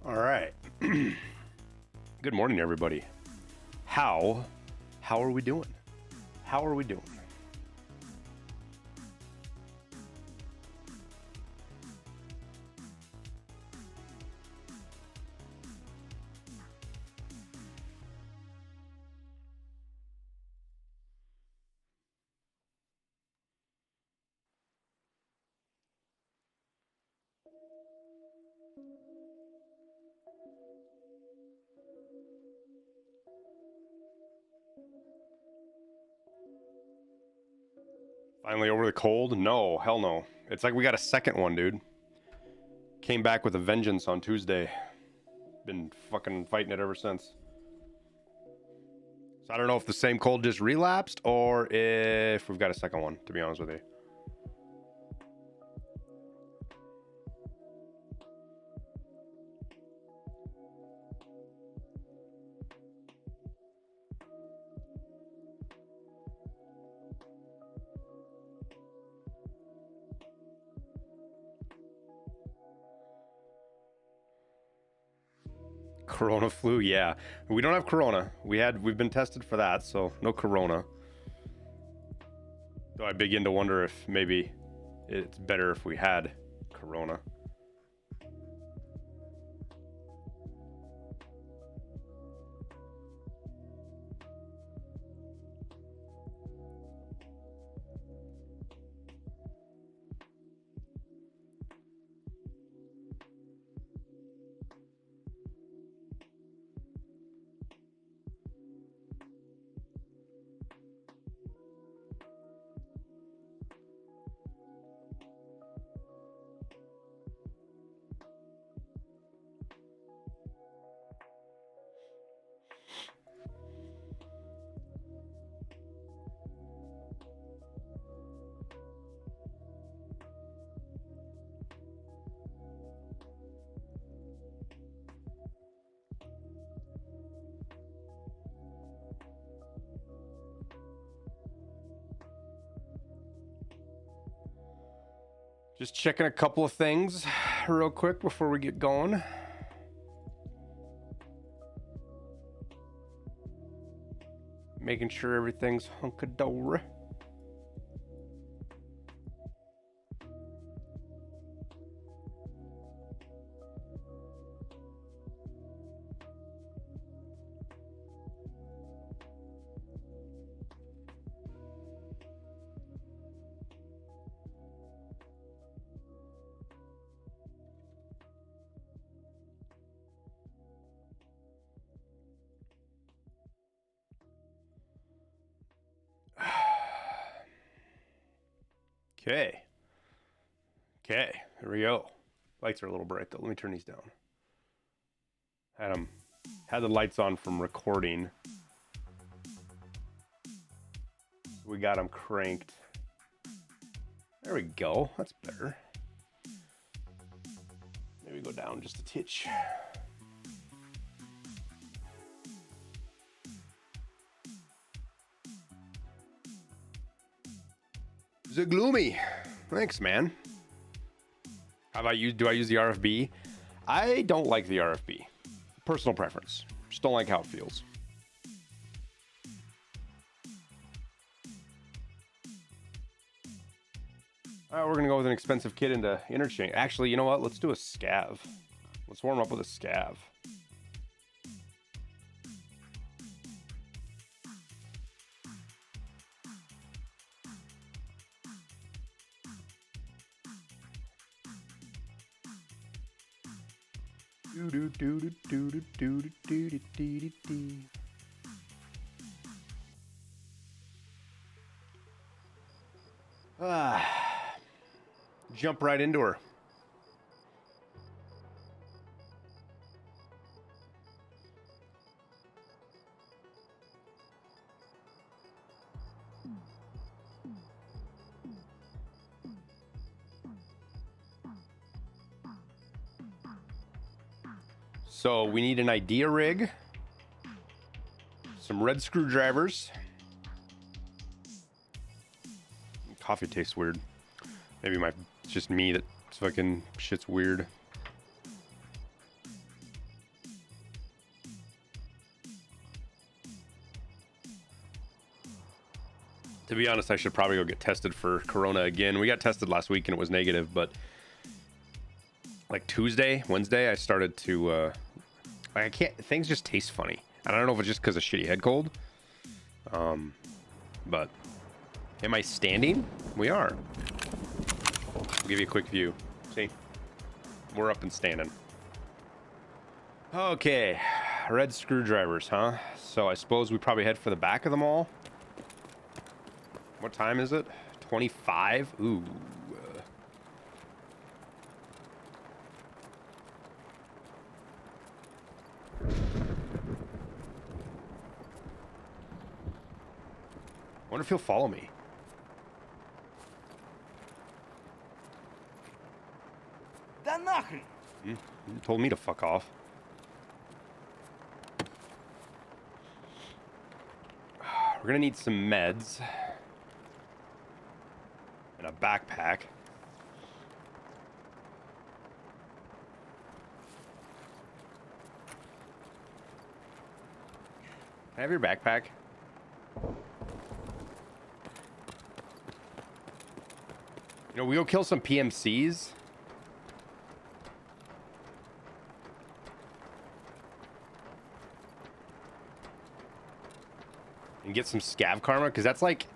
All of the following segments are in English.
All right. Good morning, everybody. How are we doing? How are we doing? Finally over the cold? No, hell no. It's like we got a second one, dude. Came back with a vengeance on Tuesday. Been fucking fighting it ever since. So I don't know if the same cold just relapsed or if we've got a second one, to be honest with you. Corona flu, yeah. We don't have corona. We've been tested for that, so no corona. Though I begin to wonder if maybe it's better if we had corona. Just checking a couple of things real quick before we get going. Making sure everything's hunkadory. Okay. Okay, here we go. Lights are a little bright though. Let me turn these down. Had the lights on from recording. We got them cranked. There we go. That's better. Maybe go down just a titch. Is it gloomy? Thanks, man. How about you? Do I use the RFB? I don't like the RFB. Personal preference. Just don't like how it feels. All right, we're gonna go with an expensive kit into interchange. Actually, you know what? Let's do a scav. Let's warm up with a scav. Jump right into her. So we need an idea rig, some red screwdrivers. Coffee tastes weird. Maybe it's just me that fucking shit's weird. To be honest, I should probably go get tested for corona again. We got tested last week and it was negative, but like Tuesday, Wednesday, I started to like I can't. Things just taste funny. I don't know if it's just because of shitty head cold. But am I standing? We are. I'll give you a quick view. See, we're up and standing. Okay, red screwdrivers, huh? So I suppose we probably head for the back of the mall. What time is it? 25? Ooh. Wonder if he'll follow me. You told me to fuck off. We're gonna need some meds. And a backpack. Can I have your backpack? You know, we go kill some PMCs. And get some scav karma, because that's like...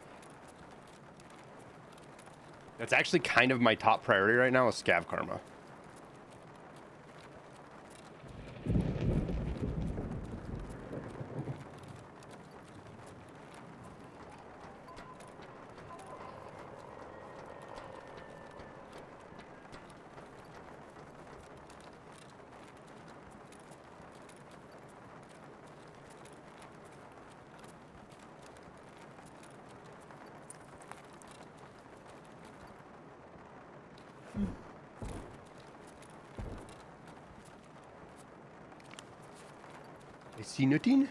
That's actually kind of my top priority right now is scav karma. I see nothing.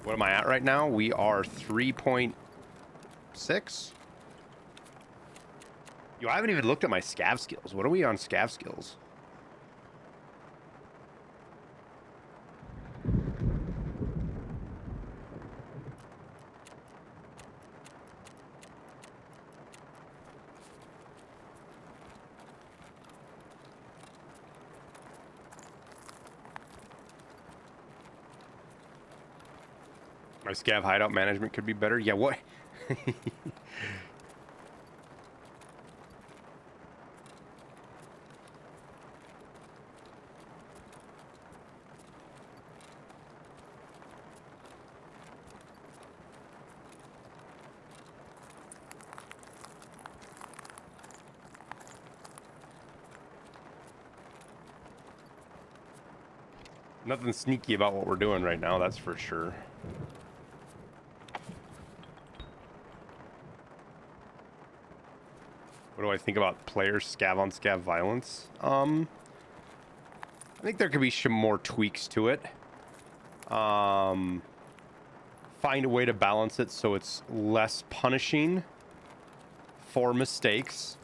What am I at right now? We are 3.6. Yo, I haven't even looked at my scav skills. What are we on scav skills? My scav hideout management could be better. Yeah, what? Nothing sneaky about what we're doing right now, that's for sure. What do I think about player scav on scav violence? I think there could be some more tweaks to it. Find a way to balance it so it's less punishing for mistakes,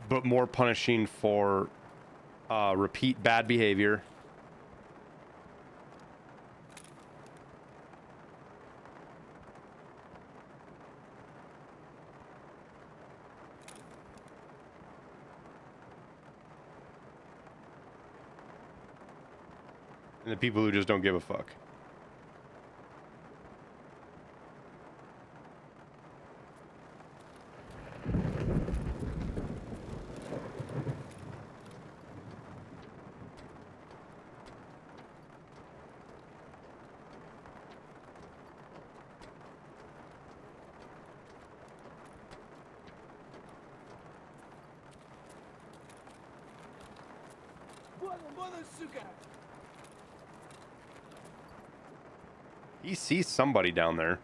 but more punishing for repeat bad behavior. And the people who just don't give a fuck. He sees somebody down there.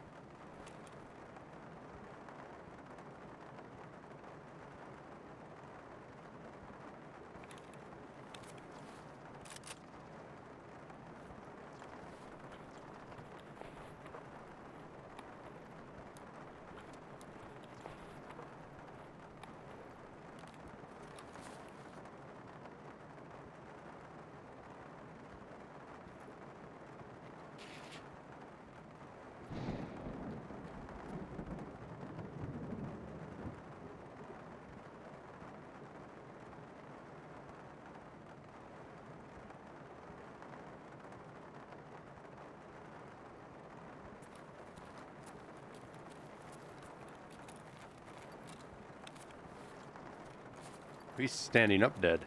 He's standing up dead.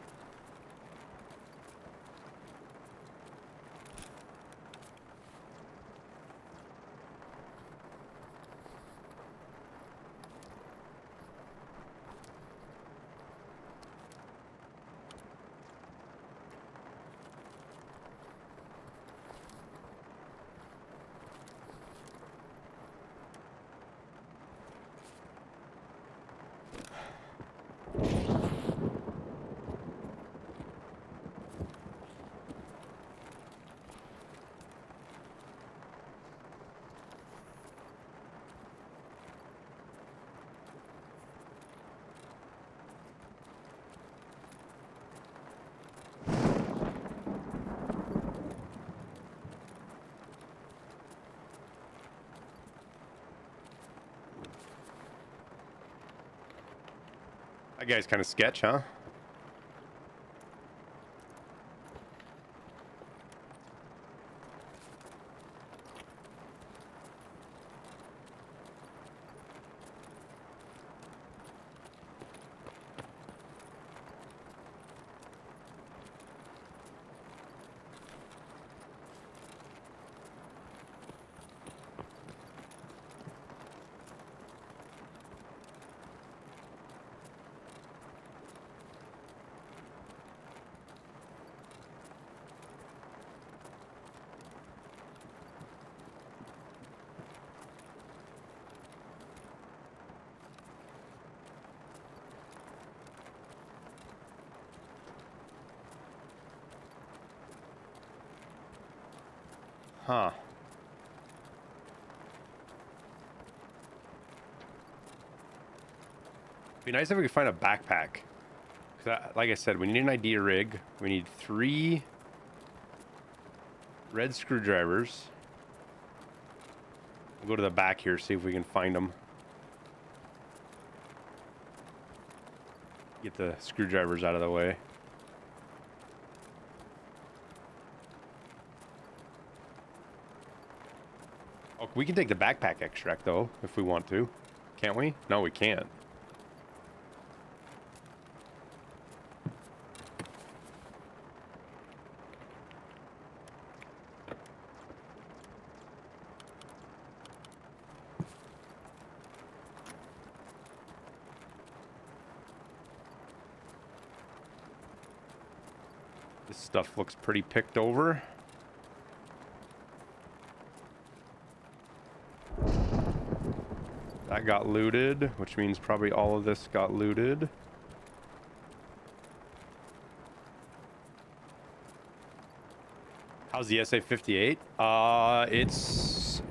That guy's kind of sketch, huh? Huh. Be nice if we could find a backpack. Like I said, we need an idea rig. We need 3 red screwdrivers. We'll go to the back here, see if we can find them. Get the screwdrivers out of the way. Oh, we can take the backpack extract, though, if we want to. Can't we? No, we can't. This stuff looks pretty picked over. That got looted, which means probably all of this got looted. How's the SA-58? It's...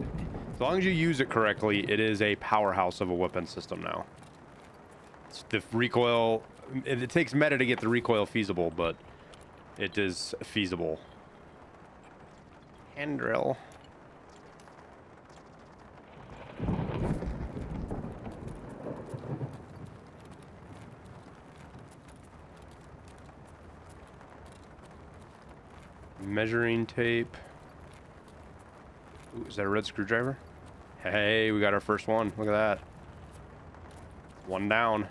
As long as you use it correctly, it is a powerhouse of a weapon system now. It's the recoil... It takes meta to get the recoil feasible, but it is feasible. Hand drill. Measuring tape. Ooh, is that a red screwdriver? Hey, we got our first one. Look at that. One down.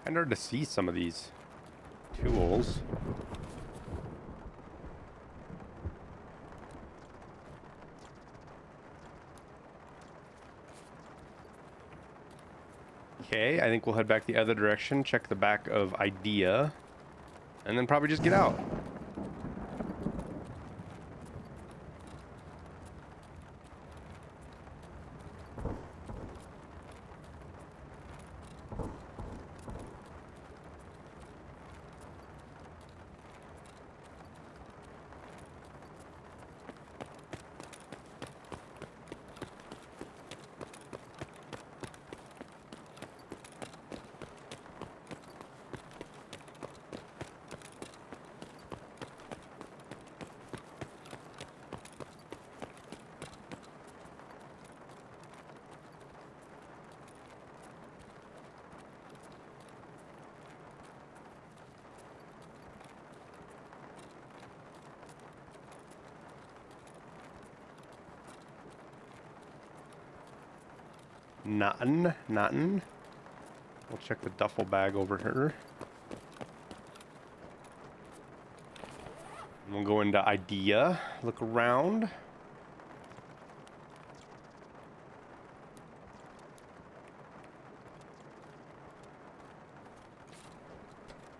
Kind of hard to see some of these tools. Okay, I think we'll head back the other direction, check the back of Idea, and then probably just get out. Nothing. Nothing. We'll check the duffel bag over here. And we'll go into idea. Look around.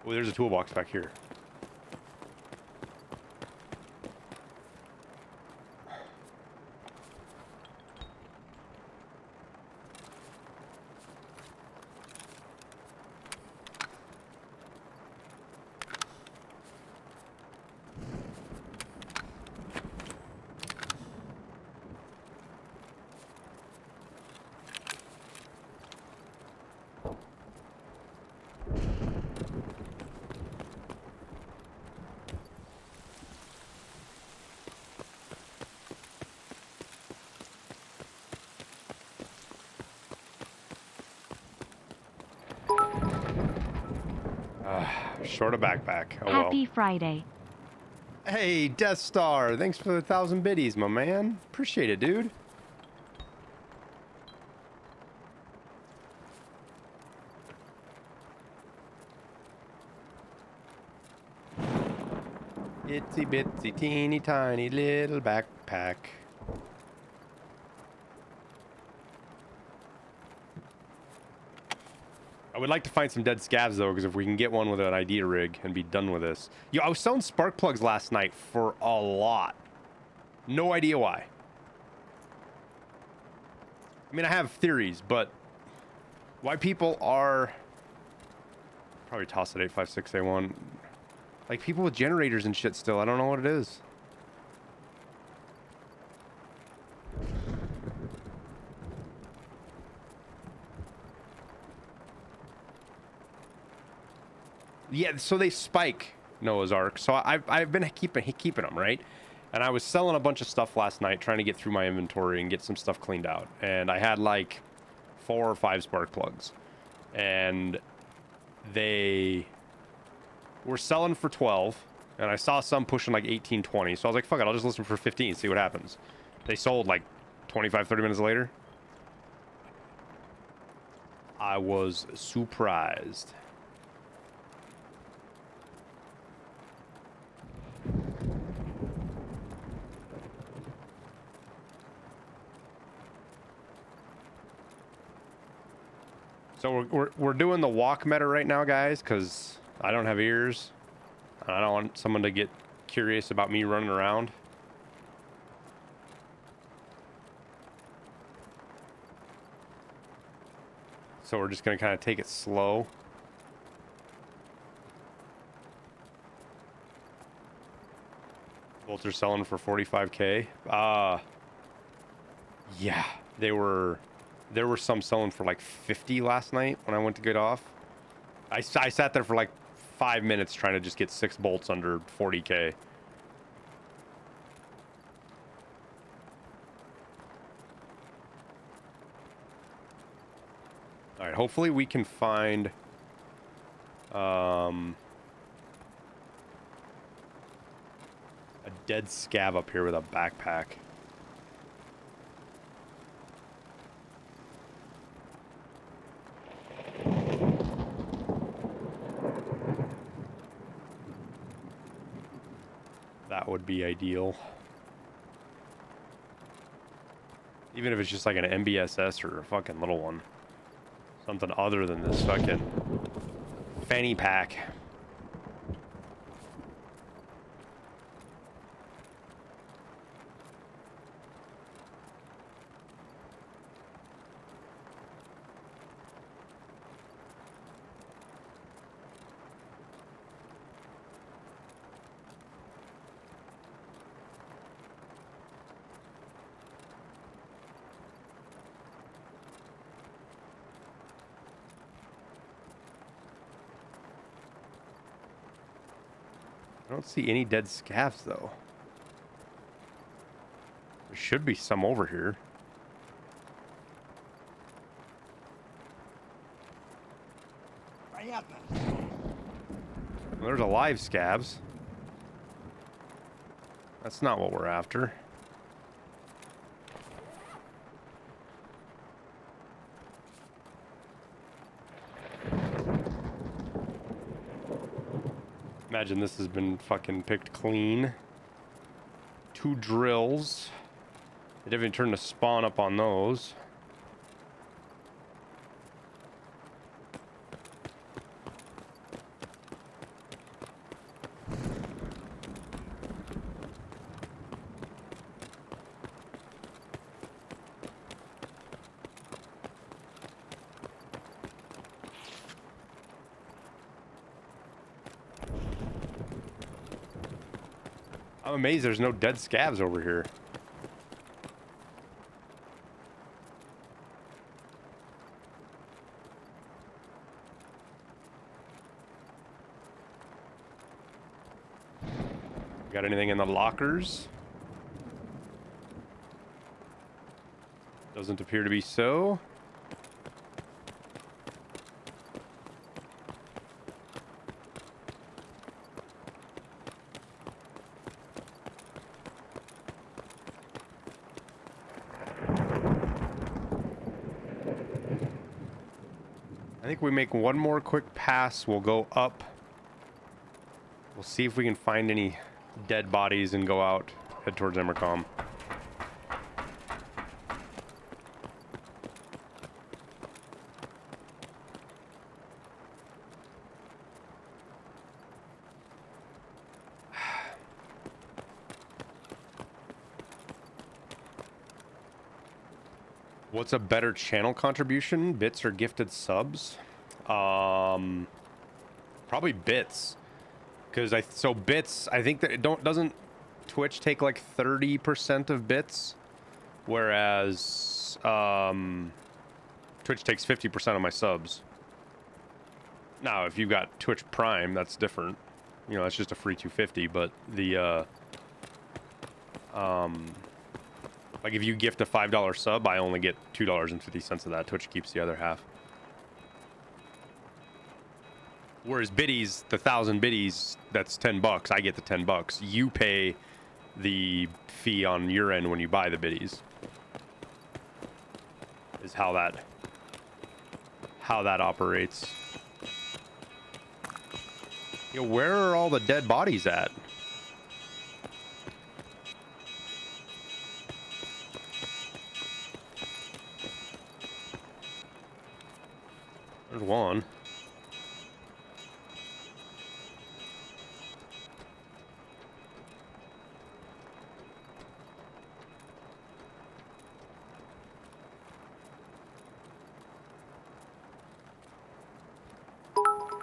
Oh, there's a toolbox back here. Short a backpack. Oh, Happy well. Friday. Hey, Death Star. Thanks for the 1,000 biddies, my man. Appreciate it, dude. Itsy bitsy teeny tiny little backpack. I would like to find some dead scavs though, because if we can get one with an idea rig and be done with this. Yo, I was selling spark plugs last night for a lot. No idea why. I mean, I have theories, but why people are probably toss it 856A1. Like people with generators and shit still. I don't know what it is. Yeah, so they spike Noah's Ark. So I've been keeping them, right? And I was selling a bunch of stuff last night, trying to get through my inventory and get some stuff cleaned out. And I had like 4 or 5 spark plugs, and they were selling for 12. And I saw some pushing like 18, 20. So I was like, fuck it, I'll just listen for 15, see what happens. They sold like 25, 30 minutes later. I was surprised. So we're doing the walk meta right now, guys, because I don't have ears. I don't want someone to get curious about me running around. So we're just going to kind of take it slow. Bolts are selling for 45K. Yeah, there were some selling for like 50 last night when I went to get off. I sat there for like 5 minutes trying to just get 6 bolts under 40K. All right, hopefully we can find a dead scav up here with a backpack. That would be ideal. Even if it's just like an MBSS or a fucking little one. Something other than this fucking fanny pack. I don't see any dead scavs, though. There should be some over here. There's a live scavs. That's not what we're after. Imagine this has been fucking picked clean. 2 drills. They definitely turned the spawn up on those. I'm amazed there's no dead scavs over here. Got anything in the lockers? Doesn't appear to be so. I think we make one more quick pass. We'll go up. We'll see if we can find any dead bodies and go out. Head towards Emercom. What's a better channel contribution? Bits or gifted subs? Probably bits. Because so bits, I think that it doesn't Twitch take like 30% of bits, whereas Twitch takes 50% of my subs. Now, if you've got Twitch Prime, that's different. You know, that's just a free 250. But the like if you gift a $5 sub, I only get $2.50 of that. Twitch keeps the other half. Whereas biddies, the 1,000 biddies, that's $10. I get the $10. You pay the fee on your end when you buy the biddies. Is how that operates. Yo, where are all the dead bodies at? There's one.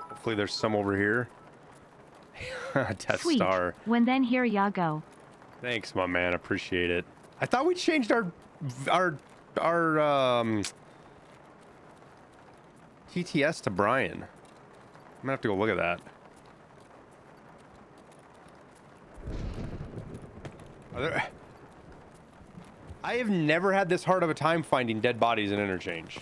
Hopefully there's some over here. Death Sweet. Star. When then here ya go. Thanks, my man. Appreciate it. I thought we changed our TTS to Brian. I'm gonna have to go look at that. I have never had this hard of a time finding dead bodies in Interchange.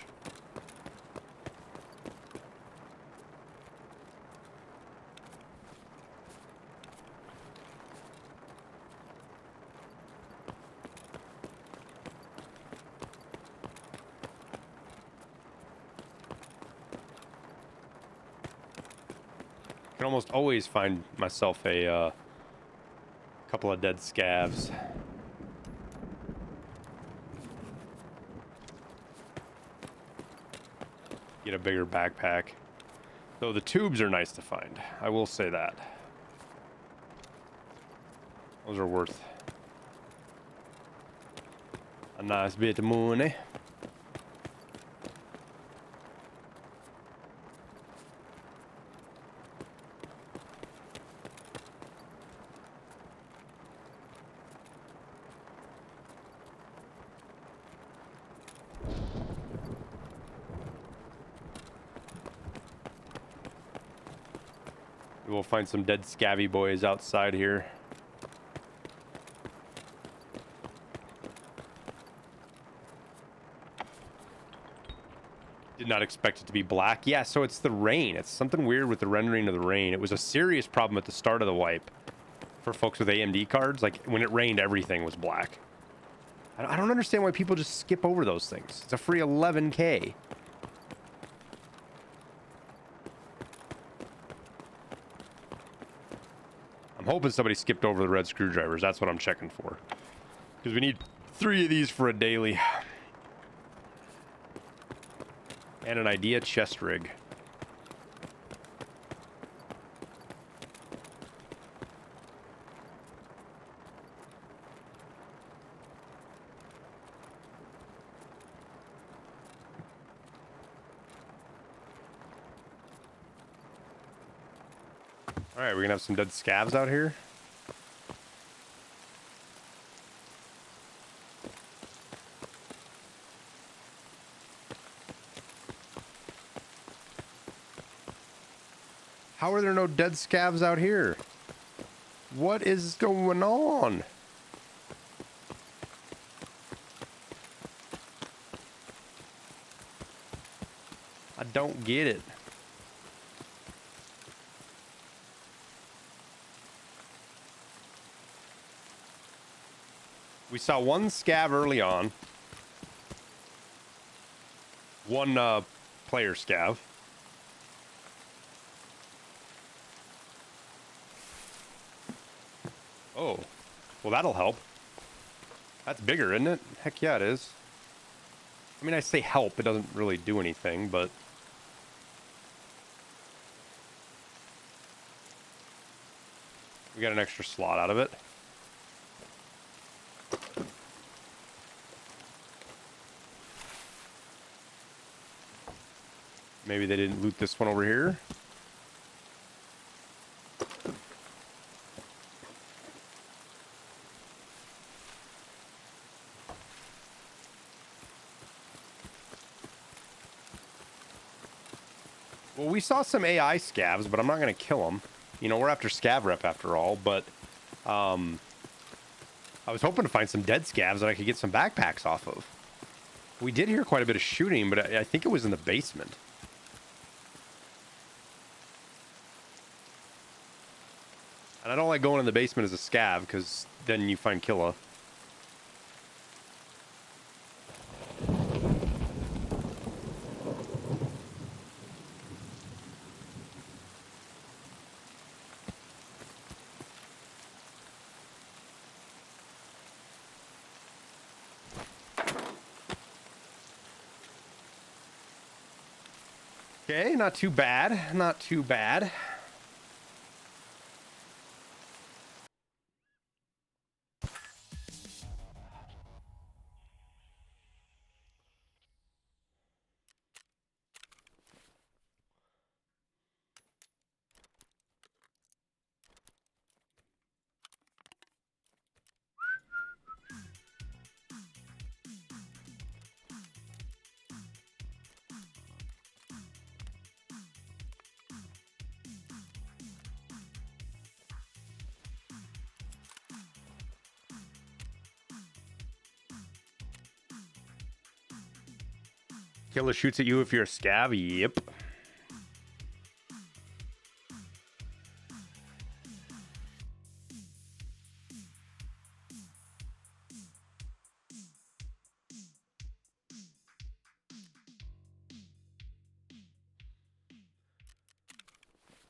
I can almost always find myself a couple of dead scavs. Get a bigger backpack. Though the tubes are nice to find. I will say that. Those are worth a nice bit of money. We'll find some dead scabby boys outside here. Did not expect it to be black. Yeah, so it's the rain. It's something weird with the rendering of the rain. It was a serious problem at the start of the wipe for folks with AMD cards. Like, when it rained, everything was black. I don't understand why people just skip over those things. It's a free 11K. hoping somebody skipped over the red screwdrivers. That's what I'm checking for. Because we need 3 of these for a daily. And an idea chest rig. Alright, we're gonna have some dead scavs out here. How are there no dead scavs out here? What is going on? I don't get it. We saw 1 scav early on. 1 player scav. Oh, well, that'll help. That's bigger, isn't it? Heck yeah, it is. I mean, I say help, it doesn't really do anything, but... we got an extra slot out of it. Maybe they didn't loot this one over here. Well, we saw some AI scavs, but I'm not going to kill them. You know, we're after scav rep after all, but I was hoping to find some dead scavs that I could get some backpacks off of. We did hear quite a bit of shooting, but I think it was in the basement. And I don't like going in the basement as a scav, because then you find Killa. Okay, not too bad. Not too bad. Killer shoots at you if you're a scav? Yep.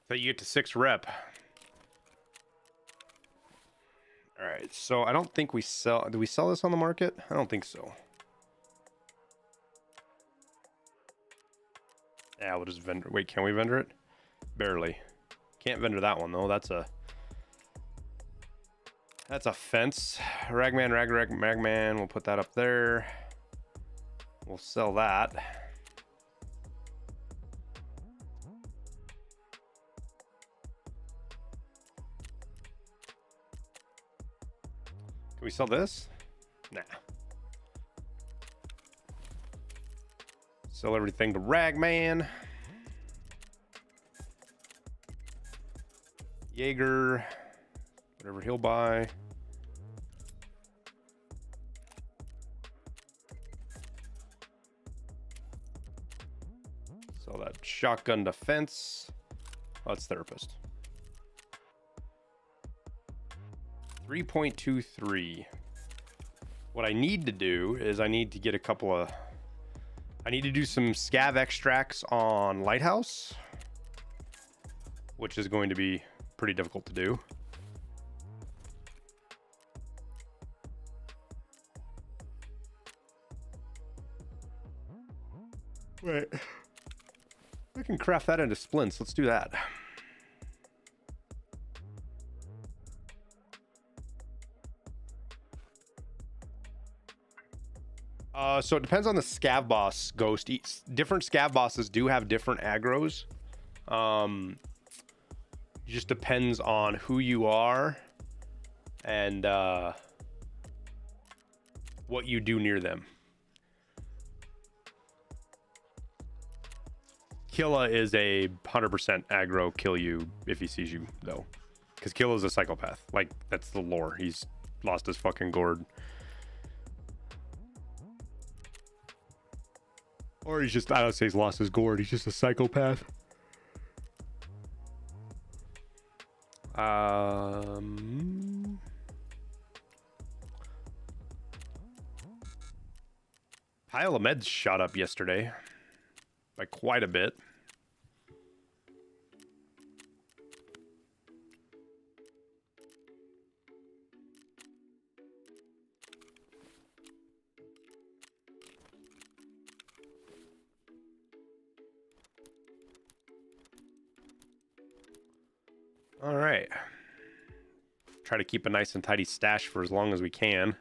So you get to 6 rep. Alright, so I don't think we sell... do we sell this on the market? I don't think so. Yeah, we'll just vendor... wait, can we vendor it? Barely. Can't vendor that one, though. That's a fence. Ragman, Ragman. We'll put that up there. We'll sell that. Can we sell this? Nah. Sell everything to Ragman. Jaeger. Whatever he'll buy. Sell that shotgun defense. Oh, it's therapist. 3.23. What I need to do is I need to get a couple of... I need to do some scav extracts on Lighthouse, which is going to be pretty difficult to do. Right. I can craft that into splints. Let's do that. So it depends on the scav boss, Ghost. Different scav bosses do have different aggros. It just depends on who you are and what you do near them. Killa is a 100% aggro kill you if he sees you, though. Because Killa is a psychopath. Like, that's the lore. He's lost his fucking gourd. Or he's just, I don't say he's lost his gourd. He's just a psychopath. Pile of meds shot up yesterday by quite a bit. All right. Try to keep a nice and tidy stash for as long as we can.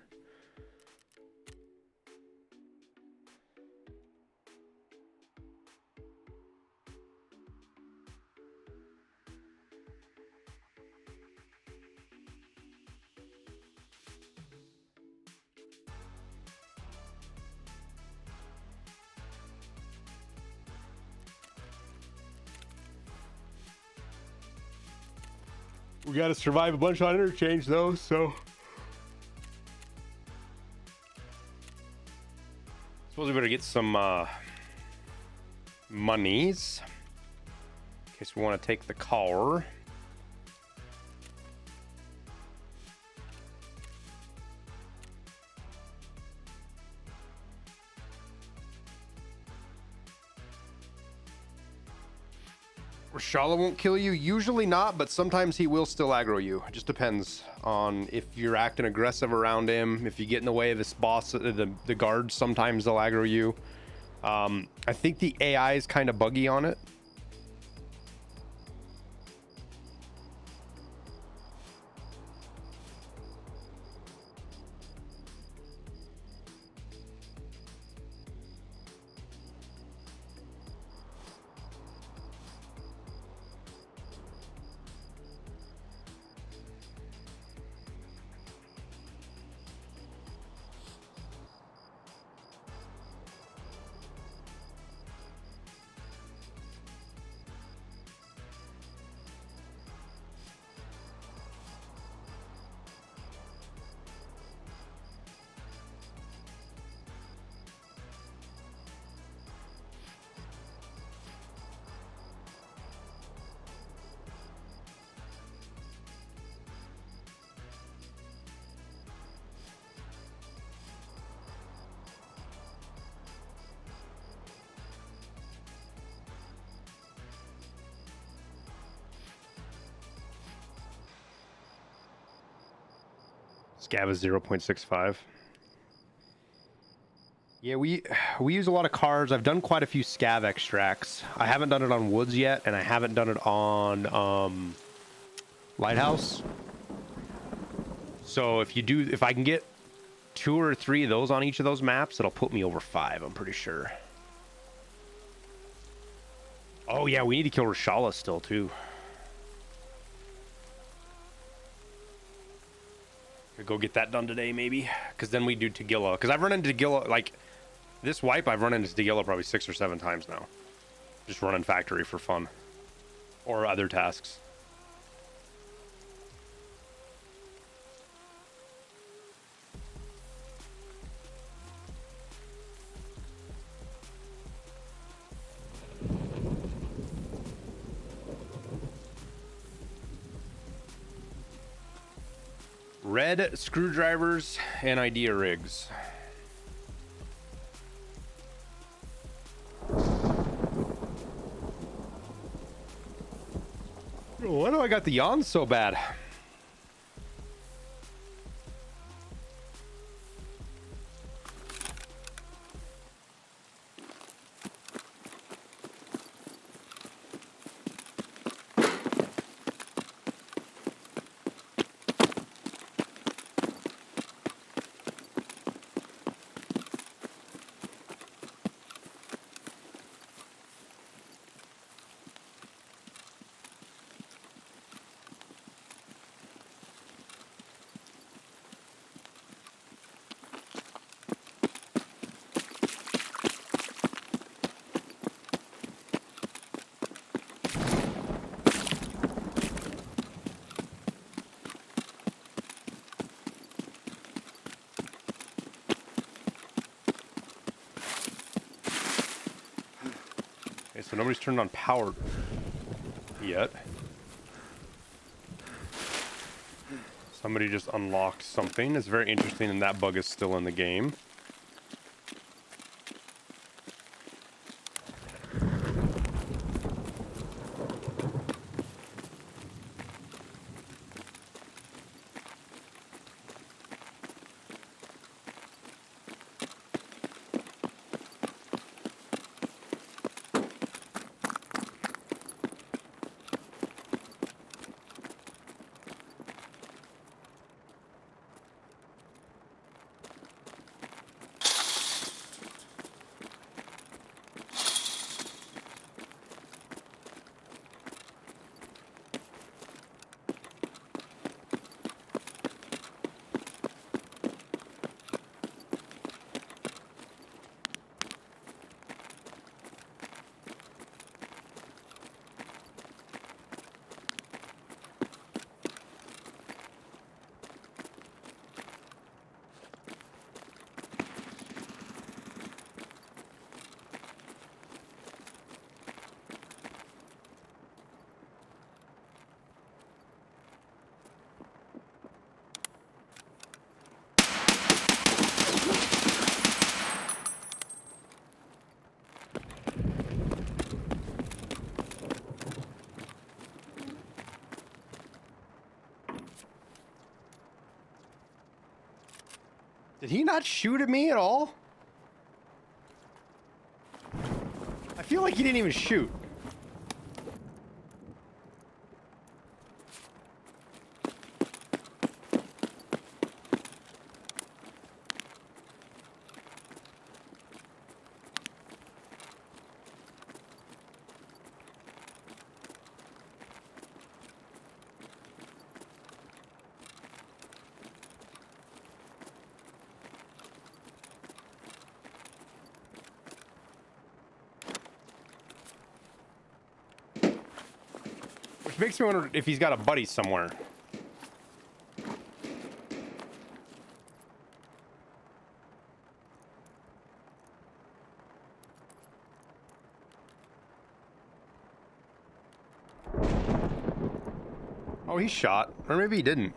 We got to survive a bunch on interchange, though, so. Suppose we better get some monies. In case we want to take the car. Rashala won't kill you. Usually not, but sometimes he will still aggro you. It just depends on if you're acting aggressive around him. If you get in the way of this boss, the guards, sometimes they'll aggro you. I think the AI is kind of buggy on it. Scav is 0.65. Yeah, we use a lot of cars. I've done quite a few scav extracts. I haven't done it on woods yet, and I haven't done it on lighthouse. So if I can get 2 or 3 of those on each of those maps, it'll put me over 5, I'm pretty sure. Oh yeah, we need to kill Rashala still too. Go get that done today, maybe, because then we do Tagilla. Because I've run into Tagilla, like this wipe, I've run into Tagilla probably 6 or 7 times now. Just running factory for fun, or other tasks. Red screwdrivers and idea rigs. Why do I got the yawns so bad? so nobody's turned on power yet. Somebody just unlocked something. It's very interesting, and that bug is still in the game. Did he not shoot at me at all? I feel like he didn't even shoot. Which makes me wonder if he's got a buddy somewhere. Oh, he shot. Or maybe he didn't.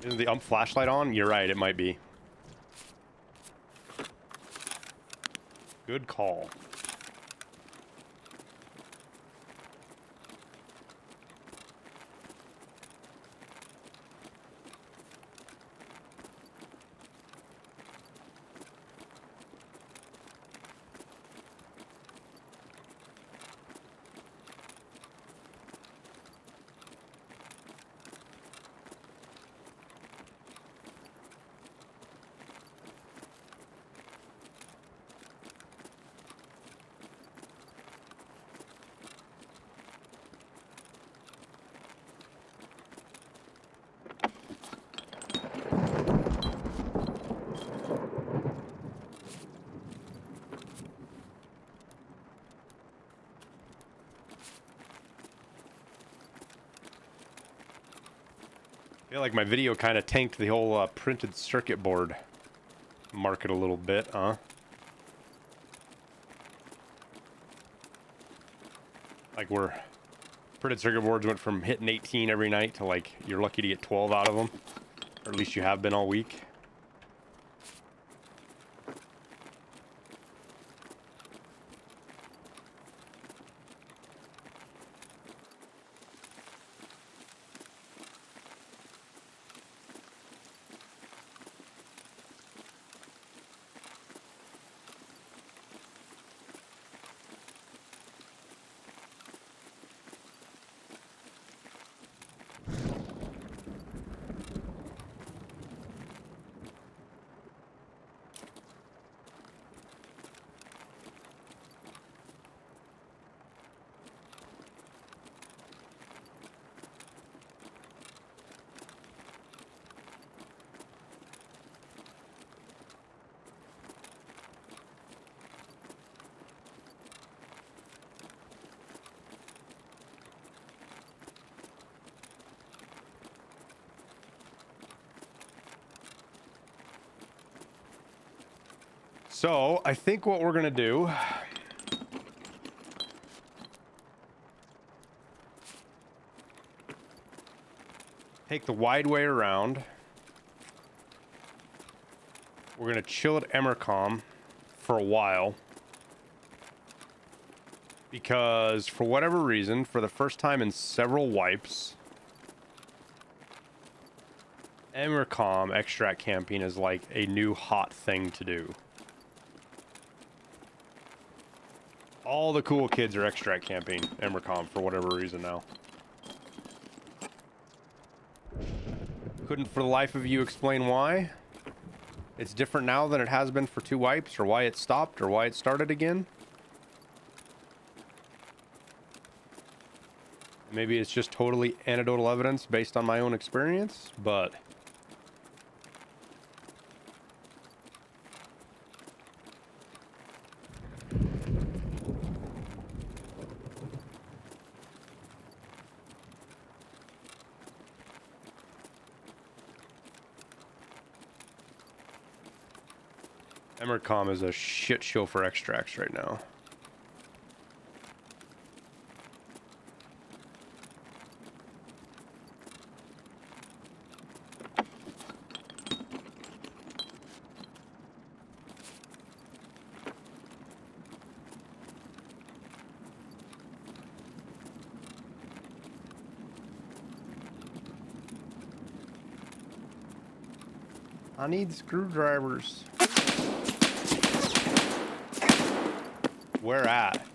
Is the flashlight on? You're right, it might be. Good call. I feel like my video kind of tanked the whole printed circuit board market a little bit, huh? Like printed circuit boards went from hitting 18 every night to like you're lucky to get 12 out of them, or at least you have been all week. So I think what we're gonna do, take the wide way around. We're gonna chill at Emercom for a while, because for whatever reason, for the first time in several wipes, Emercom extract camping is like a new hot thing to do. All the cool kids are extract camping Emercom for whatever reason now. Couldn't for the life of you explain why. It's different now than it has been for 2 wipes, or why it stopped, or why it started again. Maybe it's just totally anecdotal evidence based on my own experience, but Emercom is a shit show for extracts right now. I need screwdrivers. Where at?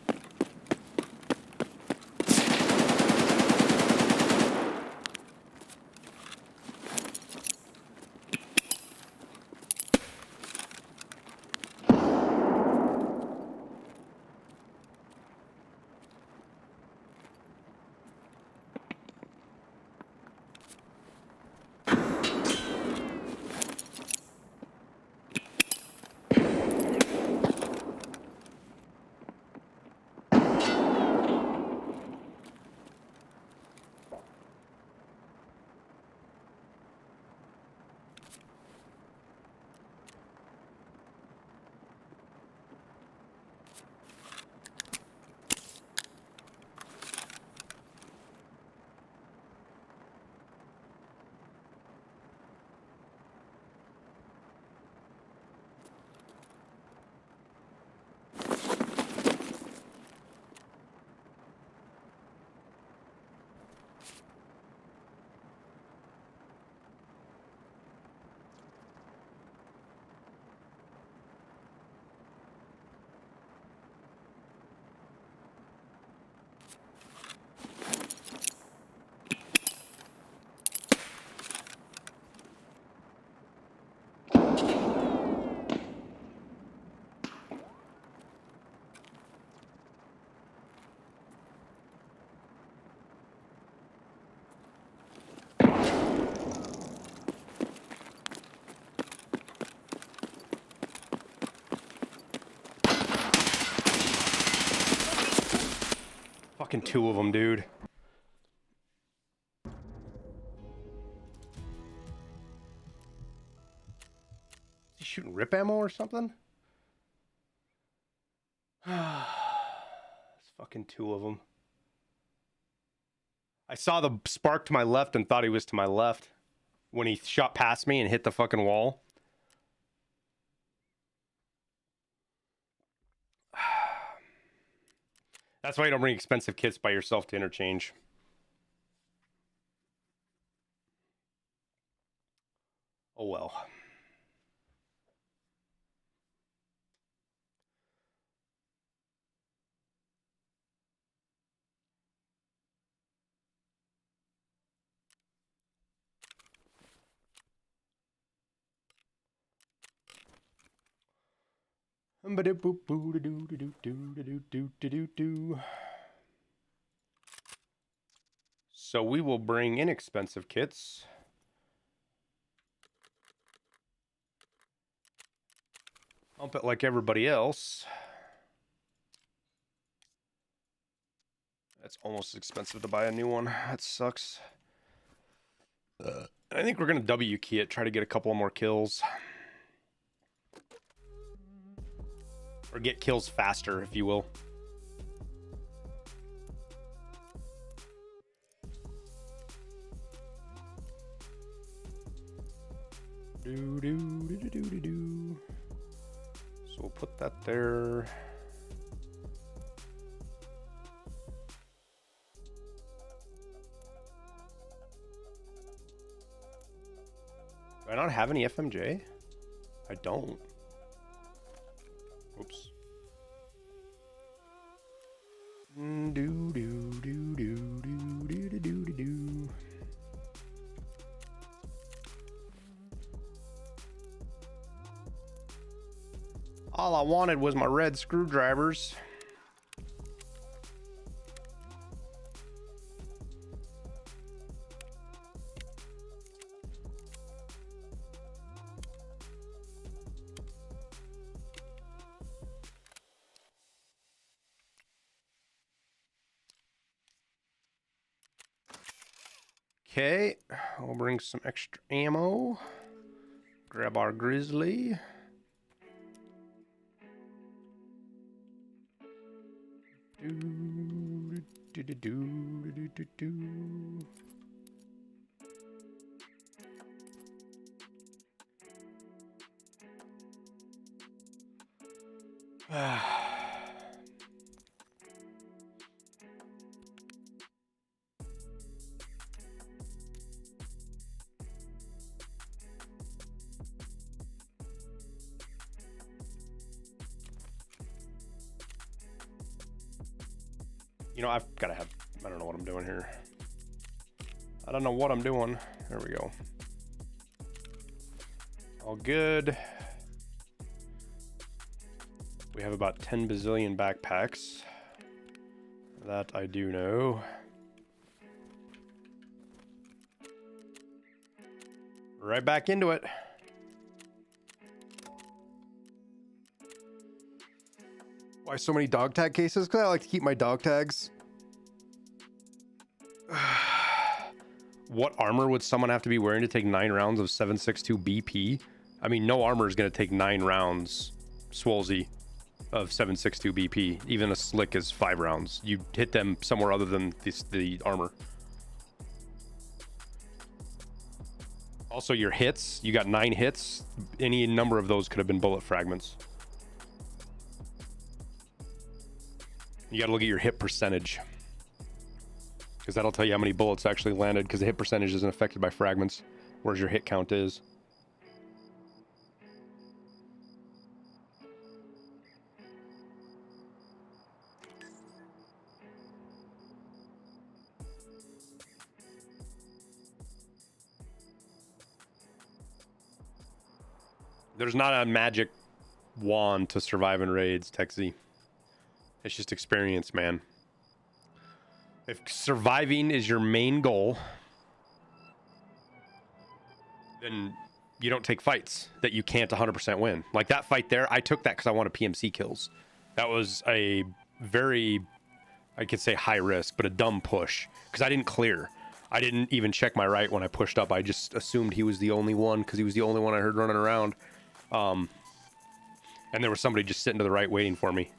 Fucking 2 of them, dude. Is he shooting rip ammo or something? It's fucking 2 of them. I saw the spark to my left and thought he was to my left when he shot past me and hit the fucking wall. That's why you don't bring expensive kits by yourself to interchange. Oh well. So we will bring inexpensive kits. Pump it like everybody else. That's almost expensive to buy a new one. That sucks. I think we're gonna W key it, try to get a couple more kills. Or get kills faster, if you will. Do. So we'll put that there. Do I not have any FMJ? I don't. Oops. Do. All I wanted was my red screwdrivers. Okay, we'll bring some extra ammo. Grab our grizzly. Do. You know, I've got to have, I don't know what I'm doing here. I don't know what I'm doing. There we go. All good. We have about 10 bazillion backpacks. That I do know. Right back into it. Why so many dog tag cases? Because I like to keep my dog tags. What armor would someone have to be wearing to take 9 rounds of 7.62 BP? I mean, no armor is going to take 9 rounds, Swolzy, of 7.62 BP. Even a slick is 5 rounds. You hit them somewhere other than the armor. Also, your hits, you got 9 hits. Any number of those could have been bullet fragments. You got to look at your hit percentage, because that'll tell you how many bullets actually landed, because the hit percentage isn't affected by fragments, whereas your hit count is. There's not a magic wand to survive in raids, Texy. It's just experience, man. If surviving is your main goal, then you don't take fights that you can't 100% win. Like that fight there, I took that because I wanted PMC kills. That was a very, I could say high risk, but a dumb push, because I didn't clear. I didn't even check my right when I pushed up. I just assumed he was the only one because he was the only one I heard running around. And there was somebody just sitting to the right waiting for me.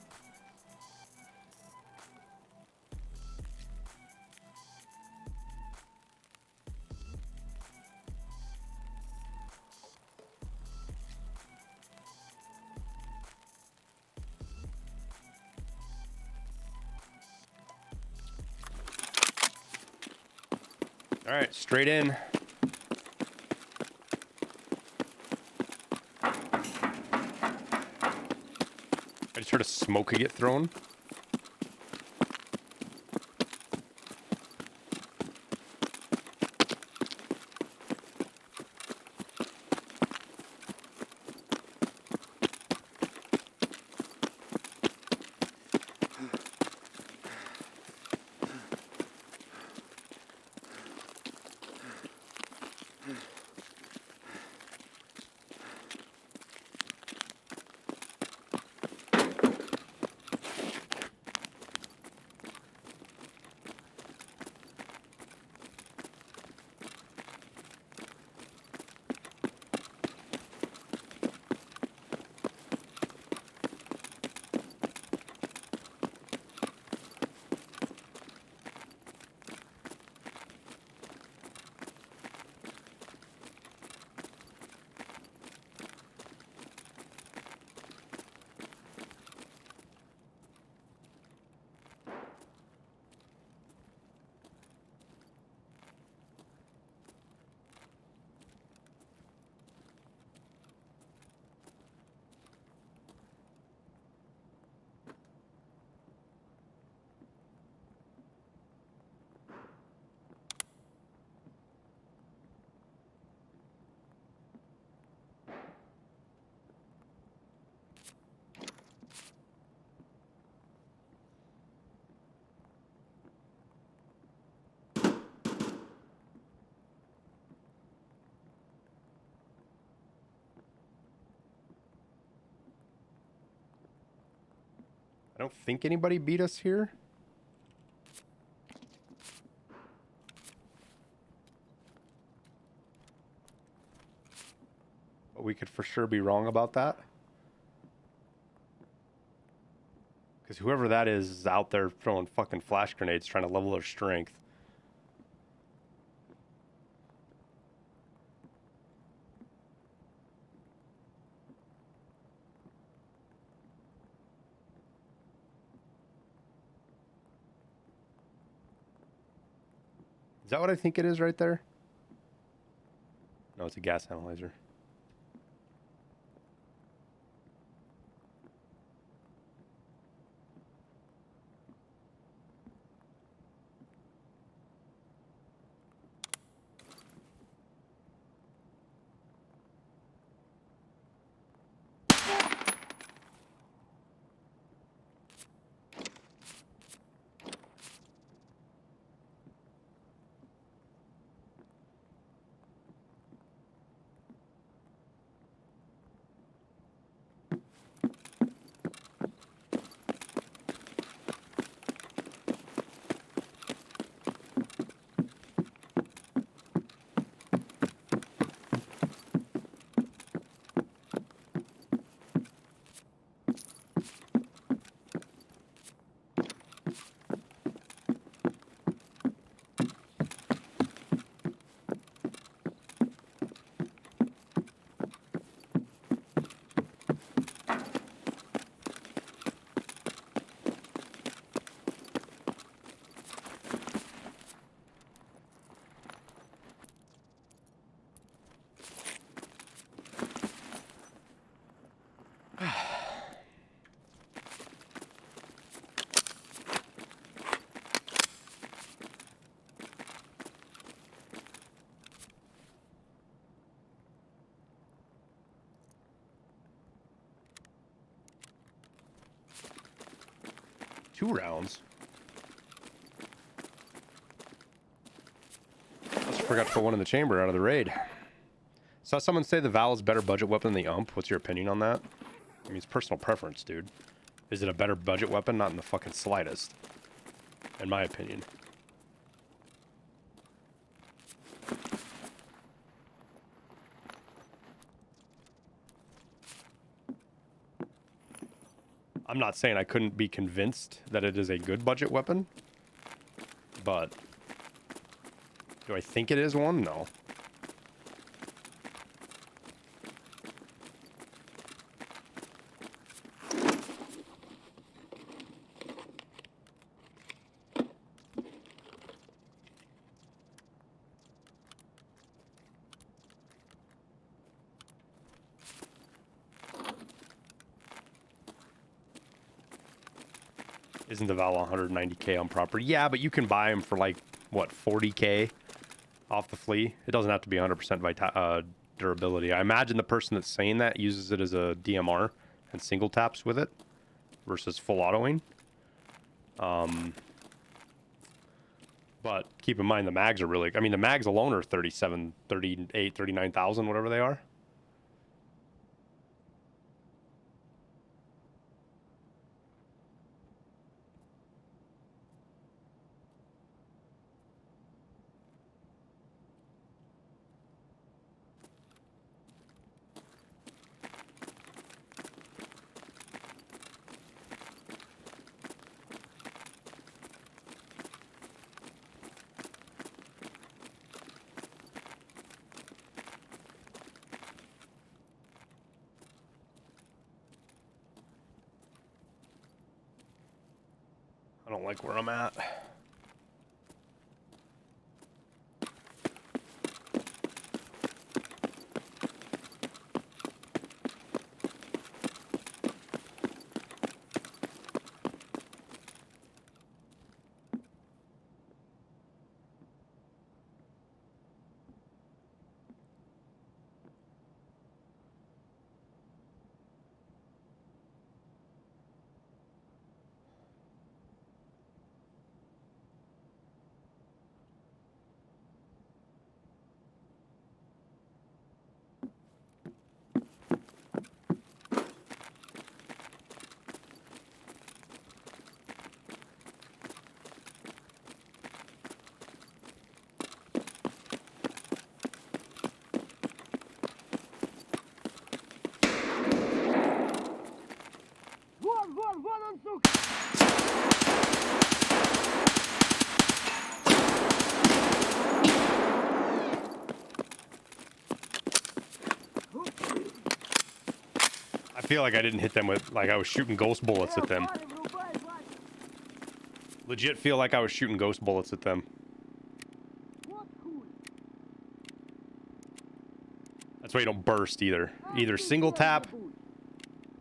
All right, straight in. I just heard a smoke get thrown. don't think anybody beat us here. But we could for sure be wrong about that. Because whoever that is out there throwing fucking flash grenades trying to level their strength. Is that what I think it is right there? No, it's a gas analyzer. Two rounds. Just forgot to put one in the chamber out of the raid. Saw someone say the Val is a better budget weapon than the Ump. What's your opinion on that? I mean, it's personal preference, dude. Is it a better budget weapon? Not in the fucking slightest. In my opinion. I'm not saying I couldn't be convinced that it is a good budget weapon, but do I think it is one? No. Isn't the Val 190k on property? Yeah, but you can buy them for like, what, 40k off the flea? It doesn't have to be 100% durability. I imagine the person that's saying that uses it as a DMR and single taps with it versus full autoing. But keep in mind the mags are really, I mean, the mags alone are 37, 38, 39,000, whatever they are. I don't like where I'm at. feel like I didn't hit them with, like I was shooting ghost bullets at them. Legit feel like I was shooting ghost bullets at them. That's why you don't burst either. Either single tap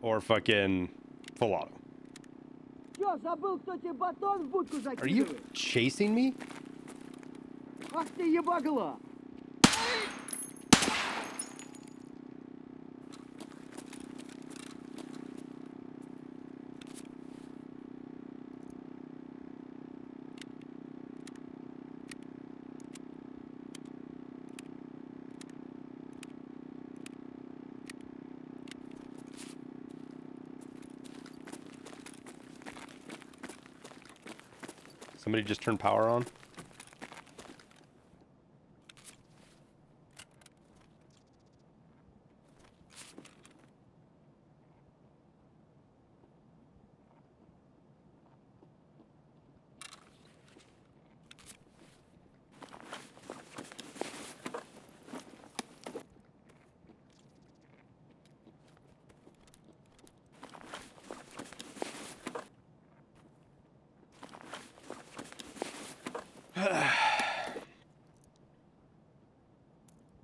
or fucking full auto. Are you chasing me? Somebody just turned power on.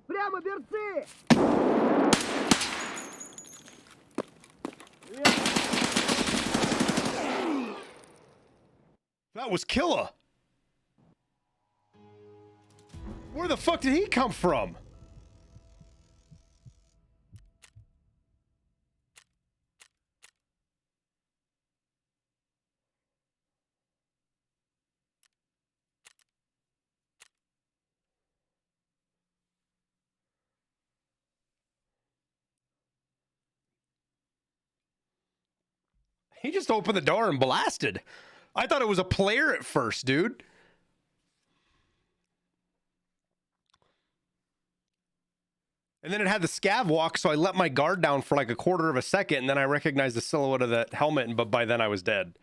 Прямо берцы! That was killer. Where the fuck did he come from? He just opened the door and blasted. I thought it was a player at first, dude. And then it had the scav walk, so I let my guard down for like a quarter of a second, and then I recognized the silhouette of the helmet, but by then I was dead.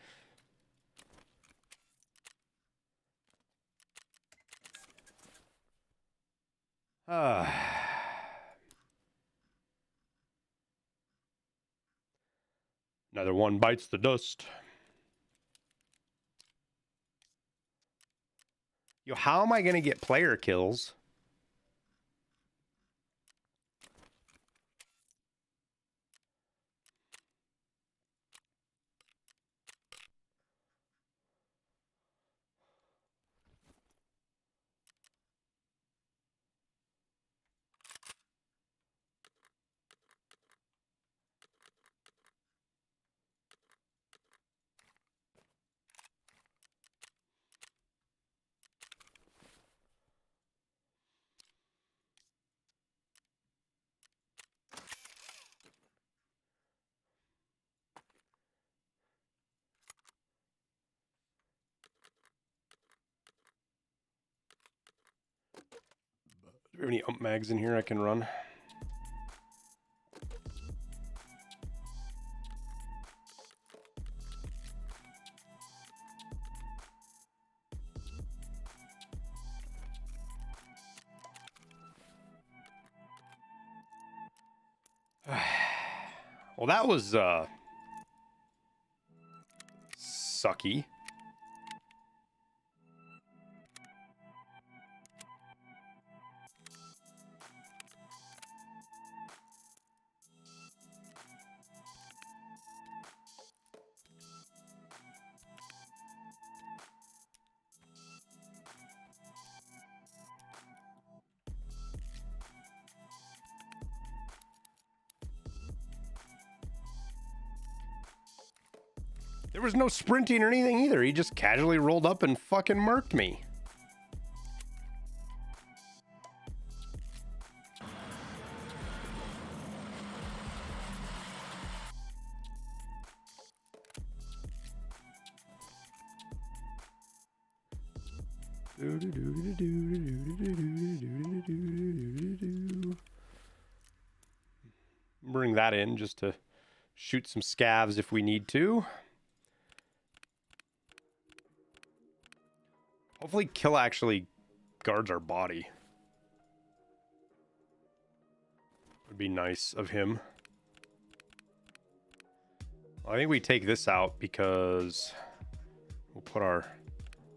Another one bites the dust. Yo, how am I going to get player kills? Do we have any ump mags in here I can run? Well, that was sucky. There was no sprinting or anything either. He just casually rolled up and fucking murked me. Bring that in just to shoot some scavs if we need to. Hopefully Kill actually guards our body. Would be nice of him. I think we take this out because we'll put our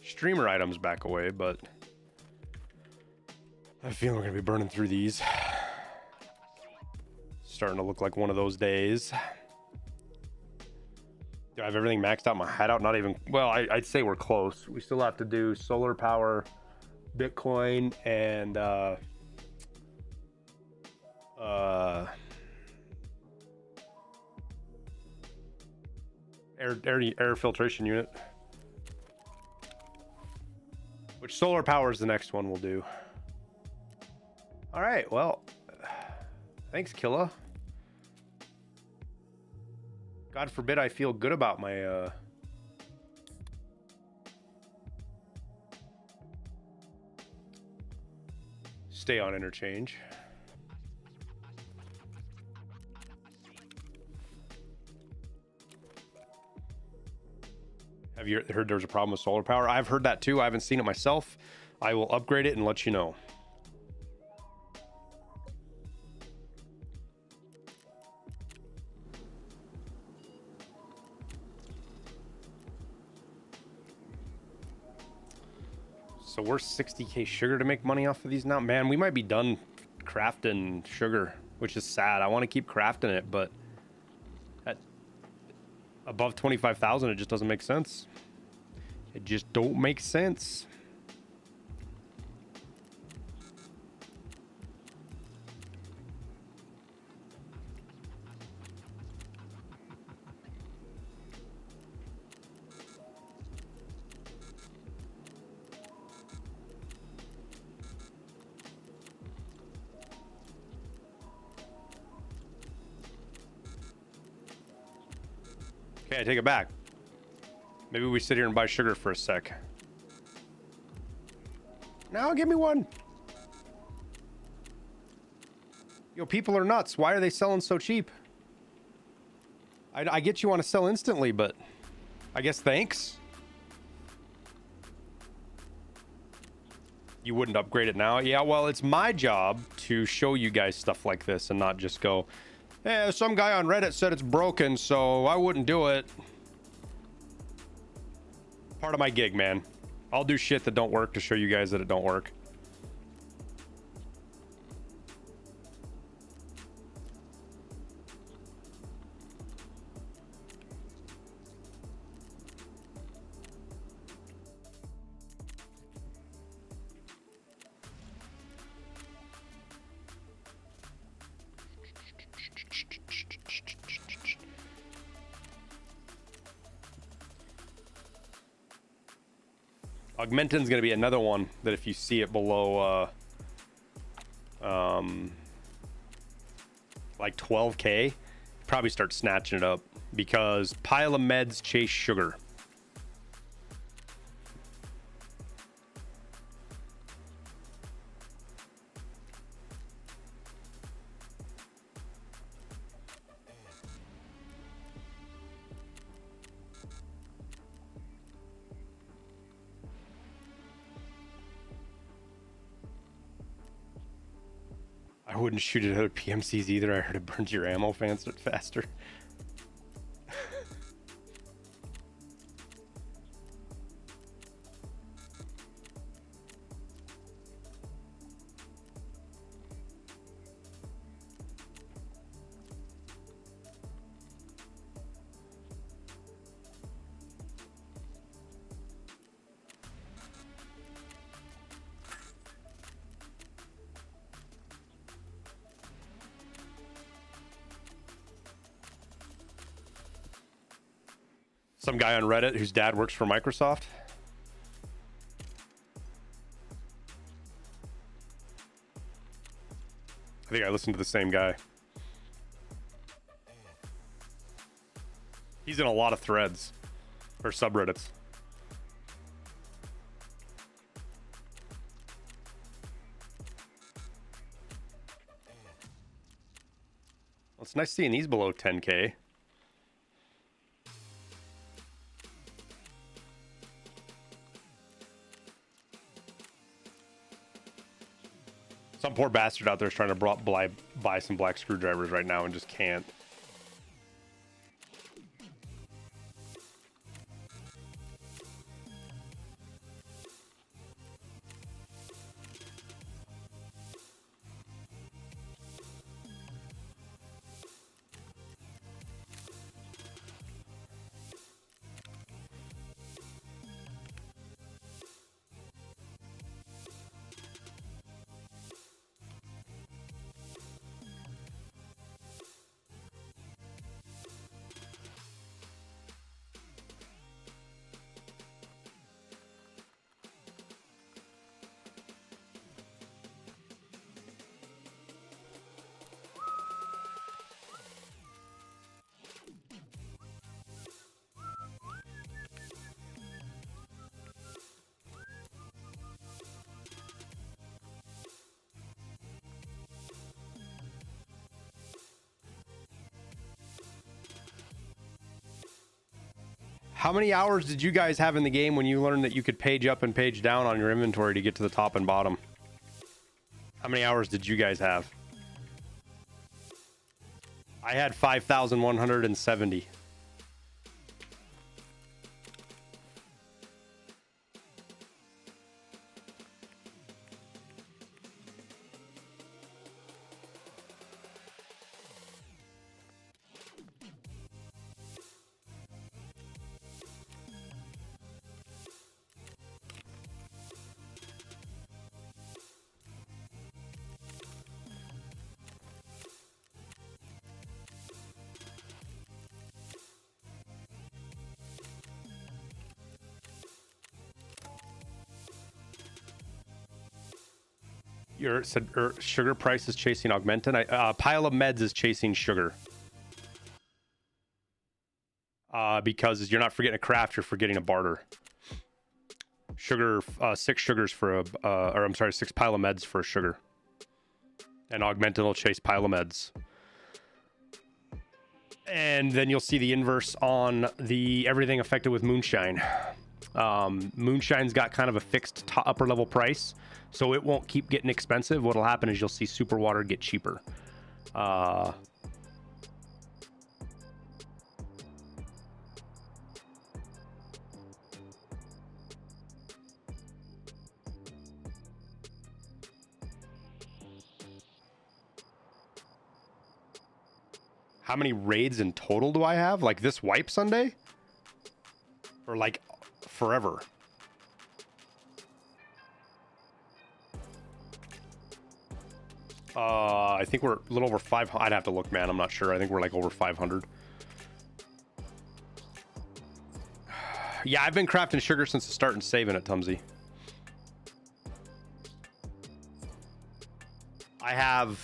streamer items back away, but I feel we're gonna be burning through these. Starting to look like one of those days. Do I have everything maxed out? My hideout? Not even. Well, I'd say we're close. We still have to do solar power, Bitcoin, and air filtration unit. Which solar power is the next one we'll do. All right. Well, thanks, Killa. God forbid I feel good about my stay on interchange. Have you heard there's a problem with solar power? I've heard that too. I haven't seen it myself. I will upgrade it and let you know. So we're 60k sugar to make money off of these now. Man, we might be done crafting sugar, which is sad. I want to keep crafting it, but at above 25,000, it just doesn't make sense. It just don't make sense. Okay, I take it back. Maybe we sit here and buy sugar for a sec. No, give me one. Yo, people are nuts. Why are they selling so cheap? I get you want to sell instantly, but I guess thanks. You wouldn't upgrade it now? Yeah, well, it's my job to show you guys stuff like this and not just go, yeah, some guy on Reddit said it's broken, so I wouldn't do it. Part of my gig, man. I'll do shit that don't work to show you guys that it don't work. Augmentin's gonna be another one that if you see it below like 12k, probably start snatching it up because pile of meds chase sugar. I wouldn't shoot at other PMCs either. I heard it burns your ammo faster. Some guy on Reddit whose dad works for Microsoft. I think I listened to the same guy. He's in a lot of threads or subreddits. Well, it's nice seeing these below 10k. Some poor bastard out there is trying to buy some black screwdrivers right now and just can't. How many hours did you guys have in the game when you learned that you could page up and page down on your inventory to get to the top and bottom? How many hours did you guys have? I had 5,170. Your sugar price is chasing augmentin. Pile of meds is chasing sugar. Because you're not forgetting a craft, you're forgetting a barter. Sugar, 6 sugars for a, or I'm sorry, 6 pile of meds for a sugar. And augmentin will chase pile of meds. And then you'll see the inverse on the everything affected with moonshine. Moonshine's got kind of a fixed upper level price, so it won't keep getting expensive. What'll happen is you'll see super water get cheaper. How many raids in total do I have? Like this wipe Sunday? Or like forever? I think we're a little over 500. I'd have to look, man. I'm not sure. I think we're like over 500. Yeah, I've been crafting sugar since the start and saving it, Tumsy. I have...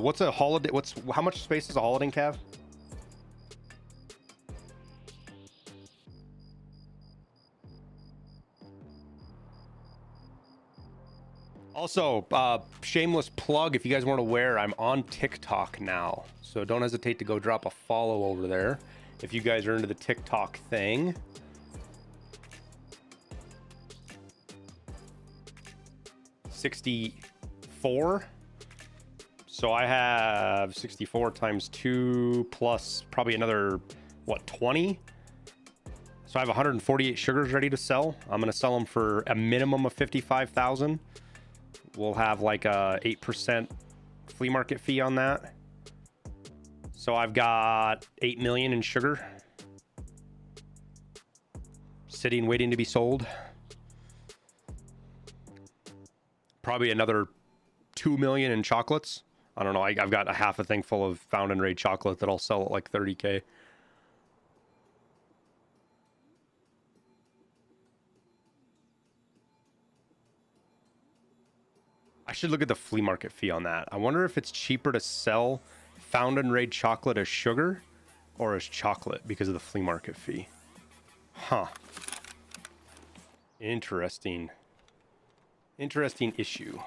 what's a holiday? How much space is a holiday, Cav? Also, shameless plug, if you guys weren't aware, I'm on TikTok now. So don't hesitate to go drop a follow over there if you guys are into the TikTok thing. $64. So I have 64 times 2 plus probably another, what, 20? So I have 148 sugars ready to sell. I'm going to sell them for a minimum of 55,000. We'll have like a 8% flea market fee on that. So I've got 8 million in sugar sitting, waiting to be sold. Probably another 2 million in chocolates. I don't know. I've got a half a thing full of found and raid chocolate that I'll sell at like 30K. I should look at the flea market fee on that. I wonder if it's cheaper to sell found and raid chocolate as sugar or as chocolate because of the flea market fee. Huh. Interesting. Interesting issue.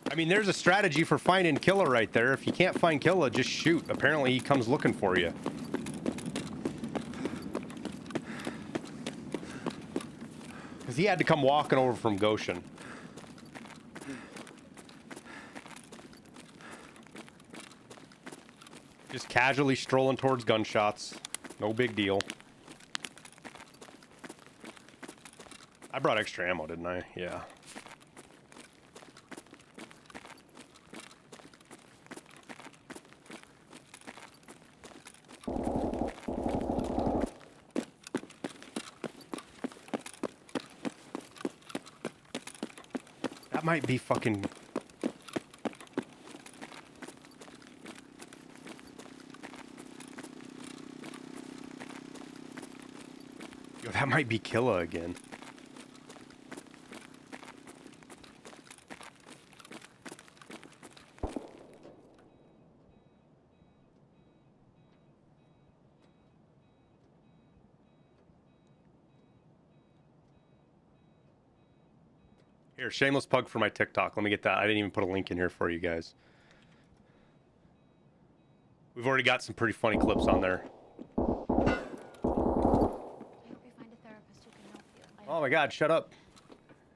I mean, there's a strategy for finding Killa right there. If you can't find Killa, just shoot. Apparently, he comes looking for you. Because he had to come walking over from Goshen. Just casually strolling towards gunshots. No big deal. I brought extra ammo, didn't I? Yeah. That might be fucking... Yo, that might be Killa again. Here, shameless plug for my TikTok. Let me get that. I didn't even put a link in here for you guys. We've already got some pretty funny clips on there. Oh my god, shut up.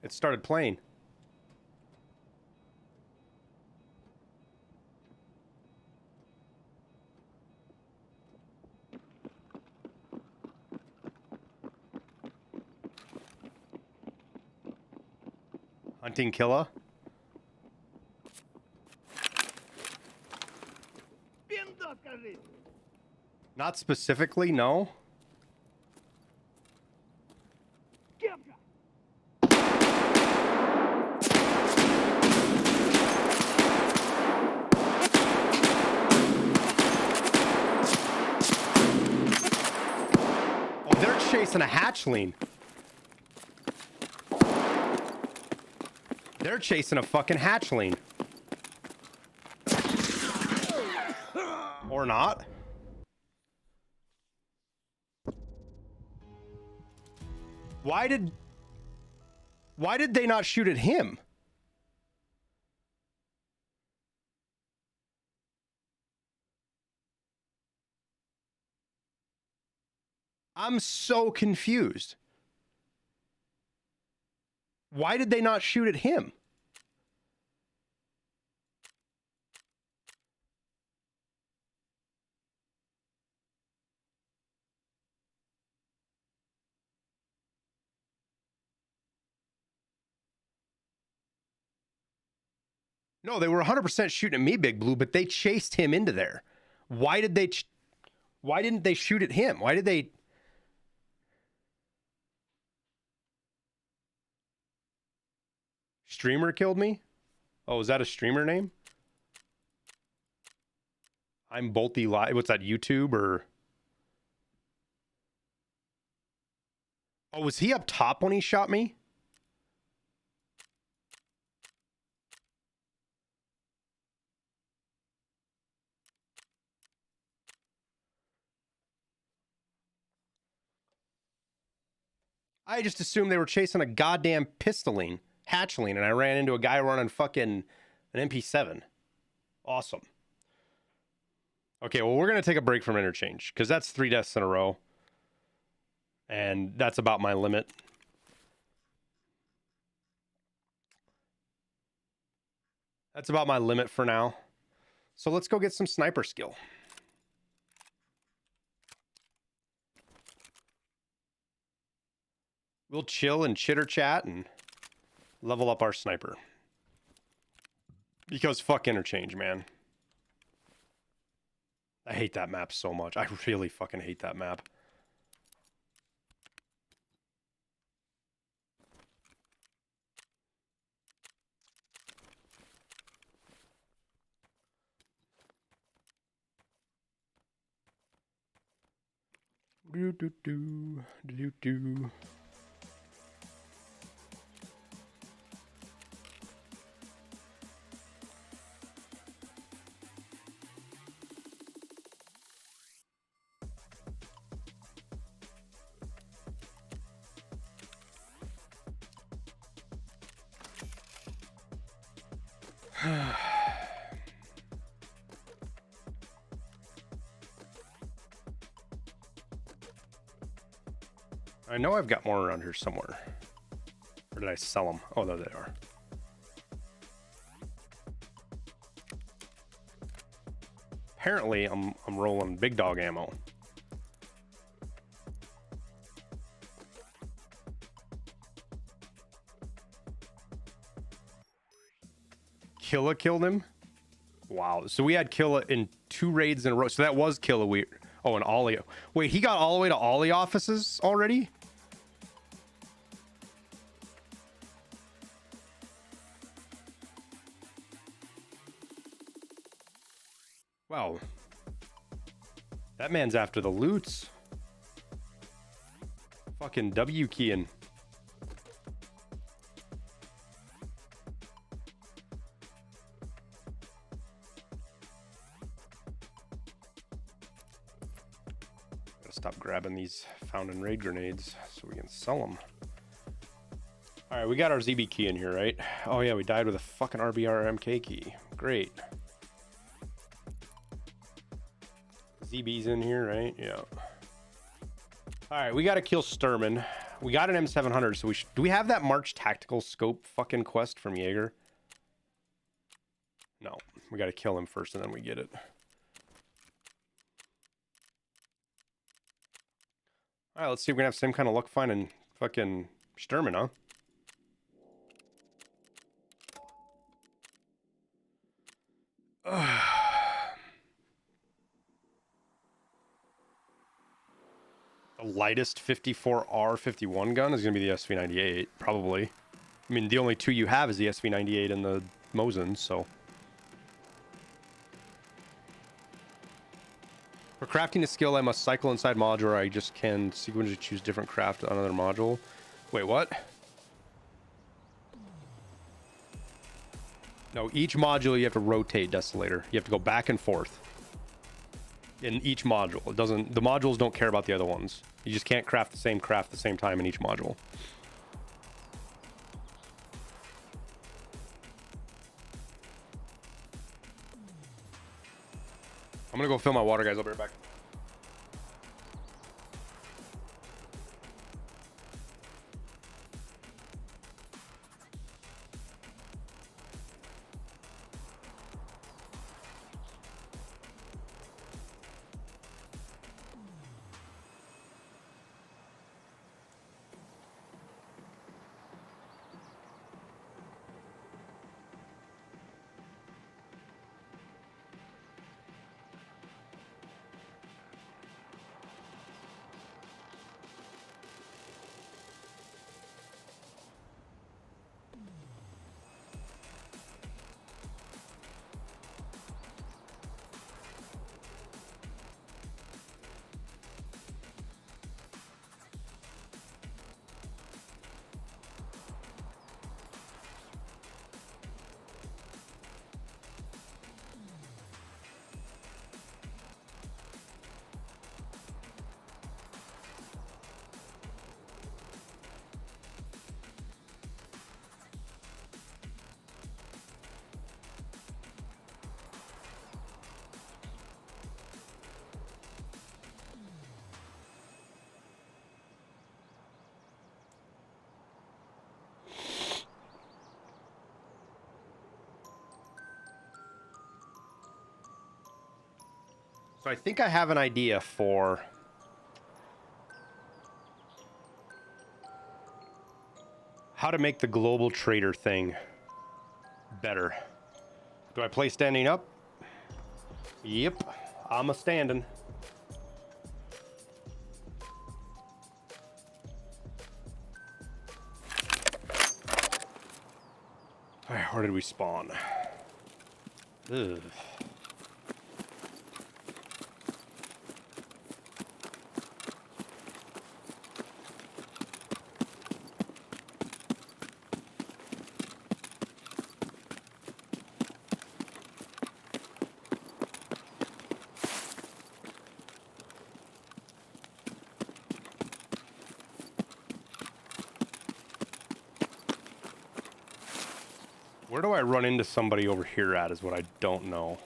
It started playing. Hunting Killa. Not specifically, no. Oh, they're chasing a hatchling. They're chasing a fucking hatchling. Or not. Why did they not shoot at him? I'm so confused. Why did they not shoot at him? No, they were 100% shooting at me, Big Blue, but they chased him into there. Why didn't they shoot at him? Why did they? Streamer killed me? Oh, is that a streamer name? I'm Bolty Live. What's that, YouTube or? Oh, was he up top when he shot me? I just assumed they were chasing a goddamn pistoling, hatchling, and I ran into a guy running fucking an MP7. Awesome. Okay, well, we're going to take a break from interchange because that's 3 deaths in a row. And that's about my limit. That's about my limit for now. So let's go get some sniper skill. We'll chill and chitter chat and level up our sniper. Because fuck interchange, man. I hate that map so much. I really fucking hate that map. Do do do do do. I know I've got more around here somewhere. Or did I sell them? Oh, there they are. Apparently, I'm rolling big dog ammo. Killa killed him? Wow. So we had Killa in 2 raids in a row. So that was Killa. Oh, and Ollie. Wait, he got all the way to Ollie offices already? Wow. That man's after the loots. Fucking W keying. Gotta stop grabbing these found in raid grenades so we can sell them. All right, we got our ZB key in here, right? Oh yeah, we died with a fucking RBR-MK key. Great. ZB's in here, right? Yeah. All right, we got to kill Sturman. We got an M700, so we should... Do we have that March Tactical Scope fucking quest from Jaeger? No. We got to kill him first, and then we get it. All right, let's see if we can have same kind of luck finding fucking Sturman, huh? The lightest 54R51 gun is going to be the SV98, probably. I mean, the only two you have is the SV98 and the Mosin, so... For crafting a skill, I must cycle inside module, or I just can sequentially choose different craft on another module. Wait, what? No, each module you have to rotate, Desolator. You have to go back and forth. In each module. It doesn't... The modules don't care about the other ones. You just can't craft the same craft at the same time in each module. I'm gonna go fill my water, guys. I'll be right back. So I think I have an idea for how to make the global trader thing better. Do I play standing up? Yep, I'm a standing. All right, where did we spawn? Ugh. Where do I run into somebody over here at is what I don't know.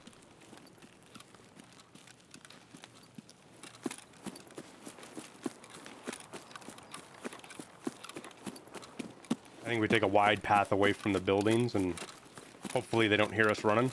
I think we take a wide path away from the buildings and hopefully they don't hear us running.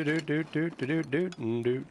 Do.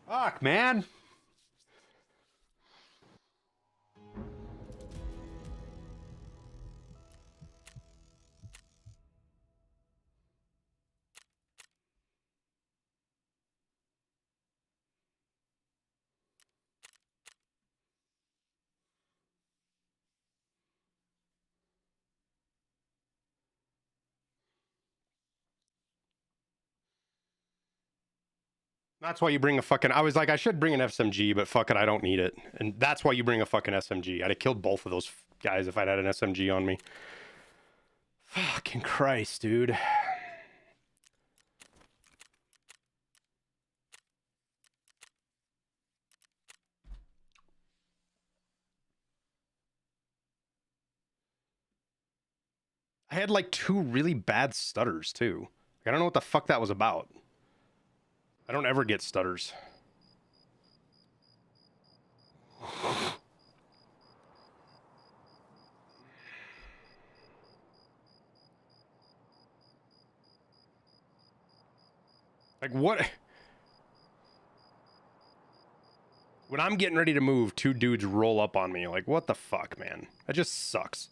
Fuck, man. That's why you bring a fucking... I was like, I should bring an SMG, but fuck it, I don't need it. And that's why you bring a fucking SMG. I'd have killed both of those guys if I'd had an SMG on me. Fucking Christ, dude. I had like 2 really bad stutters, too. I don't know what the fuck that was about. I don't ever get stutters. Like, what? When I'm getting ready to move, 2 dudes roll up on me. Like, what the fuck, man? That just sucks.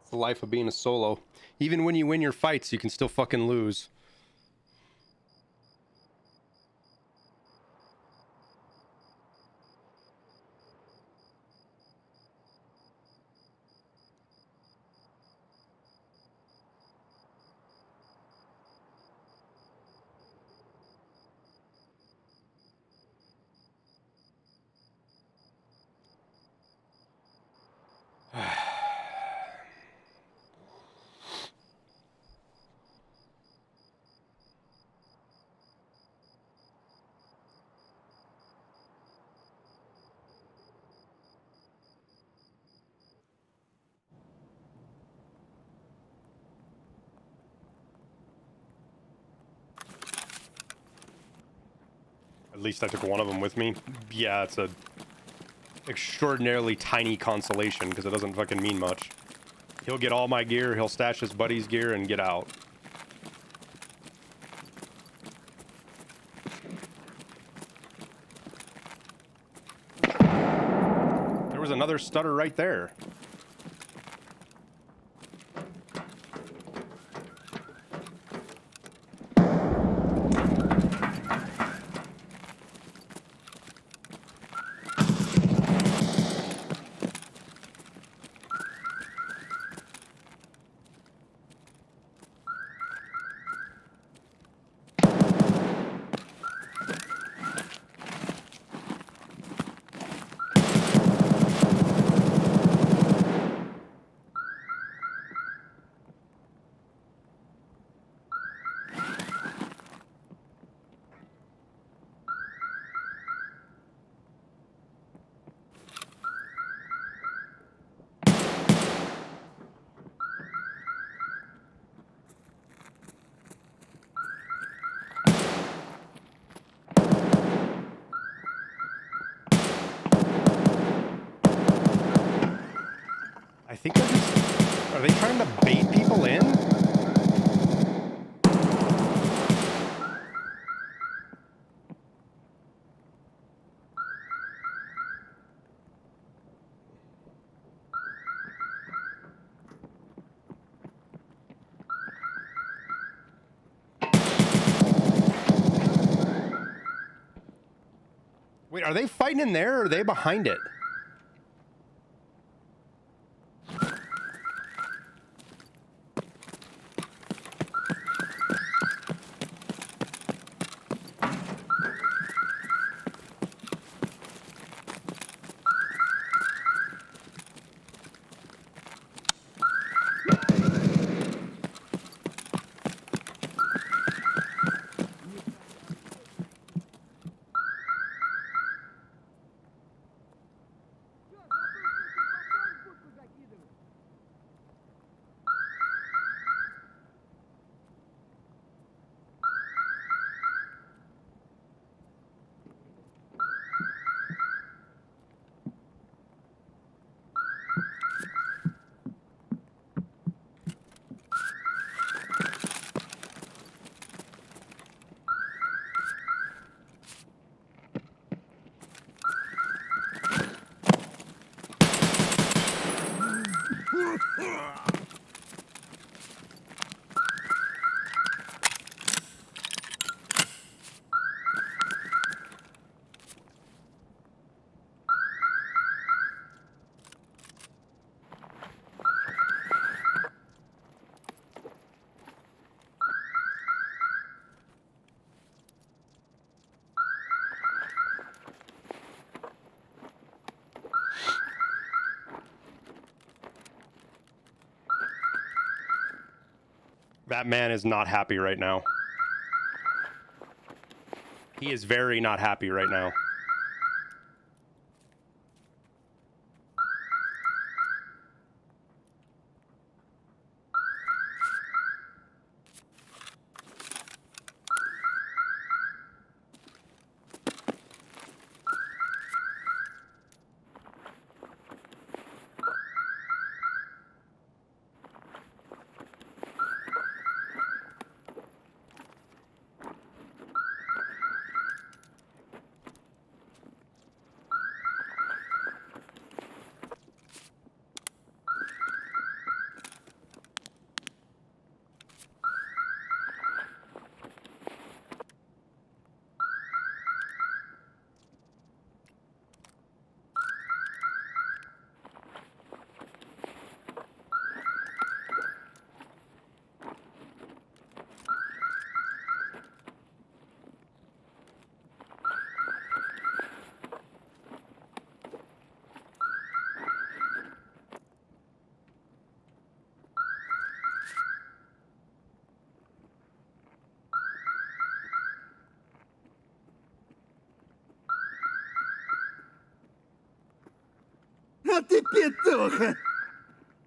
It's the life of being a solo. Even when you win your fights, you can still fucking lose. At least I took one of them with me. Yeah, it's a extraordinarily tiny consolation because it doesn't fucking mean much. He'll get all my gear, he'll stash his buddy's gear, and get out. There was another stutter right there. I think they're just... Are they trying to bait people in? Wait, are they fighting in there or are they behind it? That man is not happy right now. He is very not happy right now.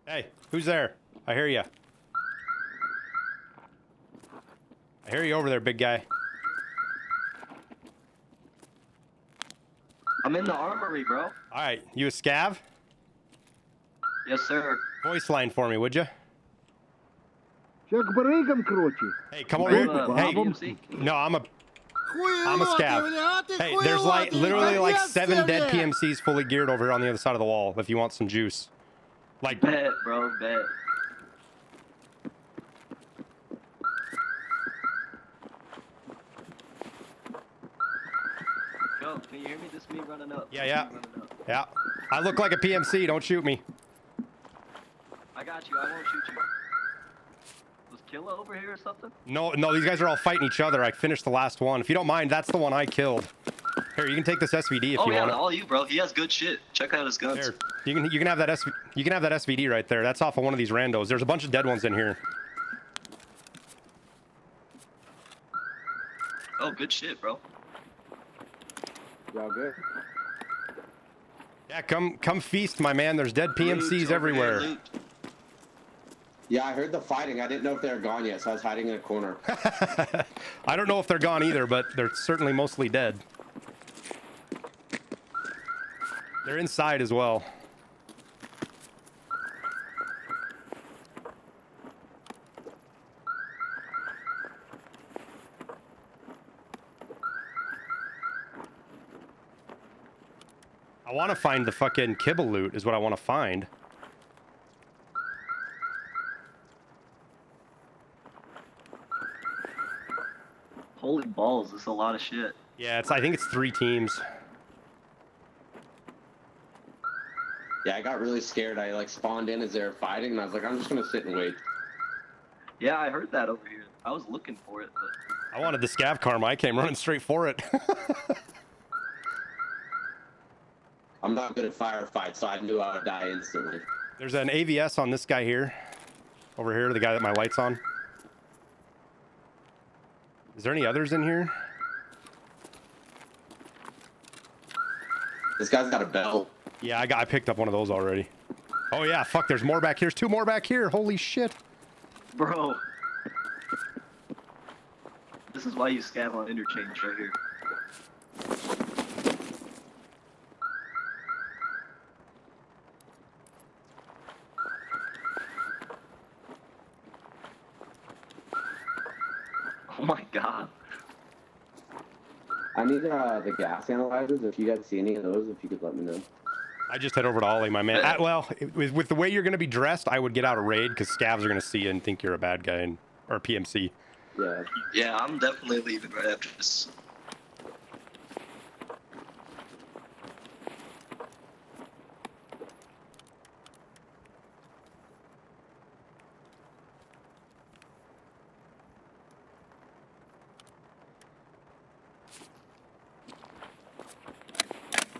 Hey, who's there? I hear you. I hear you over there, big guy. I'm in the armory, bro. All right, you a scav? Yes, sir. Voice line for me, would you? Hey, come over Are here. you a Hey, PMC? no, I'm a scav. Hey, there's like literally like 7 dead PMCs fully geared over here on the other side of the wall. If you want some juice, like Bet, bro, bet. Yo, can you hear me? This is me running up. yeah. Running up. Yeah, I look like a PMC. Don't shoot me. I got you. I won't shoot you. Was Killa over here or something? No, these guys are all fighting each other. I finished the last one. If you don't mind, that's the one I killed. Here, you can take this SVD if Oh you yeah, want it. all you, bro. He has good shit. Check out his guns. Here, you can have that SVD right there. That's off of one of these randos. There's a bunch of dead ones in here. Oh, good shit, bro. Y'all good? Yeah, come feast, my man. There's dead PMCs Loot, over everywhere. here, loot. Yeah, I heard the fighting. I didn't know if they were gone yet, so I was hiding in a corner. I don't know if they're gone either, but they're certainly mostly dead. They're inside as well. I want to find the fucking kibble loot is what I want to find. Holy balls, this is a lot of shit. Yeah, I think it's 3 teams. Yeah, I got really scared. I like spawned in as they were fighting, and I was like, I'm just gonna sit and wait. Yeah, I heard that over here. I was looking for it, but I wanted the scav karma. I came running straight for it. I'm not good at firefights, so I knew I would die instantly. There's an AVS on this guy here. Over here, the guy that my light's on. Is there any others in here? This guy's got a bell. Yeah, I picked up one of those already. Oh yeah, fuck, there's more back here. There's 2 more back here. Holy shit. bro, this is why you scav on interchange right here. Oh my god. I need the gas analyzers. If you guys see any of those, if you could let me know. I just head over to Ollie, my man. Well, with the way you're going to be dressed, I would get out of raid because scavs are going to see you and think you're a bad guy or a PMC. Yeah. Yeah, I'm definitely leaving right after this.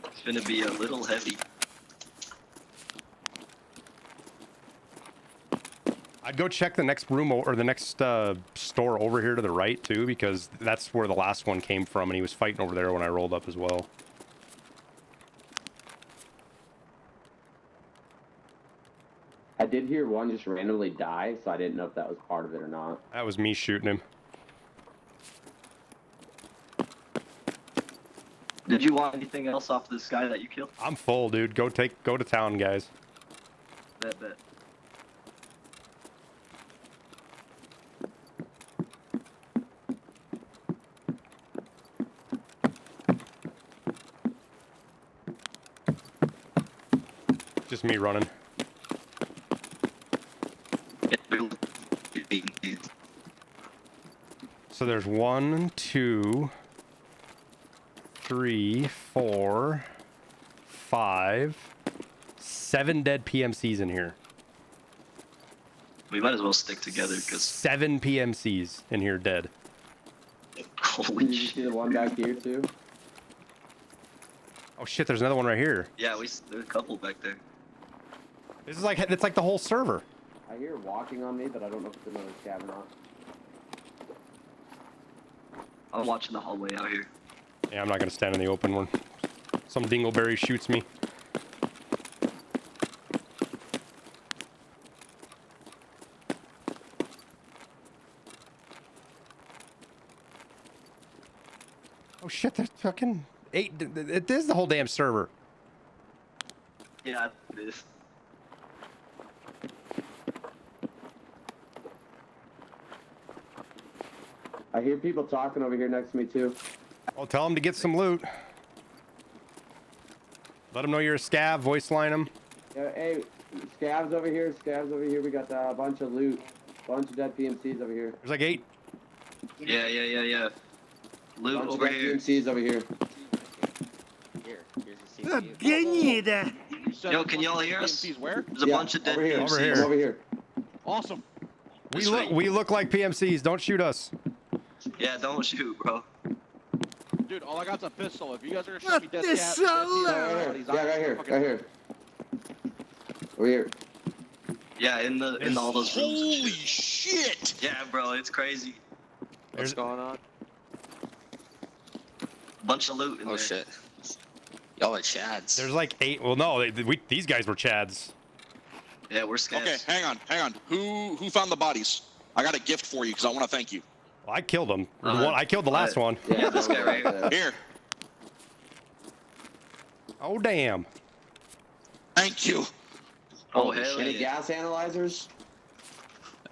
It's gonna be a little heavy. I'd go check the next room or the next store over here to the right too, because that's where the last one came from, and he was fighting over there when I rolled up as well. I did hear one just randomly die, so I didn't know if that was part of it or not. That was me shooting him. Did you want anything else off this guy that you killed? I'm full, dude. Go to town, guys. Bet. Just me running. So there's 1, 2, 3, 4, 5, 7 dead PMCs in here. We might as well stick together because 7 PMCs in here dead. holy Did you see the shit. one back here too? Oh shit, there's another one right here. Yeah, there's a couple back there. This is like, it's like the whole server. I hear walking on me, but I don't know if it's another scav or not. I'm watching the hallway out here. Yeah, I'm not gonna stand in the open one. Some dingleberry shoots me. Oh shit, there's fucking 8. It is the whole damn server. Yeah, it is. I hear people talking over here next to me too. I'll tell them to get some loot. Let them know you're a scav, voice line them. Yeah, hey, scavs over here, scavs over here. We got a bunch of loot, bunch of dead PMCs over here. There's like 8. Yeah. Loot Bunch over of dead here. PMCs over here. Yo, can y'all hear us? PMCs where? There's a Yeah, bunch of dead over here, PMCs. Over here. Over here. Awesome. We look like PMCs. Don't shoot us. Yeah, don't shoot, bro. Dude, all I got's a pistol. If you guys are gonna show me dead cat, Yeah, right here, right here. Over here. Yeah, in all those rooms. and Holy shit. shit! Yeah, bro, it's crazy. There's, going on? Bunch of loot in there. Oh shit. Y'all are chads. there's like 8. Well, no, these guys were chads. Yeah, we're scavs. Okay, hang on. Who found the bodies? I got a gift for you because I want to thank you. Well, I killed them. Uh-huh. I killed the last one. Yeah, this guy right here. Here, Oh damn. thank you. Oh, hell Any yeah. gas analyzers?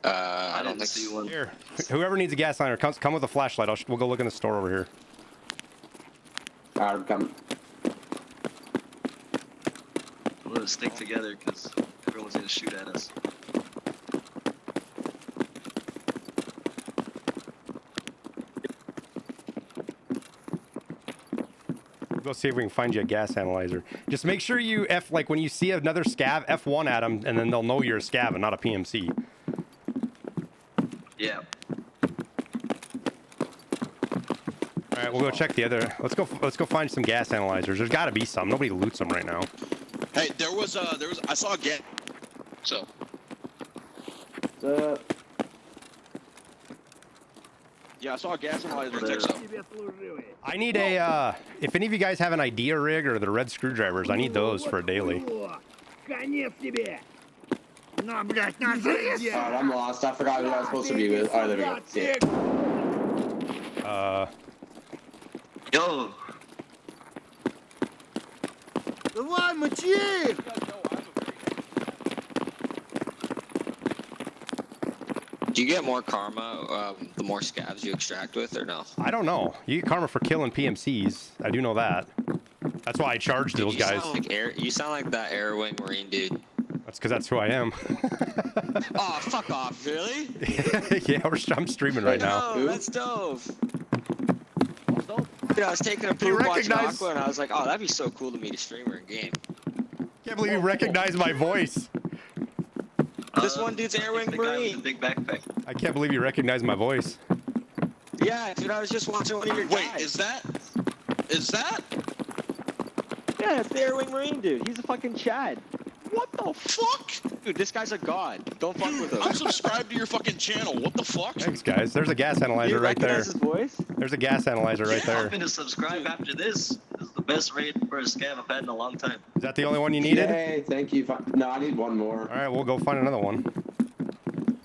I I don't didn't think see so. one. Here, whoever needs a gas liner, come with a flashlight. We'll go look in the store over here. Alright, I'm coming. We're gonna stick together because everyone's gonna shoot at us. We'll go see if we can find you a gas analyzer. Just make sure you like when you see another scav, F1 at them, and then they'll know you're a scav and not a PMC. Yeah. All right, we'll go check the other. Let's go find some gas analyzers. There's got to be some. Nobody loots them right now. Hey, I saw a gas. So. Yeah, I saw a gas analyzer in Texas. I need a. If any of you guys have an idea rig or the red screwdrivers, I need those for a daily. I'm lost. I forgot who I was supposed to be with. Oh, there we go. See it. Yo. Давай, мочи! Do you get more karma the more scabs you extract with, or no? I don't know. You get karma for killing PMCs. I do know that. That's why I charged those guys. You sound like that Air Wing Marine dude. That's because that's who I am. Oh, fuck off! Really? Yeah, I'm streaming right now. No, that's dope. Dude, I was taking a poop watching Aqua, and I was like, oh, that'd be so cool to meet a streamer in game. Can't believe you recognize my voice. This one dude's Air Wing Marine. Big backpack. I can't believe you recognize my voice. Yeah, dude, I was just watching one of your Wait, guys. is that? Yeah, it's the Air Wing Marine dude. He's a fucking Chad. What the fuck? Dude, this guy's a god. Don't fuck with him. I'm subscribed to your fucking channel. What the fuck? Thanks, guys. There's a gas Do analyzer you right there. recognize his voice? There's a gas analyzer right I'm there. gonna subscribe after this. This is the best raid for a scav I've had in a long time. Is that the only one you needed? Yay, thank you. No, I need one more. All right, we'll go find another one.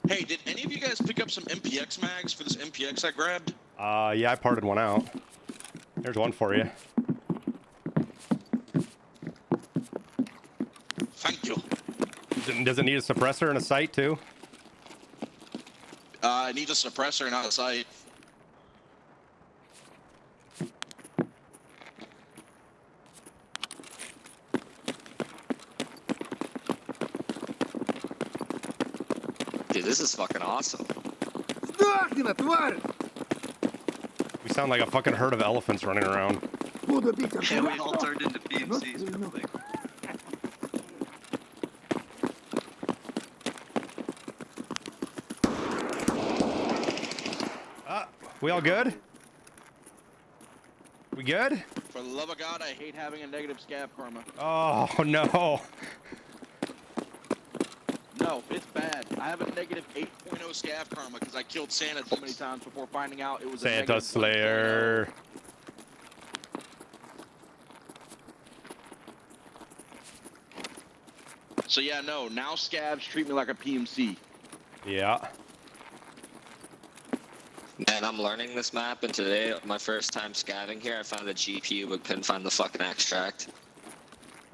Hey, did any of you guys pick up some MPX mags for this MPX I grabbed? Yeah, I parted one out. There's one for you. Thank you. Does it need a suppressor and a sight too? It needs a suppressor, not a sight. Dude, this is fucking awesome. Сдохни, тварь! We sound like a fucking herd of elephants running around. Буду бить Yeah, we all turned into PMCs real quick. We all good? We good? For the love of God, I hate having a negative scav karma. Oh no. No, it's bad. I have a negative 8.0 scav karma because I killed Santa too many times before finding out it was a Santa negative Slayer. So yeah, no, now scavs treat me like a PMC. Yeah. Man, I'm learning this map, and today, my first time scavving here, I found a GPU but couldn't find the fucking extract.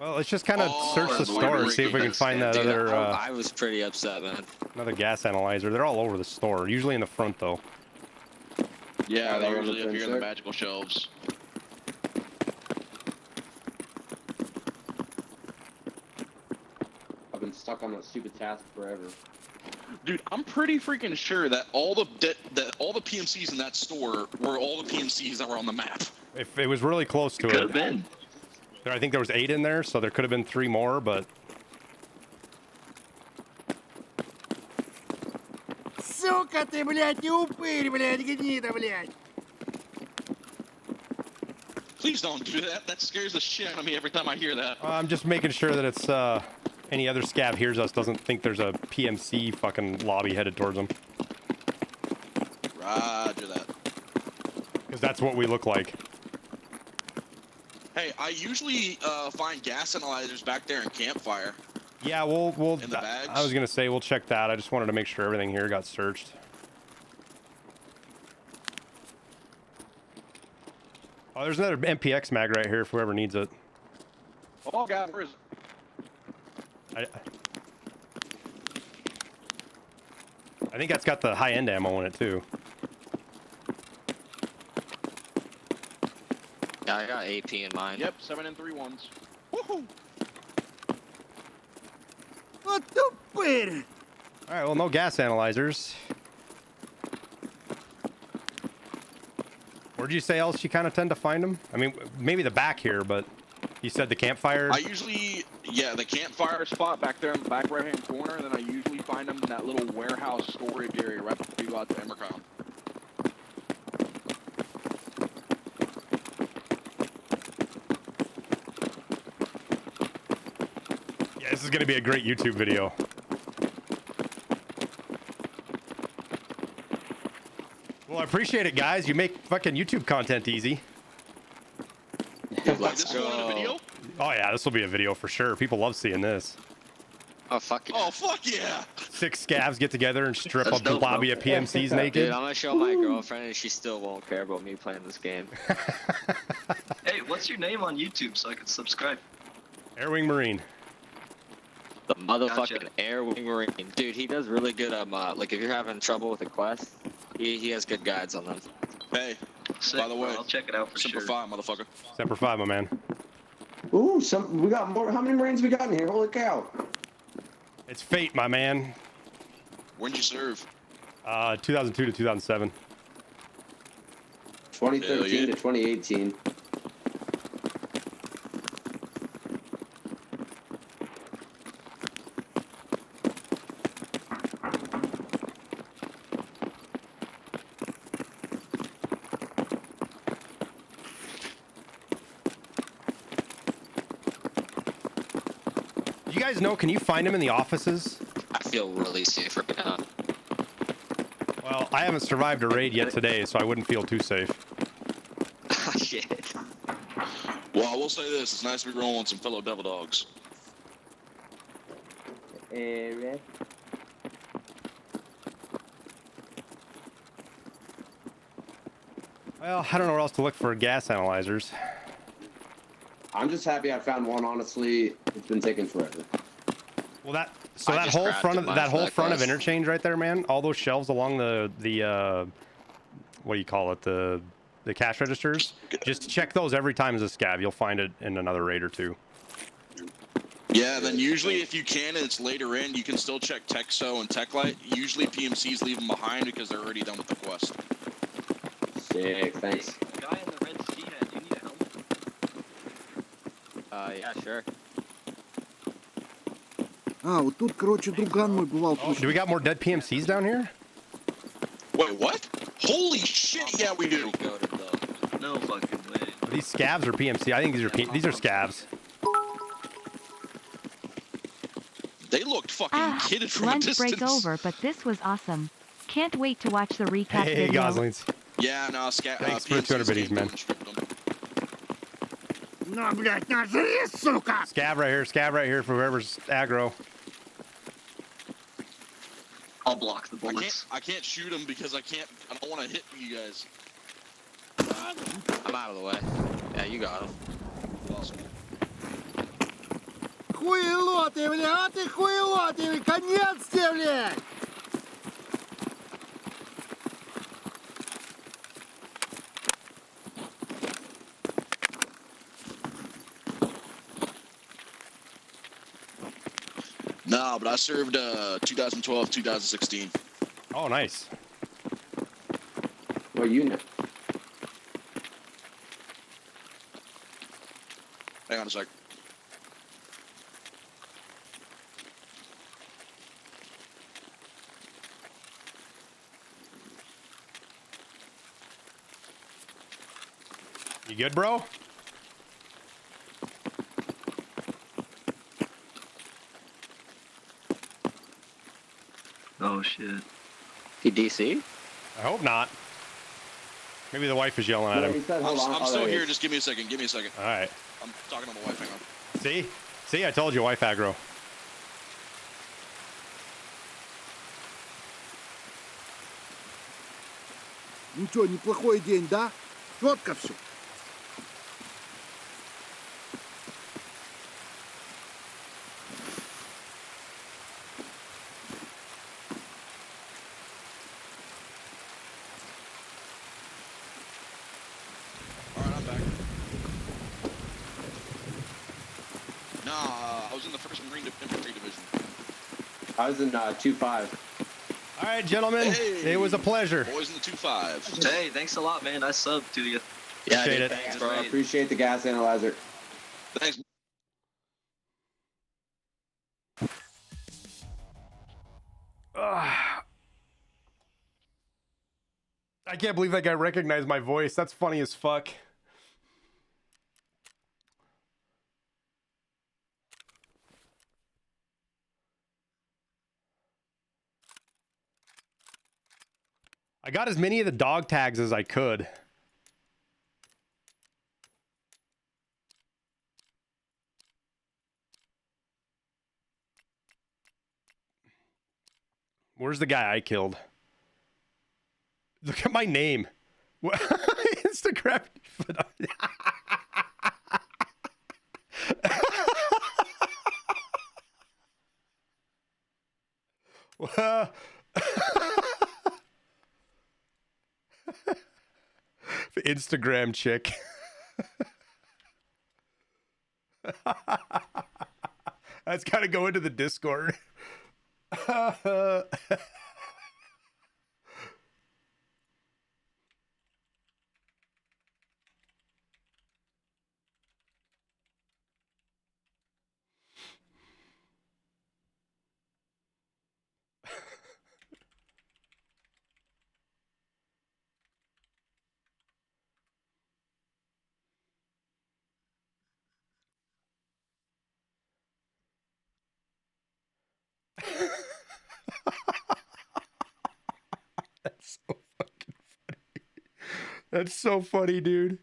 Well, let's just kind of Oh, search the Lord, store and Lord, see if we can find that Dude, other I was pretty upset, man. another gas analyzer. They're all over the store. Usually in the front though. Yeah, they're they're on the usually up here in the sensor. magical shelves. I've been stuck on that stupid task forever. Dude, I'm pretty freaking sure that all the PMCs in that store were all the PMCs that were on the map. If it was really close to Could it. have been. I think there was 8 in there, so there could have been 3 more, but Сука ты, блядь, не упырь, блядь, гнида, блядь! Please don't do that. That scares the shit out of me every time I hear that. I'm just making sure that it's any other scav hears us doesn't think there's a PMC fucking lobby headed towards them. Roger that. Because that's what we look like. Hey, I usually find gas analyzers back there in campfire. Yeah, we'll In the bags? I was gonna say we'll check that. I just wanted to make sure everything here got searched. Oh, there's another MPX mag right here if whoever needs it. Oh God, where is it? I think that's got the high-end ammo in it too. Yeah, I got AP in mine. Yep, 7 and 3 ones. Woohoo! Вот упырь! All right, well, no gas analyzers. Where'd you say else you kind of tend to find them? I mean, maybe the back here, but you said the campfire. I usually, yeah, the campfire spot back there in the back right-hand corner, and then I usually find them in that little warehouse storage area right before you go out to Emercon. Yeah, this is gonna be a great YouTube video. Well, I appreciate it, guys. You make fucking YouTube content easy. Like this going in a video? Oh yeah, this will be a video for sure. People love seeing this. Oh fuck yeah. Oh fuck yeah! 6 scavs get together and strip That's up the dope, lobby bro. of PMCs naked. Dude, I'm gonna show my girlfriend and she still won't care about me playing this game. Hey, what's your name on YouTube so I can subscribe? Airwing Marine. The motherfucking Gotcha. Air Wing Marine. Dude, he does really good, like if you're having trouble with a quest, he has good guides on them. Hey, Sick, by the bro. way, I'll check it out for Semper sure. Fi, motherfucker. Semper Fi, my man. Ooh, we got more. How many Marines we got in here? Holy cow! It's fate, my man. When'd you serve? 2002 to 2007. 2013 Hell yeah. to 2018. You guys know, can you find them in the offices? I feel really safe right now. Well, I haven't survived a raid yet today, so I wouldn't feel too safe. Oh shit. Well, I will say this: it's nice to be rolling with some fellow devil dogs. Well, I don't know where else to look for gas analyzers. I'm just happy I found one. Honestly, it's been taking forever. Well, that I that just whole grabbed front it of mine that for whole that front of quest. interchange right there, man. All those shelves along the what do you call it? The cash registers. Just check those every time as a scav. You'll find it in another raid or two. Yeah, then usually if you can and it's later in, you can still check Texo and Techlight. Usually PMCs leave them behind because they're already done with the quest. Sick, thanks. Guy in the red sea hat, do you need a helmet? Yeah, sure. А, вот тут, короче, друган мой бывал. Oh, do we got more dead PMCs down here? Wait, what? Holy shit! Yeah, we do. Go to the... No fucking way. Are these scavs or PMC? I think these are scavs. They looked fucking kidded from a lunch distance. break over, but this was awesome. Can't wait to watch the recap Hey, video. Goslings. Yeah, no, Thanks for PMCs 200 biddies, came man. through and stripped them. На, блядь, на, жри, сука! Scav right here for whoever's aggro. I'll block the bullets. I can't shoot them because I don't want to hit you guys. I'm out of the way. Yeah, you got him. Awesome. Хуелоты, блядь, а ты хуелоты, блядь, конец тебе, блядь! No, but I served 2012, 2016. Oh, nice. What unit? Hang on a sec. You good, bro? Oh shit. PDC? I hope not. Maybe the wife is yelling at Yeah, he him. said, hold on. I'm Oh, still there he here. is. Just give me a second. Give me a second. All right. I'm talking to my wife. Hang on. See? See, I told you, wife aggro. Ну что, неплохой день, да? Четко все. All right, I'm back. Nah, I was in the 1st Marine Infantry Division. I was in 2-5. All right, gentlemen. Hey. It was a pleasure. Boys in the 2-5. Hey, thanks a lot, man. I subbed to you. Yeah, Appreciate dude, it. thanks, Yeah, bro. I appreciate the gas analyzer. Thanks. I can't believe that guy recognized my voice. That's funny as fuck. I got as many of the dog tags as I could. Where's the guy I killed? Look at my name. What? Instagram. The Instagram chick. That's got to go into the Discord. That's so fucking funny. That's so funny, dude.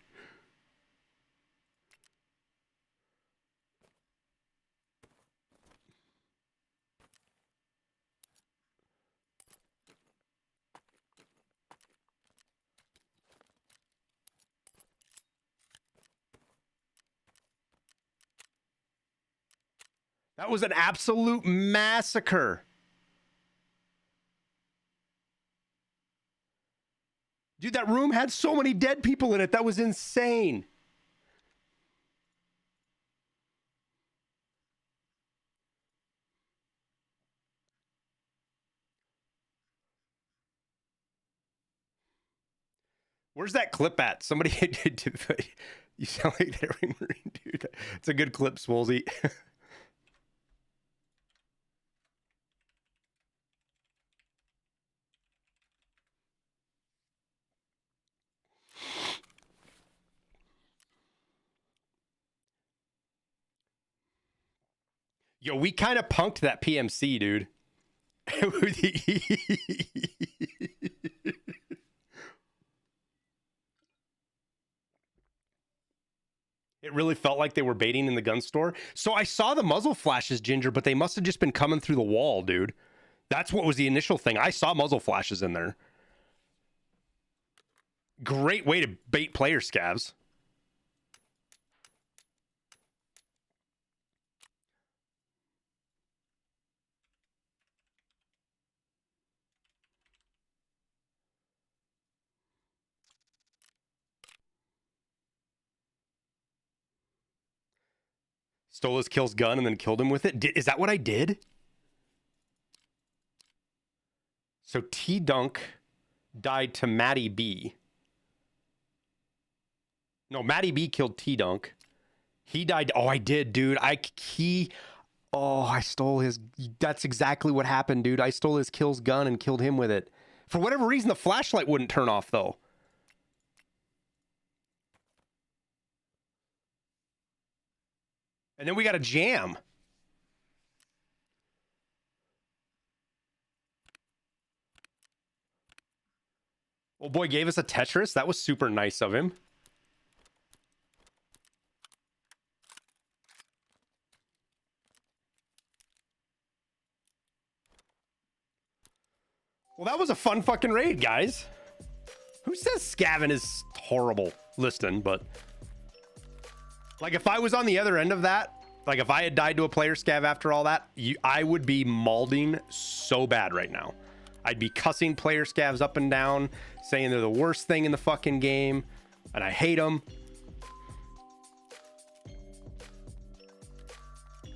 That was an absolute massacre. Dude, that room had so many dead people in it. That was insane. Where's that clip at? Somebody you sound like that Ring Marine, dude. It's a good clip, Swolsey. Yo, we kind of punked that PMC, dude. It really felt like they were baiting in the gun store. So I saw the muzzle flashes, Ginger, but they must have just been coming through the wall, dude. That's what was the initial thing. I saw muzzle flashes in there. Great way to bait player scavs. Stole his kill's gun and then killed him with it. Is that what I did? So T-Dunk died to Matty B. No, Matty B killed T-Dunk. He died. Oh, I did, dude. I stole his. That's exactly what happened, dude. I stole his kill's gun and killed him with it. For whatever reason, the flashlight wouldn't turn off, though. And then we got a jam. Old boy gave us a Tetris. That was super nice of him. Well, that was a fun fucking raid, guys. Who says scavenging is horrible? Listen, but like if I was on the other end of that, like if I had died to a player scav after all that, I would be malding so bad right now. I'd be cussing player scavs up and down, saying they're the worst thing in the fucking game, and I hate them.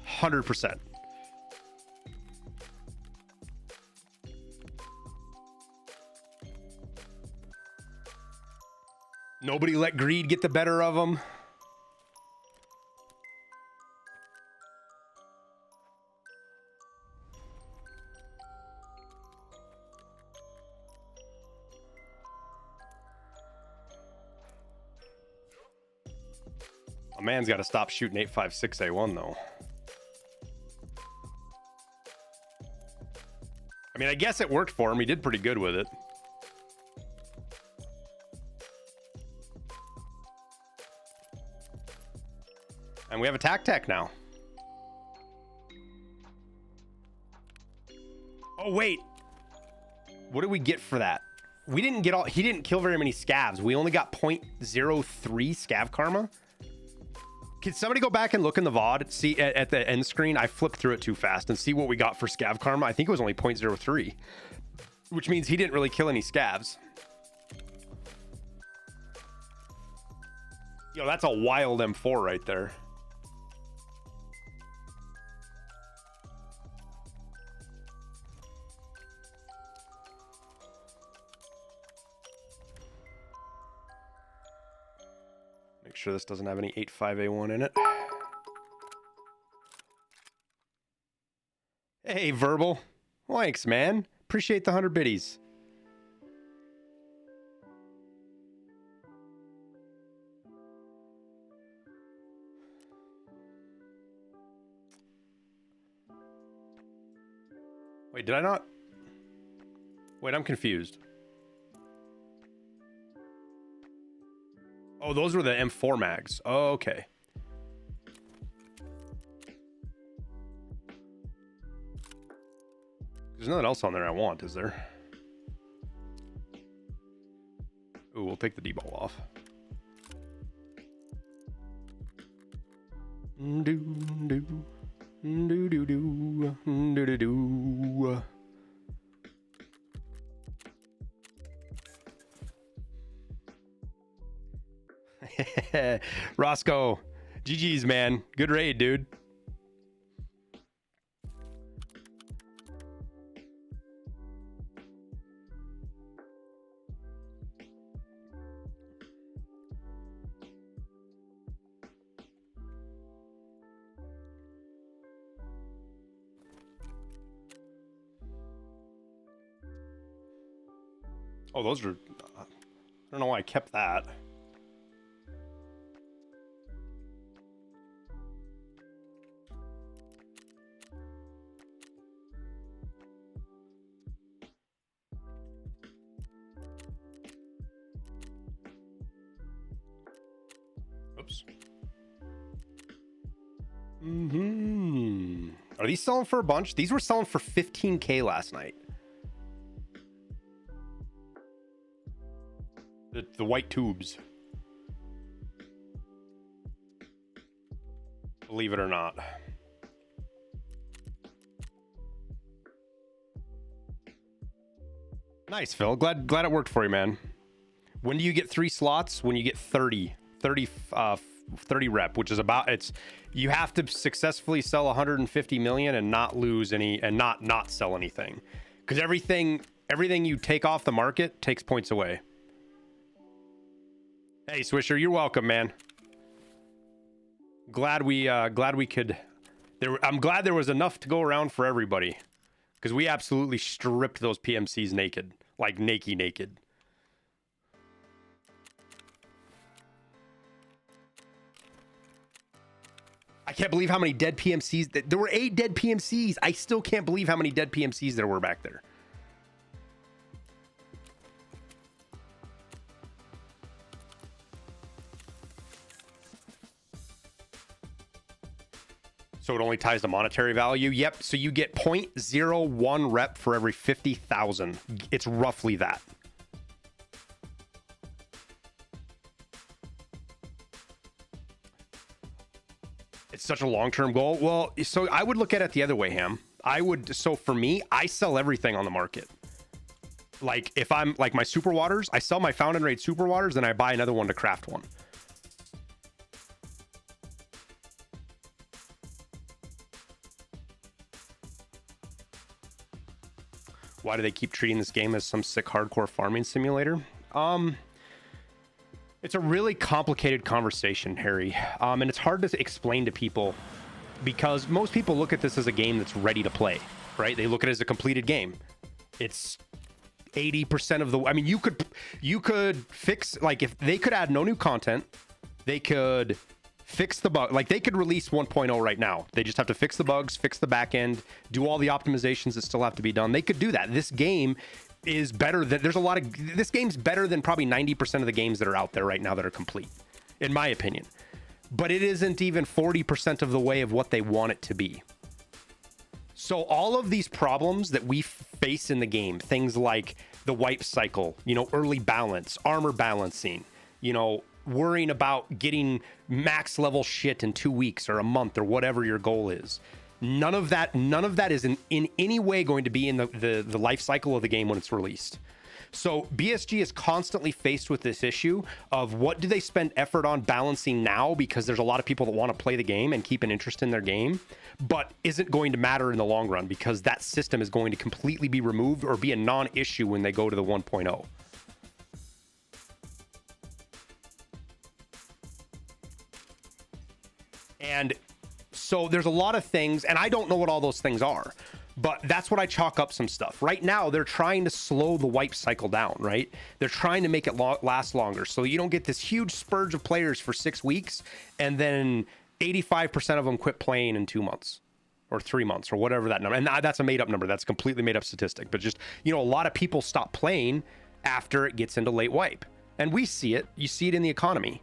100%. Nobody let greed get the better of them. A man's got to stop shooting 8.56A1 though. I mean, I guess it worked for him. He did pretty good with it. And we have a tac now. Oh, wait. What did we get for that? We didn't get all... He didn't kill very many scavs. We only got 0.03 scav karma. Can somebody go back and look in the VOD, see at the end screen? I flipped through it too fast and see what we got for scav karma. I think it was only 0.03, which means he didn't really kill any scavs. Yo, that's a wild M4 right there. Make sure this doesn't have any 8.5A1 in it. Hey, Verbal. Thanks, man. Appreciate the 100 biddies. Wait, did I not? Wait, I'm confused. Oh, those were the M4 mags. Oh, okay. There's nothing else on there I want, is there? Ooh, we'll take the D-ball off. Roscoe, GG's, man. Good raid, dude. Oh, those are... I don't know why I kept that. Oops. Are these selling for a bunch? These were selling for 15K last night. The white tubes. Believe it or not. Nice, Phil. Glad it worked for you, man. When do you get 3 slots? When you get 30 rep, which is about, you have to successfully sell 150 million and not lose any, and not sell anything, because everything you take off the market takes points away. Hey, Swisher, you're welcome, man. Glad we could. I'm glad there was enough to go around for everybody, because we absolutely stripped those PMCs naked, like naked. I can't believe how many dead PMCs. There were 8 dead PMCs. I still can't believe how many dead PMCs there were back there. So it only ties to monetary value? Yep. So you get 0.01 rep for every 50,000. It's roughly that. It's such a long-term goal. Well, so I would look at it the other way, Ham. So for me, I sell everything on the market. Like if I'm like my super waters, I sell my found and raid super waters, then I buy another one to craft one. Why do they keep treating this game as some sick hardcore farming simulator? It's a really complicated conversation, Harry, and it's hard to explain to people because most people look at this as a game that's ready to play, right? They look at it as a completed game. It's 80% of the. I mean, you could fix, like, if they could add no new content, they could fix the bug. Like, they could release 1.0 right now. They just have to fix the bugs, fix the back end, do all the optimizations that still have to be done. They could do that. This game is better than this game's better than probably 90% of the games that are out there right now that are complete, in my opinion. But it isn't even 40% of the way of what they want it to be. So all of these problems that we face in the game, things like the wipe cycle, early balance, armor balancing, worrying about getting max level shit in 2 weeks or a month or whatever your goal is. None of that is in any way going to be in the life cycle of the game when it's released. So BSG is constantly faced with this issue of what do they spend effort on balancing now, because there's a lot of people that want to play the game and keep an interest in their game, but isn't going to matter in the long run because that system is going to completely be removed or be a non-issue when they go to the 1.0. And so there's a lot of things, and I don't know what all those things are, but that's what I chalk up some stuff. Right now, they're trying to slow the wipe cycle down, right? They're trying to make it last longer so you don't get this huge spurge of players for 6 weeks, and then 85% of them quit playing in 2 months or 3 months or whatever that number. And that's a made-up number. That's a completely made-up statistic. But just, a lot of people stop playing after it gets into late wipe. And we see it. You see it in the economy.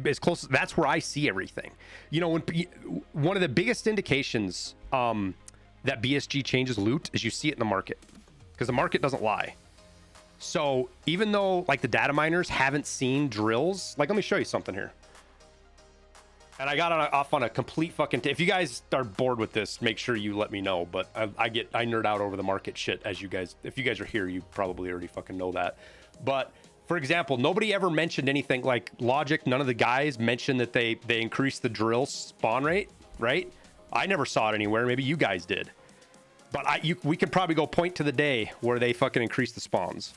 As close, that's where I see everything. One of the biggest indications that BSG changes loot is you see it in the market, because the market doesn't lie. So even though like the data miners haven't seen drills, like, let me show you something here. And I got off on a complete fucking if you guys are bored with this, make sure you let me know. But I nerd out over the market shit, as if you guys are here, you probably already fucking know that. But for example, nobody ever mentioned anything like Logic. None of the guys mentioned that they increased the drill spawn rate, right? I never saw it anywhere. Maybe you guys did. But we could probably go point to the day where they fucking increased the spawns.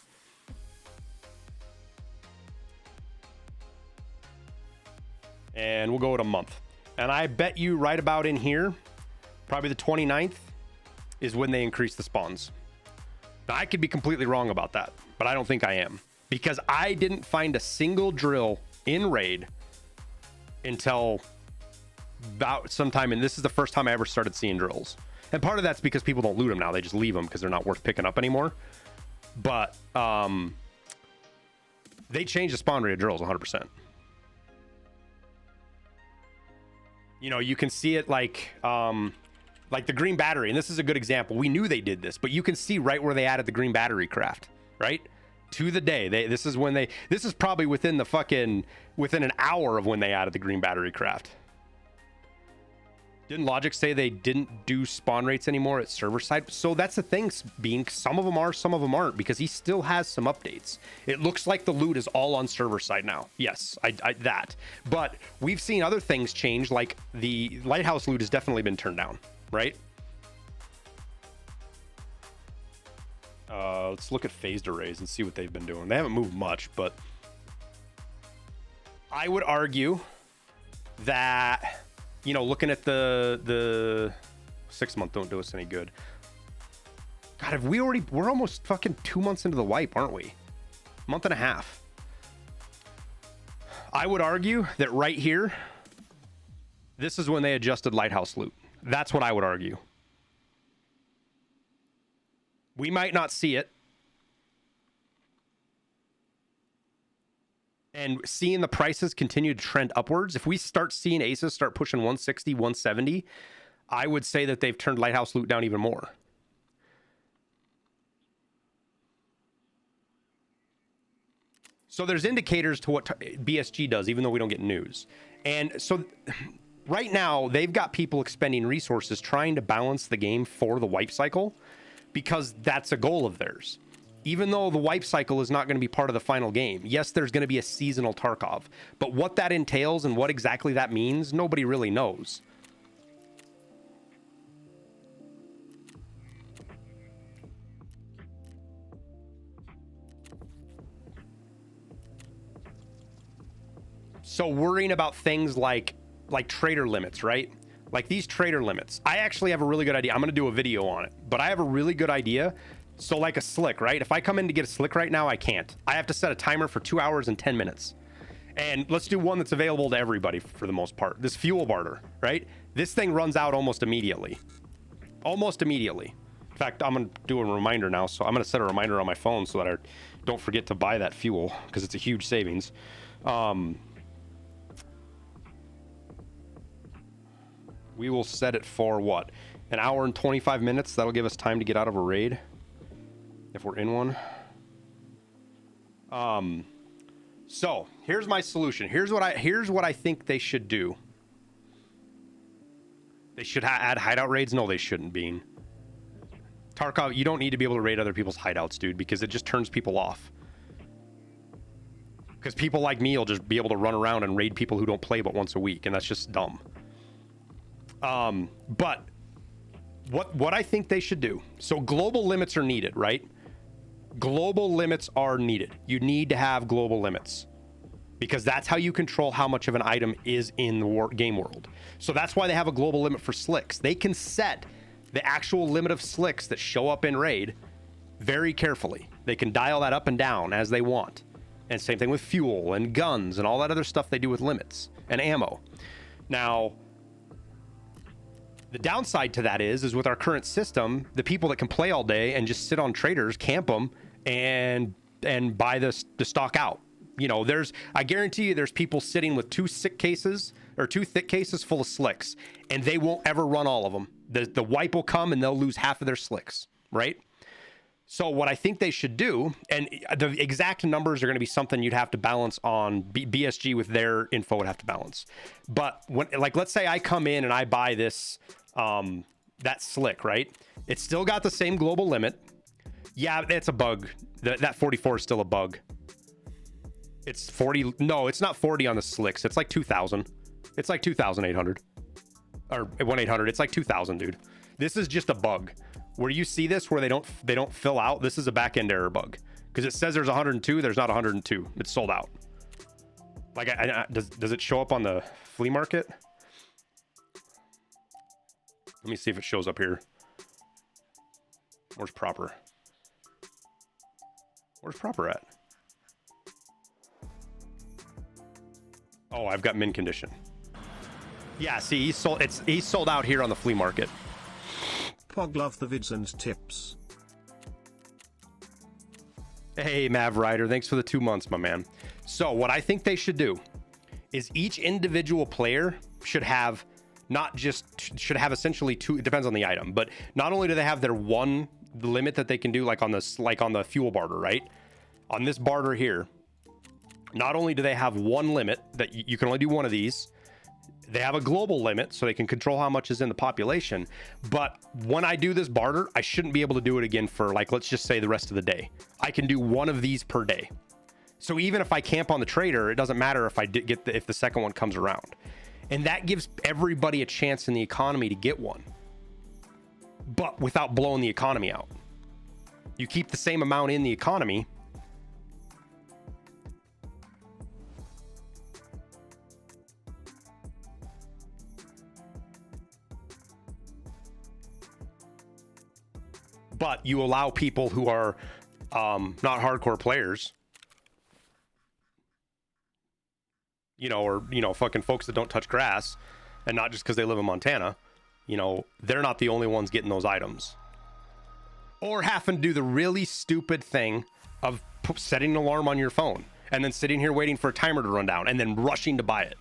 And we'll go with a month. And I bet you right about in here, probably the 29th, is when they increase the spawns. Now, I could be completely wrong about that, but I don't think I am. Because I didn't find a single drill in Raid until about sometime, and this is the first time I ever started seeing drills. And part of that's because people don't loot them now. They just leave them because they're not worth picking up anymore. But they changed the spawn rate of drills 100%. You can see it like the green battery. And this is a good example. We knew they did this, but you can see right where they added the green battery craft, right? To the day. This is probably within an hour of when they added the green battery craft. Didn't Logic say they didn't do spawn rates anymore at server side? So that's the thing, being some of them are, some of them aren't, because he still has some updates. It looks like the loot is all on server side now. Yes, that. But we've seen other things change, like the Lighthouse loot has definitely been turned down, right? Let's look at phased arrays and see what they've been doing. They haven't moved much, but I would argue that, looking at the 6 month don't do us any good. God, we're almost fucking 2 months into the wipe, aren't we? Month and a half. I would argue that right here, this is when they adjusted Lighthouse loot. That's what I would argue. We might not see it. And seeing the prices continue to trend upwards, if we start seeing Aces start pushing 160, 170, I would say that they've turned Lighthouse loot down even more. So there's indicators to what BSG does, even though we don't get news. And so right now, they've got people expending resources trying to balance the game for the wipe cycle, because that's a goal of theirs. Even though the wipe cycle is not going to be part of the final game. Yes, there's going to be a seasonal Tarkov, but what that entails and what exactly that means, nobody really knows. So worrying about things like trader limits, right? Like these trader limits. I actually have a really good idea. I'm going to do a video on it, but I have a really good idea. So like a slick, right? If I come in to get a slick right now, I can't. I have to set a timer for 2 hours and 10 minutes. And let's do one that's available to everybody for the most part. This fuel barter, right? This thing runs out almost immediately. Almost immediately. In fact, I'm going to do a reminder now. So I'm going to set a reminder on my phone so that I don't forget to buy that fuel because it's a huge savings. We will set it for what? An hour and 25 minutes. That'll give us time to get out of a raid if we're in one. So here's my solution. Here's what I think they should do. They should add hideout raids. No, they shouldn't, Bean. Tarkov, you don't need to be able to raid other people's hideouts, dude, because it just turns people off. Because people like me will just be able to run around and raid people who don't play but once a week, and that's just dumb. But what I think they should do. So global limits are needed, right? Global limits are needed. You need to have global limits because that's how you control how much of an item is in the game world. So that's why they have a global limit for slicks. They can set the actual limit of slicks that show up in raid very carefully. They can dial that up and down as they want. And same thing with fuel and guns and all that other stuff they do with limits and ammo. Now, the downside to that is with our current system, the people that can play all day and just sit on traders, camp them, and buy the stock out. You know, I guarantee you there's people sitting with 2 thick cases full of slicks, and they won't ever run all of them. The wipe will come and they'll lose half of their slicks, right? So what I think they should do, and the exact numbers are going to be something you'd have to balance on BSG with their info would have to balance. But when, like, let's say I come in and I buy this, that slick, right? It's still got the same global limit. Yeah, it's a bug. That 44 is still a bug. It's 40. No, it's not 40 on the slicks. It's like 2,000. It's like 2,800 or 1,800. It's like 2,000, dude. This is just a bug. Where you see this, where they don't fill out, this is a back-end error bug because it says there's 102. There's not 102. It's sold out. Like, does it show up on the flea market? Let me see if it shows up here. Where's proper? Where's proper at? Oh, I've got min condition. Yeah, see, he's sold out here on the flea market. Pog love the vids and tips. Hey, Mav Rider, thanks for the 2 months, my man. So what I think they should do is each individual player should have essentially 2, it depends on the item, but not only do they have their one limit that they can do like on the fuel barter, right? On this barter here, not only do they have one limit that you can only do one of these, they have a global limit so they can control how much is in the population. But when I do this barter, I shouldn't be able to do it again for, like, let's just say the rest of the day. I can do one of these per day. So even if I camp on the trader, it doesn't matter if I if the second one comes around. And that gives everybody a chance in the economy to get one, but without blowing the economy out. You keep the same amount in the economy. But you allow people who are not hardcore players, or fucking folks that don't touch grass, and not just because they live in Montana, they're not the only ones getting those items. Or having to do the really stupid thing of setting an alarm on your phone and then sitting here waiting for a timer to run down and then rushing to buy it.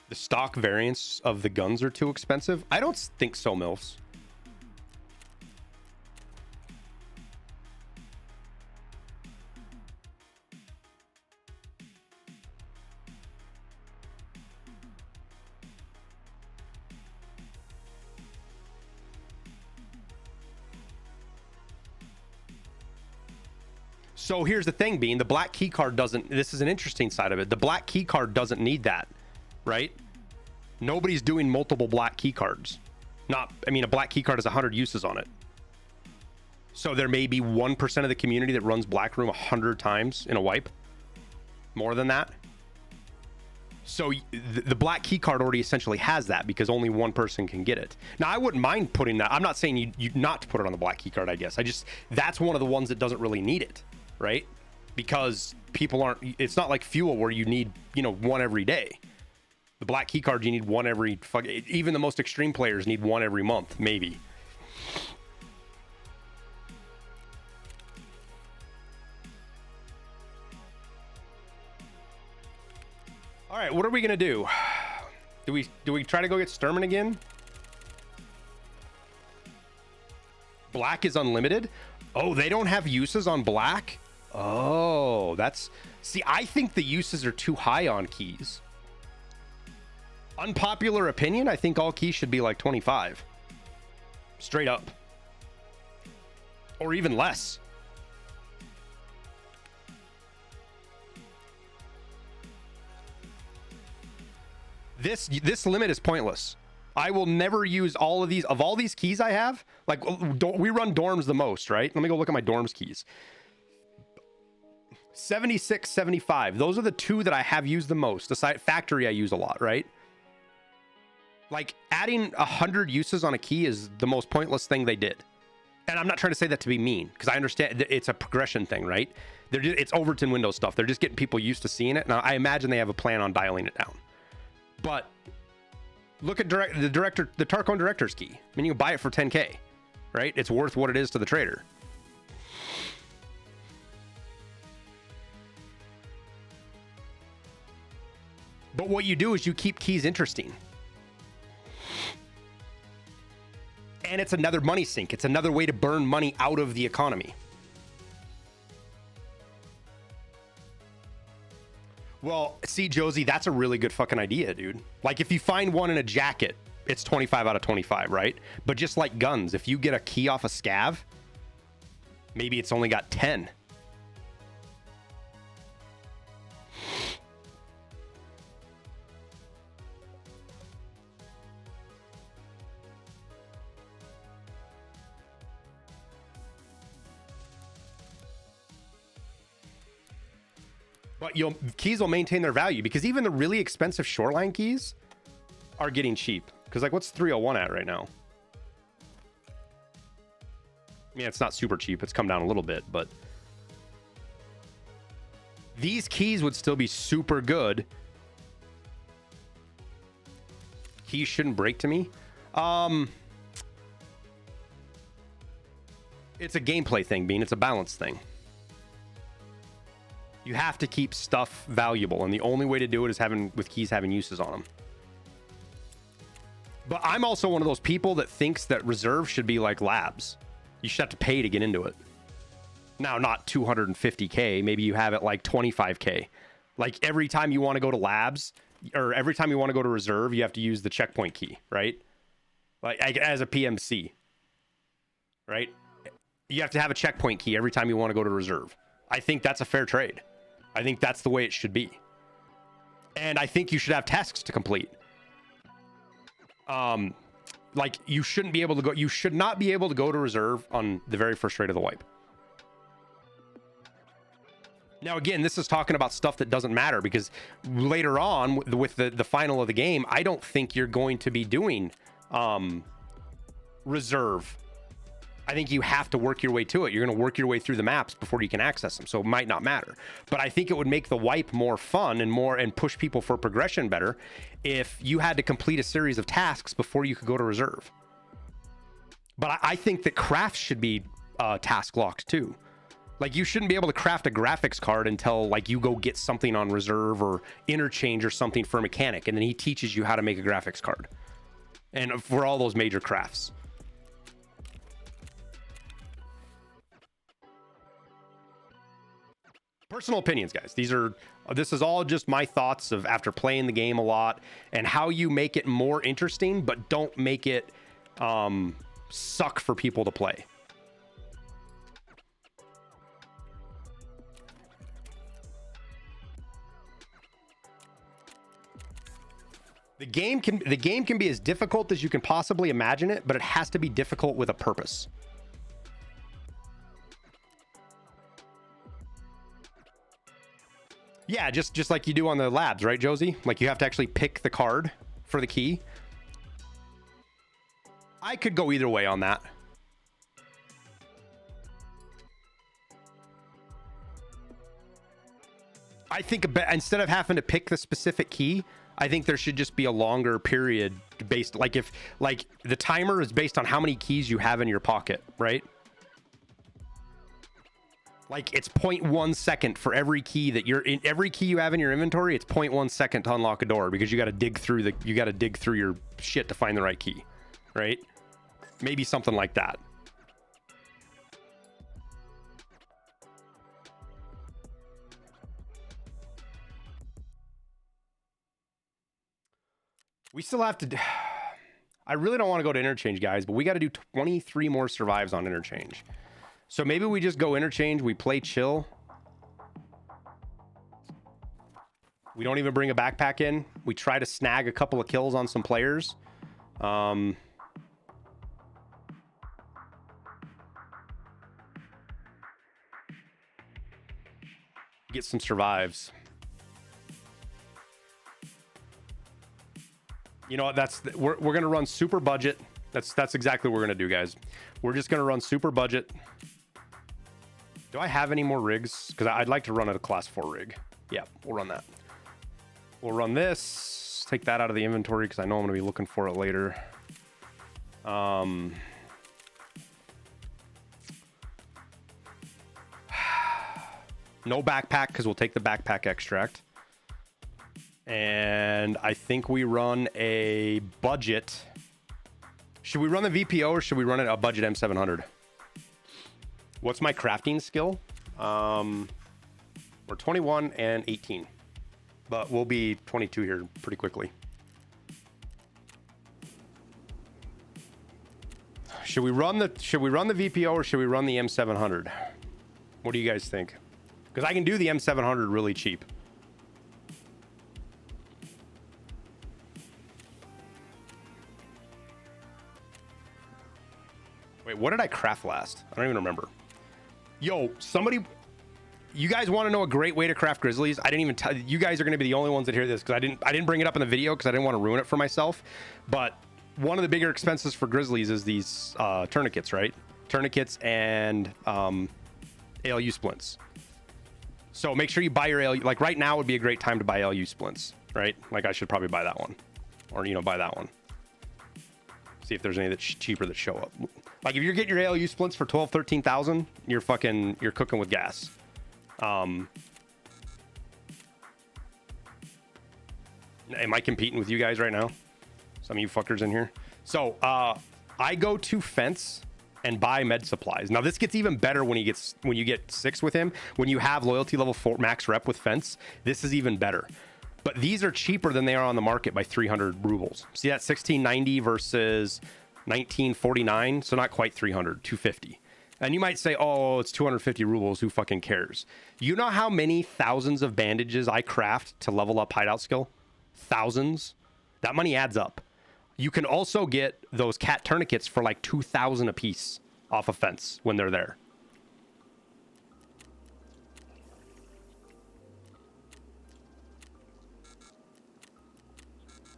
The stock variants of the guns are too expensive? I don't think so, MILFs. So here's the thing, Bean. The black key card doesn't... This is an interesting side of it. The black key card doesn't need that. Right? Nobody's doing multiple black key cards. A black key card has 100 uses on it. So there may be 1% of the community that runs Black Room 100 times in a wipe. More than that. So the black key card already essentially has that because only one person can get it. Now, I wouldn't mind putting that. I'm not saying you not to put it on the black key card, I guess. That's one of the ones that doesn't really need it, right? Because people aren't, it's not like fuel where you need, one every day. The black key card, you need one every, even the most extreme players need one every month, maybe. All right, what are we gonna do? Do we try to go get Sturman again? Black is unlimited. Oh, they don't have uses on black. Oh, see, I think the uses are too high on keys. Unpopular opinion, I think all keys should be like 25. Straight up. Or even less. This limit is pointless. I will never use all of these. Of all these keys I have, like, we run dorms the most, right? Let me go look at my dorms keys. 76, 75. Those are the two that I have used the most. Aside factory, I use a lot, right? Like, adding 100 uses on a key is the most pointless thing they did. And I'm not trying to say that to be mean, because I understand it's a progression thing, right? It's Overton Windows stuff. They're just getting people used to seeing it. Now, I imagine they have a plan on dialing it down. But look at the Tarkov director's key. I mean, you can buy it for 10K, right? It's worth what it is to the trader. But what you do is you keep keys interesting. And it's another money sink. It's another way to burn money out of the economy. Well, see, Josie, that's a really good fucking idea, dude. Like, if you find one in a jacket, it's 25 out of 25, right? But just like guns, if you get a key off a scav, maybe it's only got 10. But keys will maintain their value because even the really expensive shoreline keys are getting cheap. Because, like, what's 301 at right now? I mean, it's not super cheap. It's come down a little bit, but these keys would still be super good. Keys shouldn't break to me. It's a gameplay thing, Bean. It's a balance thing. You have to keep stuff valuable, and the only way to do it is with keys having uses on them. But I'm also one of those people that thinks that reserve should be like labs. You should have to pay to get into it. Now, not 250K. Maybe you have it like 25K. Like, every time you want to go to labs, or every time you want to go to reserve, you have to use the checkpoint key, right? Like, as a PMC, right? You have to have a checkpoint key every time you want to go to reserve. I think that's a fair trade. I think that's the way it should be. And I think you should have tasks to complete. Like, you should not be able to go to reserve on the very first raid of the wipe. Now, again, this is talking about stuff that doesn't matter, because later on with the final of the game, I don't think you're going to be doing reserve. I think you have to work your way to it. You're going to work your way through the maps before you can access them, so it might not matter. But I think it would make the wipe more fun and push people for progression better if you had to complete a series of tasks before you could go to reserve. But I think that crafts should be task locked too. Like, you shouldn't be able to craft a graphics card until, like, you go get something on reserve or interchange or something for a mechanic, and then he teaches you how to make a graphics card. And for all those major crafts. Personal opinions, guys. This is all just my thoughts of after playing the game a lot and how you make it more interesting, but don't make it suck for people to play. The game can be as difficult as you can possibly imagine it, but it has to be difficult with a purpose. Yeah, just like you do on the labs, right, Josie? Like you have to actually pick the card for the key. I could go either way on that. I think instead of having to pick the specific key, I think there should just be a longer period based, like if like the timer is based on how many keys you have in your pocket, right? Like it's 0.1 second for every key that you're in, every key you have in your inventory. It's 0.1 second to unlock a door because you got to dig through your shit to find the right key, right? Maybe something like that. We still have to. I really don't want to go to interchange, guys, but we got to do 23 more survives on interchange. So maybe we just go interchange. We play chill. We don't even bring a backpack in. We try to snag a couple of kills on some players. Get some survives. You know what? We're gonna run super budget. That's exactly what we're gonna do, guys. We're just gonna run super budget. Do I have any more rigs? Because I'd like to run a class 4 rig. Yeah, we'll run that. We'll run this. Take that out of the inventory because I know I'm gonna be looking for it later. No backpack because we'll take the backpack extract. And I think we run a budget. Should we run the VPO or should we run a budget M700? What's my crafting skill? We're 21 and 18, but we'll be 22 here pretty quickly. Should we run the VPO or should we run the M700? What do you guys think? Because I can do the M700 really cheap. Wait, what did I craft last? I don't even remember. Yo, somebody, you guys want to know a great way to craft grizzlies? I didn't even tell you guys are going to be the only ones that hear this because I didn't bring it up in the video because I didn't want to ruin it for myself. But one of the bigger expenses for grizzlies is these tourniquets, right? Tourniquets and ALU splints. So make sure you buy your ALU. Like right now would be a great time to buy ALU splints, right? Like I should probably buy that one, or buy that one. See if there's any that's cheaper that show up. Like if you're getting your ALU splints for 12, 13,000, you're cooking with gas. Am I competing with you guys right now? Some of you fuckers in here. So I go to Fence and buy med supplies. Now this gets even better when you get 6 with him. When you have loyalty level 4 max rep with Fence, this is even better. But these are cheaper than they are on the market by 300 rubles. See that 1690 versus 1949, so not quite 300, 250. And you might say, oh, it's 250 rubles, who fucking cares? You know how many thousands of bandages I craft to level up hideout skill? Thousands. That money adds up. You can also get those cat tourniquets for like 2,000 a piece off a Fence when they're there.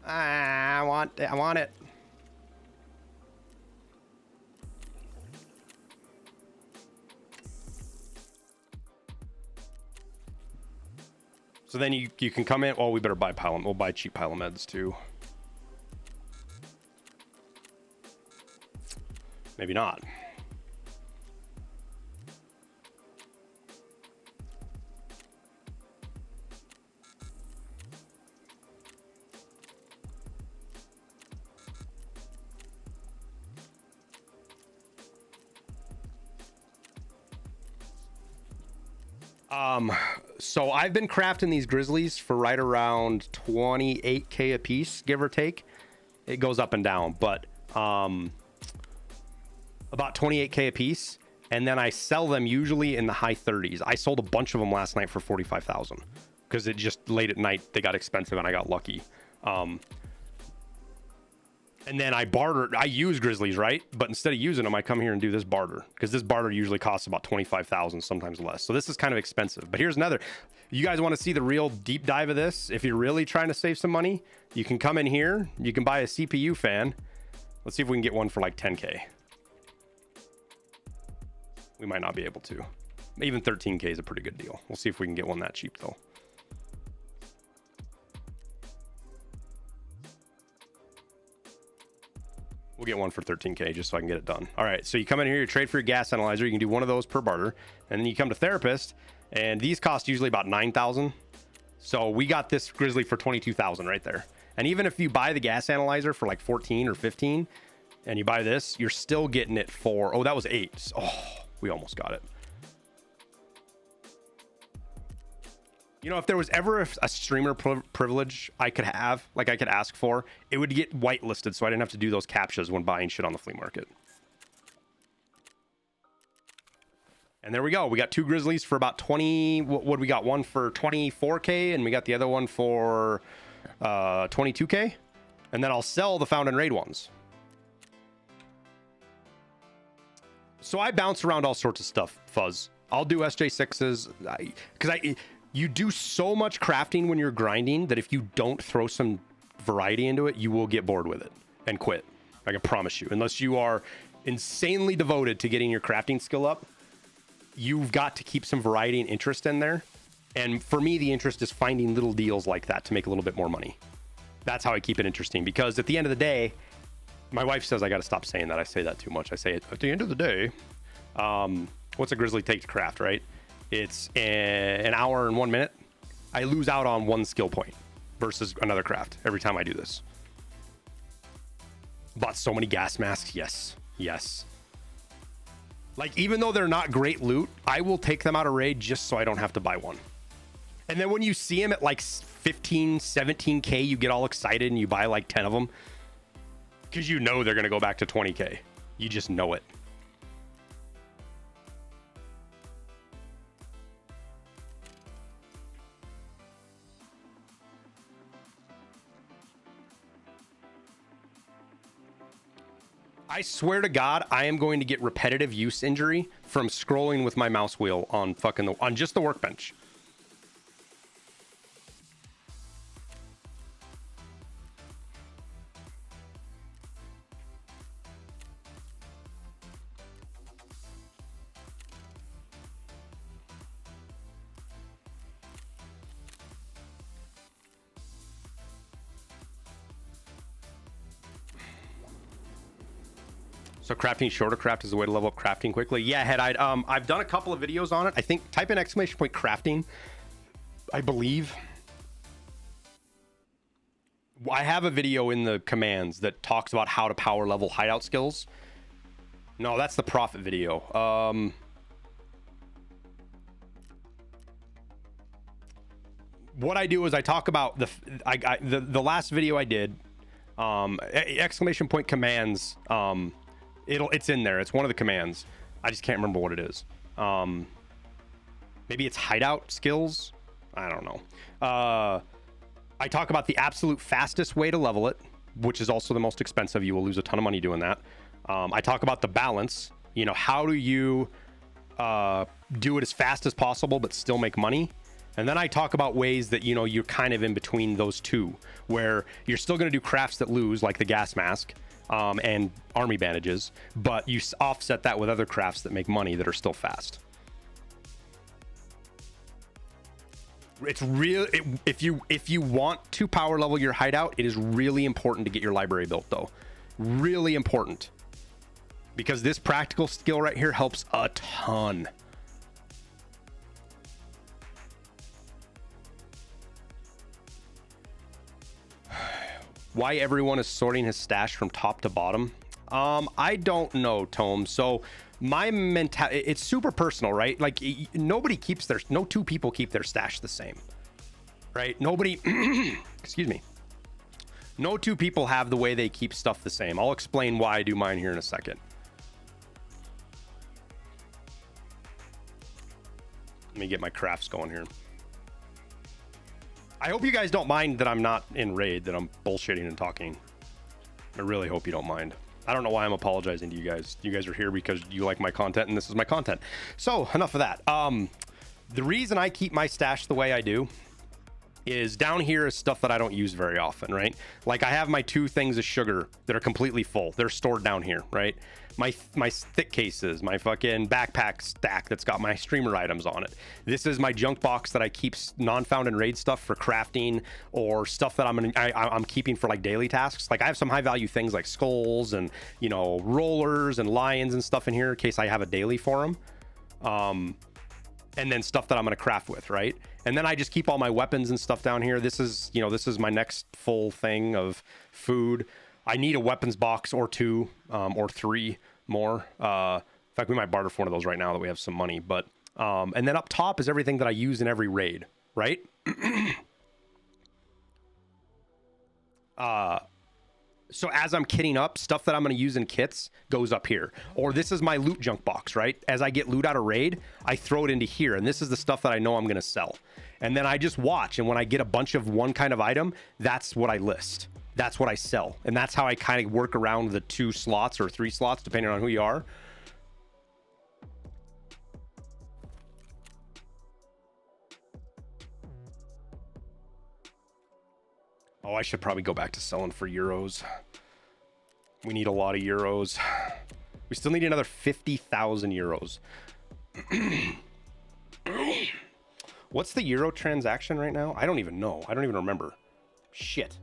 I want it. So then you can come in. Oh, we better buy pile. We'll buy cheap pile meds too. Maybe not. So I've been crafting these grizzlies for right around 28k a piece, give or take. It goes up and down, but about 28k a piece, and then I sell them usually in the high 30s. I sold a bunch of them last night for 45,000 because it just late at night they got expensive and I got lucky. And then I use grizzlies, right? But instead of using them, I come here and do this barter because this barter usually costs about 25,000, sometimes less. So this is kind of expensive. But here's another. You guys want to see the real deep dive of this? If you're really trying to save some money, you can come in here. You can buy a CPU fan. Let's see if we can get one for like 10K. We might not be able to. Even 13K is a pretty good deal. We'll see if we can get one that cheap though. We'll get one for 13K just so I can get it done. All right, so you come in here, you trade for your gas analyzer. You can do one of those per barter. And then you come to therapist, and these cost usually about 9,000. So we got this Grizzly for 22,000 right there. And even if you buy the gas analyzer for like 14 or 15, and you buy this, you're still getting it for, oh, that was 8. Oh, we almost got it. You know, if there was ever a streamer privilege I could have, like I could ask for, it would get whitelisted so I didn't have to do those captchas when buying shit on the flea market. And there we go. We got 2 Grizzlies for about 20. What we got? One for 24K, and we got the other one for 22K. And then I'll sell the Found and Raid ones. So I bounce around all sorts of stuff, Fuzz. I'll do SJ6s because you do so much crafting when you're grinding that if you don't throw some variety into it, you will get bored with it and quit. I can promise you. Unless you are insanely devoted to getting your crafting skill up, you've got to keep some variety and interest in there. And for me, the interest is finding little deals like that to make a little bit more money. That's how I keep it interesting, because at the end of the day, my wife says I got to stop saying that. I say that too much. I say it at the end of the day. What's a Grizzly take to craft, right? It's an hour and 1 minute. I lose out on 1 skill point versus another craft every time I do this. Bought so many gas masks. Yes. Yes. Like, even though they're not great loot, I will take them out of raid just so I don't have to buy one. And then when you see them at like 15, 17K, you get all excited and you buy like 10 of them. Because you know they're going to go back to 20K. You just know it. I swear to God, I am going to get repetitive use injury from scrolling with my mouse wheel on on just the workbench. So crafting shorter craft is the way to level up crafting quickly. Yeah, I've done a couple of videos on it. I think type in ! Crafting. I believe. I have a video in the commands that talks about how to power level hideout skills. No, that's the profit video. What I do is I talk about the last video I did. ! Commands. It's in there. It's one of the commands. I just can't remember what it is. Maybe it's hideout skills. I don't know. I talk about the absolute fastest way to level it, which is also the most expensive. You will lose a ton of money doing that. I talk about the balance. You know, how do you do it as fast as possible but still make money? And then I talk about ways that, you know, you're kind of in between those two, where you're still going to do crafts that lose, like the gas mask. And army bandages, but you offset that with other crafts that make money that are still fast. It's real. If you want to power level your hideout, it is really important to get your library built, though. Really important, because this practical skill right here helps a ton. Why everyone is sorting his stash from top to bottom? I don't know, Tome. So my mentality, it's super personal, right? Like, nobody keeps no 2 people keep their stash the same, right? Nobody, excuse me. No 2 people have the way they keep stuff the same. I'll explain why I do mine here in a second. Let me get my crafts going here. I hope you guys don't mind that I'm not in raid, that I'm bullshitting and talking. I really hope you don't mind. I don't know why I'm apologizing to you guys. You guys are here because you like my content and this is my content. So enough of that. The reason I keep my stash the way I do is down here is stuff that I don't use very often, right? Like I have my 2 things of sugar that are completely full. They're stored down here, right? My thick cases, my fucking backpack stack that's got my streamer items on it. This is my junk box that I keep non-found and raid stuff for crafting or stuff that I'm keeping for like daily tasks. Like I have some high value things like skulls and, you know, rollers and lions and stuff in here in case I have a daily for them. And then stuff that I'm going to craft with, right? And then I just keep all my weapons and stuff down here. This is, you know, this is my next full thing of food. I need a weapons box or 2 or 3 more. In fact, we might barter for one of those right now that we have some money. But and then up top is everything that I use in every raid, right? So as I'm kitting up, stuff that I'm going to use in kits goes up here. Or this is my loot junk box, right? As I get loot out of raid, I throw it into here. And this is the stuff that I know I'm going to sell. And then I just watch. And when I get a bunch of one kind of item, that's what I list. That's what I sell. And that's how I kind of work around the 2 slots or 3 slots, depending on who you are. Oh, I should probably go back to selling for euros. We need a lot of euros. We still need another 50,000 euros. What's the euro transaction right now? I don't even know. I don't even remember. Shit.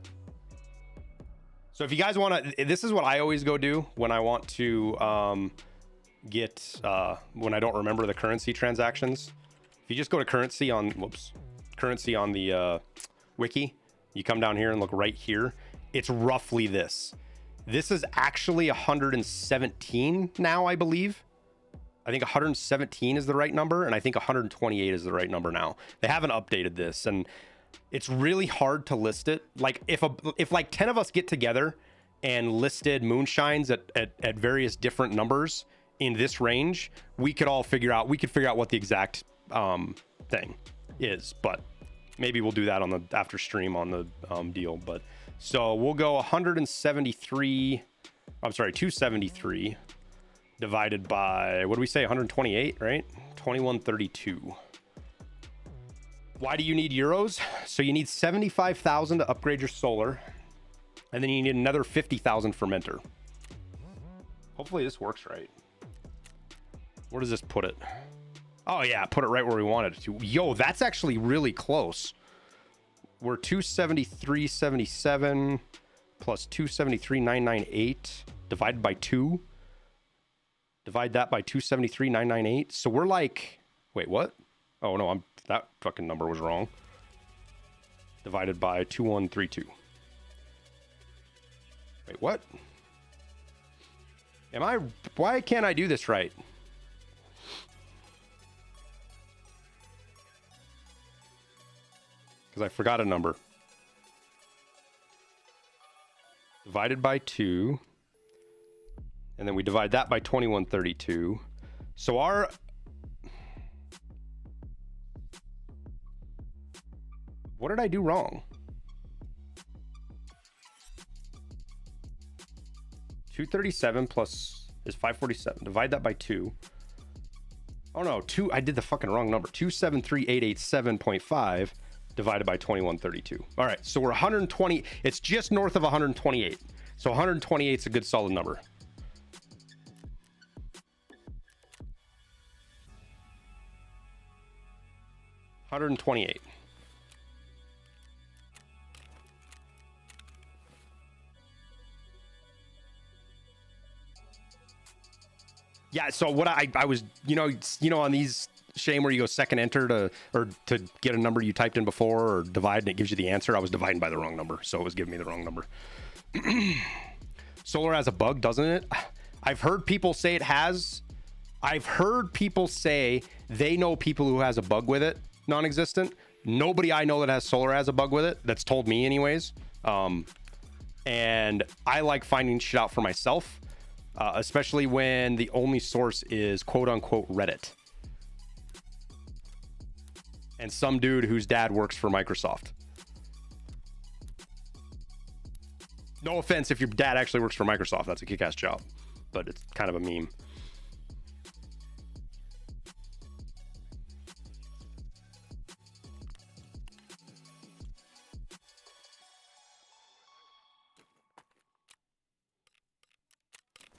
So if you guys want to, this is what I always go do when I want to when I don't remember the currency transactions. If you just go to currency on, currency on the wiki, you come down here and look right here. It's roughly this. This is actually 117 now, I believe. I think 117 is the right number, and I think 128 is the right number now. They haven't updated this, and it's really hard to list it. Like if like 10 of us get together and listed moonshines at various different numbers in this range, we could figure out what the exact thing is, but maybe we'll do that on the after stream on the deal. But so we'll go 273 divided by, what do we say, 128, right? 2132. Why do you need euros? So you need 75,000 to upgrade your solar, and then you need another 50,000 for mentor. Hopefully this works right. Where does this put it? Oh yeah, put it right where we wanted it to. Yo, that's actually really close. We're 273.77 plus 273.998 divided by 2. Divide that by 273.998. So we're like, wait, what? Oh no, that fucking number was wrong. Divided by 2132. Wait, what? Why can't I do this right? Because I forgot a number. Divided by 2. And then we divide that by 2132. So our... What did I do wrong? 237 plus is 547. Divide that by 2. Oh no, I did the fucking wrong number. 273,887.5 divided by 2132. All right, so we're 120. It's just north of 128. So 128 is a good solid number. $128. Yeah, so what I was, on these, Shame, where you go second enter to get a number you typed in before or divide and it gives you the answer, I was dividing by the wrong number, so it was giving me the wrong number. Solar has a bug, doesn't it? I've heard people say it has. I've heard people say they know people who has a bug with it, non-existent. Nobody I know that has solar has a bug with it, that's told me anyways. And I like finding shit out for myself. Especially when the only source is quote-unquote Reddit. And some dude whose dad works for Microsoft. No offense if your dad actually works for Microsoft. That's a kick-ass job. But it's kind of a meme.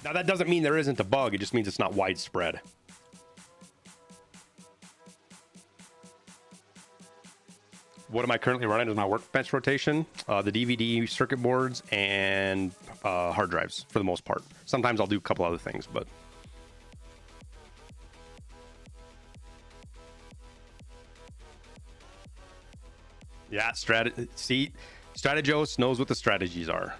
Now, that doesn't mean there isn't a bug. It just means it's not widespread. What am I currently running as my workbench rotation? The DVD circuit boards and hard drives for the most part. Sometimes I'll do a couple other things, but... Yeah, Strategos knows what the strategies are.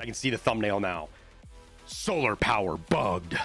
I can see the thumbnail now. Solar power bugged.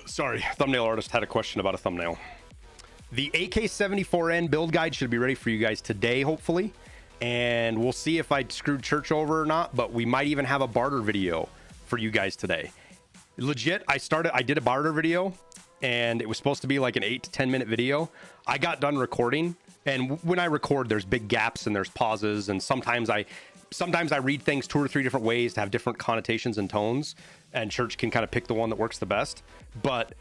Sorry, thumbnail artist had a question about a thumbnail. The AK-74N build guide should be ready for you guys today, hopefully. And we'll see if I screwed church over or not, but we might even have a barter video for you guys today. Legit, I did a barter video, and it was supposed to be like an 8 to 10 minute video. I got done recording, and when I record, there's big gaps and there's pauses, and sometimes I read things 2 or 3 different ways to have different connotations and tones, and church can kind of pick the one that works the best. But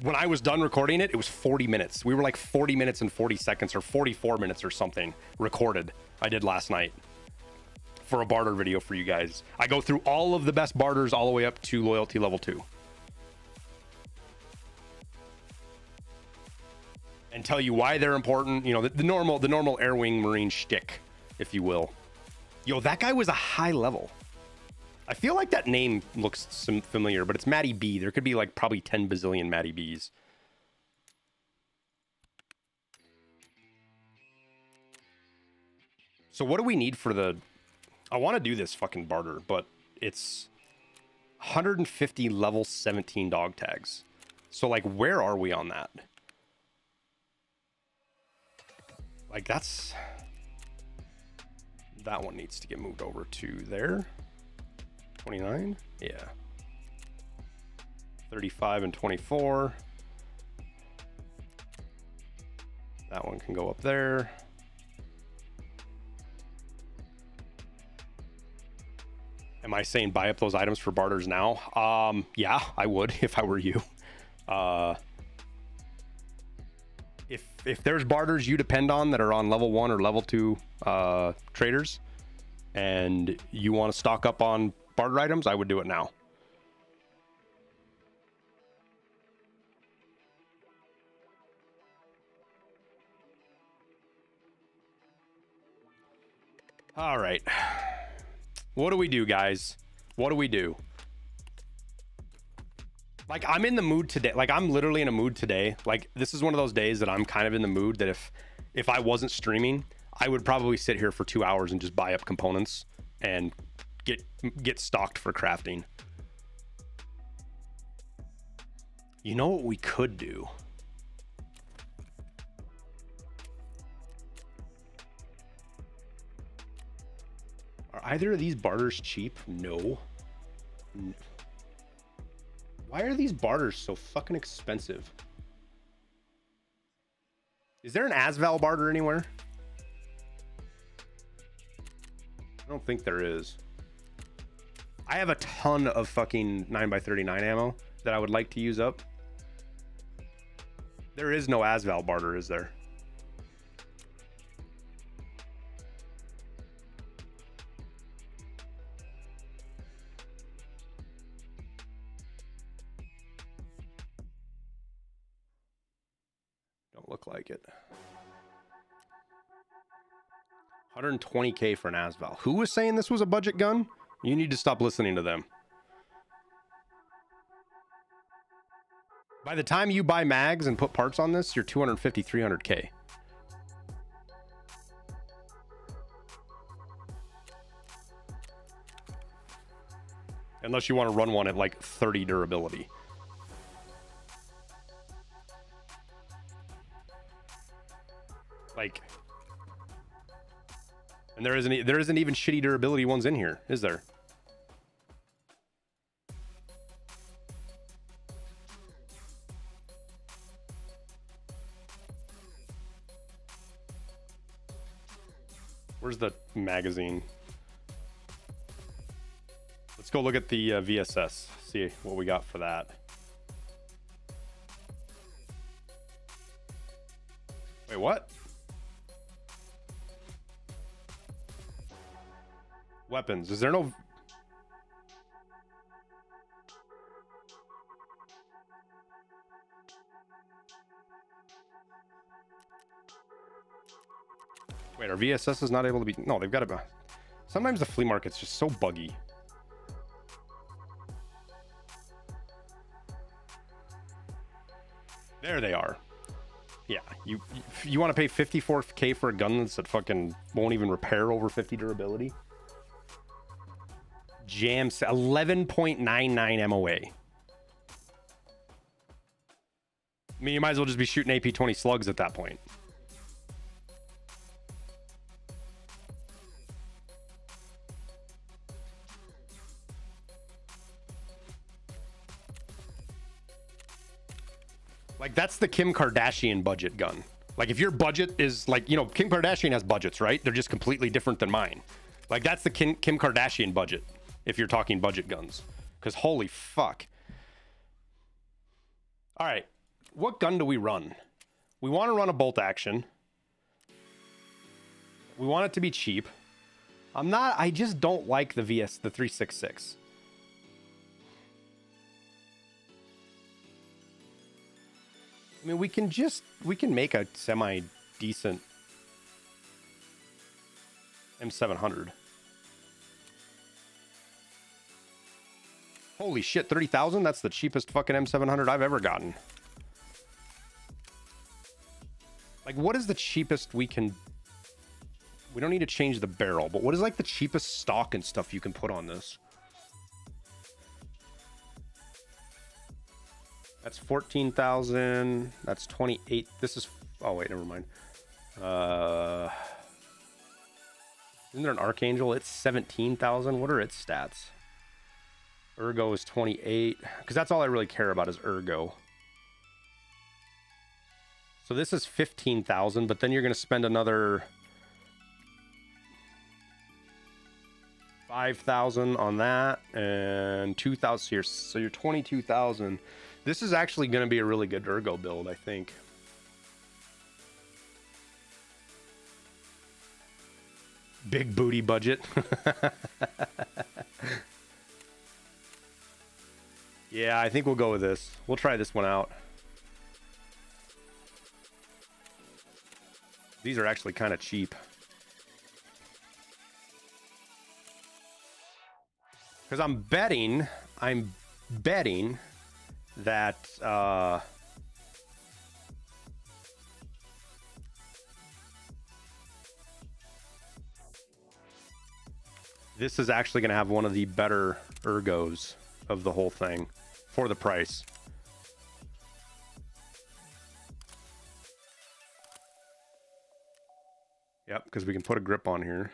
when I was done recording it, it was 40 minutes. We were like 40 minutes and 40 seconds or 44 minutes or something recorded. I did last night for a barter video for you guys. I go through all of the best barters all the way up to loyalty level 2. And tell you why they're important. You know, the normal Air Wing Marine shtick, if you will. Yo, that guy was a high level. I feel like that name looks familiar, but it's Matty B. There could be like probably 10 bazillion Matty B's. So what do we need for the... I want to do this fucking barter, but it's 150 level 17 dog tags. So like, where are we on that? Like that's... That one needs to get moved over to there. 29, yeah. 35 and 24. That one can go up there. Am I saying buy up those items for barters now? Yeah, I would if I were you. If there's barters you depend on that are on level 1 or level 2 traders, and you want to stock up on barter items, I would do it now. All right. What do we do, guys? What do we do? Like, I'm in the mood today. Like, I'm literally in a mood today. Like, this is one of those days that I'm kind of in the mood that if I wasn't streaming, I would probably sit here for 2 hours and just buy up components and get stocked for crafting. You know what we could do? Are either of these barters cheap? No. Why are these barters so fucking expensive? Is there an Asval barter anywhere? I don't think there is. I have a ton of fucking 9x39 ammo that I would like to use up. There is no Asval barter, is there? Don't look like it. 120K for an Asval. Who was saying this was a budget gun? You need to stop listening to them. By the time you buy mags and put parts on this, you're 250, 300K. Unless you want to run one at like 30 durability. Like, and there isn't even shitty durability ones in here, is there? Where's the magazine? Let's go look at the VSS, see what we got for that. Wait, what? Weapons. Is there no... Wait, our VSS is not able to be... No, they've got to be... Sometimes the flea market's just so buggy. There they are. Yeah, you want to pay 54K for a gun that fucking won't even repair over 50 durability? Jams 11.99 MOA. I mean, you might as well just be shooting AP-20 slugs at that point. Like, that's the Kim Kardashian budget gun. Like, if your budget is like, you know, Kim Kardashian has budgets, right? They're just completely different than mine. Like, that's the Kim Kardashian budget, if you're talking budget guns. Because holy fuck. All right. What gun do we run? We want to run a bolt action. We want it to be cheap. I just don't like the 366. I mean, we can make a semi-decent M700. Holy shit, 30,000? That's the cheapest fucking M700 I've ever gotten. Like, what is the cheapest we can... We don't need to change the barrel, but what is, like, the cheapest stock and stuff you can put on this? That's 14,000. That's 28. This is... Oh, wait, never mind. Isn't there an Archangel? It's 17,000. What are its stats? Ergo is 28. Because that's all I really care about is Ergo. So this is 15,000, but then you're going to spend another 5,000 on that and 2,000 here. So you're 22,000. This is actually going to be a really good Ergo build, I think. Big booty budget. Yeah, I think we'll go with this. We'll try this one out. These are actually kind of cheap. Because I'm betting that this is actually going to have one of the better ergos of the whole thing for the price. Yep, because we can put a grip on here.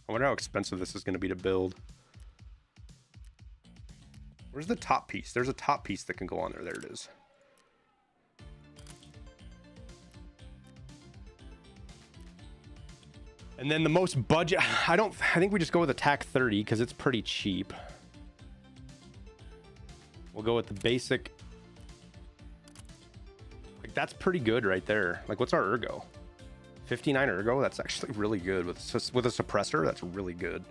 I wonder how expensive this is going to be to build. Where's the top piece? There's a top piece that can go on there. There it is. And then the most budget, I think we just go with a TAC 30 because it's pretty cheap. We'll go with the basic. Like, that's pretty good right there. Like, what's our ergo? 59 ergo? That's actually really good. With a suppressor, that's really good.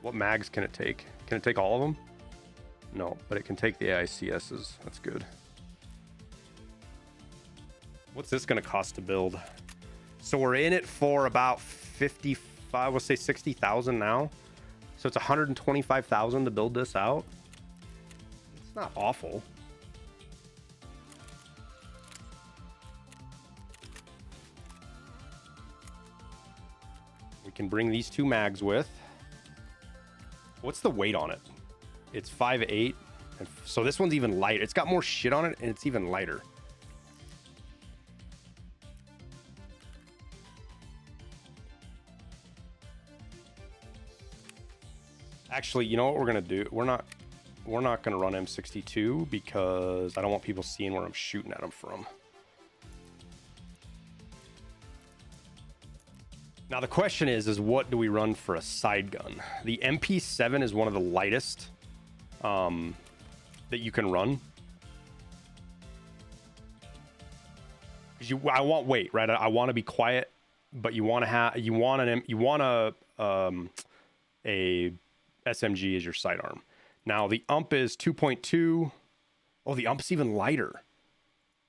What mags can it take? Can it take all of them? No, but it can take the AICSs. That's good. What's this going to cost to build? So we're in it for about 55 65, we'll say 60,000 now. So it's 125,000 to build this out. It's not awful. We can bring these 2 mags with. What's the weight on it? It's 5.8. So this one's even light. It's got more shit on it and it's even lighter. Actually, you know what we're gonna do? We're not gonna run M62 because I don't want people seeing where I'm shooting at them from. Now the question is what do we run for a side gun? The MP7 is one of the lightest that you can run. Because I want weight, right? I want to be quiet, but you want a SMG as your sidearm. Now the ump is 2.2. Oh, the ump's even lighter.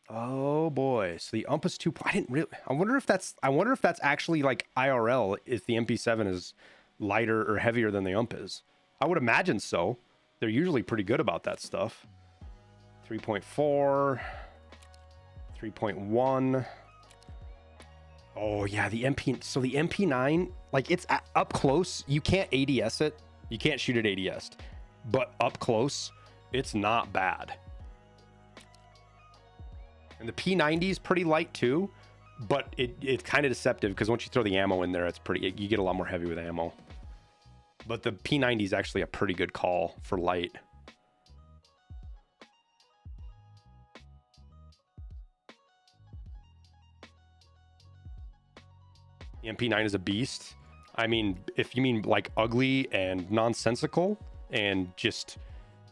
Oh boy. So the ump is 2. I didn't really. I wonder if that's actually like IRL. If the MP7 is lighter or heavier than the ump is. I would imagine so. They're usually pretty good about that stuff. 3.4. 3.1. Oh yeah, the MP. So the MP9, like it's up close. You can't ADS it. You can't shoot it ADS, but up close, it's not bad. And the P90 is pretty light too, but it's kind of deceptive because once you throw the ammo in there, it's pretty. You get a lot more heavy with ammo. But the P90 is actually a pretty good call for light. The MP9 is a beast. I mean, if you mean like ugly and nonsensical and just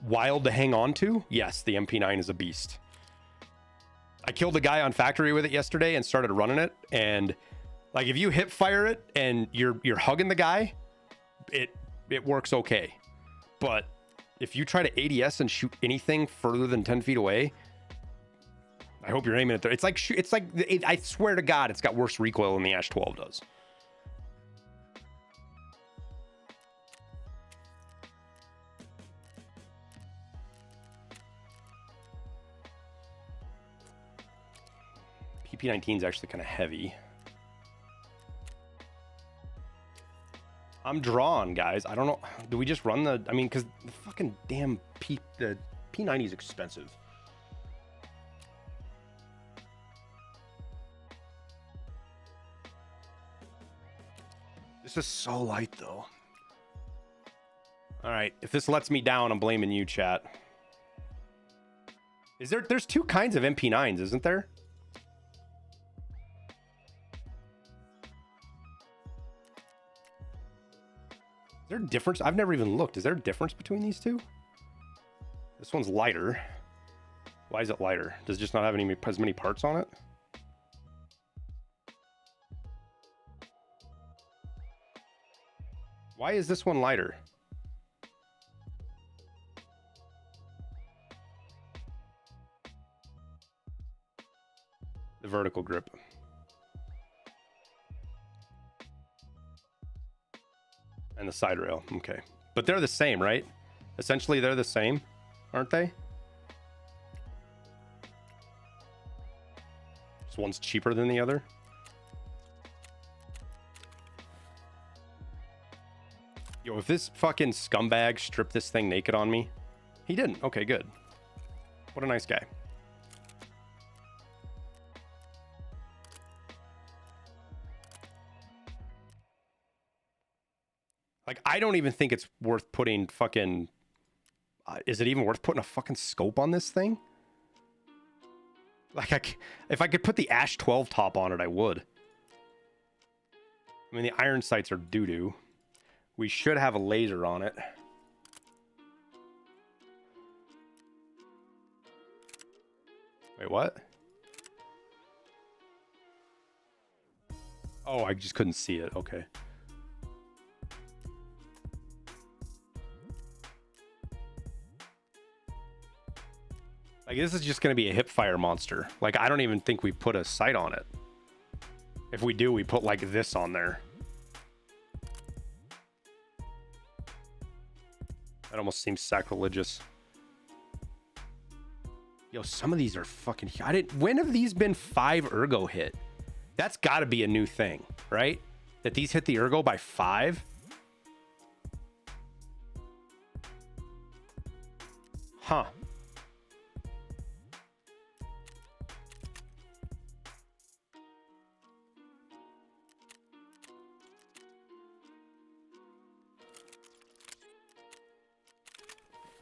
wild to hang on to, yes, the MP9 is a beast. I killed a guy on factory with it yesterday and started running it. And like, if you hip fire it and you're hugging the guy, it works okay. But if you try to ADS and shoot anything further than 10 feet away, I hope you're aiming at it. I swear to God, it's got worse recoil than the Ash 12 does. PP19 is actually kind of heavy. I'm drawn, guys. I don't know. Do we just run the... I mean, because the fucking damn the P90 is expensive. This is so light, though. All right. If this lets me down, I'm blaming you, chat. There's 2 kinds of MP9s, isn't there? Is there a difference? I've never even looked. Is there a difference between these 2? This one's lighter. Why is it lighter? Does it just not have as many parts on it? Why is this one lighter? The vertical grip. And the side rail. Okay. But they're the same, right? Essentially, they're the same, aren't they? This one's cheaper than the other. Yo, if this fucking scumbag stripped this thing naked on me... He didn't. Okay, good. What a nice guy. Like, I don't even think it's worth putting fucking... is it even worth putting a fucking scope on this thing? Like, if I could put the Ash 12 top on it, I would. I mean, the iron sights are doo-doo. We should have a laser on it. Wait, what? Oh, I just couldn't see it. Okay. Like, this is just going to be a hip fire monster. Like, I don't even think we put a sight on it. If we do, we put like this on there. That almost seems sacrilegious. Yo, some of these are fucking... When have these been 5 ergo hit? That's got to be a new thing, right? That these hit the ergo by 5? Huh.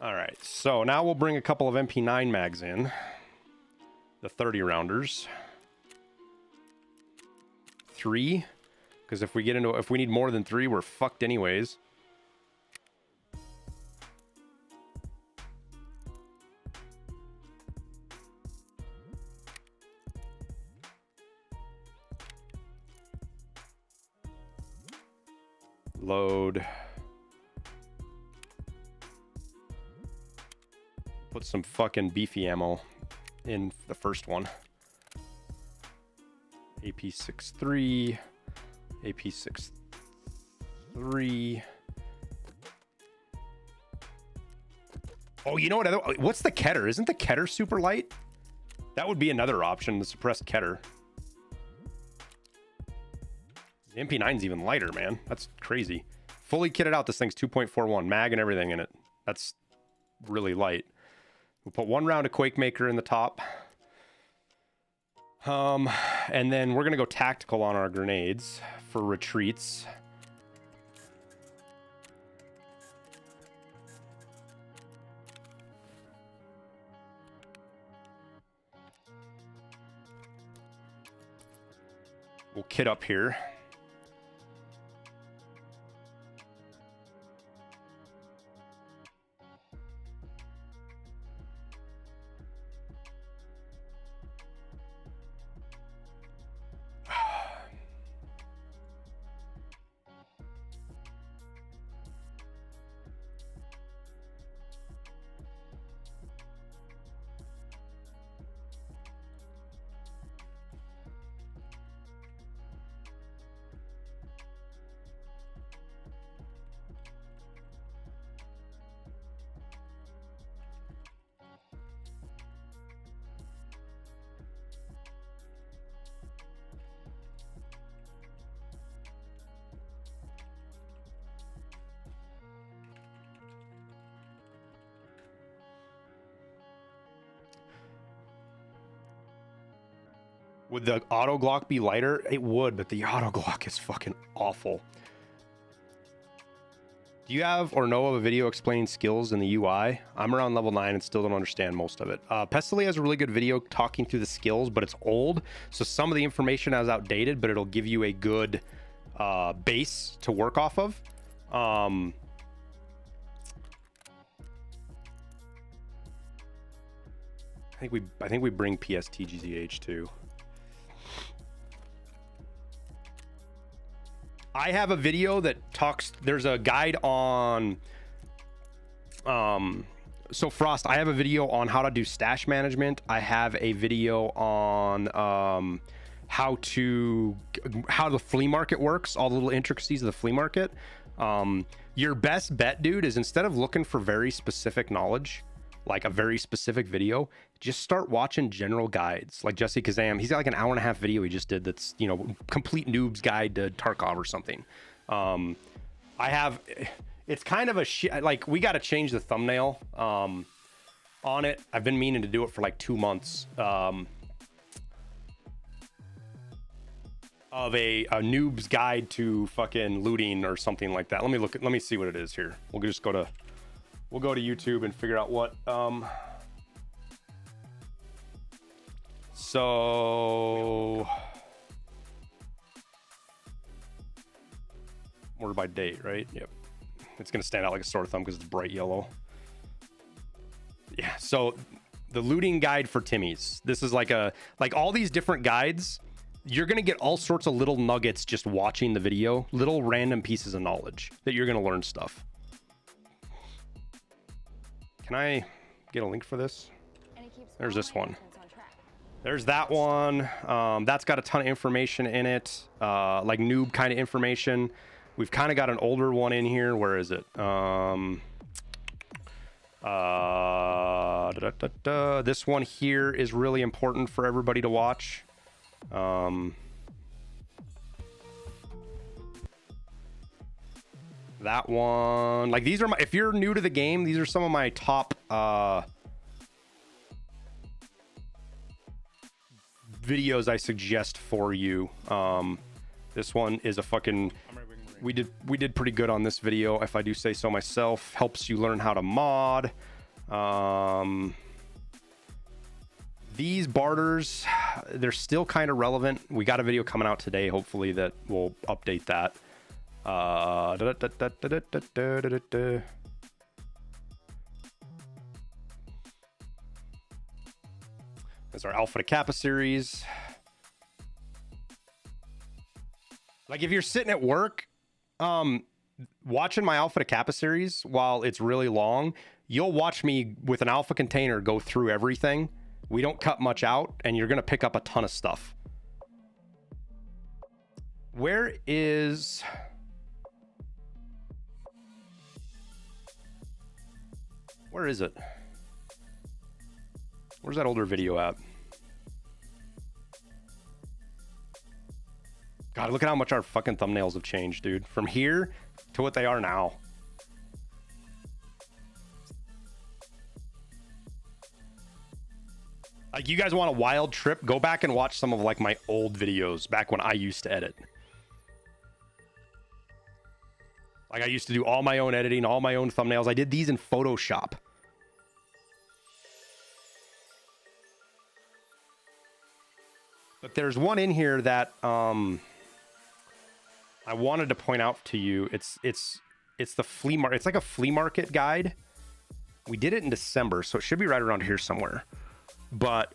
All right, so now we'll bring a couple of MP9 mags in. The 30 rounders. 3, because if we need more than 3, we're fucked anyways. Load. Put some fucking beefy ammo in the first one. AP63, AP63. Oh, you know what? What's the Keter? Isn't the Keter super light? That would be another option, the suppressed Keter. The MP9's even lighter, man. That's crazy. Fully kitted out, this thing's 2.41, mag and everything in it. That's really light. We'll put 1 round of Quake Maker in the top. And then we're gonna go tactical on our grenades for retreats. We'll kit up here. Would the auto Glock be lighter? It would, but the auto Glock is fucking awful. Do you have or know of a video explaining skills in the UI? I'm around level 9 and still don't understand most of it. Pestily has a really good video talking through the skills, but it's old, so some of the information is outdated, but it'll give you a good base to work off of. I think we bring PSTGZH too. I have a video that talks, there's a guide on, so Frost, I have a video on how to do stash management. I have a video on how the flea market works, all the little intricacies of the flea market. Your best bet, dude, is instead of looking for very specific knowledge, like a very specific video, just start watching general guides like Jesse Kazam. He's got like an hour-and-a-half video he just did that's, you know, complete noob's guide to Tarkov or something. It's kind of a shit, like, we got to change the thumbnail on it. I've been meaning to do it for like 2 months, of a noob's guide to fucking looting or something like that. Let me see what it is here. We'll go to YouTube and figure out what, so order by date, right? Yep. It's going to stand out like a sore thumb because it's bright yellow. Yeah. So the looting guide for Timmy's, this is like all these different guides. You're going to get all sorts of little nuggets just watching the video, little random pieces of knowledge that you're going to learn stuff. Can I get a link for this? There's this one. There's that one. That's got a ton of information in it, like noob kind of information. We've kind of got an older one in here. Where is it? This one here is really important for everybody to watch. That one, like, these are my, if you're new to the game, these are some of my top videos I suggest for you. This one is a fucking, we did pretty good on this video, if I do say so myself. Helps you learn how to mod. These barters, they're still kind of relevant. We got a video coming out today, hopefully, that will update that. That's our Alpha to Kappa series. Like, if you're sitting at work, watching my Alpha to Kappa series while it's really long, you'll watch me with an Alpha container go through everything. We don't cut much out, and you're gonna pick up a ton of stuff. Where is... Where is it? Where's that older video at? God, look at how much our fucking thumbnails have changed, dude. From here to what they are now. Like, you guys want a wild trip? Go back and watch some of, like, my old videos back when I used to edit. Like, I used to do all my own editing, all my own thumbnails. I did these in Photoshop. But there's one in here that I wanted to point out to you. It's the flea market. It's like a flea market guide. We did it in December, so it should be right around here somewhere. But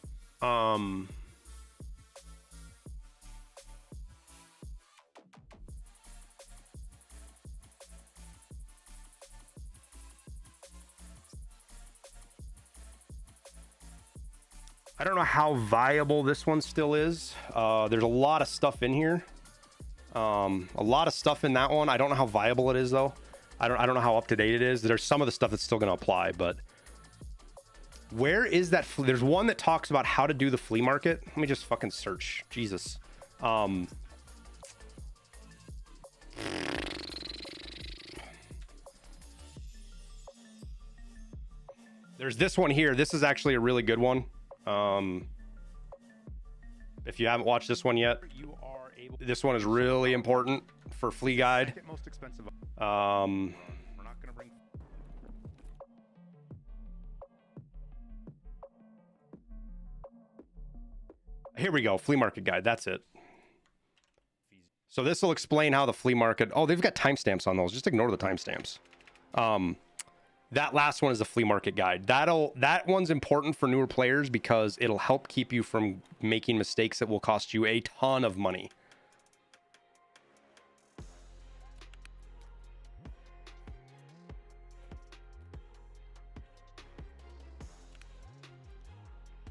I don't know how viable this one still is. There's a lot of stuff in here. A lot of stuff in that one. I don't know how viable it is, though. I don't know how up to date it is. There's some of the stuff that's still going to apply, but where is that? There's one that talks about how to do the flea market. Let me just fucking search. Jesus. There's this one here. This is actually a really good one. If you haven't watched this one yet, this one is really important for flea guide. We're not gonna bring... Here we go, flea market guide. That's it. So this will explain how the flea market... Oh, they've got timestamps on those. Just ignore the timestamps. That last one is the flea market guide. That one's important for newer players because it'll help keep you from making mistakes that will cost you a ton of money.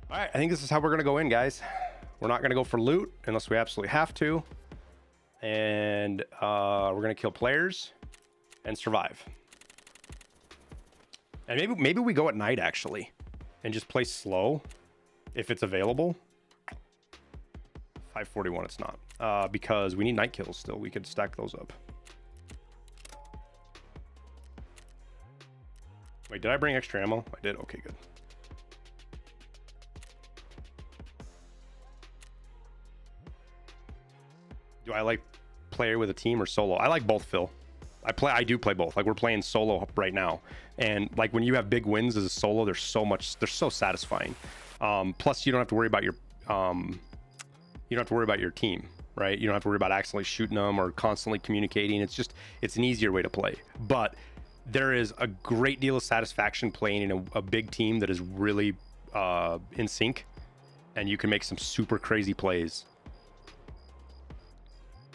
All right, I think this is how we're gonna go in, guys. We're not gonna go for loot unless we absolutely have to. And we're gonna kill players and survive. And maybe we go at night, actually, and just play slow if it's available. 541, it's not. Because we need night kills still. We could stack those up. Wait, did I bring extra ammo? I did. Okay, good. Do I like player with a team or solo? I like both, Phil. I do play both. Like, we're playing solo right now, and like when you have big wins as a solo, they're so satisfying. Plus, you don't have to worry about your team, right? You don't have to worry about accidentally shooting them or constantly communicating. It's an easier way to play. But there is a great deal of satisfaction playing in a big team that is really in sync, and you can make some super crazy plays.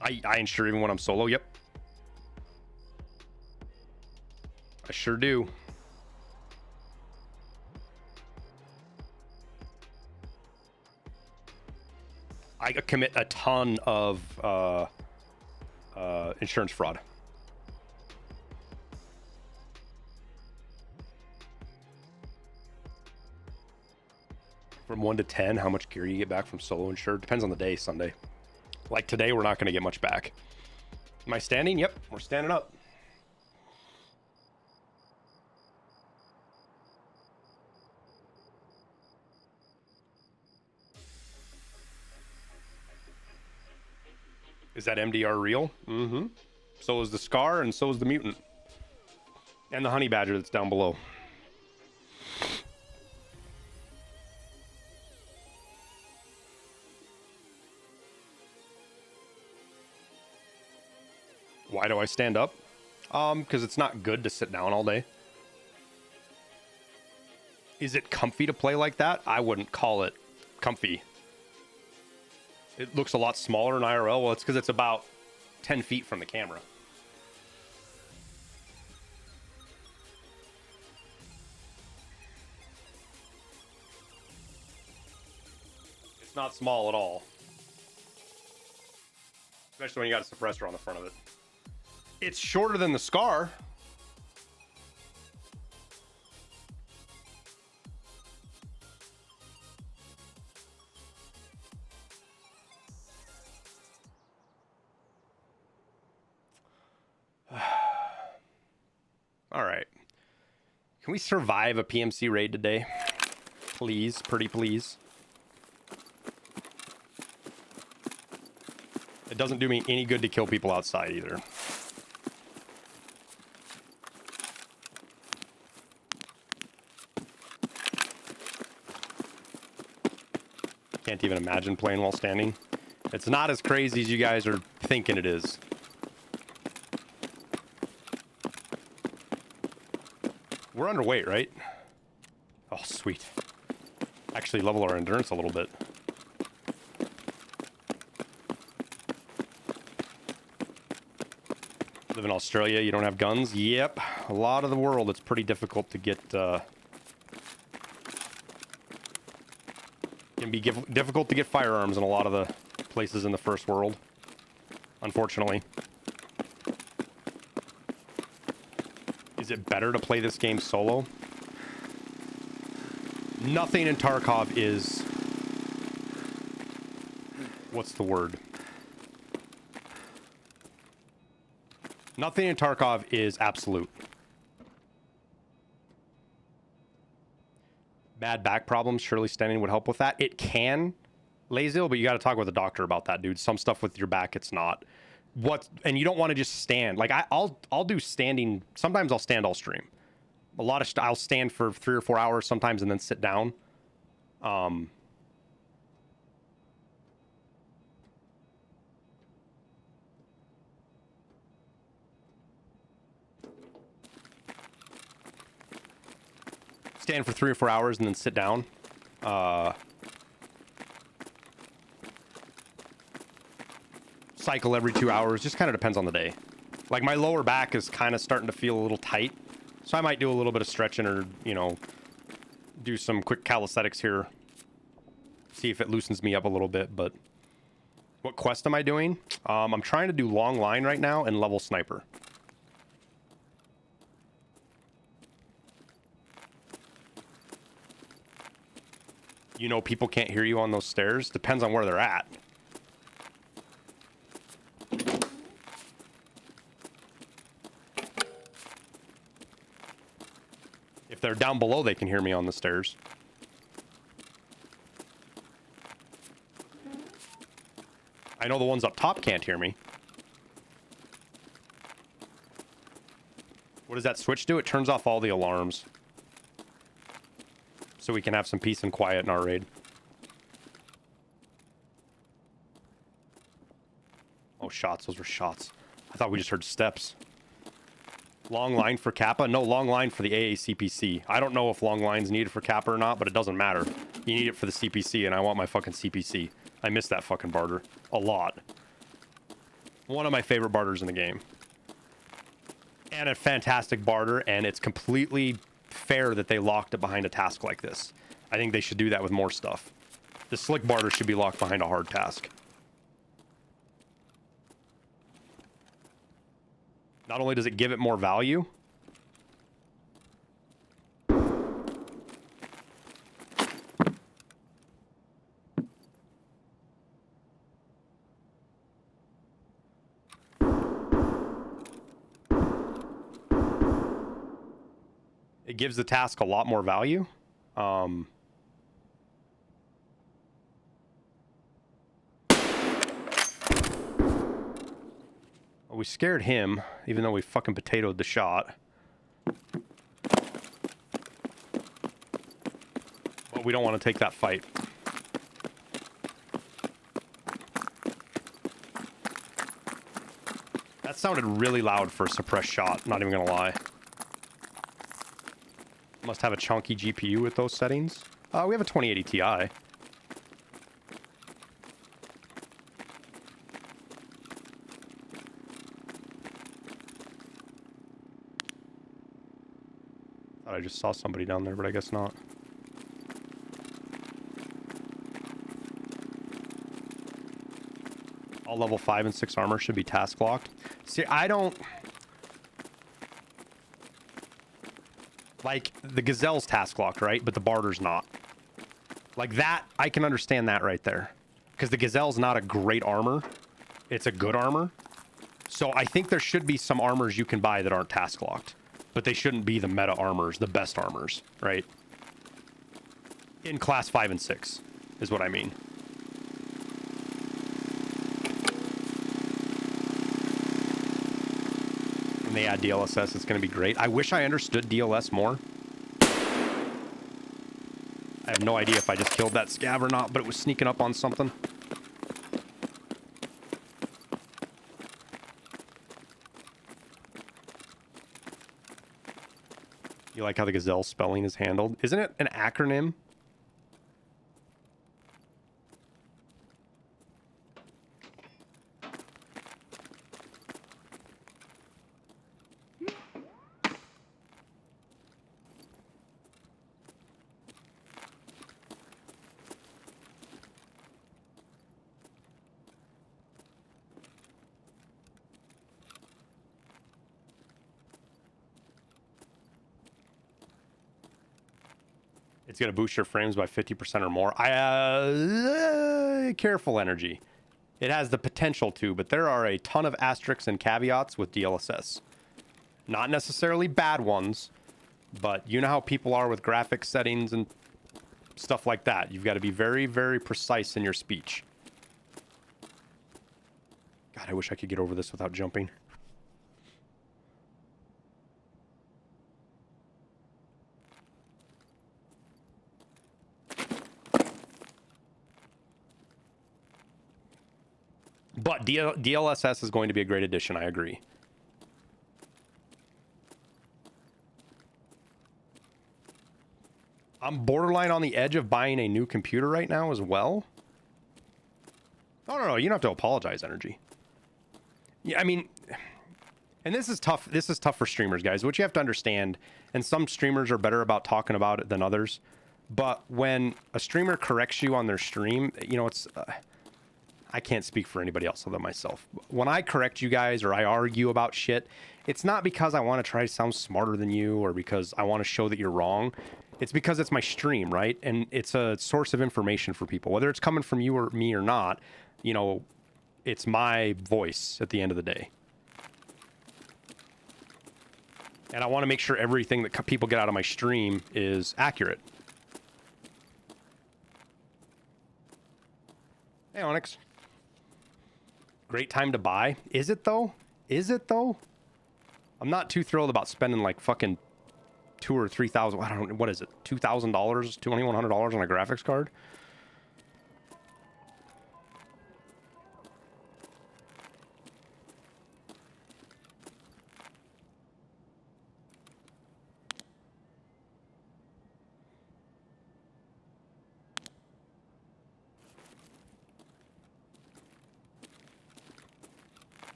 I ensure even when I'm solo. Yep. I sure do. I commit a ton of insurance fraud. From 1 to 10, how much gear you get back from solo insured? Depends on the day, Sunday. Like today, we're not going to get much back. Am I standing? Yep, we're standing up. Is that MDR real? Mm-hmm. So is the Scar, and so is the Mutant. And the Honey Badger that's down below. Why do I stand up? Because it's not good to sit down all day. Is it comfy to play like that? I wouldn't call it comfy. It looks a lot smaller in IRL. Well, it's because it's about 10 feet from the camera. It's not small at all. Especially when you got a suppressor on the front of it. It's shorter than the Scar. All right. Can we survive a PMC raid today? Please, pretty please. It doesn't do me any good to kill people outside either. Can't even imagine playing while standing. It's not as crazy as you guys are thinking it is. We're underweight, right? Oh, sweet. Actually level our endurance a little bit. Live in Australia, you don't have guns? Yep. A lot of the world, it's pretty difficult to get... can be difficult to get firearms in a lot of the places in the first world. Unfortunately. Is it better to play this game solo? Nothing in Tarkov is... What's the word? Nothing in Tarkov is absolute. Bad back problems, surely standing would help with that. It can, Lazil, but you got to talk with a doctor about that, dude. Some stuff with your back, it's not. And you don't want to just stand. Like I'll do standing. Sometimes I'll stand all stream. I'll stand for 3 or 4 hours sometimes and then sit down. Stand for 3 or 4 hours and then sit down. Cycle every 2 hours. Just kind of depends on the day. Like my lower back is kind of starting to feel a little tight. So I might do a little bit of stretching or, you know, do some quick calisthenics here. See if it loosens me up a little bit. But what quest am I doing? I'm trying to do long line right now and level sniper. You know, people can't hear you on those stairs. Depends on where they're at. If they're down below, they can hear me on the stairs. I know the ones up top can't hear me. What does that switch do? It turns off all the alarms. So we can have some peace and quiet in our raid. Oh, shots. Those were shots. I thought we just heard steps. Long line for Kappa? No, long line for the AACPC. I don't know if long line's needed for Kappa or not, but it doesn't matter. You need it for the CPC, and I want my fucking CPC. I miss that fucking barter. A lot. One of my favorite barters in the game. And a fantastic barter, and it's completely fair that they locked it behind a task like this. I think they should do that with more stuff. The slick barter should be locked behind a hard task. Not only does it give it more value, It gives the task a lot more value. We scared him, even though we fucking potatoed the shot. But we don't want to take that fight. That sounded really loud for a suppressed shot, not even gonna lie. Must have a chunky GPU with those settings. We have a 2080 Ti. Thought I just saw somebody down there, but I guess not. All level 5 and 6 armor should be task locked. See, I don't... Like, the Gazelle's task locked, right? But the Barter's not. Like that, I can understand that right there. Because the Gazelle's not a great armor. It's a good armor. So I think there should be some armors you can buy that aren't task locked. But they shouldn't be the meta armors, the best armors, right? In class 5 and 6 is what I mean. And they add DLSS, it's going to be great. I wish I understood DLS more. I have no idea if I just killed that scav or not, but it was sneaking up on something. You like how the Gazelle spelling is handled? Isn't it an acronym? It's going to boost your frames by 50% or more. Careful, Energy. It has the potential to, but there are a ton of asterisks and caveats with DLSS. Not necessarily bad ones, but you know how people are with graphic settings and stuff like that. You've got to be very, very precise in your speech. God, I wish I could get over this without jumping. But DLSS is going to be a great addition, I agree. I'm borderline on the edge of buying a new computer right now as well. No, you don't have to apologize, Energy. Yeah, I mean, and this is tough. This is tough for streamers, guys. What you have to understand, and some streamers are better about talking about it than others, but when a streamer corrects you on their stream, you know, it's... I can't speak for anybody else other than myself. When I correct you guys or I argue about shit, it's not because I want to try to sound smarter than you or because I want to show that you're wrong. It's because it's my stream, right? And it's a source of information for people. Whether it's coming from you or me or not, you know, it's my voice at the end of the day. And I want to make sure everything that people get out of my stream is accurate. Hey, Onyx. Great time to buy. Is it though? Is it though? I'm not too thrilled about spending like fucking $2,000 or $3,000. I don't know. What is it? $2,000, $2,100 on a graphics card?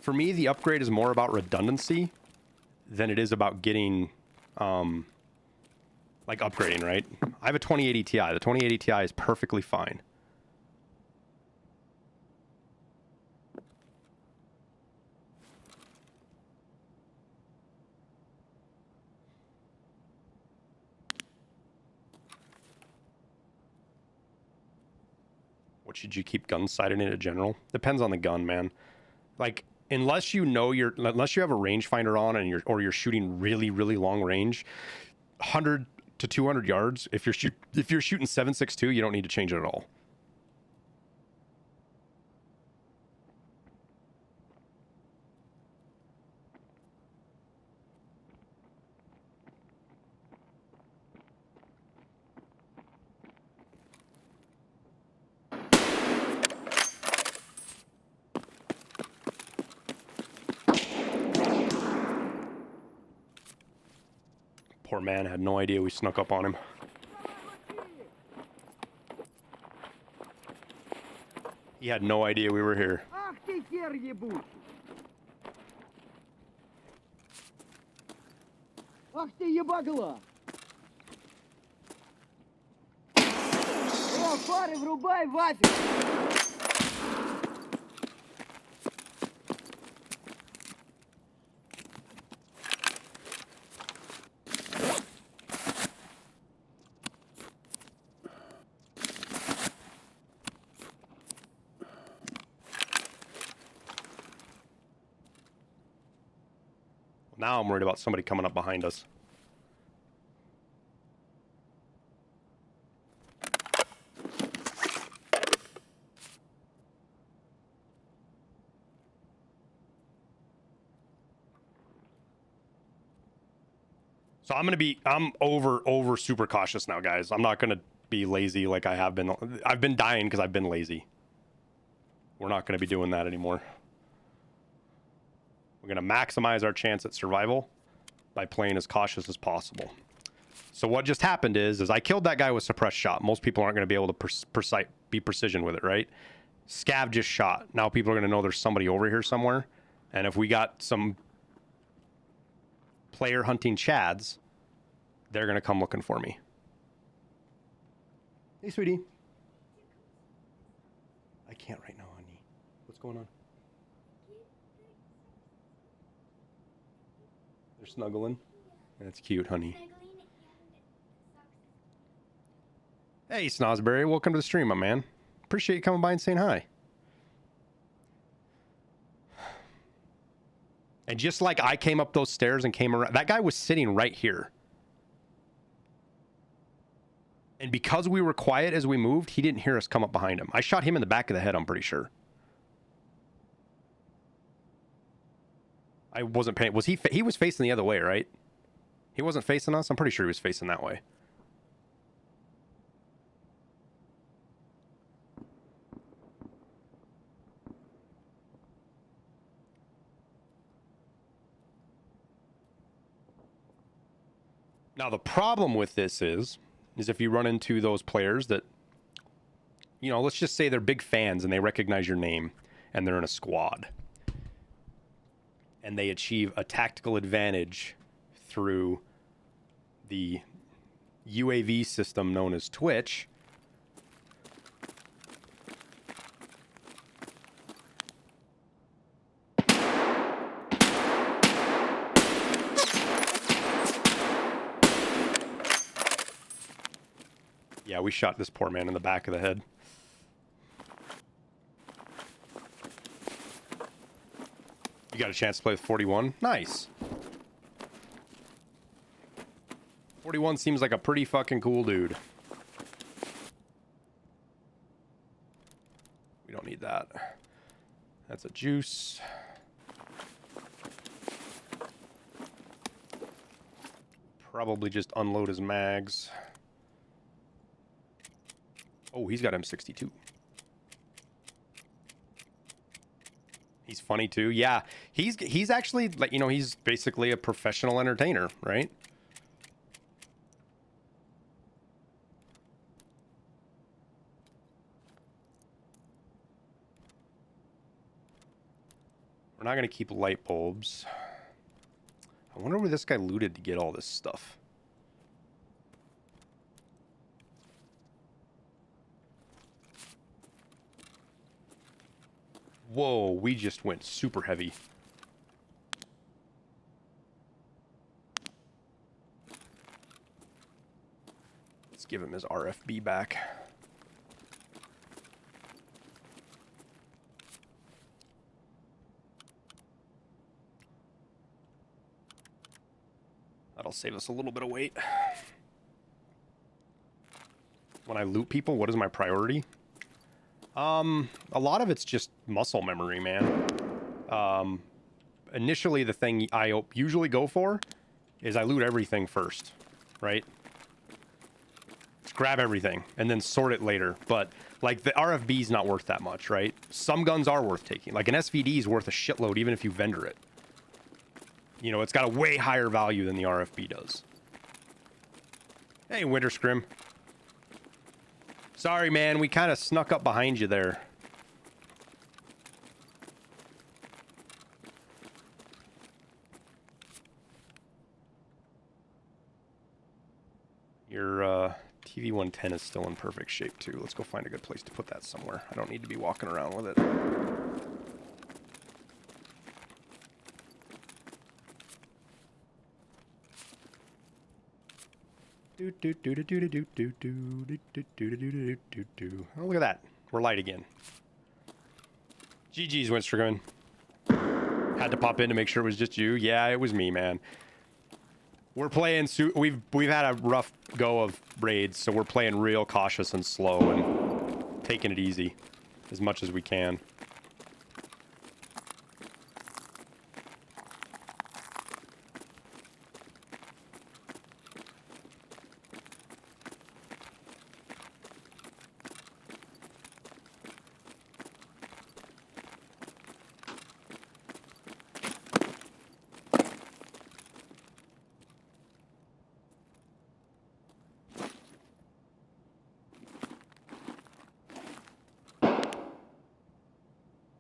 For me, the upgrade is more about redundancy than it is about getting, like upgrading, right? I have a 2080 Ti. The 2080 Ti is perfectly fine. What should you keep gun sighted in a general? Depends on the gun, man. Like, unless you know unless you have a rangefinder on and you're shooting really, really long range, 100 to 200 yards. If you're shooting 7.62, you don't need to change it at all. Poor man had no idea we snuck up on him. He had no idea we were here. Ах ты хер ебучий! Ах ты ебагла! Фары врубай, вафель! Now I'm worried about somebody coming up behind us. So I'm over super cautious now, guys. I'm not gonna be lazy like I have been. I've been dying because I've been lazy. We're not gonna be doing that anymore. We're gonna maximize our chance at survival by playing as cautious as possible. So what just happened is I killed that guy with suppressed shot. Most people aren't gonna be able to be precision with it, right? Scav just shot. Now people are gonna know there's somebody over here somewhere. And if we got some player hunting chads, they're gonna come looking for me. Hey, sweetie. I can't right now, honey. What's going on? They're snuggling. That's cute, honey. Hey, Snozberry. Welcome to the stream, my man. Appreciate you coming by and saying hi. And just like I came up those stairs and came around, that guy was sitting right here. And because we were quiet as we moved, he didn't hear us come up behind him. I shot him in the back of the head, I'm pretty sure. I wasn't paying. Was he? He was facing the other way, right? He wasn't facing us. I'm pretty sure he was facing that way. Now the problem with this is if you run into those players that, you know, let's just say they're big fans and they recognize your name and they're in a squad. And they achieve a tactical advantage through the UAV system known as Twitch. Yeah, we shot this poor man in the back of the head. You got a chance to play with 41? Nice. 41 seems like a pretty fucking cool dude. We don't need that. That's a juice. Probably just unload his mags. Oh, he's got M62. He's funny too. Yeah, he's actually, like, you know, he's basically a professional entertainer, right? We're not going to keep light bulbs. I wonder where this guy looted to get all this stuff. Whoa, we just went super heavy. Let's give him his RFB back. That'll save us a little bit of weight. When I loot people, what is my priority? A lot of it's just muscle memory, man. Initially, the thing I usually go for is I loot everything first, right? Just grab everything and then sort it later. But like the RFB is not worth that much, right? Some guns are worth taking. Like an SVD is worth a shitload even if you vendor it. You know, it's got a way higher value than the RFB does. Hey, Winter Scrim. Sorry, man. We kind of snuck up behind you there. Your TV 110 is still in perfect shape, too. Let's go find a good place to put that somewhere. I don't need to be walking around with it. Oh, look at that. We're light again. GG's, Winsterman. Had to pop in to make sure it was just you. Yeah, it was me, man. We're playing... We've had a rough go of raids, so we're playing real cautious and slow and taking it easy as much as we can.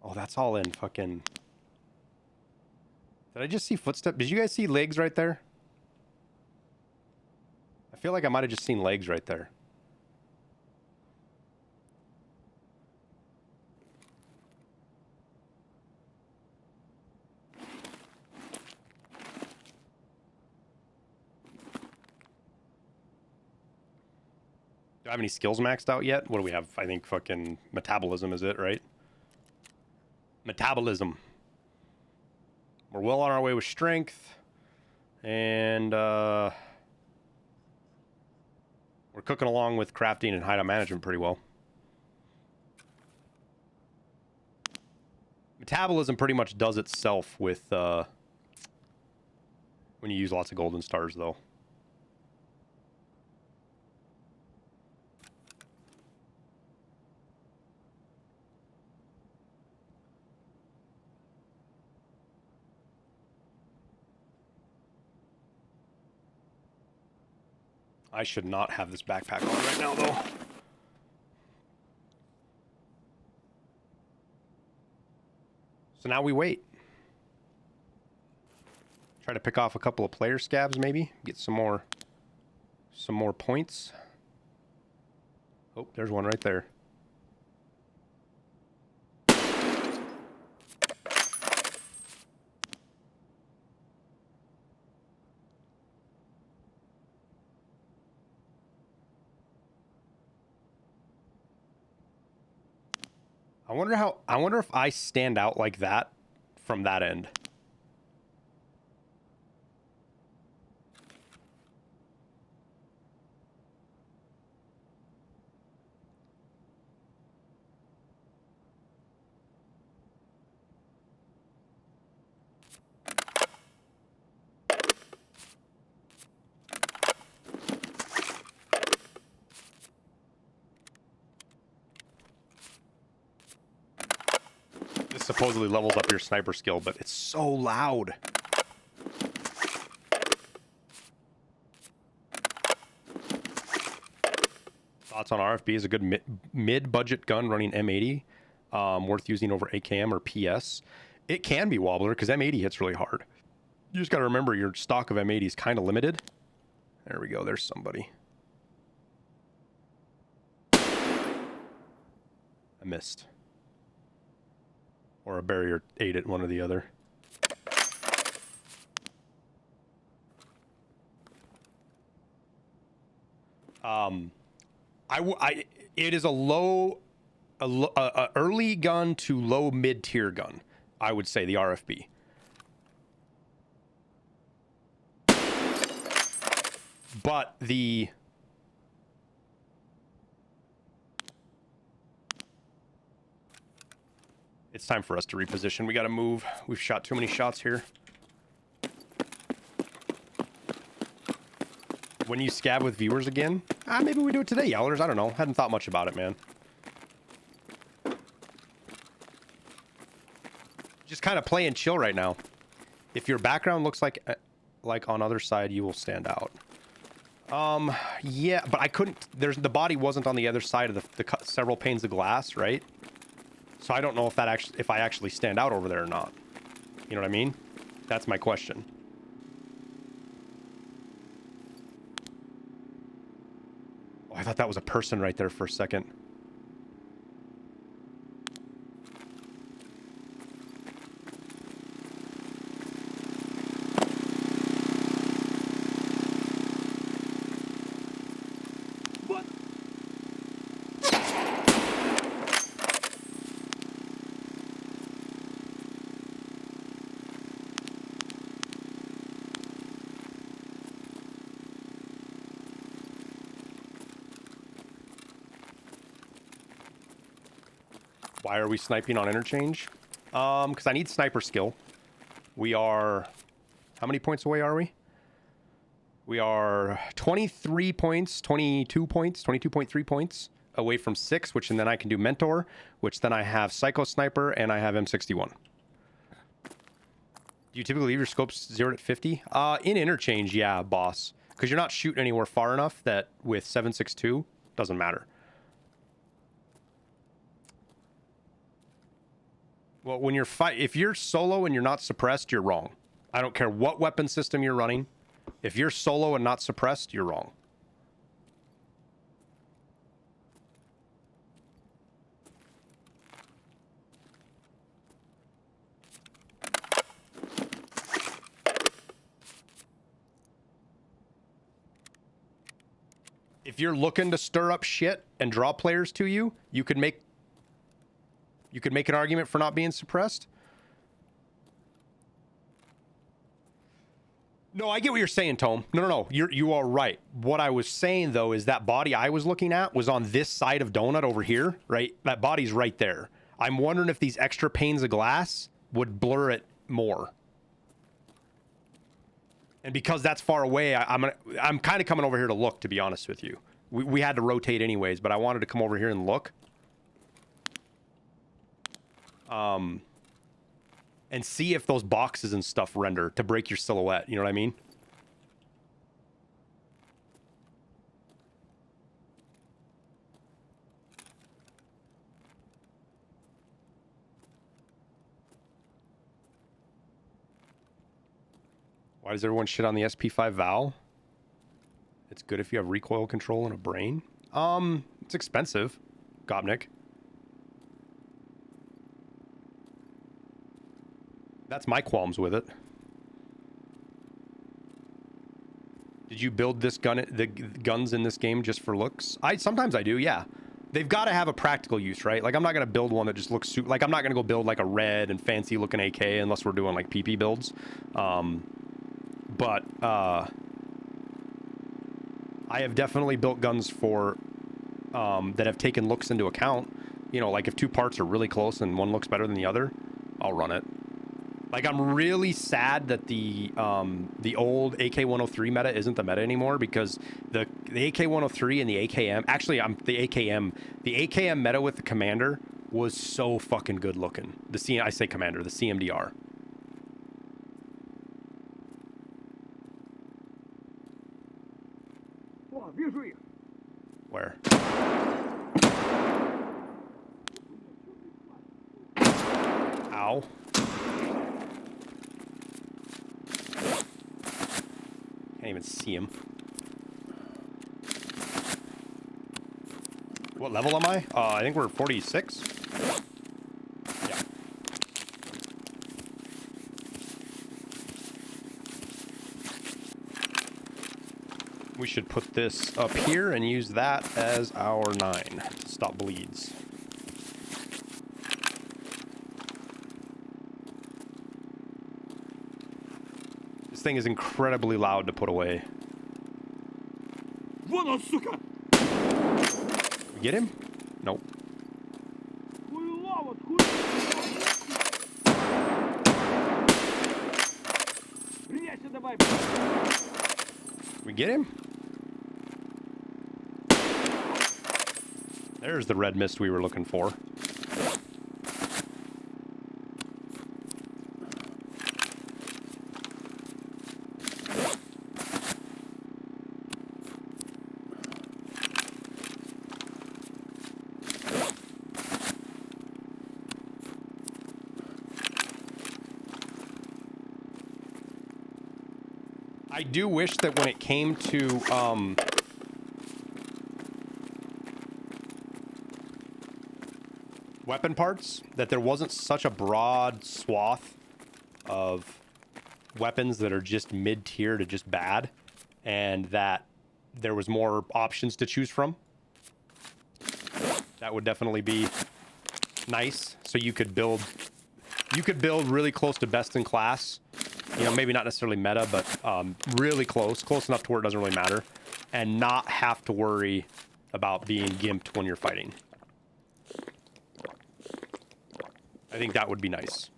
Oh, that's all in fucking... Did I just see footsteps? Did you guys see legs right there? I feel like I might have just seen legs right there. Do I have any skills maxed out yet? What do we have? I think fucking metabolism is it, right? Metabolism. We're well on our way with strength. And we're cooking along with crafting and hideout management pretty well. Metabolism pretty much does itself with when you use lots of golden stars, though. I should not have this backpack on right now, though. So now we wait. Try to pick off a couple of player scabs, maybe. Get some more points. Oh, there's one right there. I wonder if I stand out like that from that end. This supposedly levels up your sniper skill, but it's so loud. Thoughts on RFB is a good mid-budget gun running M80, worth using over AKM or PS. It can be wobbler because M80 hits really hard. You just got to remember your stock of M80 is kind of limited. There we go. There's somebody. I missed. Or a barrier ate it, one or the other. It is a early gun to low mid-tier gun, I would say, the RFB. But it's time for us to reposition. We got to move. We've shot too many shots here. When you scab with viewers again? Maybe we do it today, Yellers. I don't know. Hadn't thought much about it, man. Just kind of play and chill right now. If your background looks like on other side, you will stand out. Yeah, but I couldn't. The body wasn't on the other side of the several panes of glass, right? So I don't know if I actually stand out over there or not. You know what I mean? That's my question. Oh, I thought that was a person right there for a second. Why are we sniping on interchange? Because I need sniper skill. We are... How many points away are we? We are 23 points, 22 points, 22.3 points away from 6, which and then I can do Mentor, which then I have Psycho Sniper, and I have M61. Do you typically leave your scopes 0 at 50? In interchange, yeah, boss. Because you're not shooting anywhere far enough that with 7.62, doesn't matter. Well, when you're if you're solo and you're not suppressed, you're wrong. I don't care what weapon system you're running. If you're solo and not suppressed, you're wrong. If you're looking to stir up shit and draw players to you, you could make an argument for not being suppressed. No, I get what you're saying, Tome. No. You are right. What I was saying, though, is that body I was looking at was on this side of Donut over here, right? That body's right there. I'm wondering if these extra panes of glass would blur it more. And because that's far away, I'm kind of coming over here to look, to be honest with you. We had to rotate anyways, but I wanted to come over here and look. And see if those boxes and stuff render to break your silhouette. You know what I mean? Why does everyone shit on the SP5 Val? It's good if you have recoil control and a brain. It's expensive, Gopnik. That's my qualms with it. Did you build this the guns in this game just for looks? Sometimes I do, yeah. They've got to have a practical use, right? Like, I'm not going to build one that just looks... Like, I'm not going to go build, like, a red and fancy-looking AK unless we're doing, like, PP builds. But I have definitely built guns for... that have taken looks into account. You know, like, if two parts are really close and one looks better than the other, I'll run it. Like, I'm really sad that the old AK-103 meta isn't the meta anymore, because the AK-103 and the AKM... Actually, the AKM meta with the Commander was so fucking good looking. I say Commander, the CMDR. Where? Ow. Can't even see him. What level am I? I think we're 46. Yeah. We should put this up here and use that as our 9 to stop bleeds. This thing is incredibly loud to put away. Вон он, сука! We get him? Nope. Хуйло, вот хуй... Резче давай! We get him? There's the red mist we were looking for. I do wish that when it came to weapon parts, that there wasn't such a broad swath of weapons that are just mid-tier to just bad, and that there was more options to choose from. That would definitely be nice. So you could build really close to best in class. You know, maybe not necessarily meta, but really close enough to where it doesn't really matter, and not have to worry about being gimped when you're fighting. I think that would be nice.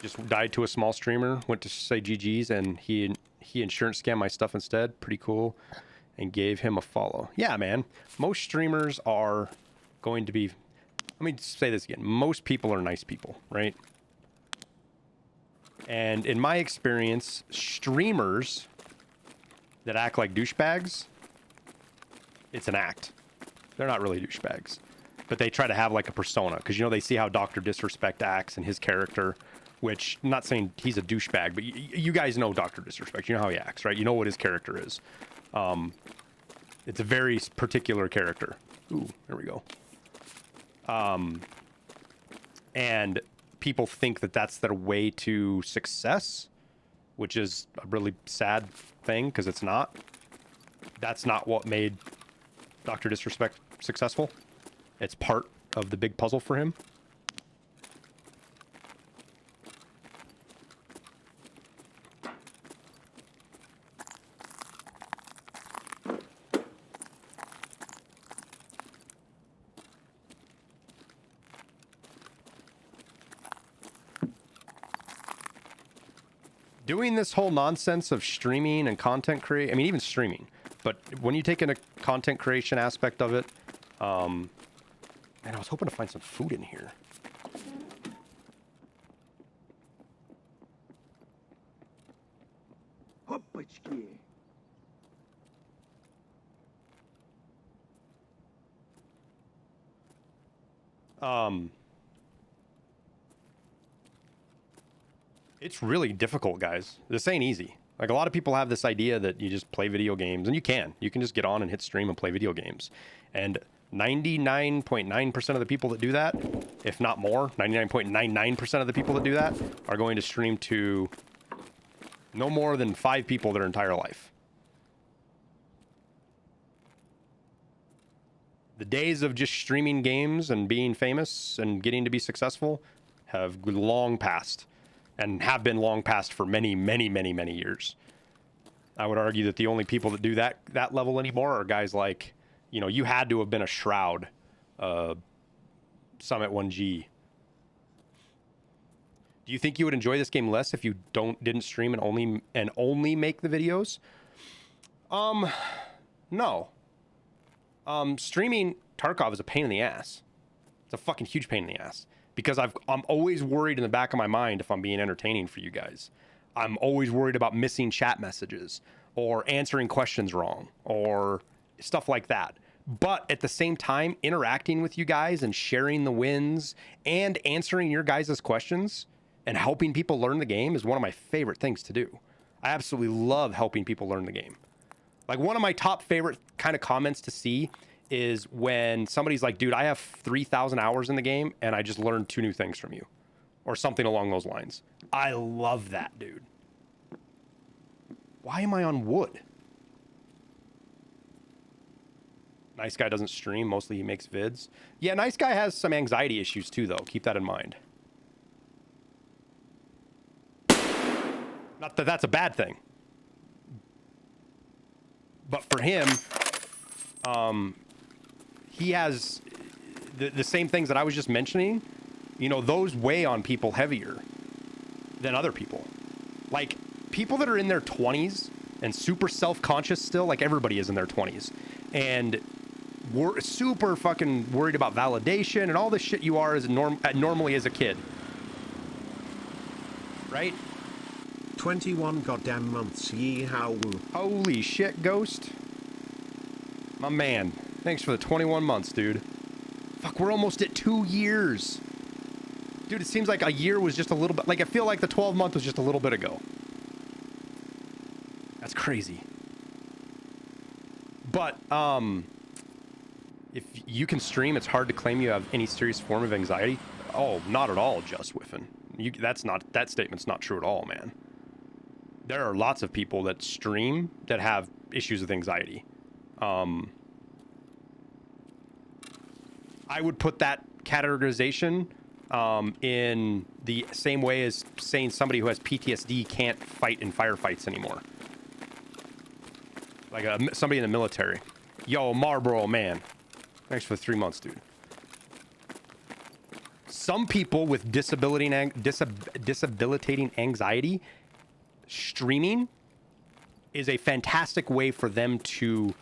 Just died to a small streamer, went to say GG's, and he insurance scammed my stuff instead. Pretty cool. And gave him a follow. Yeah, man. Most streamers are going to be... Let me say this again. Most people are nice people, right? And in my experience, streamers that act like douchebags, it's an act. They're not really douchebags. But they try to have like a persona. Because, you know, they see how Dr. Disrespect acts and his character, which, I'm not saying he's a douchebag, but you guys know Dr. Disrespect. You know how he acts, right? You know what his character is. It's a very particular character. Ooh, there we go. And people think that that's their way to success, which is a really sad thing because it's not. That's not what made Dr. Disrespect successful. It's part of the big puzzle for him. Doing this whole nonsense of streaming and content create, I mean, even streaming, but when you take in a content creation aspect of it, and I was hoping to find some food in here. Опачки! It's really difficult, guys. This ain't easy. Like, a lot of people have this idea that you just play video games, and you can. You can just get on and hit stream and play video games. And 99.9% of the people that do that, if not more, 99.99% of the people that do that are going to stream to no more than 5 people their entire life. The days of just streaming games and being famous and getting to be successful have long passed. And have been long past for many, many, many, many years. I would argue that the only people that do that level anymore are guys like, you know, you had to have been a Shroud, Summit 1G. Do you think you would enjoy this game less if you didn't stream and only make the videos? No. Streaming Tarkov is a pain in the ass. It's a fucking huge pain in the ass. Because I'm always worried in the back of my mind if I'm being entertaining for you guys. I'm always worried about missing chat messages or answering questions wrong or stuff like that. But at the same time, interacting with you guys and sharing the wins and answering your guys' questions and helping people learn the game is one of my favorite things to do. I absolutely love helping people learn the game. Like, one of my top favorite kind of comments to see is when somebody's like, dude, I have 3,000 hours in the game and I just learned 2 new things from you, or something along those lines. I love that, dude. Why am I on wood? Nice Guy doesn't stream. Mostly he makes vids. Yeah, Nice Guy has some anxiety issues too, though. Keep that in mind. Not that that's a bad thing. But for him, he has the same things that I was just mentioning. You know, those weigh on people heavier than other people. Like, people that are in their 20s and super self-conscious still, like everybody is in their 20s, and we're super fucking worried about validation and all the shit you are as normally as a kid. Right? 21 goddamn months, yee-how-woo. Holy shit, Ghost. My man. Thanks for the 21 months, dude. Fuck, we're almost at 2 years. Dude, it seems like a year was just a little bit... Like, I feel like the 12 month was just a little bit ago. That's crazy. But, if you can stream, it's hard to claim you have any serious form of anxiety. Oh, not at all, Just Whiffin. That statement's not true at all, man. There are lots of people that stream that have issues with anxiety. I would put that categorization in the same way as saying somebody who has PTSD can't fight in firefights anymore. Like somebody in the military. Yo, Marlboro man. Thanks for the 3 months, dude. Some people with disabilitating anxiety, streaming is a fantastic way for them to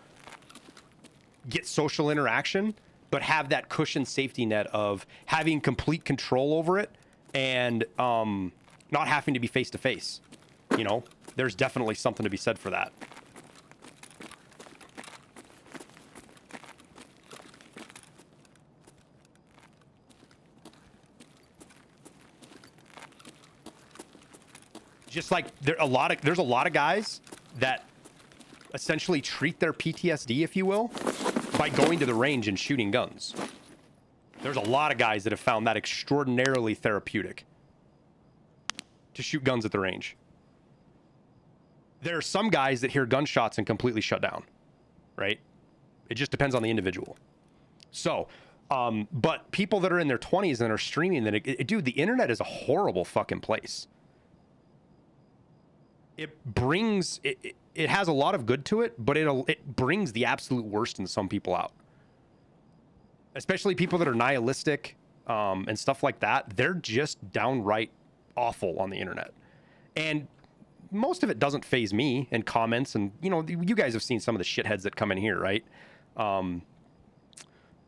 get social interaction, but have that cushion safety net of having complete control over it and not having to be face to face. You know, there's definitely something to be said for that. Just like there's a lot of guys that essentially treat their PTSD, if you will, by going to the range and shooting guns. There's a lot of guys that have found that extraordinarily therapeutic to shoot guns at the range. There are some guys that hear gunshots and completely shut down, right? It just depends on the individual. So, but people that are in their 20s and are streaming, dude, the internet is a horrible fucking place. It has a lot of good to it, but it brings the absolute worst in some people out. Especially people that are nihilistic and stuff like that. They're just downright awful on the internet. And most of it doesn't faze me in comments. And, you know, you guys have seen some of the shitheads that come in here, right?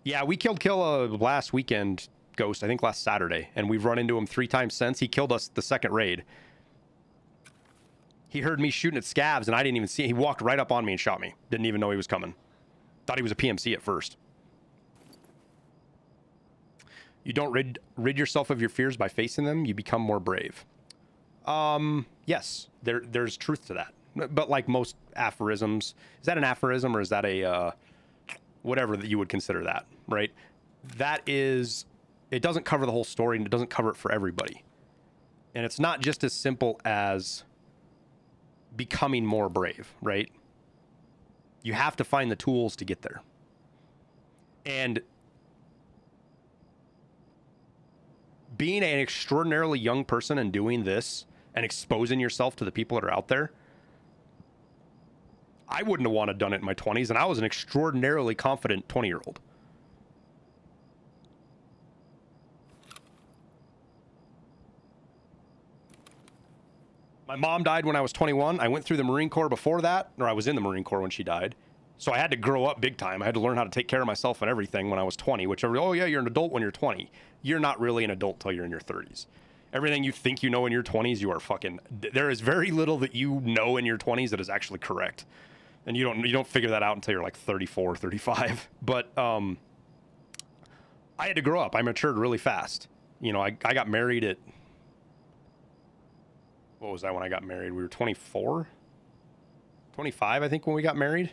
Yeah, we killed Killa last weekend, Ghost, I think last Saturday. And we've run into him 3 times since. He killed us the second raid. He heard me shooting at scavs, and I didn't even see it. He walked right up on me and shot me. Didn't even know he was coming. Thought he was a PMC at first. You don't rid yourself of your fears by facing them. You become more brave. Yes, there's truth to that. But like most aphorisms, is that an aphorism or is that a whatever that you would consider that, right? That is, it doesn't cover the whole story and it doesn't cover it for everybody. And it's not just as simple as becoming more brave, right? You have to find the tools to get there. And being an extraordinarily young person and doing this and exposing yourself to the people that are out there, I wouldn't have wanted to done it in my 20s, and I was an extraordinarily confident 20-year-old. My mom died when I was 21. I went through the Marine Corps before that, or I was in the Marine Corps when she died. So I had to grow up big time. I had to learn how to take care of myself and everything when I was 20, which, oh yeah, you're an adult when you're 20. You're not really an adult till you're in your 30s. Everything you think you know in your 20s, you are fucking... There is very little that you know in your 20s that is actually correct. And you don't figure that out until you're like 34, 35. But I had to grow up. I matured really fast. You know, I got married at... What was that when I got married? We were 24? 25, I think, when we got married.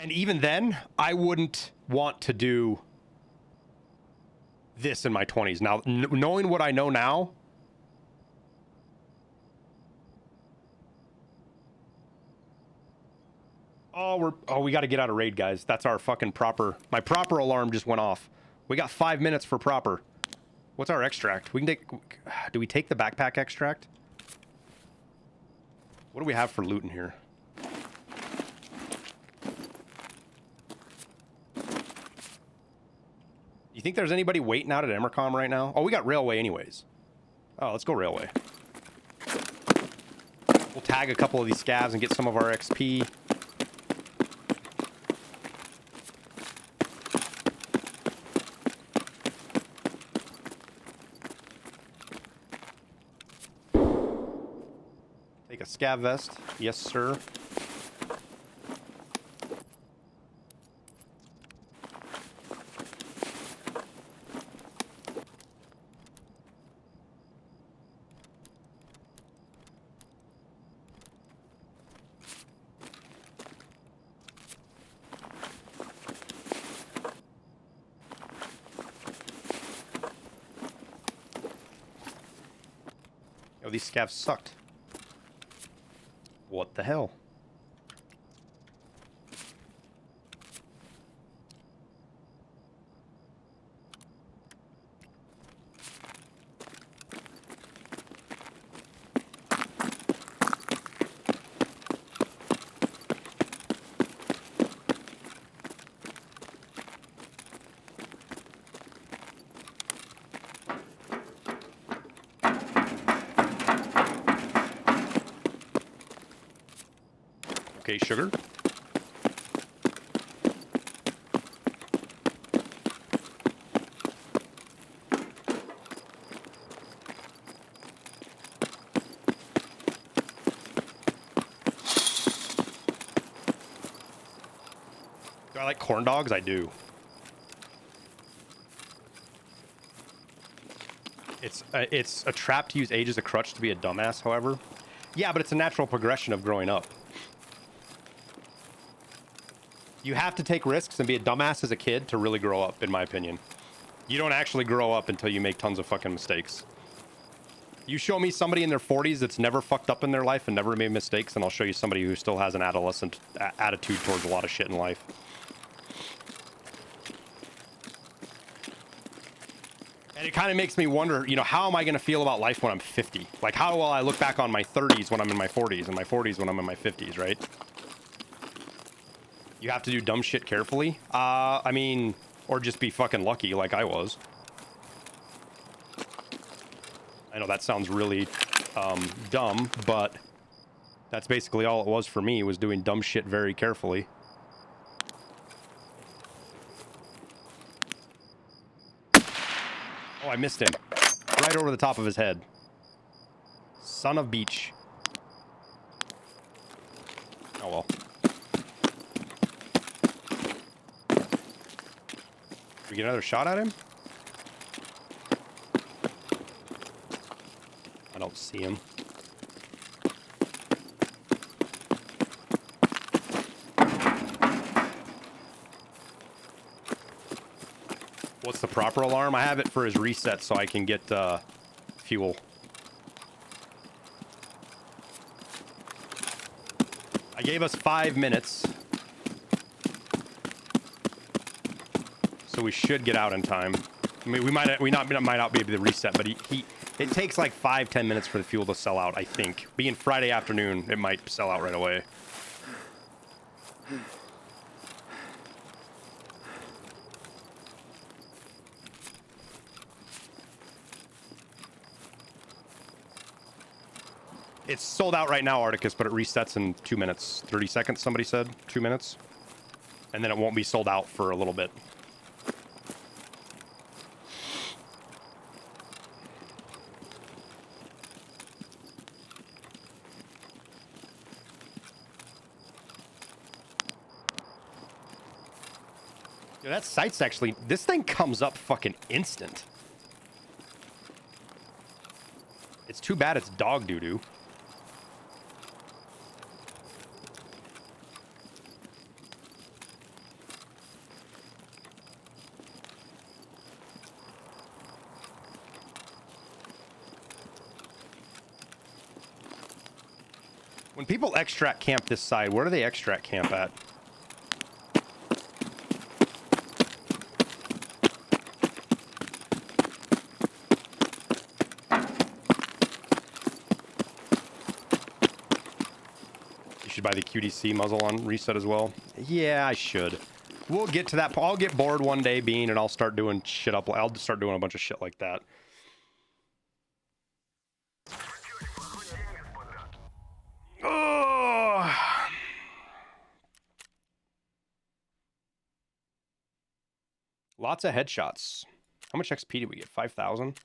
And even then, I wouldn't want to do this in my 20s. Now, knowing what I know now, Oh, we got to get out of raid, guys. That's our fucking proper. My proper alarm just went off. We got 5 minutes for proper. What's our extract? We can take. Do we take the backpack extract? What do we have for loot in here? You think there's anybody waiting out at Emercom right now? Oh, we got railway anyways. Oh, let's go railway. We'll tag a couple of these scavs and get some of our XP. Take a scav vest. Yes, sir. Yo, these scavs sucked. What the hell? Okay, sugar. Do I like corn dogs? I do. It's a trap to use age as a crutch to be a dumbass, however. Yeah, but it's a natural progression of growing up. You have to take risks and be a dumbass as a kid to really grow up, in my opinion. You don't actually grow up until you make tons of fucking mistakes. You show me somebody in their 40s that's never fucked up in their life and never made mistakes, and I'll show you somebody who still has an adolescent attitude towards a lot of shit in life. And it kind of makes me wonder, you know, how am I going to feel about life when I'm 50? Like, how will I look back on my 30s when I'm in my 40s, and my 40s when I'm in my 50s, right? You have to do dumb shit carefully. I mean, or just be fucking lucky like I was. I know that sounds really dumb, but that's basically all it was for me, was doing dumb shit very carefully. Oh, I missed him. Right over the top of his head. Son of beach. Oh well. We get another shot at him? I don't see him. What's the proper alarm? I have it for his reset so I can get fuel. I gave us 5 minutes. So we should get out in time. I mean, we might not be able to reset, but it takes like 5-10 minutes for the fuel to sell out, I think. Being Friday afternoon, it might sell out right away. It's sold out right now, Articus, but it resets in 2 minutes. 30 seconds, somebody said. 2 minutes. And then it won't be sold out for a little bit. Yeah, that site's actually... This thing comes up fucking instant. It's too bad it's dog doo-doo. When people extract camp this side, where do they extract camp at? You should buy the QDC muzzle on reset as well. Yeah, I should. We'll get to that. I'll get bored one day, Bean, and I'll start doing shit up. I'll just start doing a bunch of shit like that. Oh. Lots of headshots. How much XP did we get? 5,000?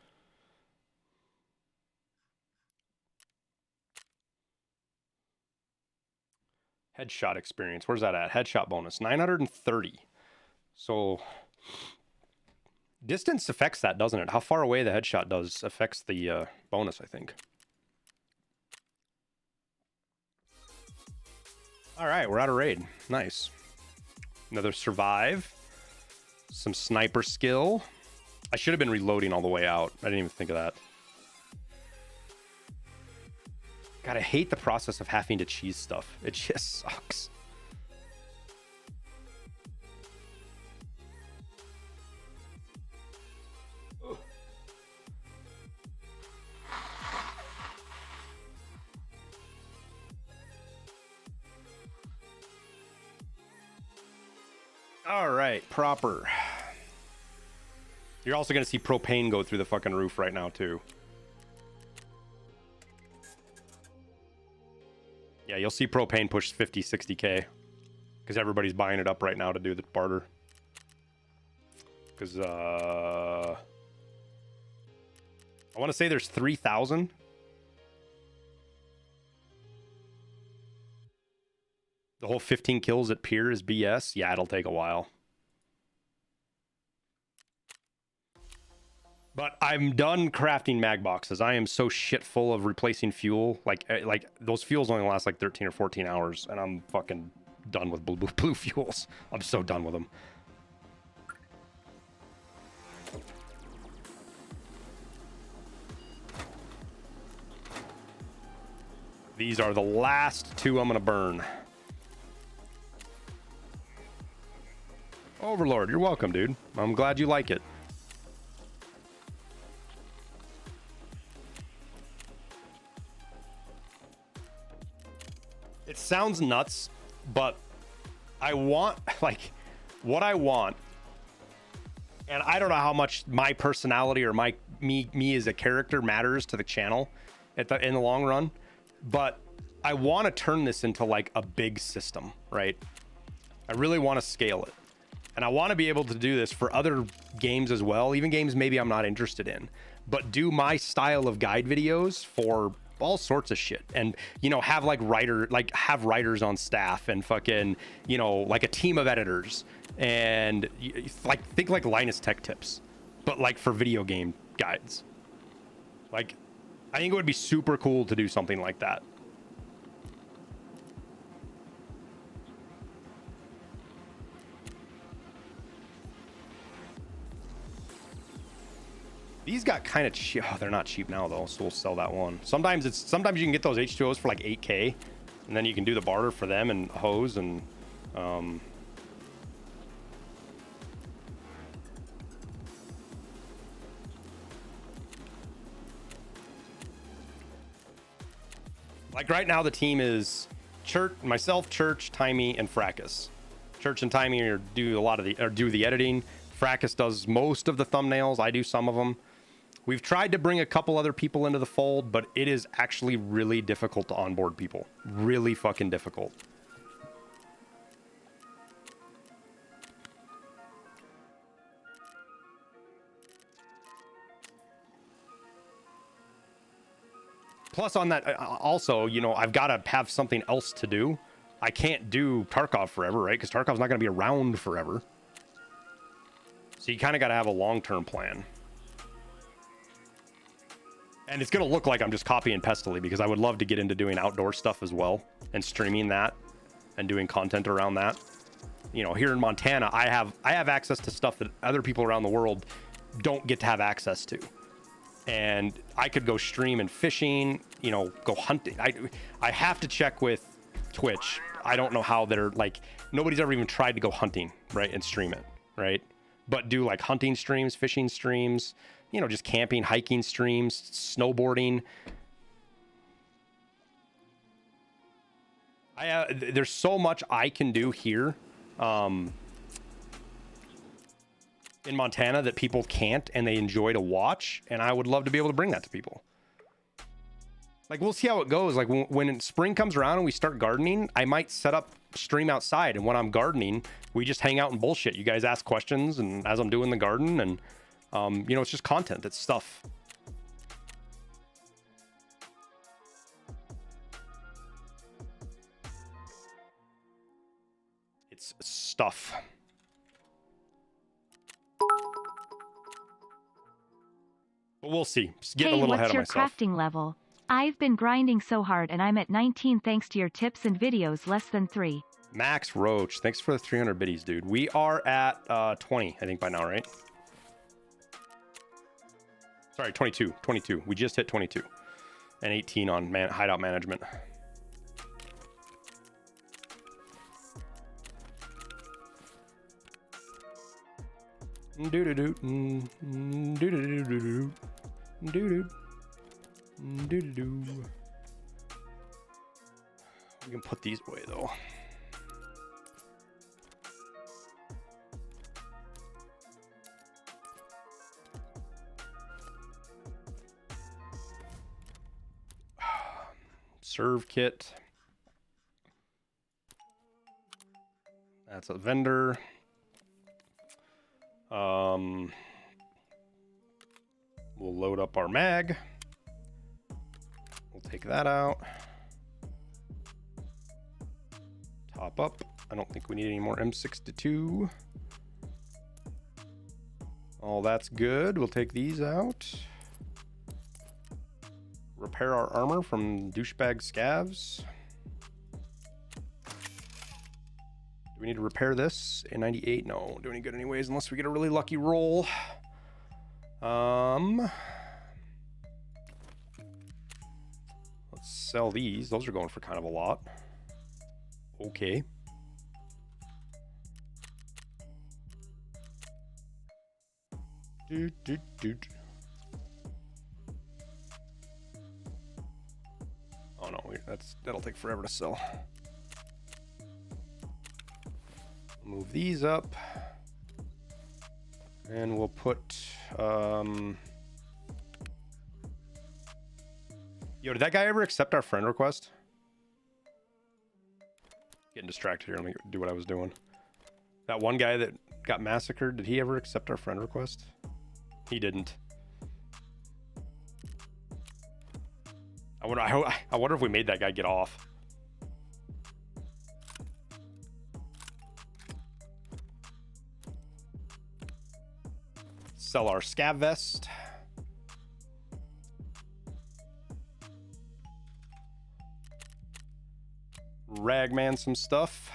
Headshot experience. Where's that at? Headshot bonus. 930. So distance affects that, doesn't it? How far away the headshot does affects the bonus, I think. All right, we're out of raid. Nice. Another survive. Some sniper skill. I should have been reloading all the way out. I didn't even think of that. God, I hate the process of having to cheese stuff. It just sucks. All right, proper. You're also going to see propane go through the fucking roof right now, too. Yeah, you'll see propane push 50, 60K. Because everybody's buying it up right now to do the barter. Because, I want to say there's 3,000. The whole 15 kills at Pier is BS. Yeah, it'll take a while. But I'm done crafting mag boxes. I am so shit full of replacing fuel. Like those fuels only last like 13 or 14 hours, and I'm fucking done with blue fuels. I'm so done with them. These are the last two I'm gonna burn. Overlord, you're welcome, dude. I'm glad you like it. It sounds nuts, but I want, like, what I want, and I don't know how much my personality or me as a character matters to the channel in the long run, but I want to turn this into like a big system, right? I really want to scale it. And I want to be able to do this for other games as well, even games maybe I'm not interested in, but do my style of guide videos for all sorts of shit. And, you know, have have writers on staff and fucking, you know, like a team of editors and like, think like Linus Tech Tips, but like for video game guides. Like, I think it would be super cool to do something like that. These got kind of cheap. Oh, they're not cheap now though, so we'll sell that one. Sometimes you can get those H2Os for like 8K, and then you can do the barter for them and hose and like right now the team is myself, Church, Timey, and Fracas. Church and Timey do the editing. Fracas does most of the thumbnails. I do some of them. We've tried to bring a couple other people into the fold, but it is actually really difficult to onboard people. Really fucking difficult. Plus on that, also, you know, I've got to have something else to do. I can't do Tarkov forever, right? Because Tarkov's not going to be around forever. So you kind of got to have a long-term plan. And it's going to look like I'm just copying Pestily because I would love to get into doing outdoor stuff as well and streaming that and doing content around that. You know, here in Montana, I have access to stuff that other people around the world don't get to have access to. And I could go stream and fishing, you know, go hunting. I have to check with Twitch. I don't know how they're like, nobody's ever even tried to go hunting, right, and stream it, right? But do like hunting streams, fishing streams, you know, just camping, hiking streams, snowboarding. There's so much I can do here in Montana that people can't, and they enjoy to watch, and I would love to be able to bring that to people. Like, we'll see how it goes. Like, when spring comes around and we start gardening, I might set up stream outside, and when I'm gardening, we just hang out and bullshit. You guys ask questions, and as I'm doing the garden, and you know, it's just content. It's stuff. It's stuff. But we'll see. Just getting a little ahead of myself. What's your crafting level? I've been grinding so hard and I'm at 19 thanks to your tips and videos less than 3. Max Roach, thanks for the 300 biddies, dude. We are at 20, I think, by now, right? Sorry, 22. 22. We just hit 22. And 18 on hideout management. Do-do-do. Do-do-do-do-do. Do-do. Do-do-do. We can put these away, though. Serve kit. That's a vendor. We'll load up our mag. We'll take that out. Top up. I don't think we need any more M62. All that's good. We'll take these out. Repair our armor from douchebag scavs. Do we need to repair this? A98? No, won't do any good anyways, unless we get a really lucky roll. Let's sell these. Those are going for kind of a lot. Okay. Oh no, that'll take forever to sell. Move these up. And we'll put Yo, did that guy ever accept our friend request? Getting distracted here. Let me do what I was doing. That one guy that got massacred, did he ever accept our friend request? He didn't. I wonder if we made that guy get off. Sell our scav vest. Ragman some stuff.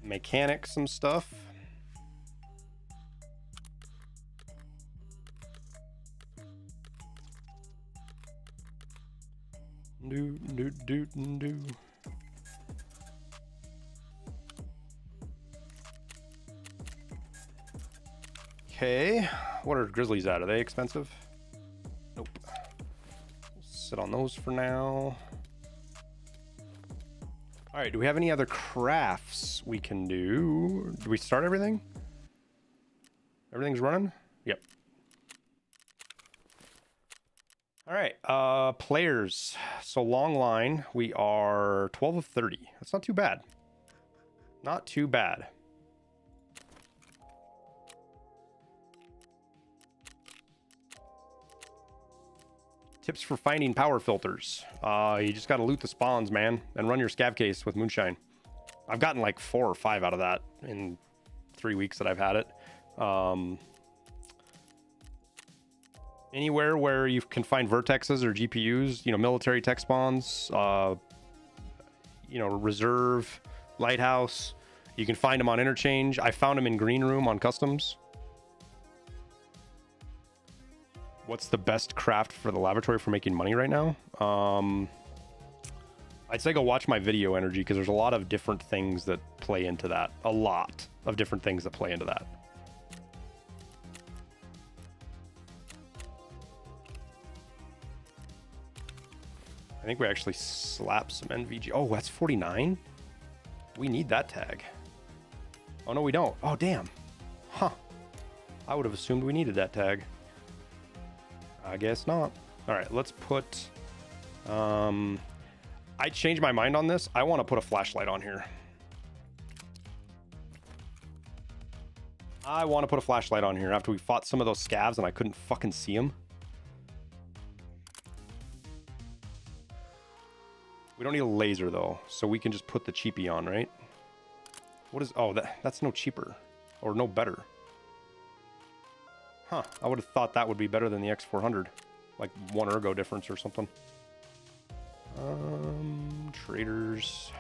Mechanic some stuff. Do. Okay, what are grizzlies at? Are they expensive? Nope. We'll sit on those for now. All right, do we have any other crafts we can do? Do we start everything? Everything's running? Yep. All right, players. So long line, we are 12 of 30. That's not too bad. Not too bad. Tips for finding power filters. You just got to loot the spawns, man, and run your scav case with moonshine. I've gotten like 4 or 5 out of that in 3 weeks that I've had it. Anywhere where you can find vertexes or GPUs, you know, military tech spawns, you know, reserve, lighthouse. You can find them on interchange. I found them in green room on customs. What's the best craft for the laboratory for making money right now? I'd say go watch my video, Energy, because there's a lot of different things that play into that. A lot of different things that play into that. I think we actually slapped some NVG. Oh, that's 49? We need that tag. Oh, no, we don't. Oh, damn. Huh. I would have assumed we needed that tag. I guess not. All right, let's put... I changed my mind on this. I want to put a flashlight on here. I want to put a flashlight on here after we fought some of those scavs and I couldn't fucking see them. We don't need a laser though, so we can just put the cheapie on, right? What is... Oh, that's no cheaper. Or no better. Huh. I would have thought that would be better than the X400. Like 1 ergo difference or something. Traders.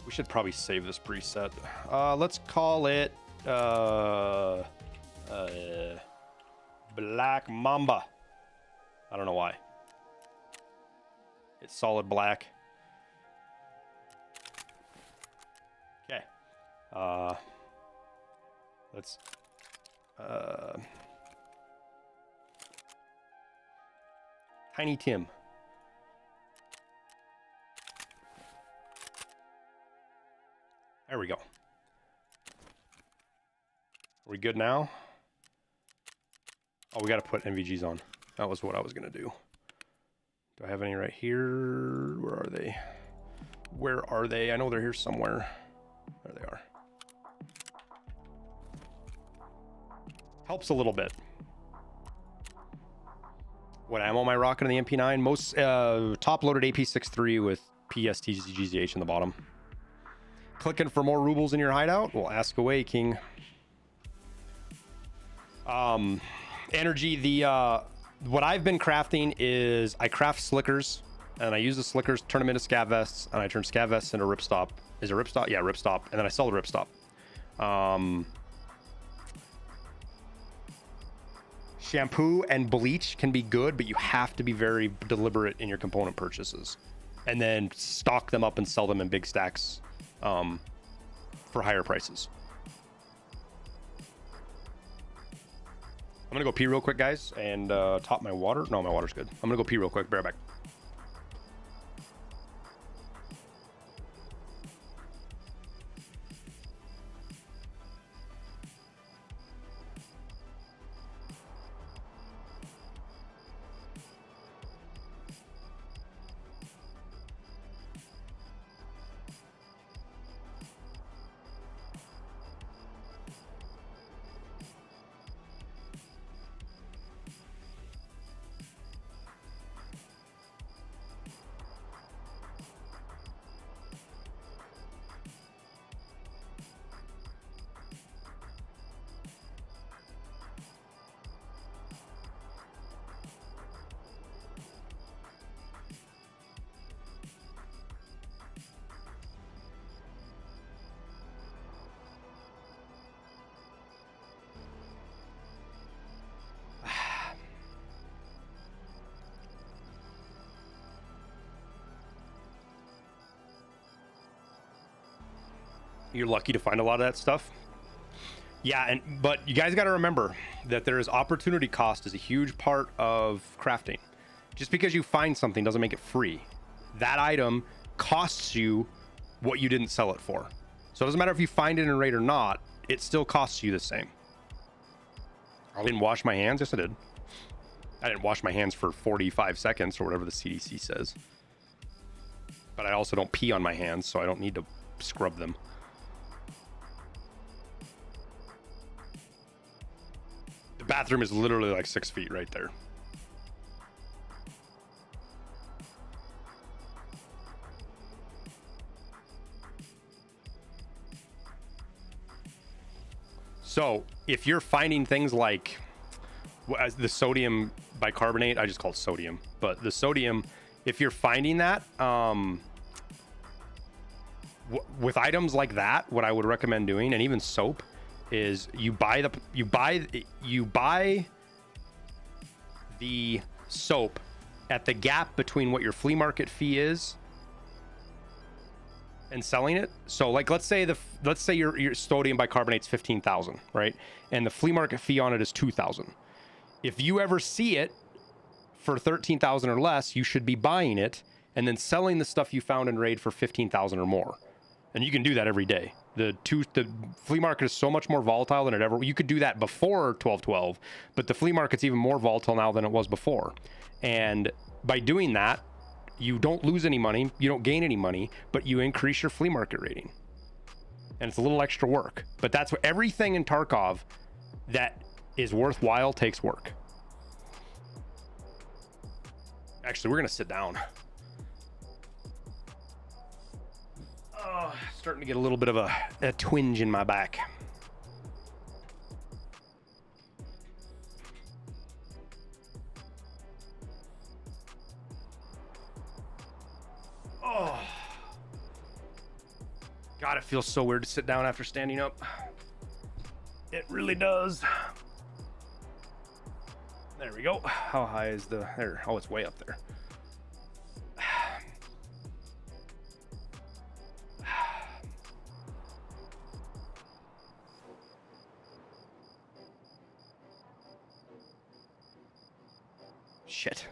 We should probably save this preset. Let's call it Black Mamba. I don't know why. It's solid black. Okay. Let's Tiny Tim. There we go. Are we good now? Oh, we got to put NVGs on. That was what I was going to do. Do I have any right here? Where are they? Where are they? I know they're here somewhere. There they are. Helps a little bit. What ammo am I rocking in the MP9? Most top-loaded AP63 with PSTGZH in the bottom. Clicking for more rubles in your hideout? Well, ask away, King. Energy, what I've been crafting is I craft slickers, and I use the slickers, turn them into scav vests, and I turn scav vests into ripstop. Is it ripstop? Yeah, ripstop. And then I sell the ripstop. Shampoo and bleach can be good, but you have to be very deliberate in your component purchases. And then stock them up and sell them in big stacks for higher prices. I'm gonna go pee real quick, guys, and top my water. No, my water's good. I'm gonna go pee real quick. Be right back. You're lucky to find a lot of that stuff. Yeah, but you guys got to remember that there is opportunity cost is a huge part of crafting. Just because you find something doesn't make it free. That item costs you what you didn't sell it for. So it doesn't matter if you find it in a raid or not, it still costs you the same. I didn't wash my hands. Yes, I did. I didn't wash my hands for 45 seconds or whatever the CDC says. But I also don't pee on my hands, so I don't need to scrub them. The bathroom is literally like 6 feet right there. So if you're finding things like the sodium bicarbonate, I just call it sodium, but the sodium, if you're finding that, with items like that, what I would recommend doing, and even soap, is you buy the soap at the gap between what your flea market fee is and selling it. So like, let's say your sodium bicarbonate's 15,000, right? And the flea market fee on it is 2,000. If you ever see it for 13,000 or less, you should be buying it and then selling the stuff you found in raid for 15,000 or more. And you can do that every day. The flea market is so much more volatile than it ever. You could do that before 12.12, but the flea market's even more volatile now than it was before. And by doing that, you don't lose any money, you don't gain any money, but you increase your flea market rating. And it's a little extra work. But that's what everything in Tarkov that is worthwhile takes work. Actually, we're gonna sit down. Oh, starting to get a little bit of a twinge in my back. Oh. God, it feels so weird to sit down after standing up. It really does. There we go. How high is the... There. Oh, it's way up there. Shit.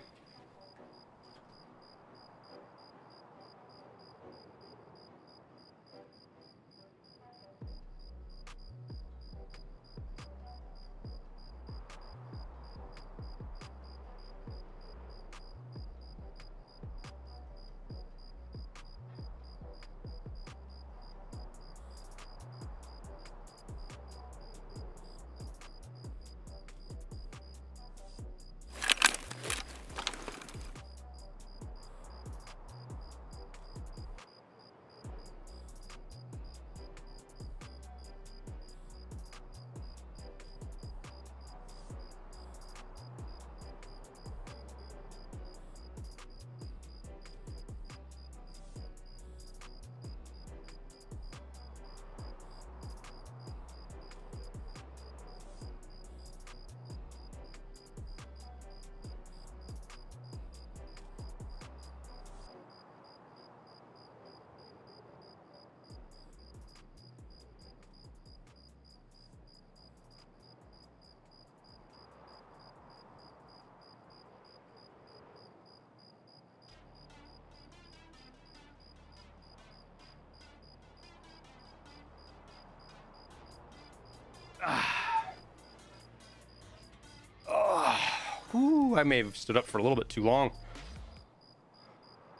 Whew, I may have stood up for a little bit too long.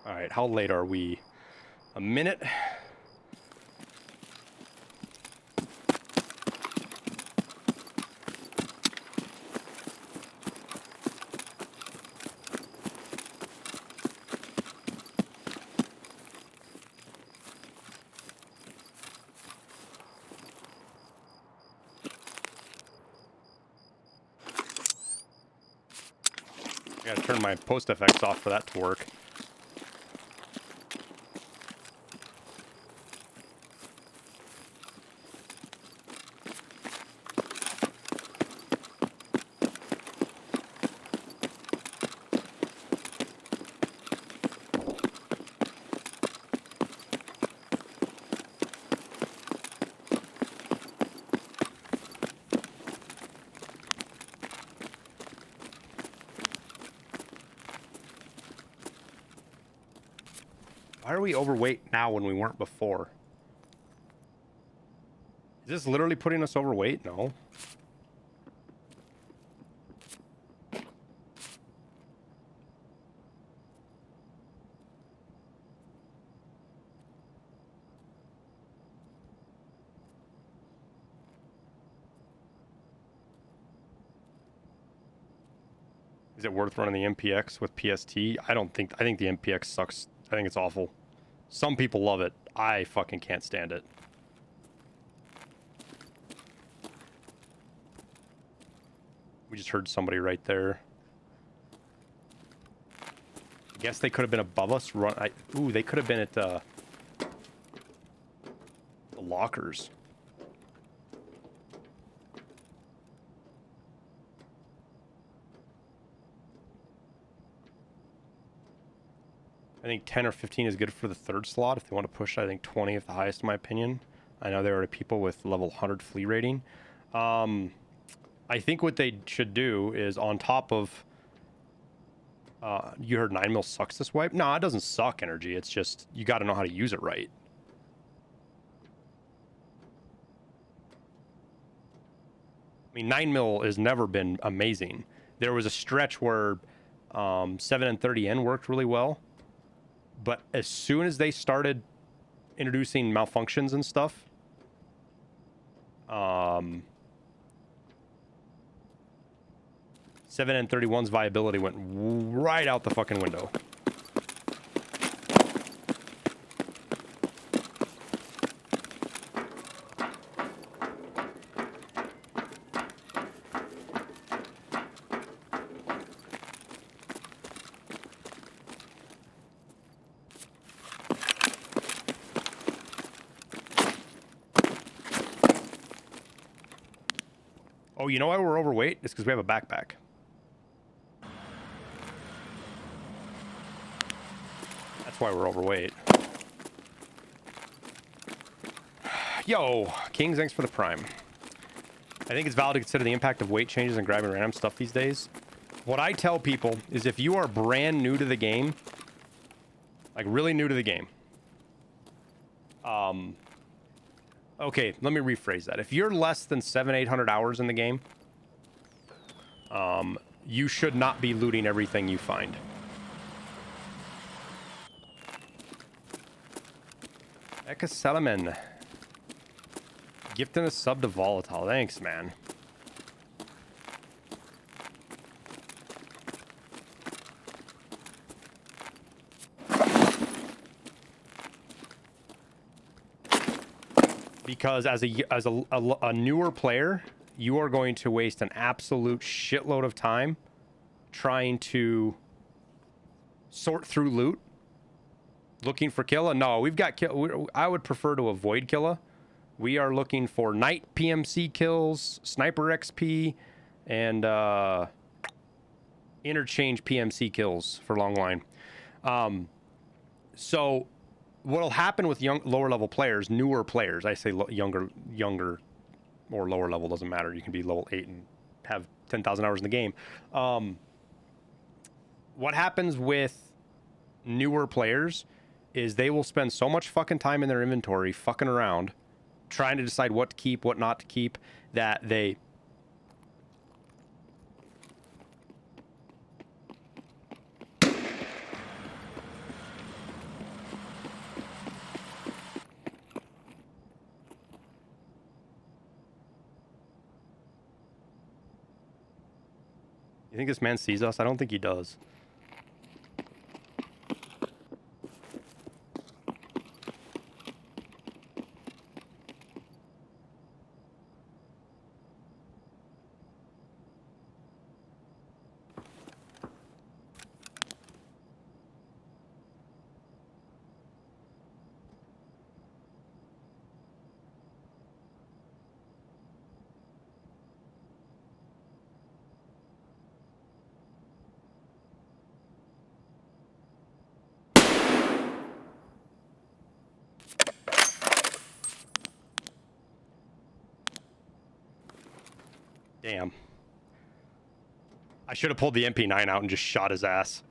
All right, how late are we? A minute? I gotta turn my post effects off for that to work. Why are we overweight now when we weren't before? Is this literally putting us overweight? No. Is it worth running the MPX with PST? I think the MPX sucks. I think it's awful. Some people love it. I fucking can't stand it. We just heard somebody right there. I guess they could have been above us. Ooh, they could have been at the lockers. I think 10 or 15 is good for the third slot. If they want to push, I think 20 is the highest in my opinion. I know there are people with level 100 flea rating. I think what they should do is on top of... you heard 9mm sucks this wipe? No, it doesn't suck energy. It's just you got to know how to use it right. I mean, 9mm has never been amazing. There was a stretch where 7 and 30N worked really well. But as soon as they started introducing malfunctions and stuff, 7 and 31's viability went right out the fucking window. Oh, you know why we're overweight? It's because we have a backpack. That's why we're overweight. Yo, Kings, thanks for the prime. I think it's valid to consider the impact of weight changes and grabbing random stuff these days. What I tell people is if you are brand new to the game, like really new to the game, okay, let me rephrase that. If you're less than 700-800 hours in the game, you should not be looting everything you find. Eka Salaman. Gifting a sub to Volatile. Thanks, man. Because as a newer player, you are going to waste an absolute shitload of time trying to sort through loot, looking for Killa. No, we've got kill. I would prefer to avoid Killa. We are looking for night PMC kills, sniper XP, and interchange PMC kills for long line. So what'll happen with lower level players, newer players, I say younger or lower level, doesn't matter. You can be level 8 and have 10,000 hours in the game. What happens with newer players is they will spend so much fucking time in their inventory fucking around, trying to decide what to keep, what not to keep, that they... You think this man sees us? I don't think he does. Damn. I should have pulled the MP9 out and just shot his ass.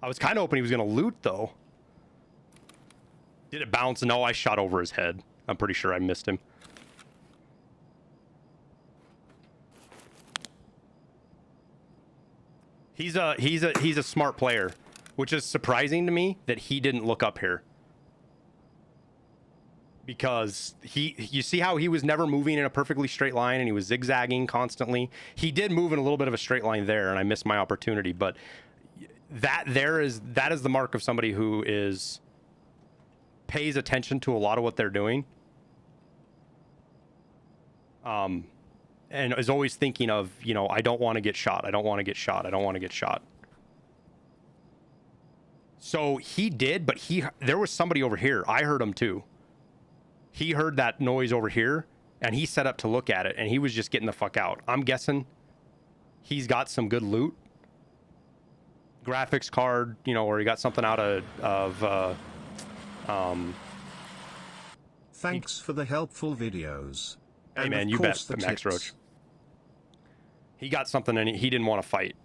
I was kind of hoping he was going to loot, though. Did it bounce? No, I shot over his head. I'm pretty sure I missed him. He's a smart player, which is surprising to me that he didn't look up here. Because you see how he was never moving in a perfectly straight line and he was zigzagging constantly. He did move in a little bit of a straight line there, and I missed my opportunity. But that is the mark of somebody who pays attention to a lot of what they're doing, and is always thinking of, you know, I don't want to get shot. I don't want to get shot. I don't want to get shot. So he did, but there was somebody over here. I heard him too. He heard that noise over here, and he set up to look at it, and he was just getting the fuck out. I'm guessing he's got some good loot. graphics card, you know, or he got something out of Thanks for the helpful videos. Hey And man, of you bet, course the Max tips. Roach. He got something and he didn't want to fight.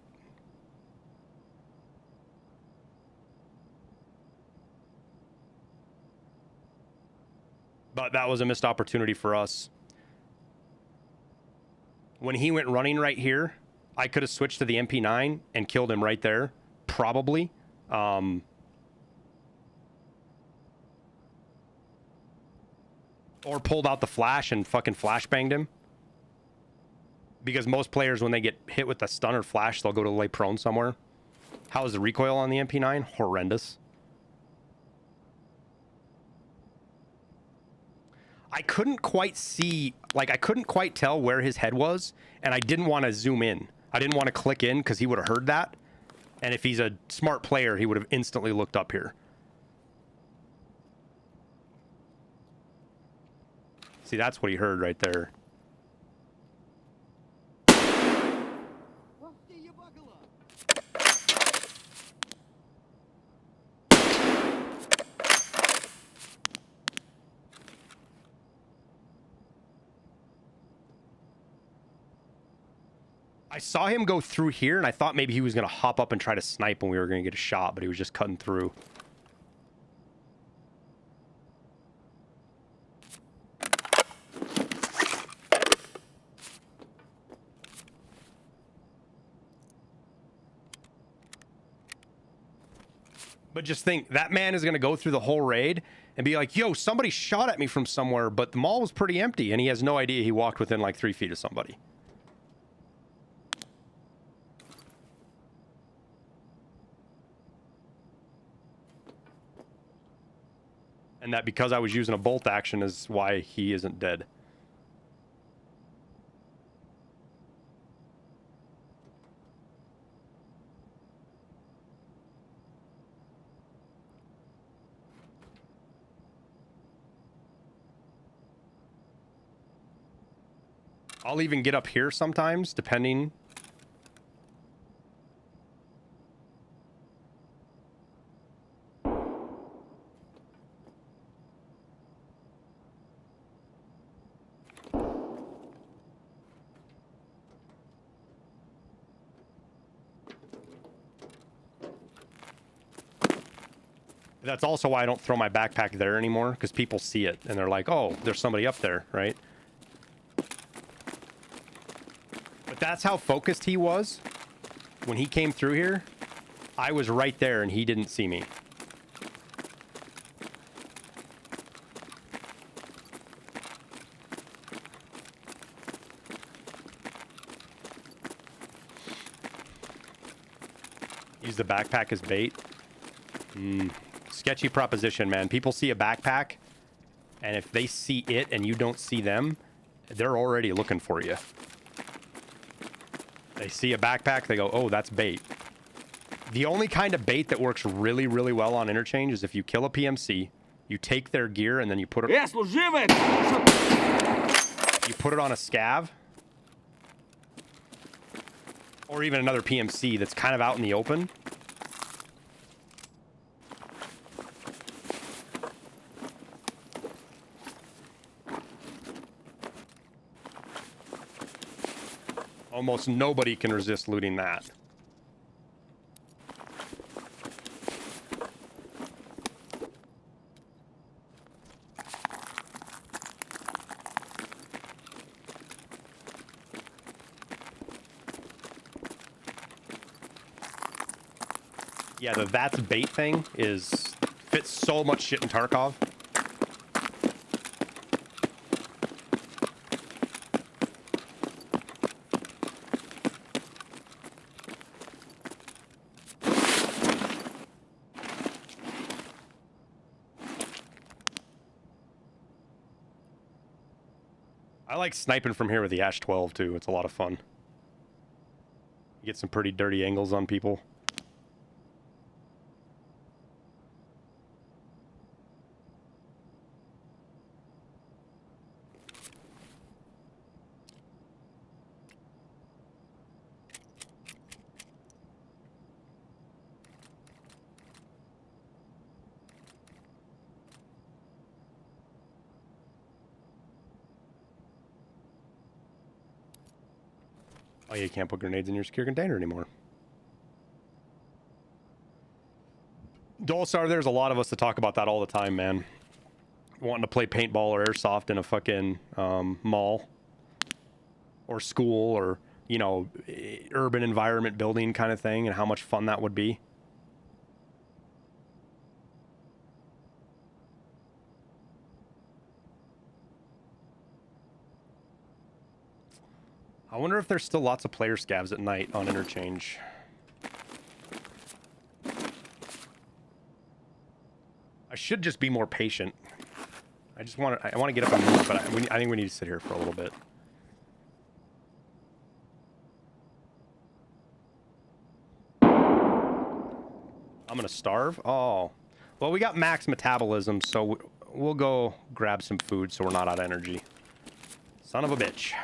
But that was a missed opportunity for us. When he went running right here, I could have switched to the MP9 and killed him right there. Probably. Or pulled out the flash and fucking flashbanged him. Because most players, when they get hit with the stun or flash, they'll go to lay prone somewhere. How is the recoil on the MP9? Horrendous. I couldn't quite see, like, I couldn't quite tell where his head was, and I didn't want to zoom in. I didn't want to click in because he would have heard that. And if he's a smart player, he would have instantly looked up here. See, that's what he heard right there. I saw him go through here, and I thought maybe he was going to hop up and try to snipe when we were going to get a shot, but he was just cutting through. But just think, that man is going to go through the whole raid and be like, yo, somebody shot at me from somewhere, but the mall was pretty empty, and he has no idea he walked within like 3 feet of somebody. And that because I was using a bolt action is why he isn't dead. I'll even get up here sometimes, depending. That's also why I don't throw my backpack there anymore, because people see it and they're like, oh, there's somebody up there, right? But that's how focused he was. When he came through here, I was right there and he didn't see me. Use the backpack as bait. Sketchy proposition, man. People see a backpack, and if they see it and you don't see them, they're already looking for you. They see a backpack, they go, oh, that's bait. The only kind of bait that works really, really well on interchange is if you kill a PMC, you take their gear, and then you put it... You put it on a scav. Or even another PMC that's kind of out in the open. Almost nobody can resist looting that. Yeah, the that's bait thing fits so much shit in Tarkov. I like sniping from here with the Ash 12 too. It's a lot of fun. You get some pretty dirty angles on people. Oh, you can't put grenades in your secure container anymore. Dolstar, there's a lot of us that talk about that all the time, man. Wanting to play paintball or airsoft in a fucking mall. Or school or, you know, urban environment building kind of thing and how much fun that would be. I wonder if there's still lots of player scavs at night on interchange. I should just be more patient. I want to get up and move, but I think we need to sit here for a little bit. I'm gonna starve. Oh, well, we got max metabolism, so we'll go grab some food so we're not out of energy. Son of a bitch.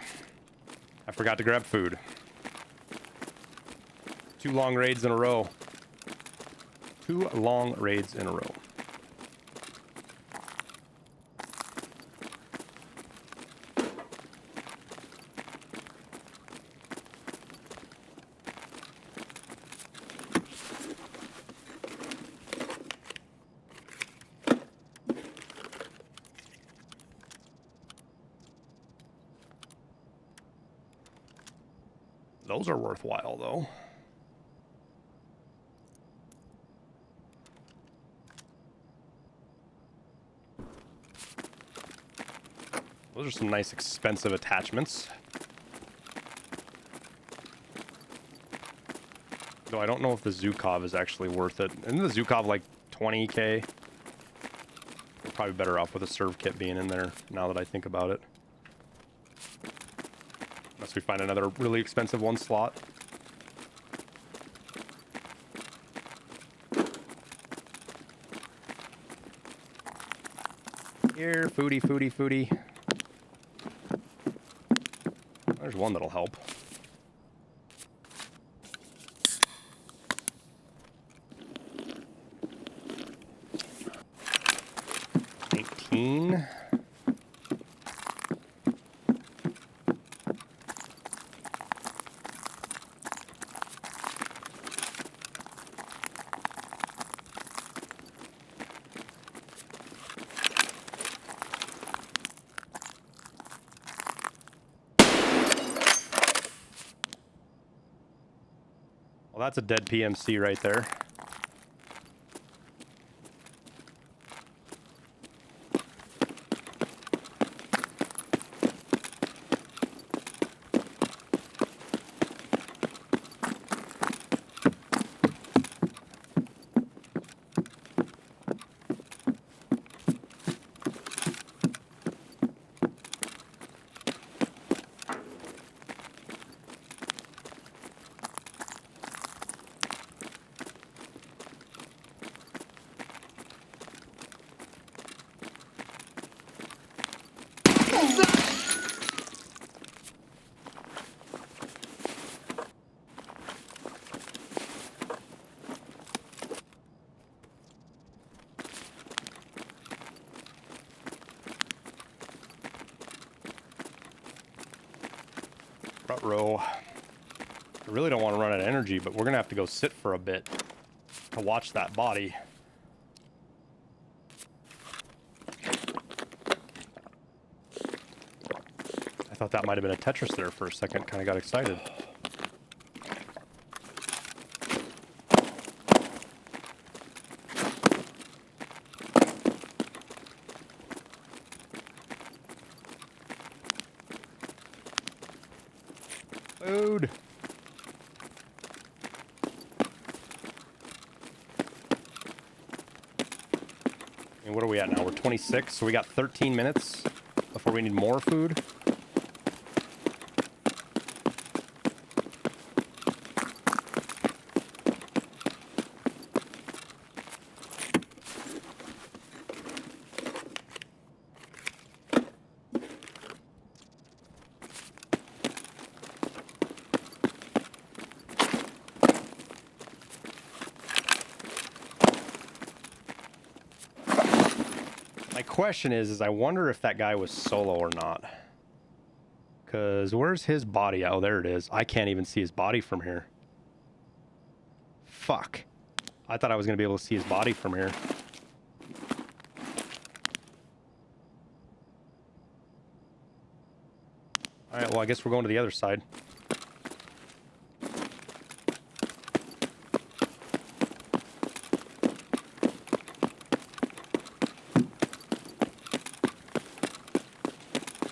I forgot to grab food. 2 long raids in a row. 2 long raids in a row. Those are worthwhile, though. Those are some nice expensive attachments. Though I don't know if the Zukov is actually worth it. Isn't the Zukov like 20k? We're probably better off with a serve kit being in there, now that I think about it. Unless we find another really expensive one slot. Here, foodie, foodie, foodie. There's one that'll help. $19. Well, that's a dead PMC right there. Front row. I really don't want to run out of energy, but we're gonna have to go sit for a bit to watch that body. I thought that might have been a Tetris there for a second, kind of got excited. Food. And what are we at now? We're 26, so we got 13 minutes before we need more food. My question is I wonder if that guy was solo or not. Because where's his body? Oh, there it is. I can't even see his body from here. Fuck. I thought I was going to be able to see his body from here. All right, well, I guess we're going to the other side.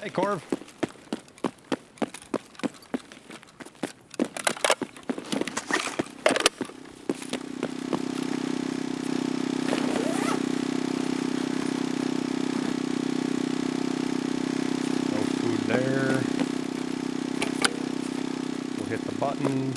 Hey, Corv. No food there. We'll hit the button.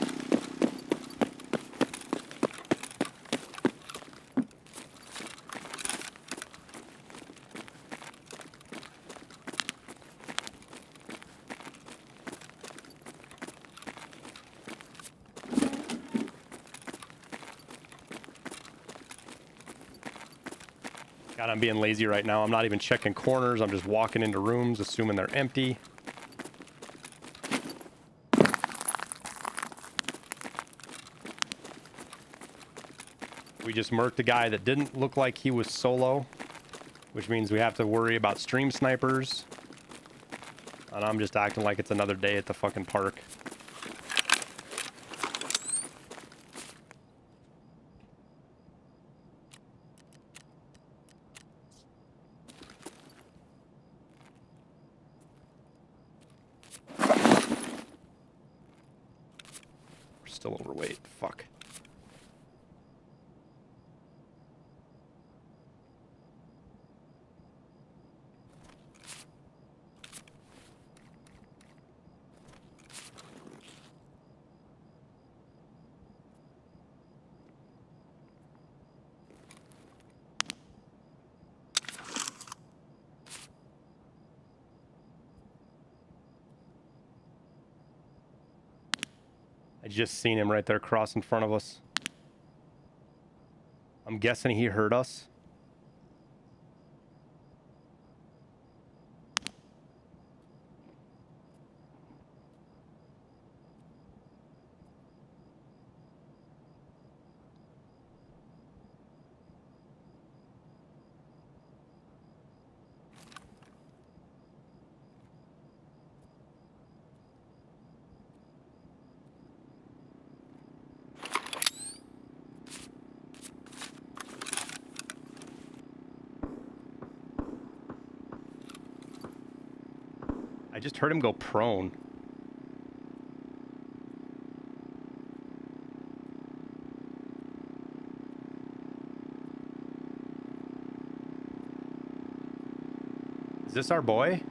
God, I'm being lazy right now. I'm not even checking corners. I'm just walking into rooms, assuming they're empty. We just murked a guy that didn't look like he was solo, which means we have to worry about stream snipers. And I'm just acting like it's another day at the fucking park. Still overweight. Fuck. I just seen him right there cross in front of us. I'm guessing he heard us. I just heard him go prone. Is this our boy?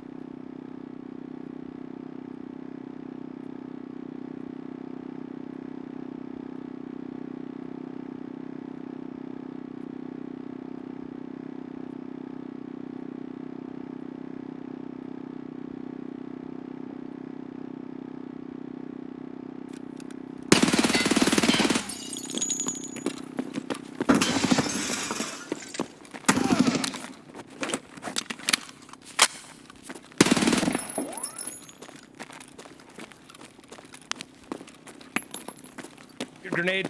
Good grenade.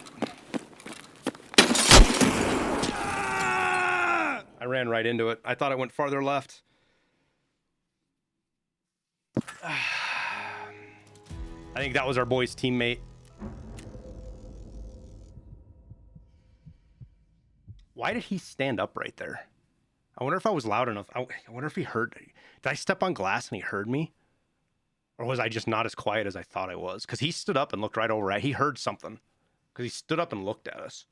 I ran right into it. I thought it went farther left. I think that was our boy's teammate. Why did he stand up right there? I wonder if I was loud enough. I wonder if he heard. Did I step on glass and he heard me? Or was I just not as quiet as I thought I was? Because he stood up and looked right over at. He heard something. Because he stood up and looked at us.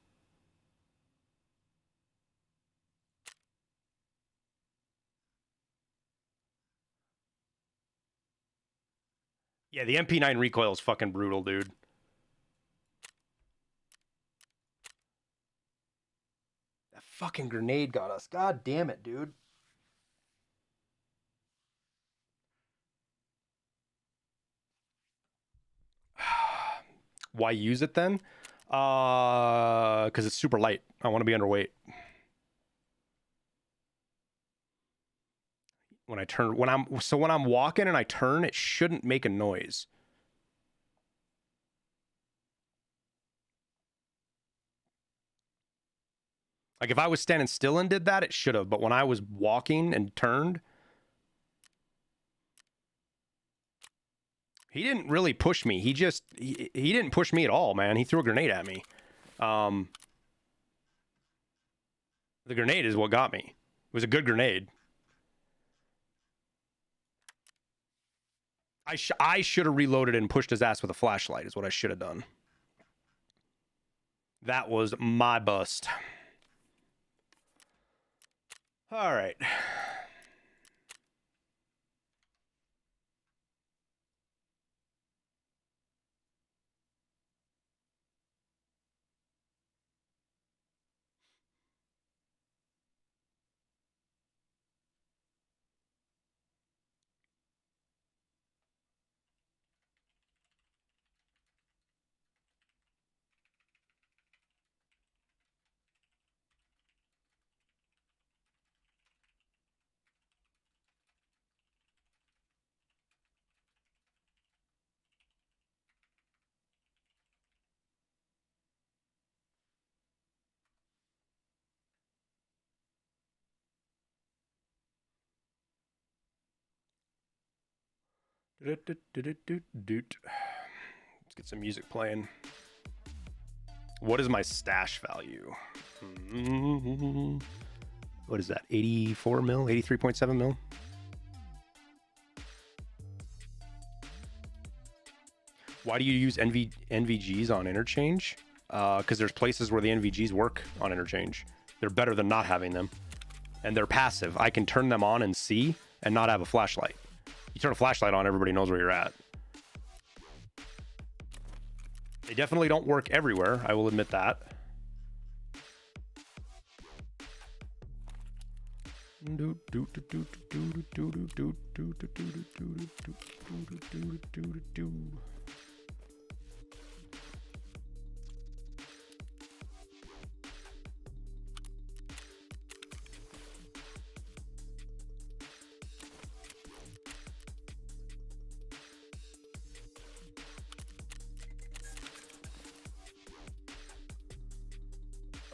Yeah, the MP9 recoil is fucking brutal, dude. That fucking grenade got us. God damn it, dude. Why use it then? Because it's super light. I want to be underweight. when I turn, when I'm walking and I turn, it shouldn't make a noise. Like if I was standing still and did that, it should have. But when I was walking and turned, he didn't really push me. He didn't push me at all, man. He threw a grenade at me. The grenade is what got me. It was a good grenade. I should have reloaded and pushed his ass with a flashlight is what I should have done. That was my bust. All right. Let's get some music playing. What is my stash value? What is that? 84 mil? 83.7 mil? Why do you use NVGs on interchange? Because there's places where the NVGs work on interchange. They're better than not having them. And they're passive. I can turn them on and see and not have a flashlight. You turn a flashlight on, everybody knows where you're at. They definitely don't work everywhere, I will admit that.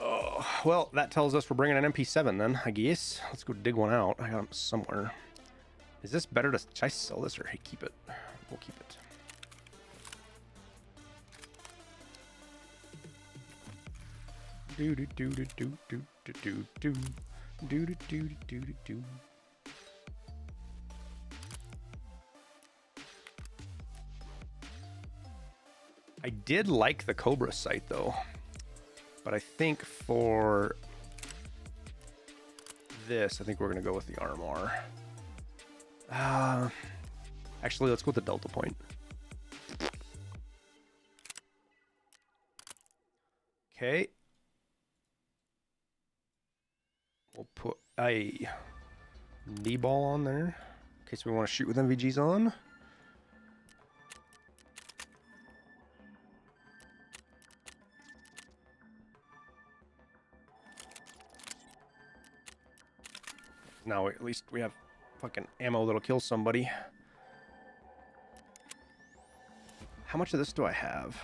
Oh, well, that tells us we're bringing an MP7 then, I guess. Let's go dig one out. I got them somewhere. Is this better to... Should I sell this or hey, keep it? We'll keep it. Do do do do do do do do do do do do do do. I did like the Cobra sight though. But I think for this, I think we're going to go with the RMR. Actually, let's go with the Delta Point. Okay. We'll put a knee ball on there in case we want to shoot with NVGs on. Now at least we have fucking ammo that'll kill somebody. How much of this do I have?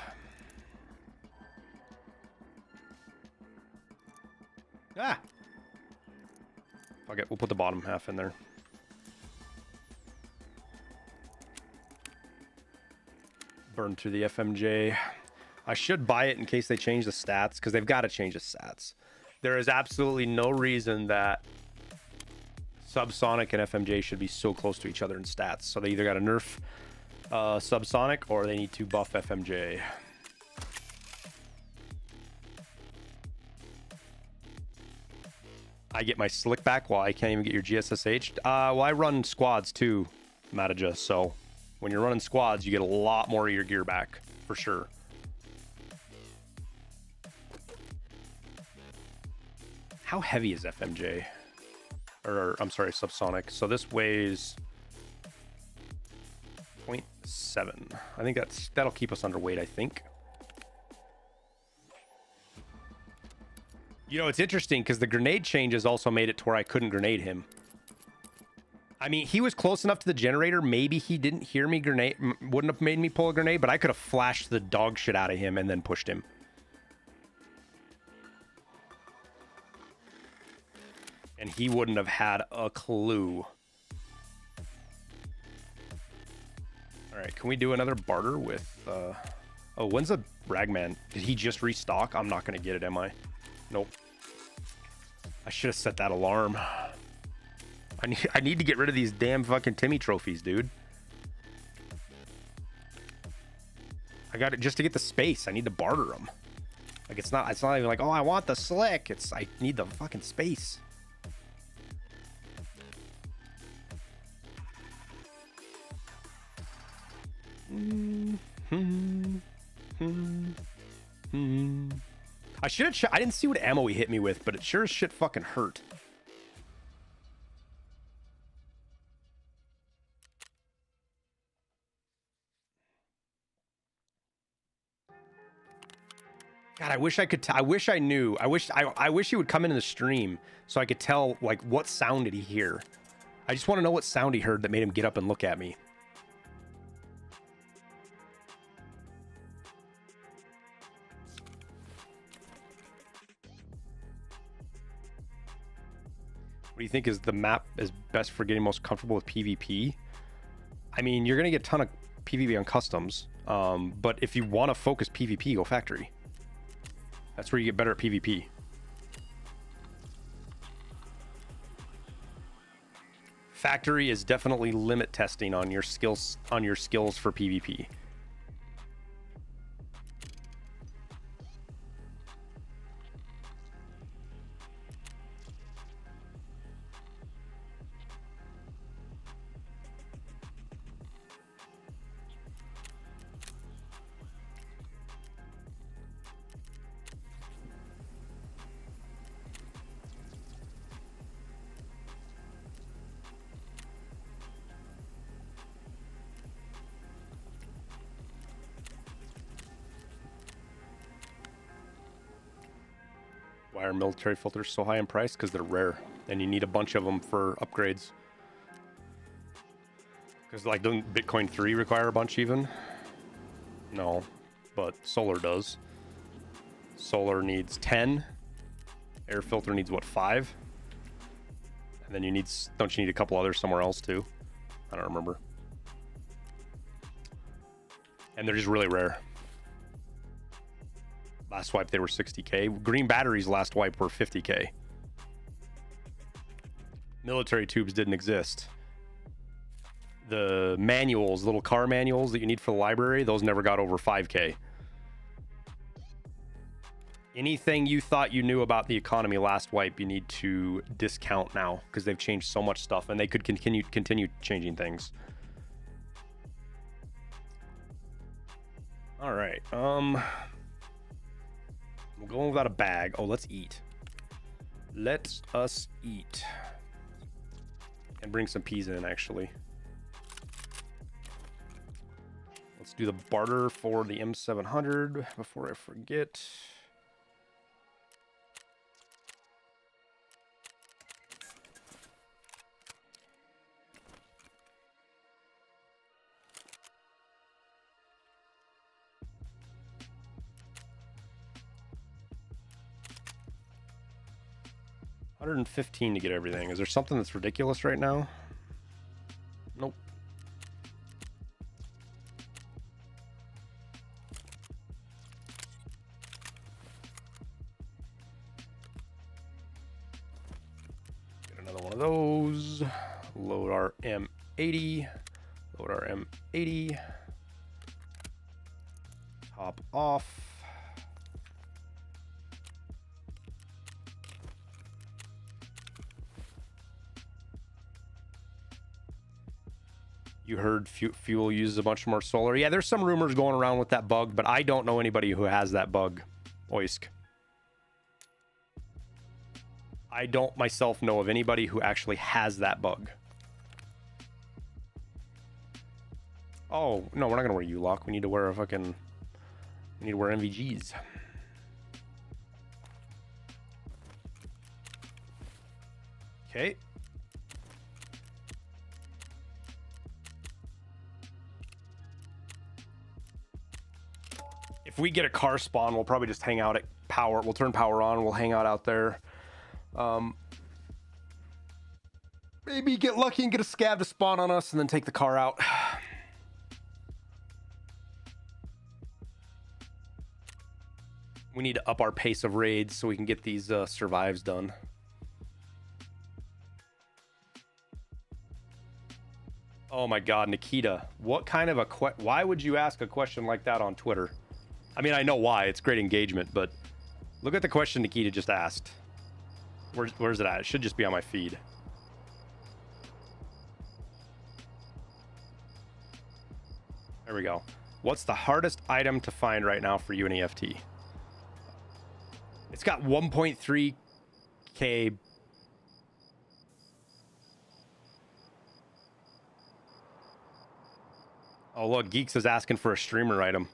Ah! Fuck it, we'll put the bottom half in there. Burn through the FMJ. I should buy it in case they change the stats, because they've got to change the stats. There is absolutely no reason that Subsonic and FMJ should be so close to each other in stats. So they either got to nerf Subsonic or they need to buff FMJ. I get my slick back while I can't even get your GSSH. Well, I run squads too, Mataja. So when you're running squads, you get a lot more of your gear back for sure. How heavy is FMJ? Or I'm sorry, Subsonic. So this weighs 0.7. I think that'll keep us underweight, I think. You know, it's interesting because the grenade changes also made it to where I couldn't grenade him. I mean, he was close enough to the generator. Maybe he didn't hear me wouldn't have made me pull a grenade, but I could have flashed the dog shit out of him and then pushed him. And he wouldn't have had a clue. All right, can we do another barter with... Oh, when's the Ragman? Did he just restock? I'm not going to get it, am I? Nope. I should have set that alarm. I need to get rid of these damn fucking Timmy trophies, dude. I got it just to get the space. I need to barter them. Like, it's not even like, oh, I want the slick. I need the fucking space. I should have I didn't see what ammo he hit me with, but it sure as shit fucking hurt. God, I wish I could. I wish I knew. I wish he would come into the stream so I could tell like what sound did he hear. I just want to know what sound he heard that made him get up and look at me. What do you think is the map is best for getting most comfortable with PvP? I mean, you're gonna get a ton of PvP on customs, but if you want to focus PvP, go factory. That's where you get better at PvP. Factory is definitely limit testing on your skills for PvP. Why are military filters so high in price? Because they're rare, and you need a bunch of them for upgrades. Because, like, doesn't Bitcoin 3 require a bunch even? No, but solar does. Solar needs 10. Air filter needs, what, 5? And then you need, don't you need a couple others somewhere else, too? I don't remember. And they're just really rare. Last wipe, they were 60K. Green batteries last wipe were 50K. Military tubes didn't exist. The manuals, little car manuals that you need for the library, those never got over 5K. Anything you thought you knew about the economy last wipe, you need to discount now because they've changed so much stuff and they could continue changing things. All right. We're going without a bag. Oh, let's eat. Let us eat. And bring some peas in, actually. Let's do the barter for the M700 before I forget. $115 to get everything. Is there something that's ridiculous right now? Nope. Get another one of those. Load our M80. Load our M80. Top off. You heard fuel uses a bunch more solar. Yeah, there's some rumors going around with that bug, but I don't know anybody who has that bug. Oisk. I don't myself know of anybody who actually has that bug. Oh, no, we're not going to wear U-Lock. We need to wear a fucking... We need to wear MVGs. Okay. If we get a car spawn, we'll probably just hang out at power. We'll turn power on. We'll hang out there. Maybe get lucky and get a scav to spawn on us and then take the car out. We need to up our pace of raids so we can get these survives done. Oh my God, Nikita, what kind of why would you ask a question like that on Twitter? I mean, I know why, it's great engagement, but look at the question Nikita just asked. Where's it at? It should just be on my feed. There we go. What's the hardest item to find right now for you in EFT? It's got 1.3K. Oh, look, Geeks is asking for a streamer item.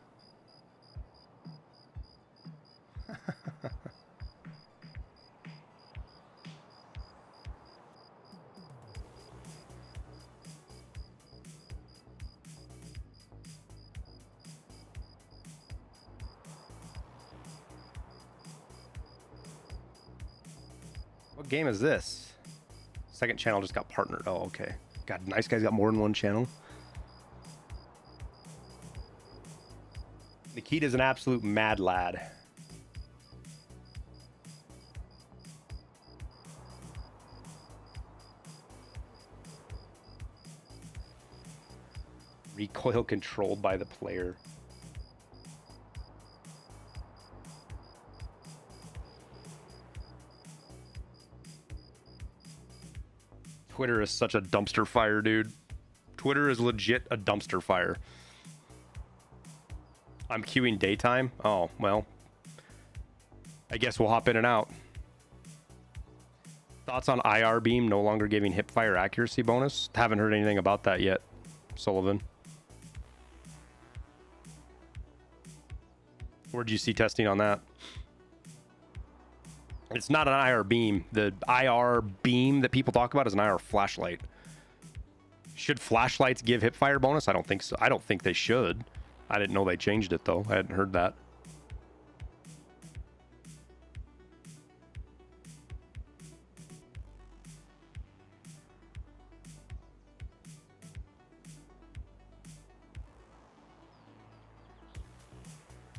What game is this? Second channel just got partnered. Oh, okay. God, Nice Guy's got more than one channel. Nikita's an absolute mad lad. Recoil controlled by the player. Twitter is such a dumpster fire, dude. Twitter is legit a dumpster fire. I'm queuing daytime. Oh, well. I guess we'll hop in and out. Thoughts on IR beam no longer giving hip fire accuracy bonus? Haven't heard anything about that yet, Sullivan. Where'd you see testing on that? It's not an IR beam. The IR beam that people talk about is an IR flashlight. Should flashlights give hip fire bonus? I don't think so. I don't think they should. I didn't know they changed it though. I hadn't heard that.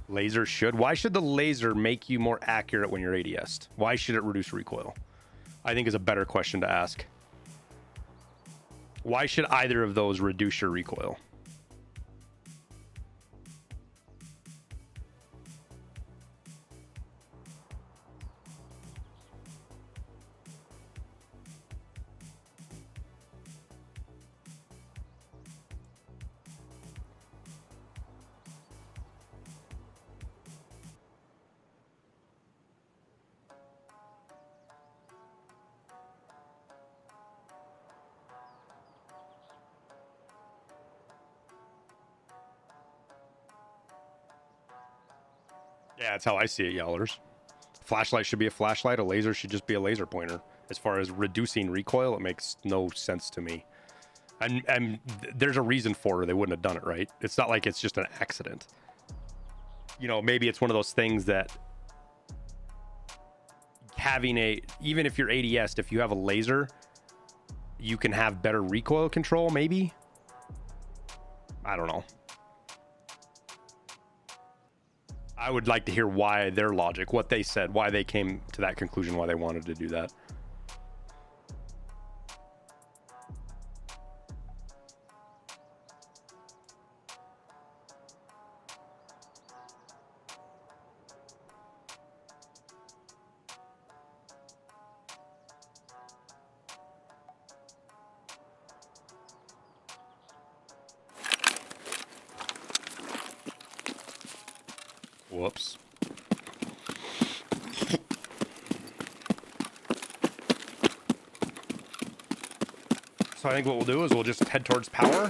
Laser should. Why should the laser make you more accurate when you're ADS'd? Why should it reduce recoil? I think is a better question to ask. Why should either of those reduce your recoil? Yeah, that's how I see it, Yowlers. Flashlight should be a flashlight. A laser should just be a laser pointer. As far as reducing recoil, it makes no sense to me. And there's a reason for it. They wouldn't have done it, right? It's not like it's just an accident. You know, maybe it's one of those things that having even if you're ADS'd, if you have a laser, you can have better recoil control, maybe? I don't know. I would like to hear why their logic, what they said, why they came to that conclusion, why they wanted to do that. Whoops. So I think what we'll do is we'll just head towards power.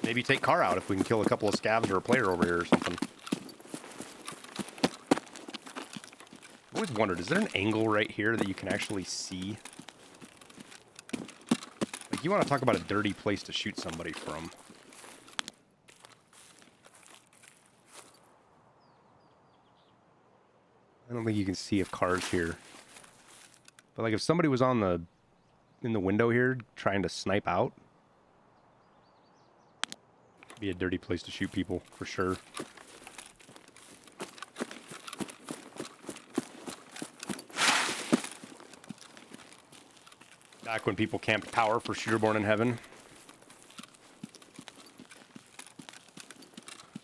Maybe take car out if we can kill a couple of scavs or a player over here or something. I've always wondered, is there an angle right here that you can actually see? Like Like, you want to talk about a dirty place to shoot somebody from. I don't think you can see if cars here. But like if somebody was on the in the window here trying to snipe out, it'd be a dirty place to shoot people for sure. Back when people camped power for Shooter Born in Heaven.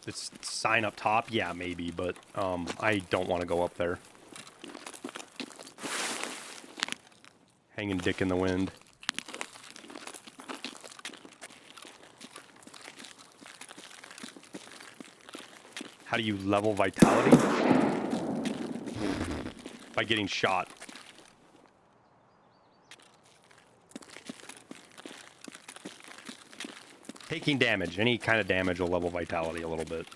This sign up top, yeah, maybe, but I don't want to go up there. Hanging dick in the wind. How do you level vitality? By getting shot. Taking damage. Any kind of damage will level vitality a little bit.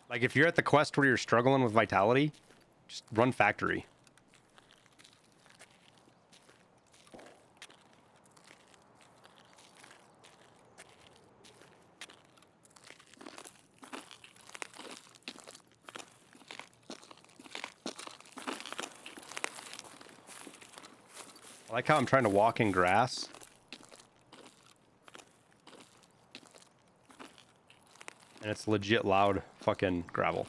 Like if you're at the quest where you're struggling with vitality, just run factory. I like how I'm trying to walk in grass. And it's legit loud fucking gravel.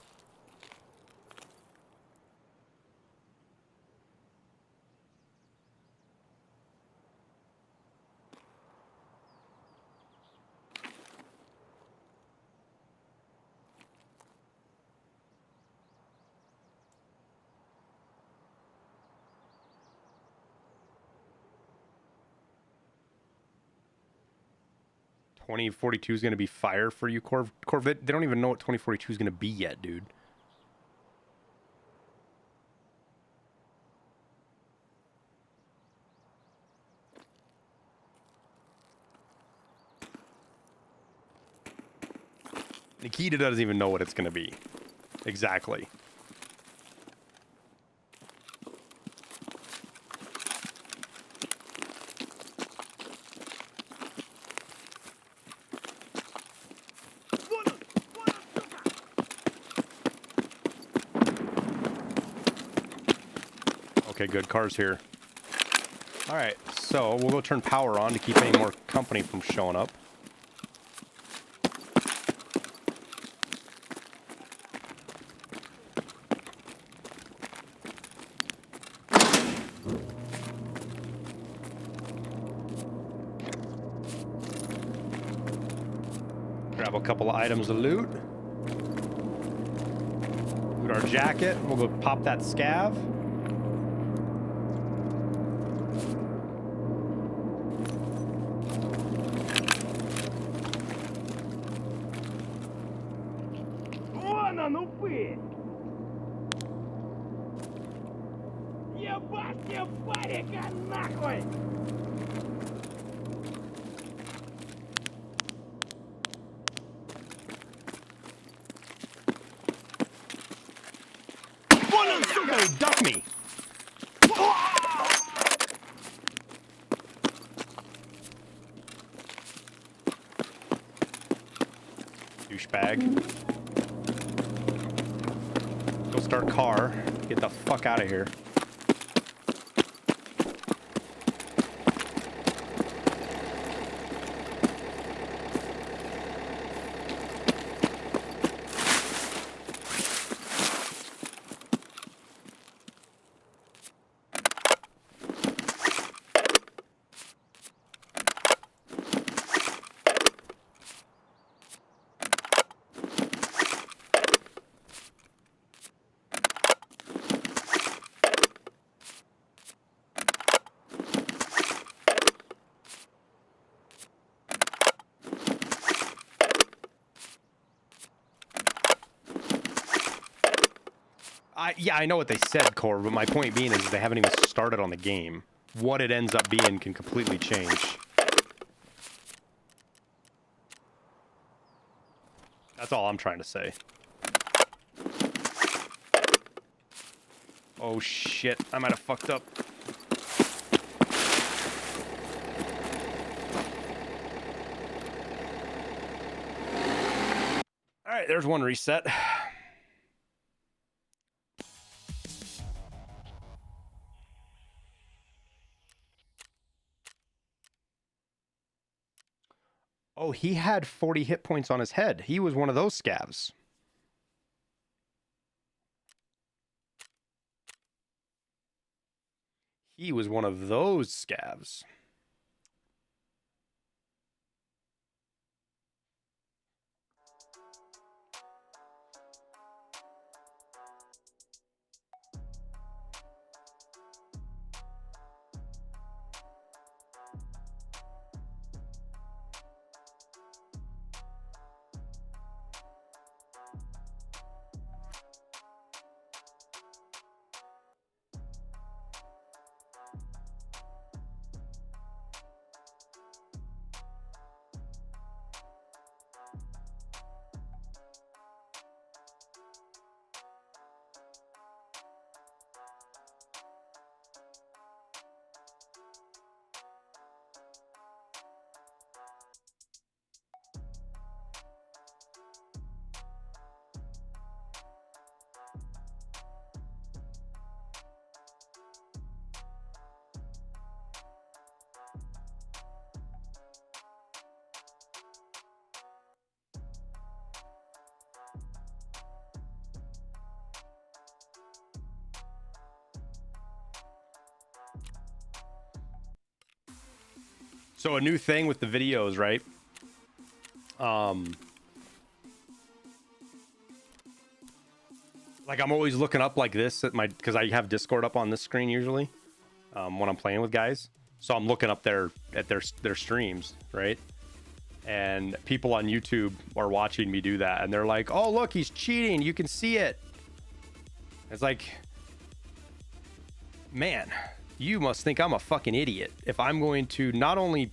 $2042 is going to be fire for you, Corvette. They don't even know what $2042 is going to be yet, dude. Nikita doesn't even know what it's going to be. Exactly. Okay, good. Car's here. Alright, so we'll go turn power on to keep any more company from showing up. Grab a couple of items of loot. Loot our jacket. We'll go pop that scav. Duck me! Douchebag. Go start car. Get the fuck out of here. Yeah, I know what they said, Core, but my point being is they haven't even started on the game. What it ends up being can completely change. That's all I'm trying to say. Oh shit, I might have fucked up. right, there's one reset. Oh, he had 40 hit points on his head. He was one of those scavs. He was one of those scavs. So a new thing with the videos, right? Like I'm always looking up like this at my, because I have Discord up on this screen usually when I'm playing with guys. So I'm looking up at their streams, right? And people on YouTube are watching me do that, and they're like, "Oh, look, he's cheating. You can see it." It's like, man, you must think I'm a fucking idiot if I'm going to not only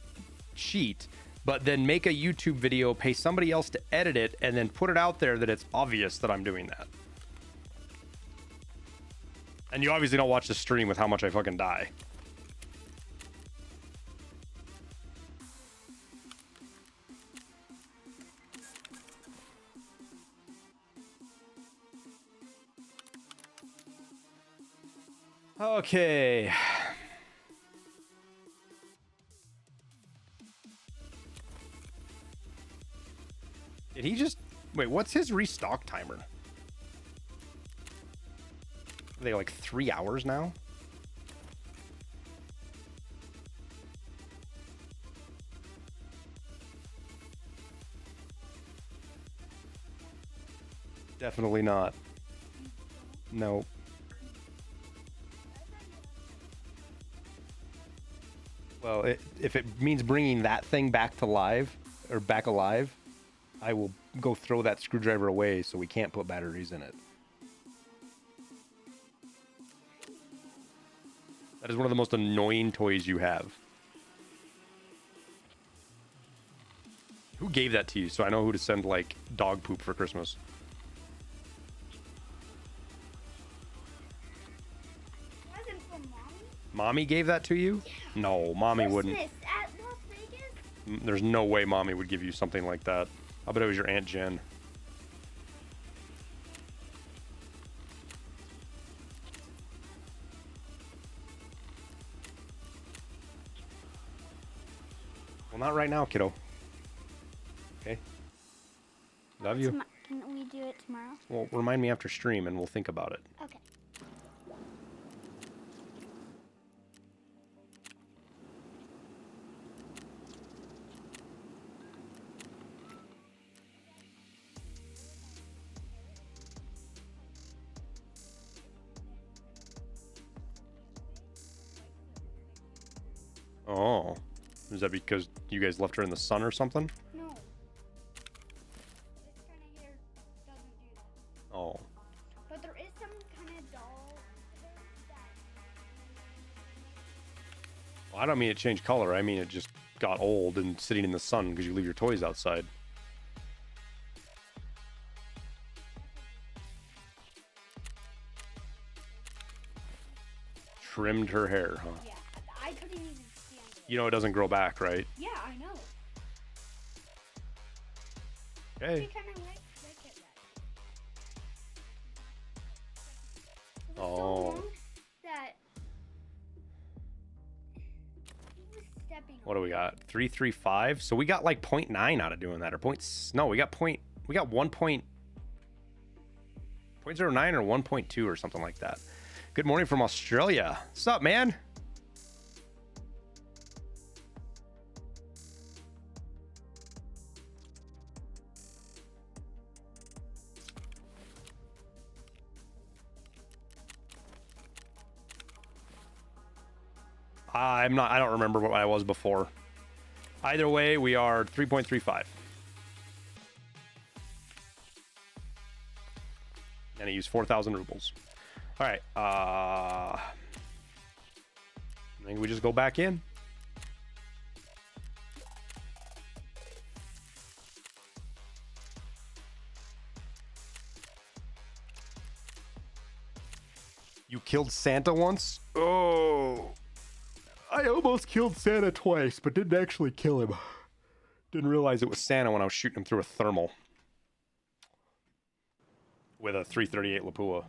cheat, but then make a YouTube video, pay somebody else to edit it, and then put it out there that it's obvious that I'm doing that. And you obviously don't watch the stream with how much I fucking die. Okay. Did he just... Wait, what's his restock timer? Are they like 3 hours now? Definitely not. No. Well, if it means bringing that thing back to live, or back alive, I will go throw that screwdriver away so we can't put batteries in it. That is one of the most annoying toys you have. Who gave that to you so I know who to send, like, dog poop for Christmas? Wasn't from Mommy? Mommy gave that to you? Yeah. No, Mommy wouldn't. Christmas at Las Vegas? There's no way Mommy would give you something like that. I bet it was your Aunt Jen. Well, not right now, kiddo. Okay. Love you. Can we do it tomorrow? Well, remind me after stream and we'll think about it. Okay. Oh. Is that because you guys left her in the sun or something? No. This kind of hair doesn't do that. Oh. But there is some kind of dull that... Well, I don't mean it changed color. I mean it just got old and sitting in the sun because you leave your toys outside. Trimmed her hair, huh? Yeah, I couldn't even stand it. You know it doesn't grow back, right? Yeah, I know. Okay. We kind of like it that so Oh. long that he was stepping What do on we it. got? 335. So we got like 0.9 out of doing that, or no, we got 1 point 0.09 or 1.2 or something like that. Good morning from Australia. What's up, man? I don't remember what I was before. Either way, we are 3.35. And I used 4,000 rubles. All right. I think we just go back in. You killed Santa once? Oh. I almost killed Santa twice, but didn't actually kill him. Didn't realize it was Santa when I was shooting him through a thermal. With a 338 Lapua.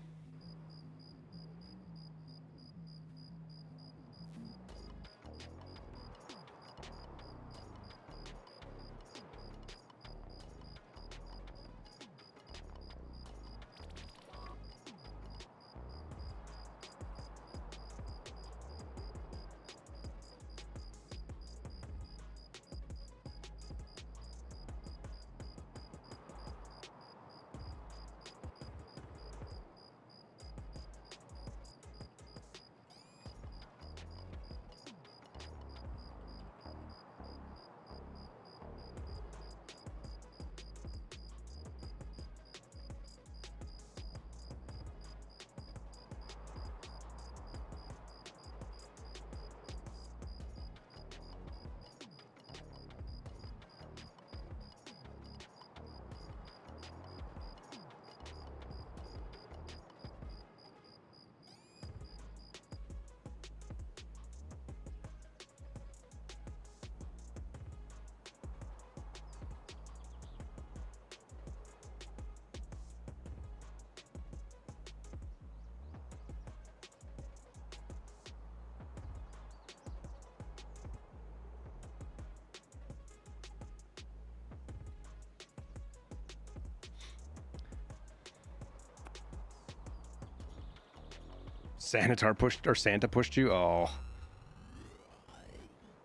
Santa pushed you? Oh.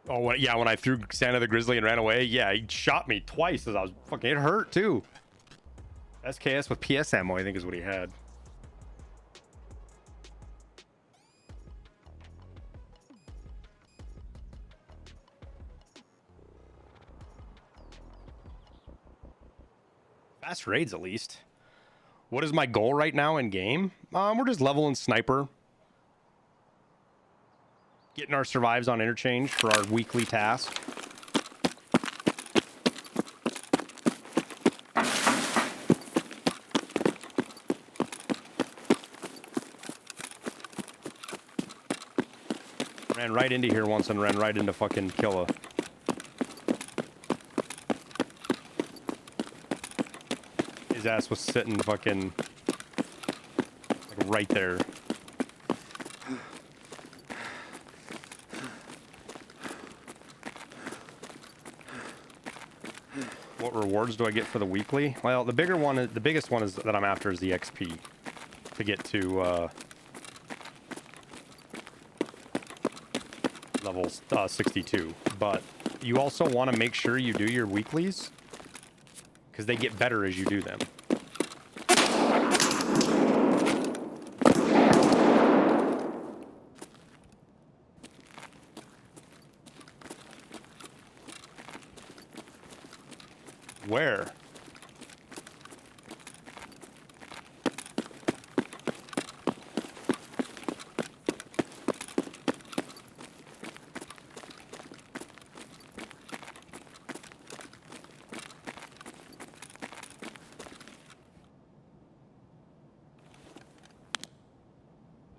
Oh, yeah, when I threw Santa the Grizzly and ran away? Yeah, he shot me twice as I was fucking... It hurt, too. SKS with PS ammo, I think, is what he had. Fast raids, at least. What is my goal right now in game? We're just leveling sniper. Getting our survives on interchange for our weekly task. Ran right into here once and ran right into fucking Killa. His ass was sitting fucking like right there. What rewards do I get for the weekly? Well, the biggest one is that I'm after is the XP to get to level 62. But you also want to make sure you do your weeklies because they get better as you do them. Where?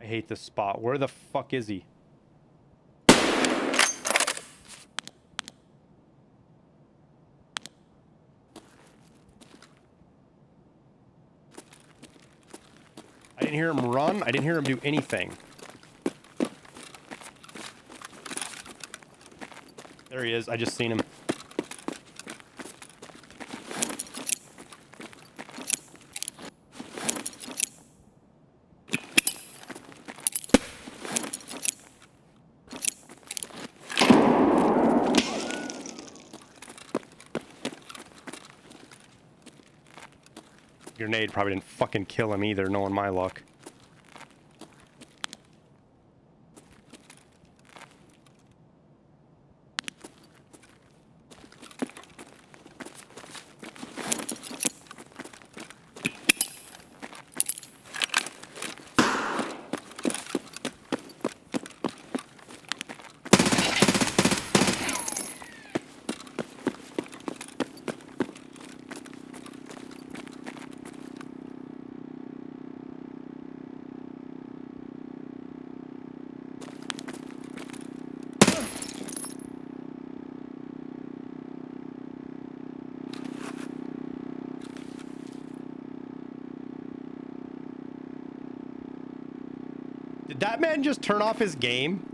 I hate this spot. Where the fuck is he? I didn't hear him run. I didn't hear him do anything. There he is. I just seen him. Grenade probably didn't fucking kill him either, knowing my luck. Did that man just turn off his game?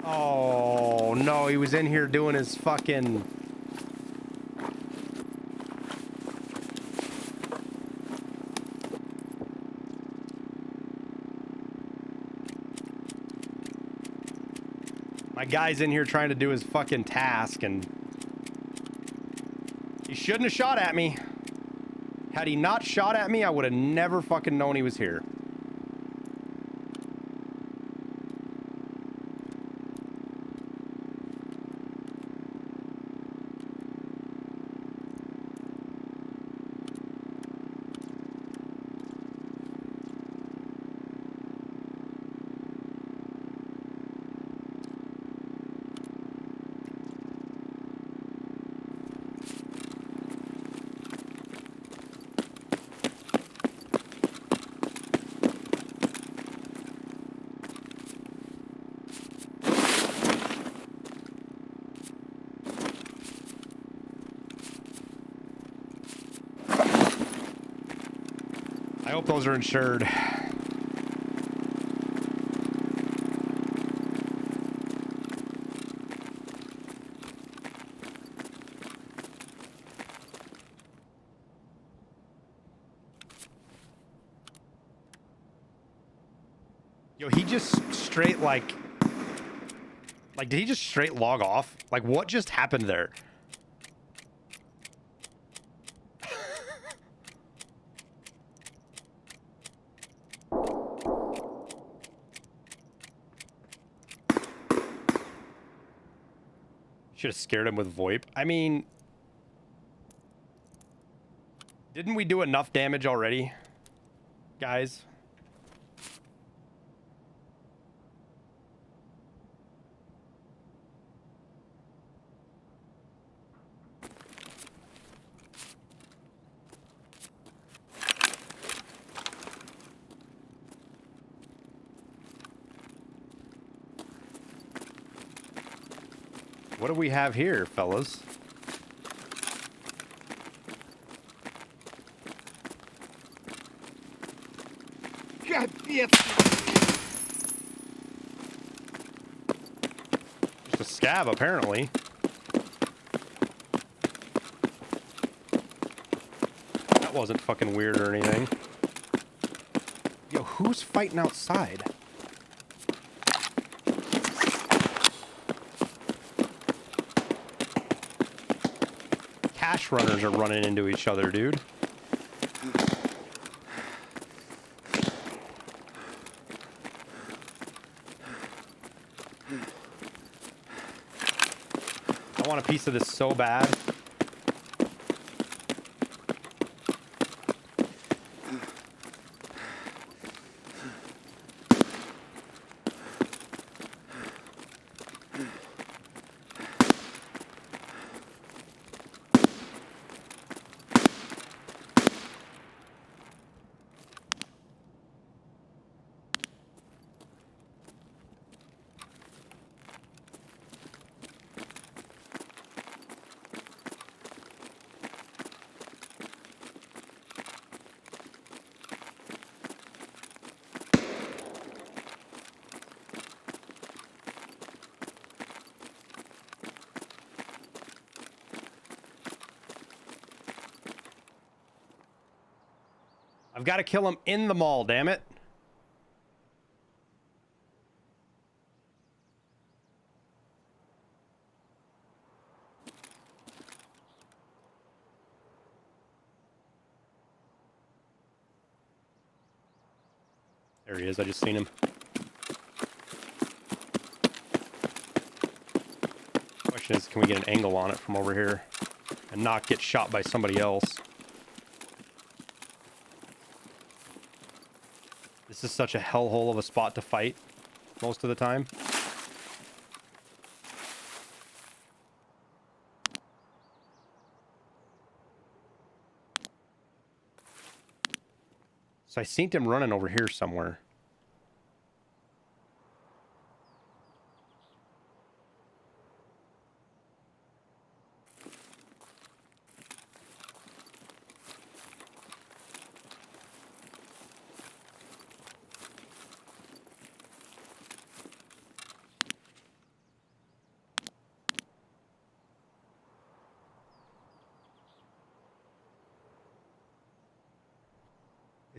Oh, no, he was in here doing his fucking... My guy's in here trying to do his fucking task, and he shouldn't have shot at me. Had he not shot at me, I would have never fucking known he was here. I hope those are insured. Yo, he just straight like, did he just straight log off? Like, what just happened there? Should have scared him with VoIP. I mean, didn't we do enough damage already, guys? What do we have here, fellas? Just a scab, apparently. That wasn't fucking weird or anything. Yo, who's fighting outside? Cash runners are running into each other, dude. I want a piece of this so bad. I've got to kill him in the mall, damn it. There he is. I just seen him. Question is, can we get an angle on it from over here and not get shot by somebody else? This is such a hellhole of a spot to fight most of the time. So I seen him running over here somewhere.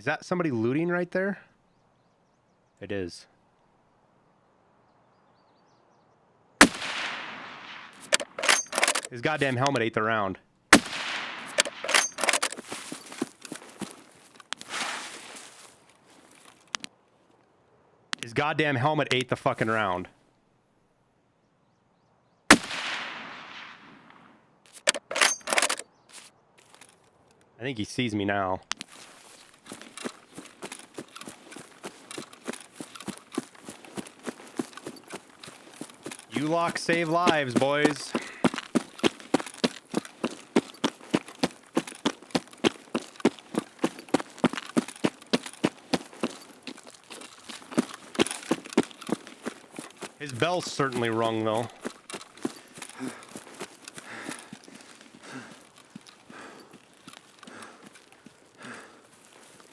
Is that somebody looting right there? It is. His goddamn helmet ate the round. His goddamn helmet ate the fucking round. I think he sees me now. U-lock save lives, boys. His bell's certainly rung, though.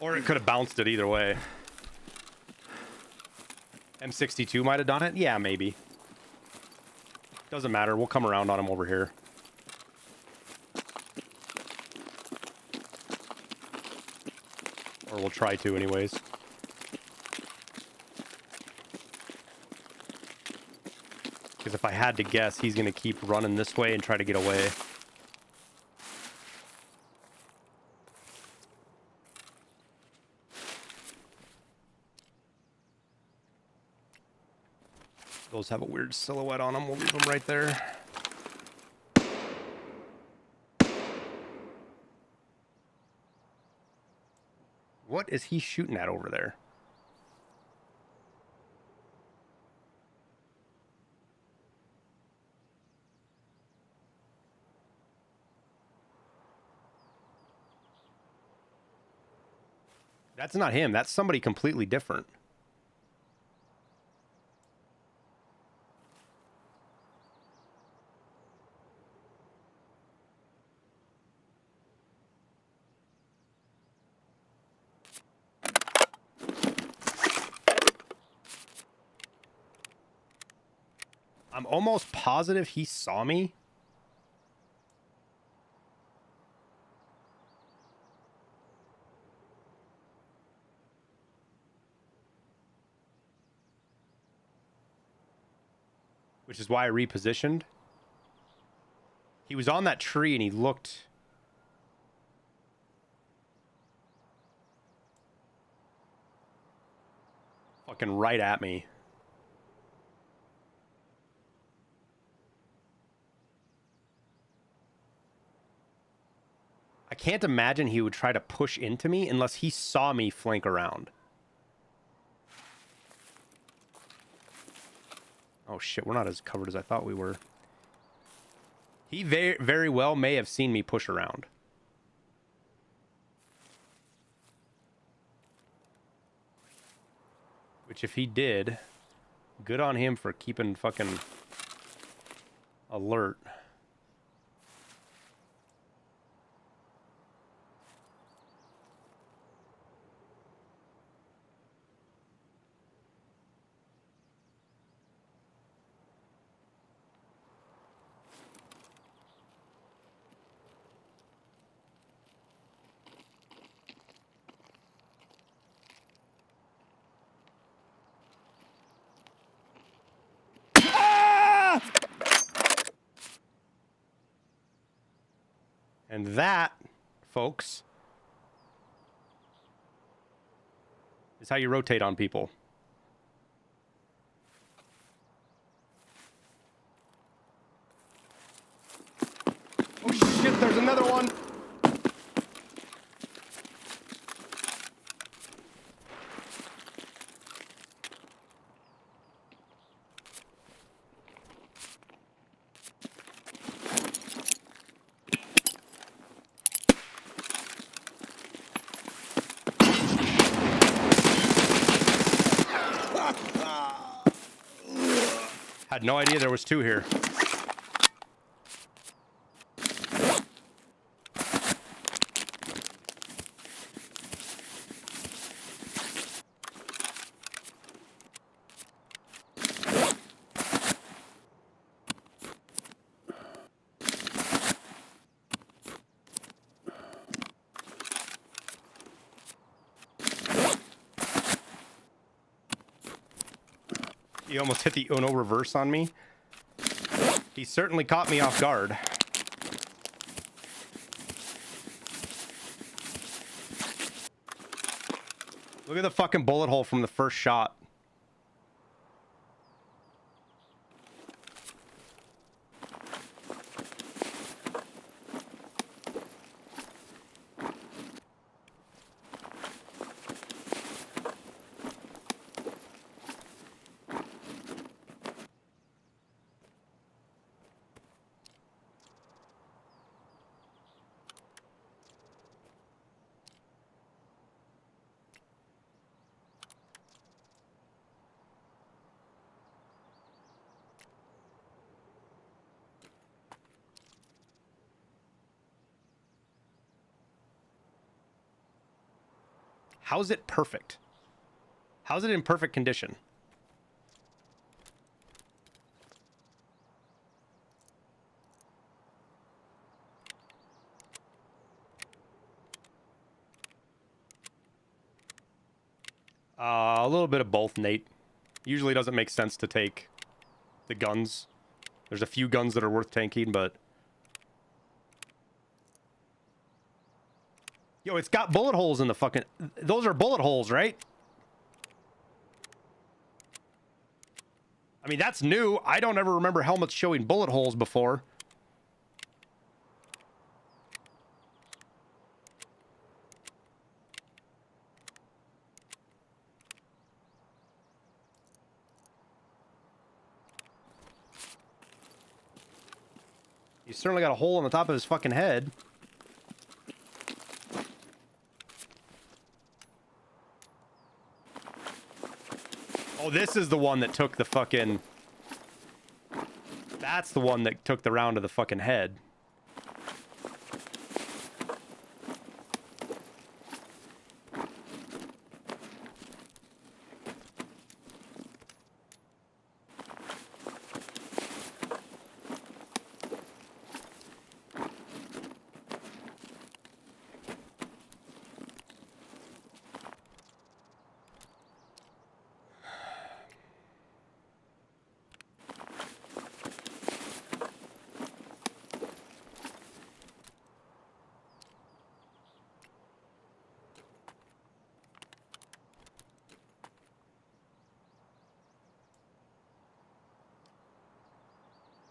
Or it could have bounced it either way. M62 might have done it? Yeah, maybe. Doesn't matter. We'll come around on him over here. Or we'll try to anyways. Because if I had to guess, he's going to keep running this way and try to get away. Those have a weird silhouette on them. We'll leave them right there. What is he shooting at over there? That's not him. That's somebody completely different. I'm almost positive he saw me. Which is why I repositioned. He was on that tree and he looked fucking right at me. I can't imagine he would try to push into me unless he saw me flank around. Oh shit, we're not as covered as I thought we were. He very, very well may have seen me push around. Which if he did, good on him for keeping fucking alert. And that, folks, is how you rotate on people. Oh shit, there's another one! Had no idea there was two here. He almost hit the Uno reverse on me. He certainly caught me off guard. Look at the fucking bullet hole from the first shot. How's it perfect? How's it in perfect condition? A little bit of both, Nate. Usually doesn't make sense to take the guns. There's a few guns that are worth tanking, but... Yo, it's got bullet holes in the fucking... Those are bullet holes, right? I mean, that's new. I don't ever remember helmets showing bullet holes before. He's certainly got a hole on the top of his fucking head. Oh, this is the one that took the fucking... That's the one that took the round to the fucking head.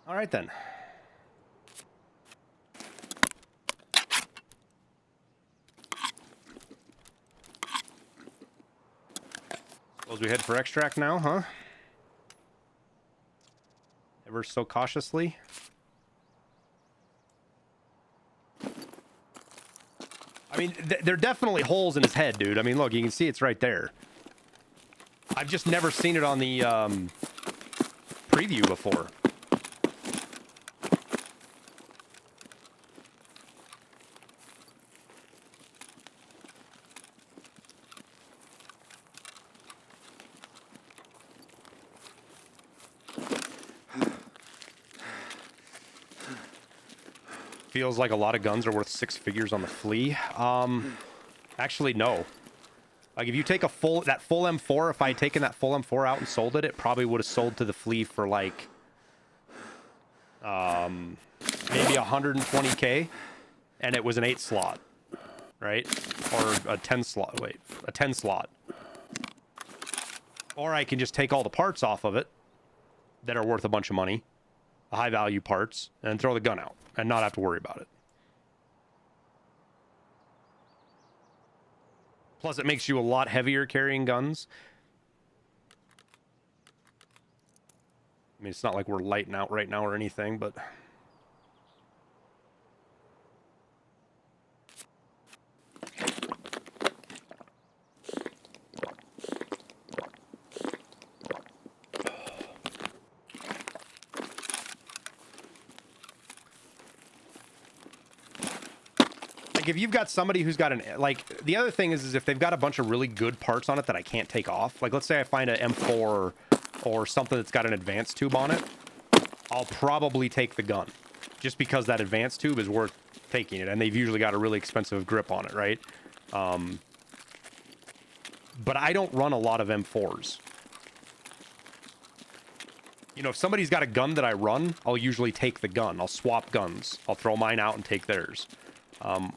All right, then. Suppose we head for extract now, huh? Ever so cautiously. I mean, there are definitely holes in his head, dude. I mean, look, you can see it's right there. I've just never seen it on the preview before. Feels like a lot of guns are worth 6 figures on the flea. Actually, no. Like, if you take a full M4, if I had taken that full M4 out and sold it, it probably would have sold to the flea for like, maybe 120K. and it was an 8 slot, right? Or a 10 slot. Wait, a 10 slot. Or I can just take all the parts off of it that are worth a bunch of money, the high value parts, and throw the gun out and not have to worry about it. Plus, it makes you a lot heavier carrying guns. I mean, it's not like we're lighting out right now or anything, but... Like, if you've got somebody who's got an... Like, the other thing is if they've got a bunch of really good parts on it that I can't take off. Like, let's say I find an M4 or something that's got an advanced tube on it. I'll probably take the gun. Just because that advanced tube is worth taking it. And they've usually got a really expensive grip on it, right? But I don't run a lot of M4s. You know, if somebody's got a gun that I run, I'll usually take the gun. I'll swap guns. I'll throw mine out and take theirs.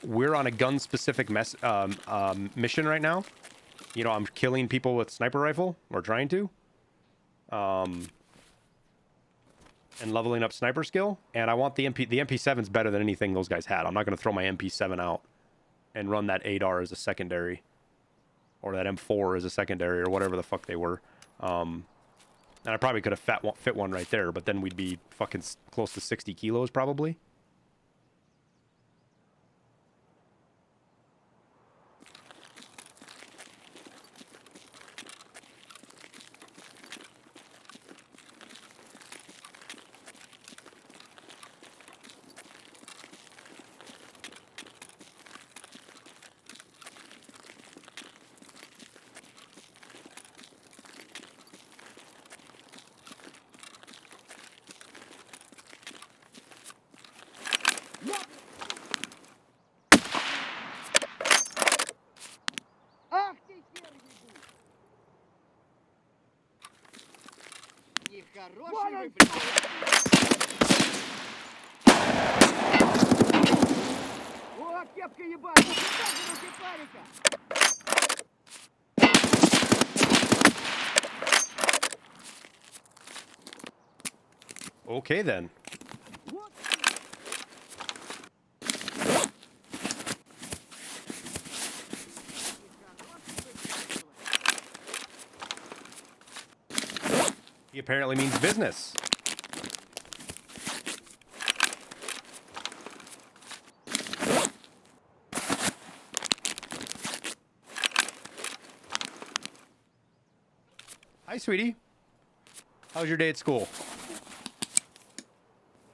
We're on a gun-specific mission right now. You know, I'm killing people with sniper rifle, or trying to. And leveling up sniper skill. And I want the MP7's better than anything those guys had. I'm not going to throw my MP7 out and run that 8R as a secondary. Or that M4 as a secondary, or whatever the fuck they were. And I probably could have fit one right there, but then we'd be fucking close to 60 kilos probably. Ах ты, Сергей! Нехороший вы, блядь! О, кепка ебаная! Куда же руки парика? Okay, then. He apparently means business. Hi, sweetie. How was your day at school?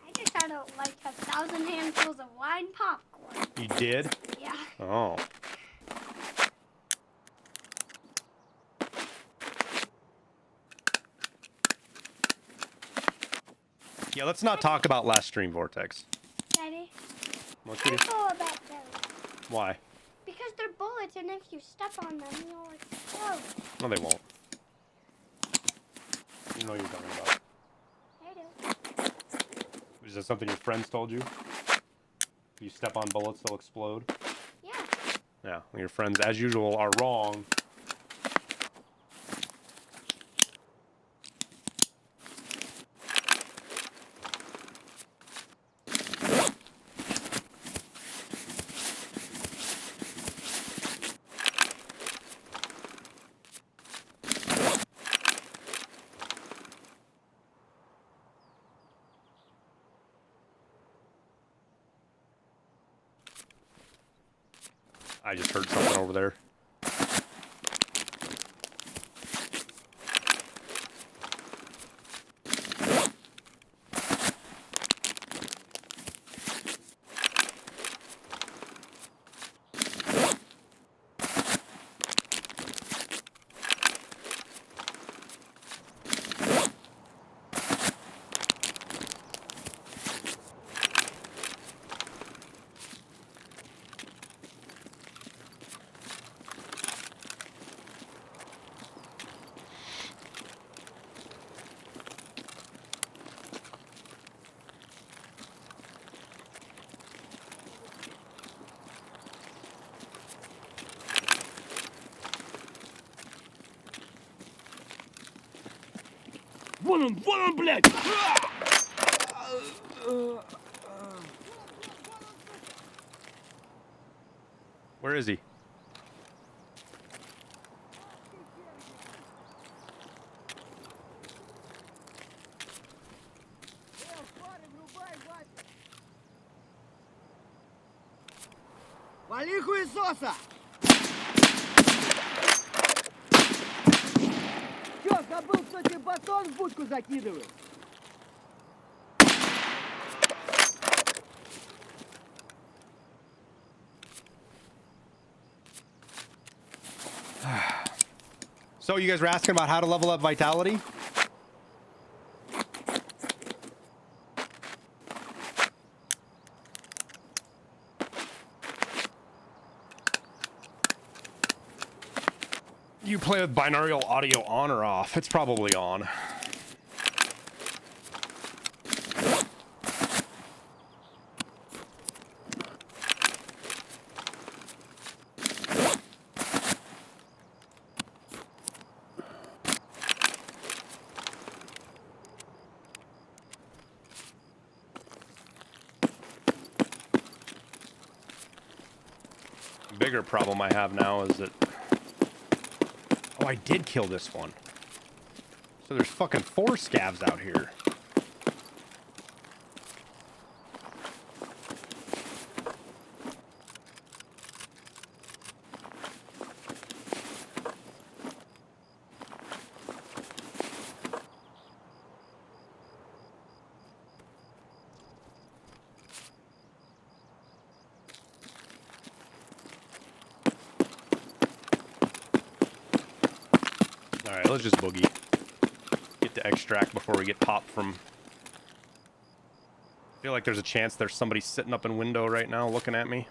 I just had like 1,000 handfuls of wine popcorn. You did? Yeah. Oh. Yeah, let's not talk about last stream, Vortex. Daddy, What, sweetie? careful about those. Why? Because they're bullets, and if you step on them, you'll explode. No, they won't. You know what you're talking about. I do. Is that something your friends told you? If you step on bullets, they'll explode? Yeah. Yeah, well, your friends, as usual, are wrong. I just heard something over there. Вон он, блядь! Where is he? Вали хуесоса! Чё, забыл, кто тебе батон в будку закидывает? So you guys were asking about how to level up vitality? You play with binaural audio on or off? It's probably on. Bigger problem I have now is that... Oh, I did kill this one. So there's fucking 4 scavs out here. Alright, let's just boogie. Get to extract before we get popped from... I feel like there's a chance there's somebody sitting up in window right now looking at me.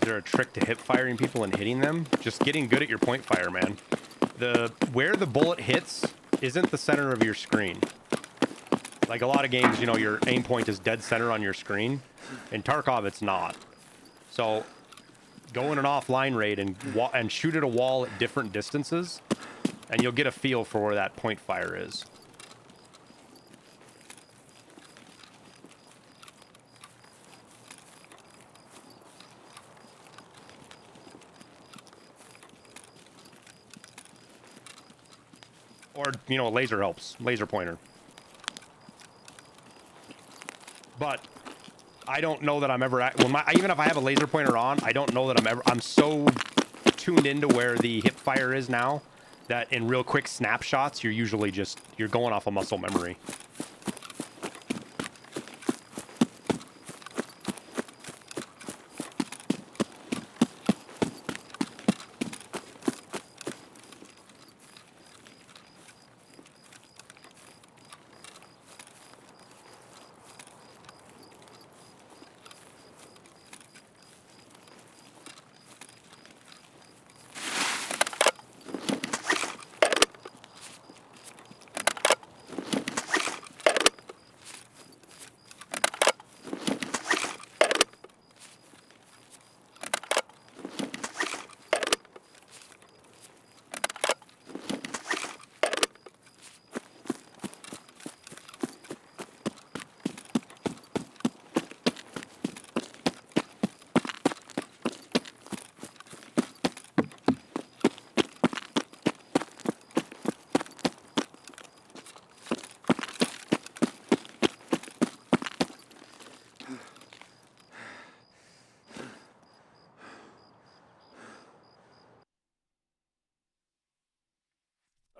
Is there a trick to hip firing people and hitting them? Just getting good at your point fire, man. Where the bullet hits isn't the center of your screen. Like a lot of games, you know, your aim point is dead center on your screen. In Tarkov, it's not. So go in an offline raid and shoot at a wall at different distances, and you'll get a feel for where that point fire is. Or, you know, laser helps. Laser pointer. But I don't know that I'm ever at... Well, even if I have a laser pointer on, I don't know that I'm so tuned into where the hip fire is now that in real quick snapshots, you're usually just... You're going off of muscle memory.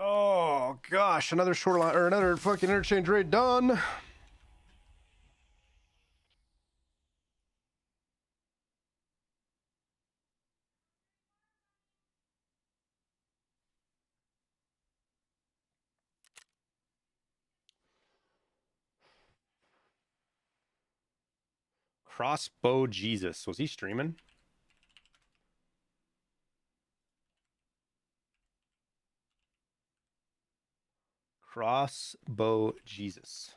Oh gosh, another shoreline or another fucking interchange raid done. Crossbow Jesus. Was he streaming? Crossbow Jesus.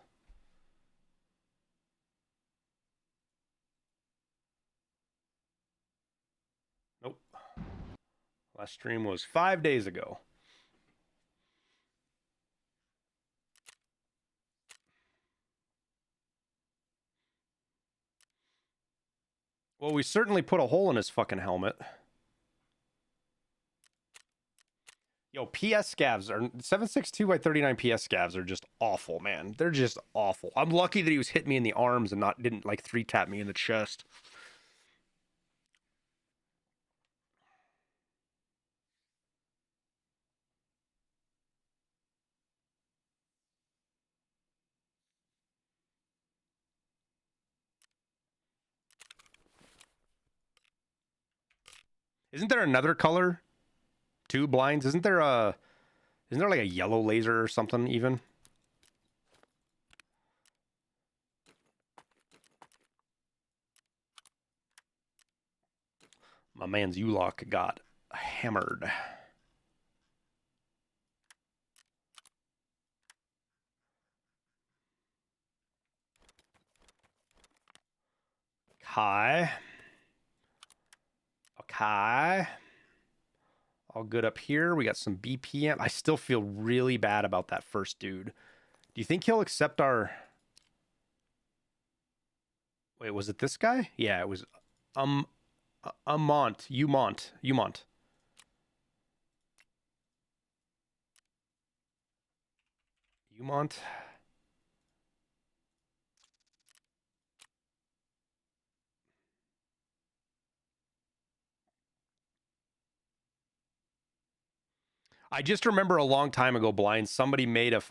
Nope. Last stream was 5 days ago. Well, we certainly put a hole in his fucking helmet. Yo, PS scavs are 7.62 by 39 PS scavs are just awful, man. They're just awful. I'm lucky that he was hitting me in the arms and didn't like 3-tap me in the chest. Isn't there another color? 2 blinds? Isn't there like a yellow laser or something even? My man's U-Lock got hammered. Okay. Okay. All good up here. We got some BPM. I still feel really bad about that first dude. Do you think he'll accept our... Wait, was it this guy? Yeah, it was Umont. Umont. I just remember a long time ago, Blind, somebody made a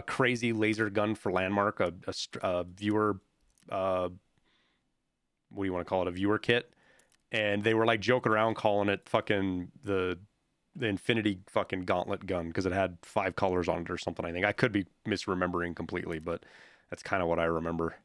crazy laser gun for Landmark, a viewer, what do you want to call it, a viewer kit, and they were like joking around calling it fucking the Infinity fucking Gauntlet gun because it had 5 colors on it or something. I think I could be misremembering completely, but that's kind of what I remember.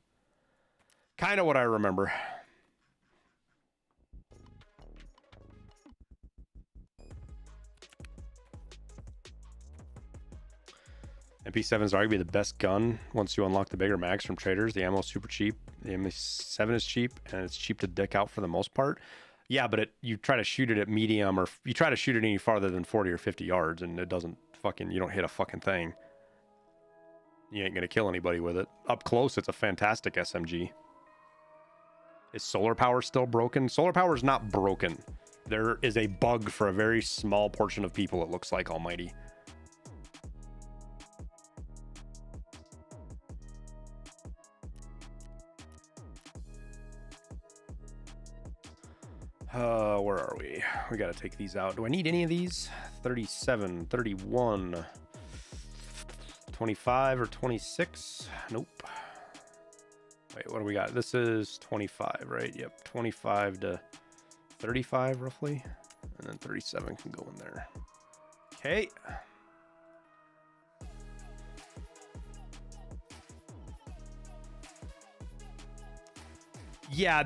MP7s are arguably the best gun once you unlock the bigger mags from traders. The ammo's super cheap. The MP7 is cheap, and it's cheap to dick out for the most part. Yeah, but you try to shoot it at medium, or you try to shoot it any farther than 40 or 50 yards, and it doesn't fucking, you don't hit a fucking thing. You ain't gonna kill anybody with it. Up close, it's a fantastic SMG. Is solar power still broken? Solar power is not broken. There is a bug for a very small portion of people, it looks like, almighty. Where are we? We gotta take these out. Do I need any of these? 37, 31, 25 or 26? Nope. Wait, what do we got? This is 25, right? Yep, 25 to 35 roughly. And then 37 can go in there. Okay. Yeah,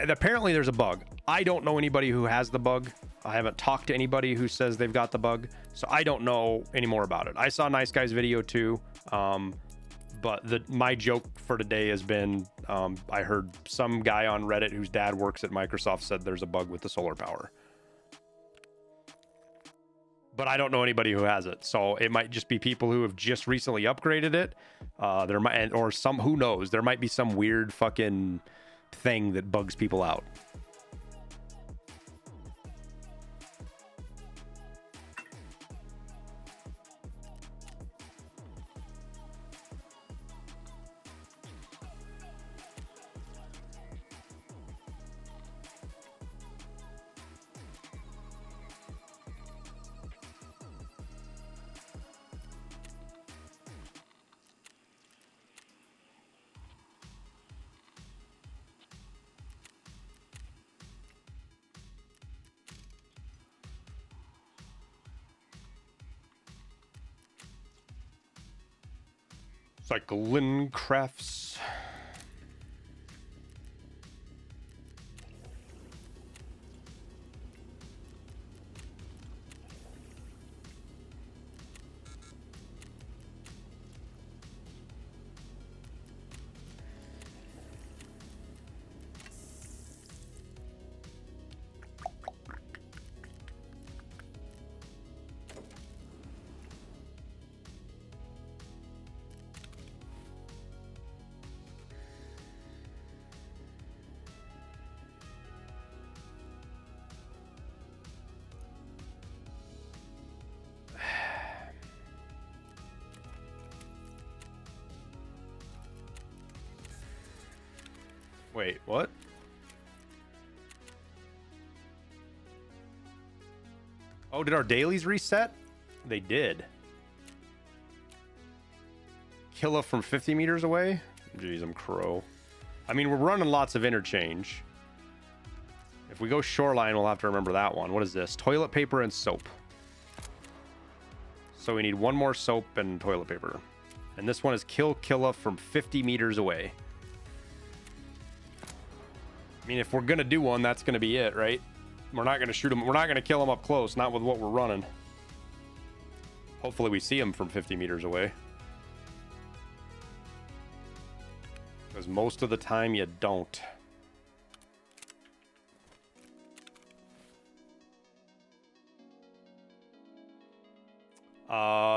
apparently there's a bug. I don't know anybody who has the bug. I haven't talked to anybody who says they've got the bug, so I don't know any more about it. I saw Nice Guy's video too, but my joke for today has been, I heard some guy on Reddit whose dad works at Microsoft said there's a bug with the solar power. But I don't know anybody who has it, so it might just be people who have just recently upgraded it. Who knows? There might be some weird fucking thing that bugs people out. Cycling crafts. Wait, what? Oh, did our dailies reset? They did. Killa from 50 meters away? Jeez, I'm crow. I mean, we're running lots of interchange. If we go shoreline, we'll have to remember that one. What is this? Toilet paper and soap. So we need one more soap and toilet paper. And this one is kill Killa from 50 meters away. I mean, if we're going to do one, that's going to be it, right? We're not going to shoot him. We're not going to kill him up close, not with what we're running. Hopefully we see him from 50 meters away. Because most of the time you don't.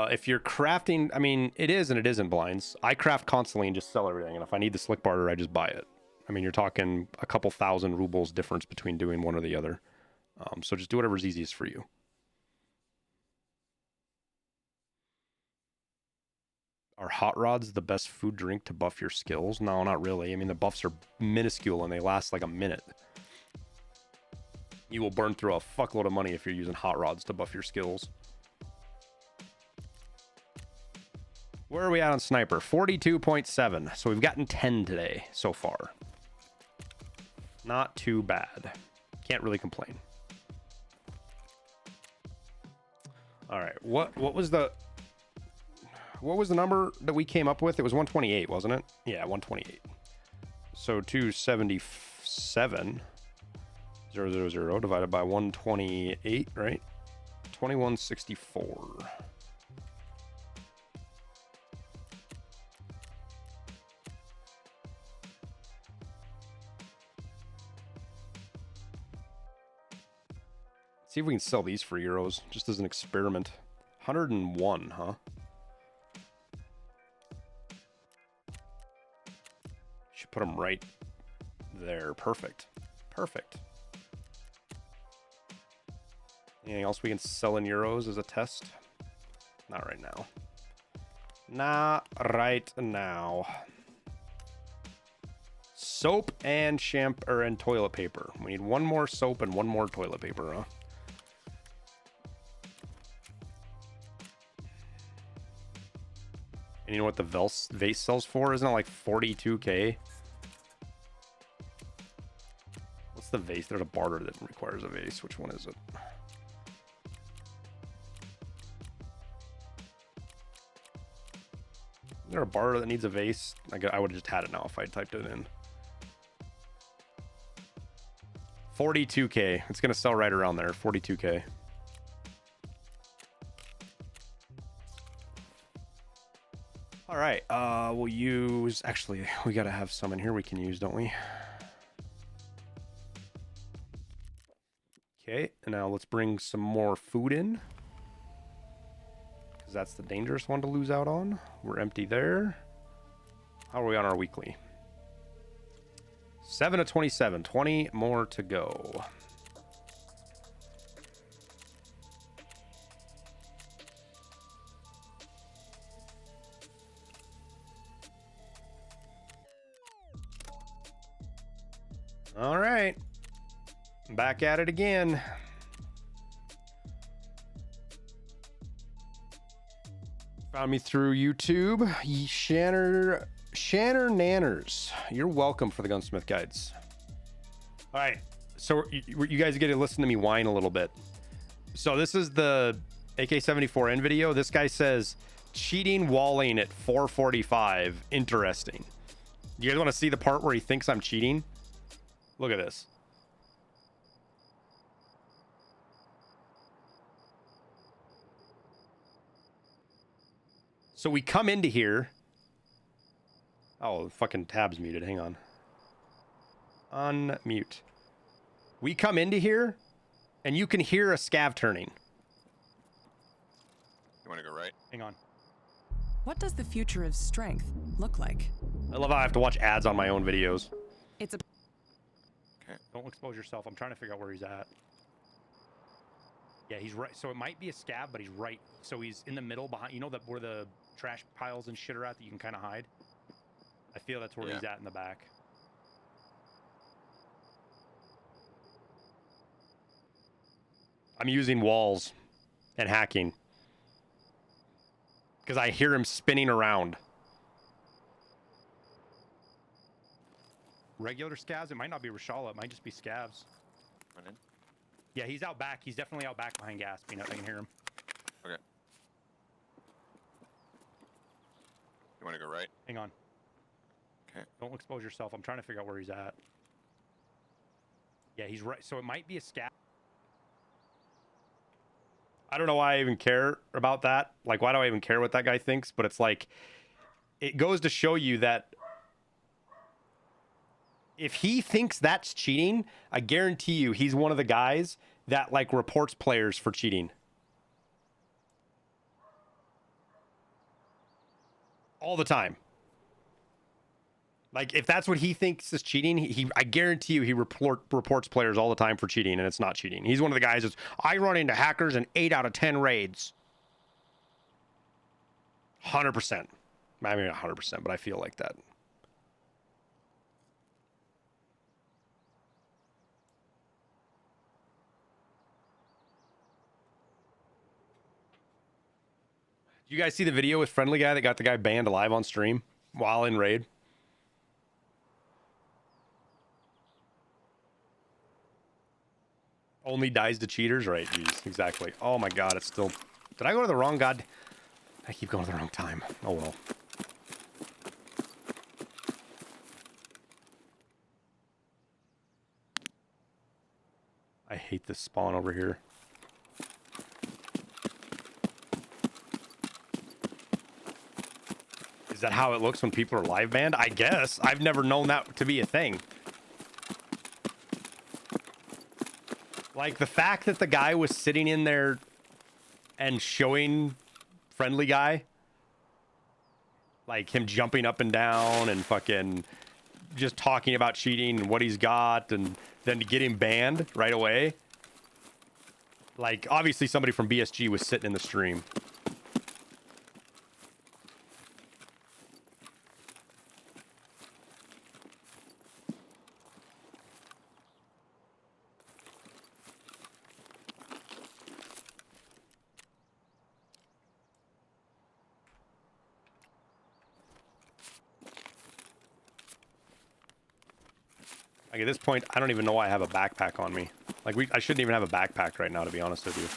If you're crafting, I mean, it is and it isn't blinds. I craft constantly and just sell everything. And if I need the slick barter, I just buy it. I mean, you're talking a couple thousand rubles difference between doing one or the other. So just do whatever's easiest for you. Are hot rods the best food drink to buff your skills? No, not really. I mean, the buffs are minuscule and they last like a minute. You will burn through a fuckload of money if you're using hot rods to buff your skills. Where are we at on sniper? 42.7. So we've gotten 10 today so far. Not too bad. Can't really complain. All right. What was the number that we came up with? It was 128, wasn't it? Yeah, 128. So 277 000 divided by 128, right? 2164. See if we can sell these for euros, just as an experiment. 101, huh? Should put them right there. Perfect. Perfect. Anything else we can sell in euros as a test? Not right now. Not right now. Soap and shampoo and toilet paper. We need one more soap and one more toilet paper, huh? And you know what the vase sells for? Isn't it like 42k? What's the vase? There's a barter that requires a vase. Which one is it? Is there a barter that needs a vase? I would have just had it now if I typed it in. 42k. It's going to sell right around there. 42k. All right, we'll use, actually, we got to have some in here we can use, don't we? Okay, and now let's bring some more food in. Because that's the dangerous one to lose out on. We're empty there. How are we on our weekly? 7 of 27, 20 more to go. All right, back at it again. Found me through YouTube. Shanner Nanners. You're welcome for the Gunsmith Guides. All right, so you guys get to listen to me whine a little bit. So this is the AK-74N video. This guy says, cheating walling at 445. Interesting. You guys want to see the part where he thinks I'm cheating? Look at this. So we come into here. Oh, the fucking tab's muted. Hang on. Unmute. We come into here, and you can hear a scav turning. You want to go right? Hang on. What does the future of strength look like? I love how I have to watch ads on my own videos. It's a... Okay. Don't expose yourself. I'm trying to figure out where he's at. Yeah, he's right. So it might be a scav, but he's right. So he's in the middle behind, you know, where the trash piles and shit are at that you can kind of hide? I feel that's where he's at in the back. I'm using walls and hacking. Because I hear him spinning around. Regular scavs? It might not be Rashala. It might just be scavs. Run in. Yeah, he's out back. He's definitely out back behind gas. Peanut, I can hear him. Okay. You want to go right? Hang on. Okay. Don't expose yourself. I'm trying to figure out where he's at. Yeah, he's right. So it might be a scav. I don't know why I even care about that. Like, why do I even care what that guy thinks? But it's like, it goes to show you that if he thinks that's cheating, I guarantee you he's one of the guys that, like, reports players for cheating. All the time. Like, if that's what he thinks is cheating, I guarantee you he reports players all the time for cheating, and it's not cheating. He's one of the guys that's, I run into hackers in 8 out of 10 raids. 100%. I mean, not 100%, but I feel like that. You guys see the video with Friendly Guy that got the guy banned live on stream while in raid? Only dies to cheaters? Right, geez, exactly. Oh my god, it's still... Did I go to the wrong god? I keep going to the wrong time. Oh well. I hate this spawn over here. Is that how it looks when people are live banned? I guess. I've never known that to be a thing. Like, the fact that the guy was sitting in there and showing Friendly Guy, like him jumping up and down and fucking just talking about cheating and what he's got, and then to get him banned right away. Like, obviously somebody from BSG was sitting in the stream. Like, at this point, I don't even know why I have a backpack on me. Like, I shouldn't even have a backpack right now, to be honest with you.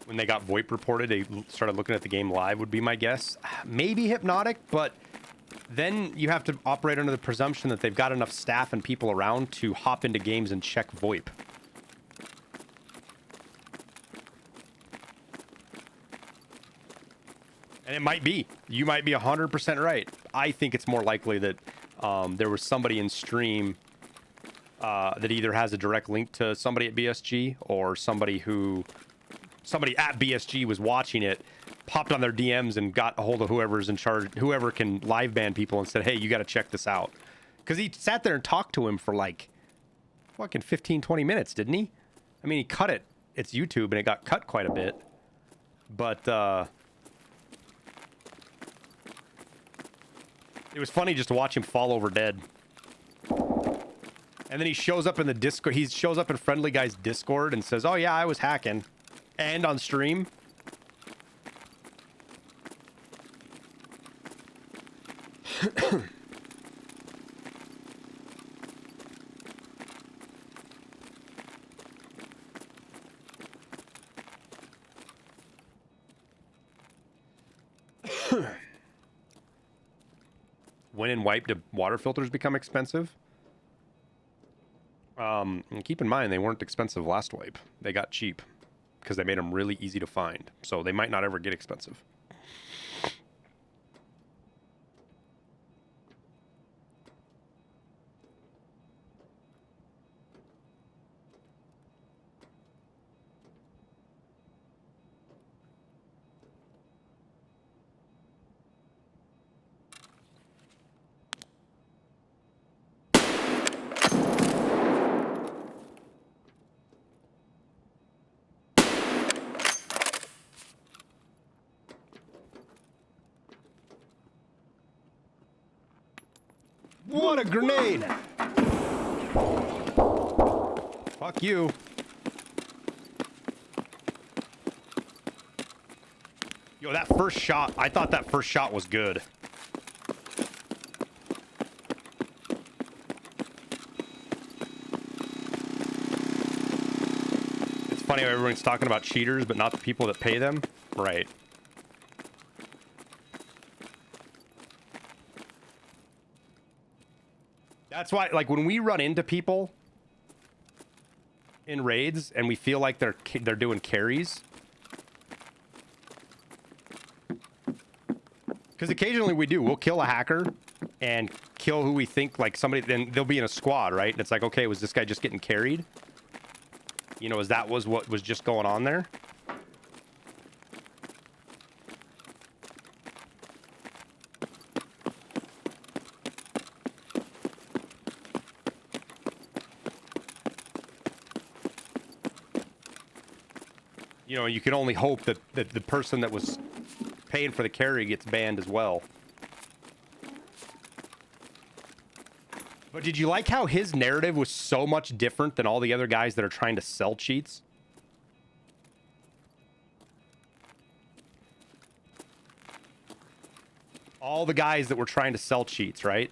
When they got VoIP reported, they started looking at the game live, would be my guess. Maybe Hypnotic, but then you have to operate under the presumption that they've got enough staff and people around to hop into games and check VoIP. And it might be. You might be 100% right. I think it's more likely that there was somebody in stream that either has a direct link to somebody at BSG, or somebody at BSG was watching it, popped on their DMs and got a hold of whoever's in charge, whoever can live ban people, and said, hey, you got to check this out. Because he sat there and talked to him for like fucking 15, 20 minutes, didn't he? I mean, he cut it. It's YouTube, and it got cut quite a bit. But it was funny just to watch him fall over dead. And then he shows up in the Discord. He shows up in Friendly Guy's Discord and says, oh yeah, I was hacking. And on stream. When in wipe, do water filters become expensive? And keep in mind, they weren't expensive last wipe. They got cheap because they made them really easy to find. So they might not ever get expensive. What a grenade! Fuck you. Yo, that first shot, I thought that first shot was good. It's funny how everyone's talking about cheaters, but not the people that pay them. Right. That's why, like, when we run into people in raids and we feel like they're doing carries, because occasionally we do. We'll kill a hacker and kill who we think, like, somebody, then they'll be in a squad, right? And it's like, okay, was this guy just getting carried? You know, was what was just going on there? You know, you can only hope that the person that was paying for the carry gets banned as well. But did you like how his narrative was so much different than all the other guys that are trying to sell cheats? All the guys that were trying to sell cheats, right?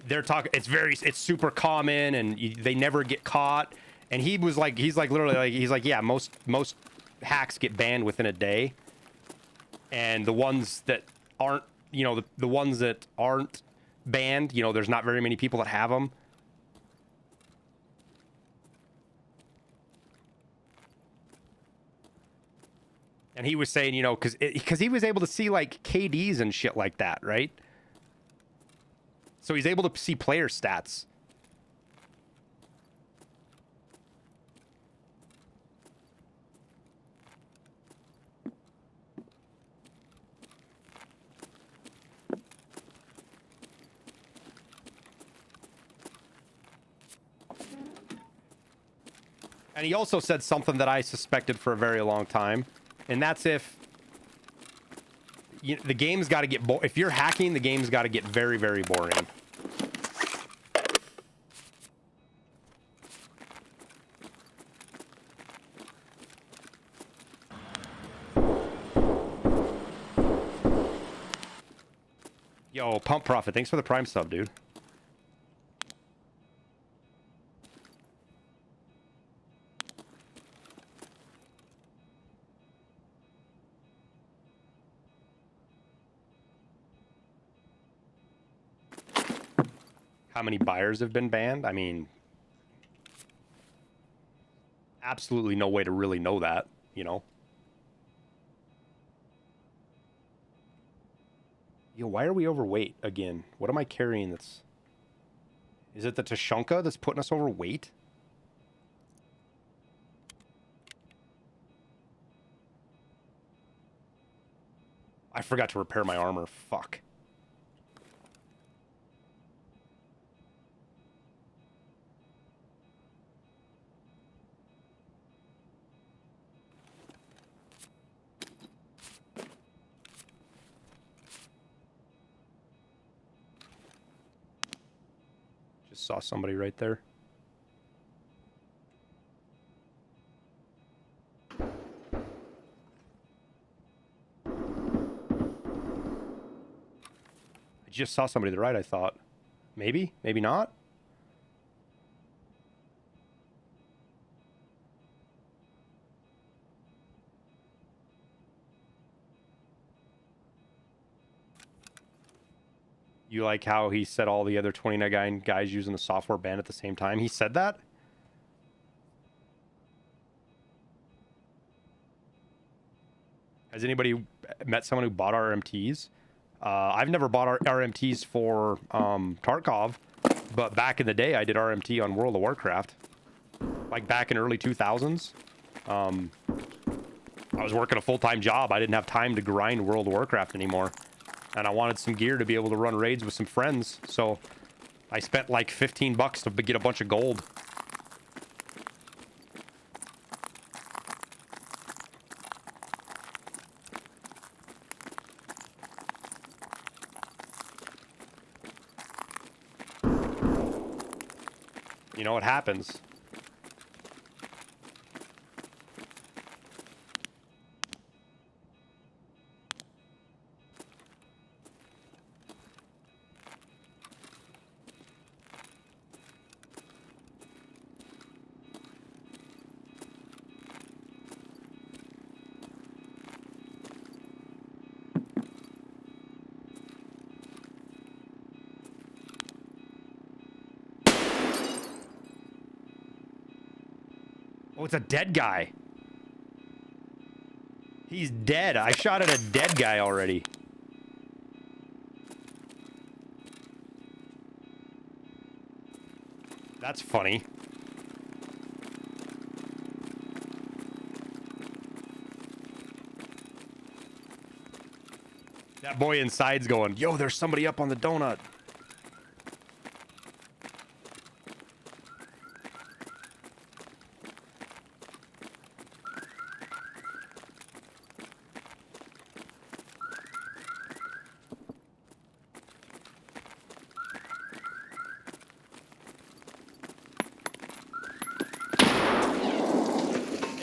They're talking, it's super common and they never get caught. And he was like, he's like literally like, he's like, yeah, most hacks get banned within a day. And the ones that aren't, you know, the ones that aren't banned, you know, there's not very many people that have them. And he was saying, you know, because he was able to see like KDs and shit like that, right? So he's able to see player stats. And he also said something that I suspected for a very long time. And that's if the game's got to get if you're hacking, the game's got to get very, very boring. Yo, Pump Profit, thanks for the Prime sub, dude. How many buyers have been banned? I mean, absolutely no way to really know that, you know? Yo, why are we overweight again? What am I carrying that's... Is it the Tashunka that's putting us overweight? I forgot to repair my armor. Fuck. Saw somebody right there. I just saw somebody to the right, I thought. Maybe? Maybe not? You like how he said all the other 29 guys using the software banned at the same time? He said that? Has anybody met someone who bought RMTs? I've never bought RMTs for Tarkov, but back in the day I did RMT on World of Warcraft. Like back in early 2000s. I was working a full-time job. I didn't have time to grind World of Warcraft anymore. And I wanted some gear to be able to run raids with some friends. So I spent like 15 bucks to get a bunch of gold. You know, it happens. Oh, it's a dead guy. He's dead. I shot at a dead guy already. That's funny. That boy inside's going, yo, there's somebody up on the donut.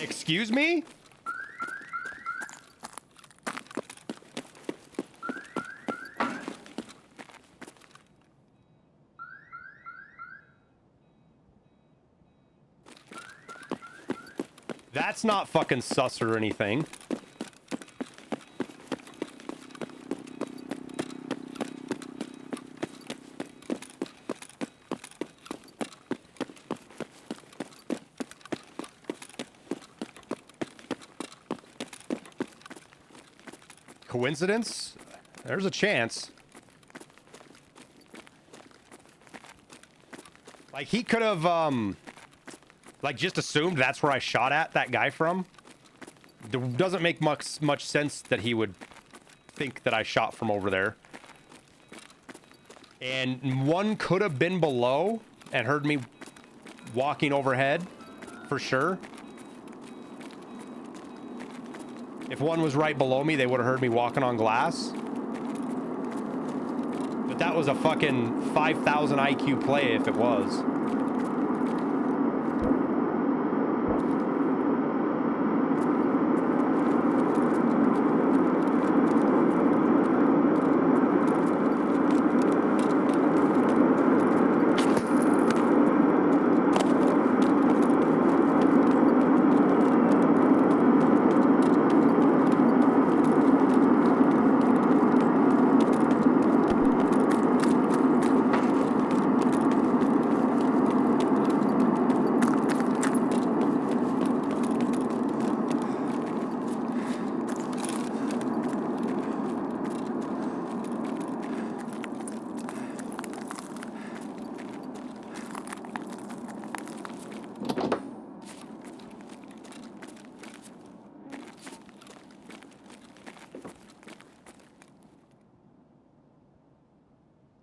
Excuse me? That's not fucking sus or anything. Coincidence? There's a chance. Like, he could have, like, just assumed that's where I shot at that guy from. Doesn't make much sense that he would think that I shot from over there. And one could have been below and heard me walking overhead, for sure. If one was right below me, they would have heard me walking on glass. But that was a fucking 5,000 IQ play if it was.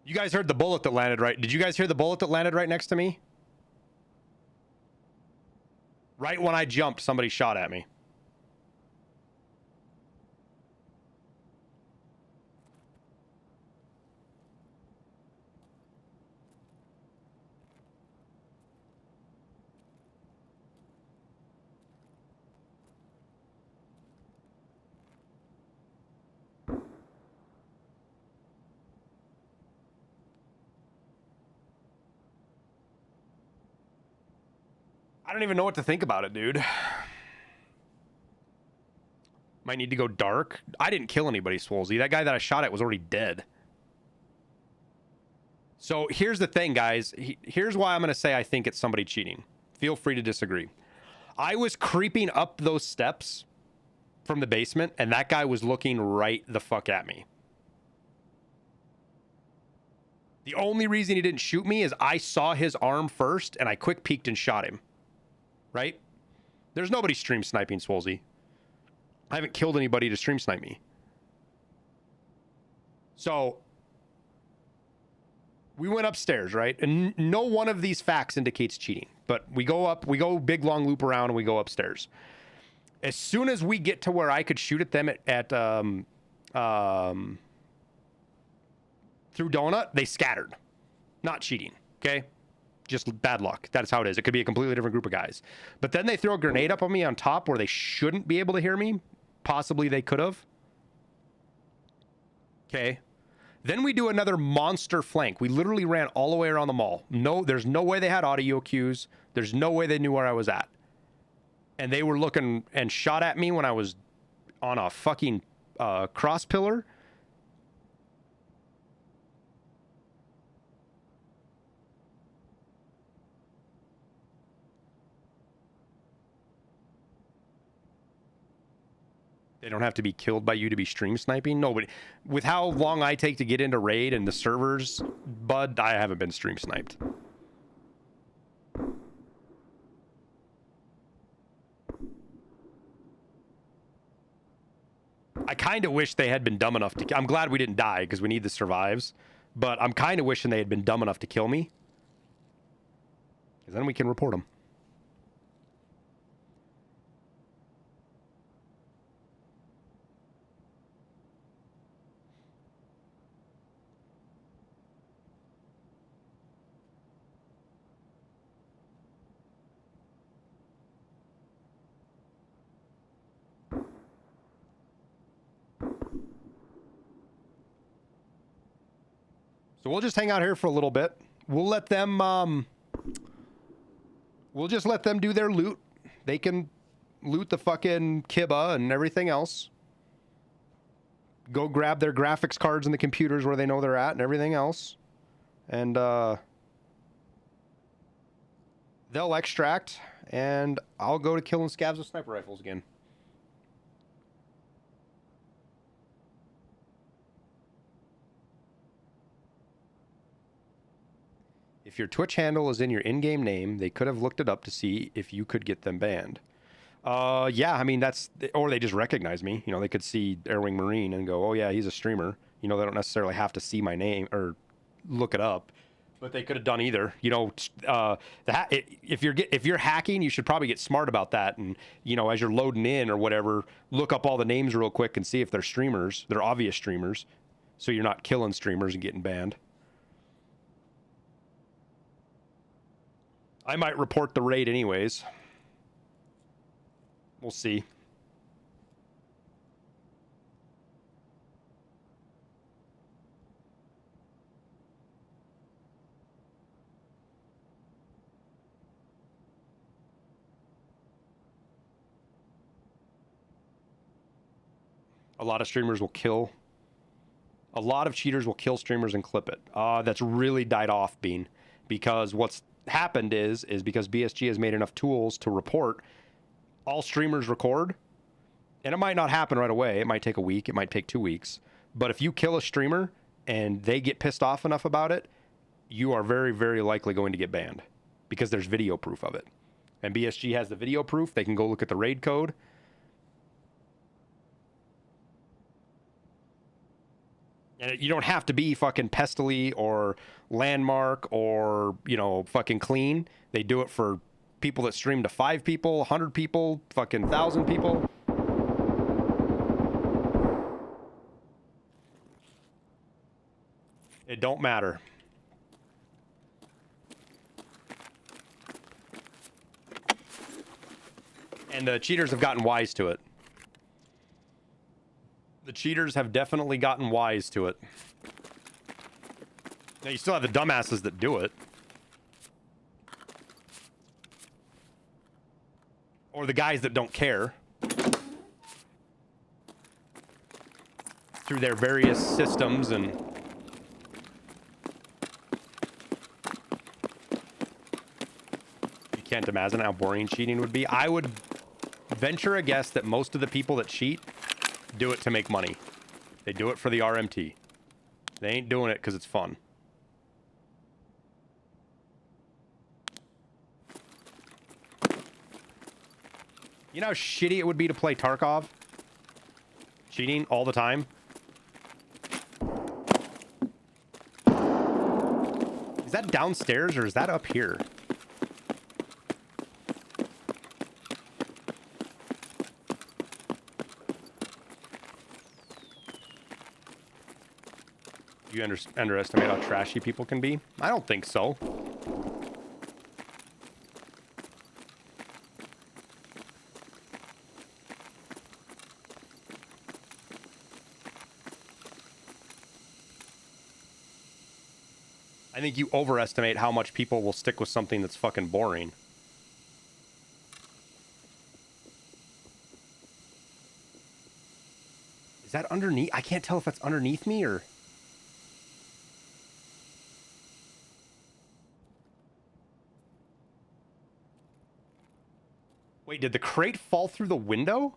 You guys heard the bullet that landed right. Did you guys hear the bullet that landed right next to me? Right when I jumped, somebody shot at me. I don't even know what to think about it, dude. Might need to go dark. I didn't kill anybody, Swolesy. That guy that I shot at was already dead. So here's the thing, guys. Here's why I'm going to say I think it's somebody cheating. Feel free to disagree. I was creeping up those steps from the basement, and that guy was looking right the fuck at me. The only reason he didn't shoot me is I saw his arm first, and I quick peeked and shot him. Right? There's nobody stream sniping Swolesy. I haven't killed anybody to stream snipe me. So we went upstairs, right? And no one of these facts indicates cheating. But we go up, we go big long loop around, and we go upstairs. As soon as we get to where I could shoot at them through Donut, they scattered. Not cheating, okay? Just bad luck. That's how it is. It could be a completely different group of guys. But then they throw a grenade up on me on top where they shouldn't be able to hear me. Possibly they could have. Okay. Then we do another monster flank. We literally ran all the way around the mall. No, there's no way they had audio cues. There's no way they knew where I was at. And they were looking and shot at me when I was on a fucking cross pillar. They don't have to be killed by you to be stream sniping. No, but with how long I take to get into raid and the servers, bud, I haven't been stream sniped. I kind of wish they had been dumb enough to... I'm glad we didn't die because we need the survives. But I'm kind of wishing they had been dumb enough to kill me. Because then we can report them. So we'll just hang out here for a little bit. We'll let them, we'll just let them do their loot. They can loot the fucking Kibba and everything else. Go grab their graphics cards and the computers where they know they're at and everything else. And, they'll extract, and I'll go to killing scavs with sniper rifles again. If your Twitch handle is in your in-game name, they could have looked it up to see if you could get them banned. Yeah, I mean, that's... Or they just recognize me. You know, they could see Airwing Marine and go, oh, yeah, he's a streamer. You know, they don't necessarily have to see my name or look it up. But they could have done either. You know, if you're hacking, you should probably get smart about that. And, you know, as you're loading in or whatever, look up all the names real quick and see if they're streamers. They're obvious streamers. So you're not killing streamers and getting banned. I might report the raid anyways. We'll see. A lot of streamers will kill. A lot of cheaters will kill streamers and clip it. That's really died off, Bean. Because what's happened is because BSG has made enough tools to report all streamers record, and it might not happen right away. It might take a week. It might take 2 weeks. But if you kill a streamer and they get pissed off enough about it, you are very, very likely going to get banned because there's video proof of it. And BSG has the video proof. They can go look at the raid code. And you don't have to be fucking Pestily or Landmark or, you know, fucking Clean. They do it for people that stream to 5 people, 100 people, fucking 1,000 people. It don't matter. And the cheaters have gotten wise to it. The cheaters have definitely gotten wise to it. Now, you still have the dumbasses that do it. Or the guys that don't care. Through their various systems and... You can't imagine how boring cheating would be. I would venture a guess that most of the people that cheat do it to make money. They do it for the RMT. They ain't doing it because it's fun. You know how shitty it would be to play Tarkov? Cheating all the time? Is that downstairs or is that up here? You underestimate how trashy people can be? I don't think so. I think you overestimate how much people will stick with something that's fucking boring. Is that underneath? I can't tell if that's underneath me or... Wait, did the crate fall through the window?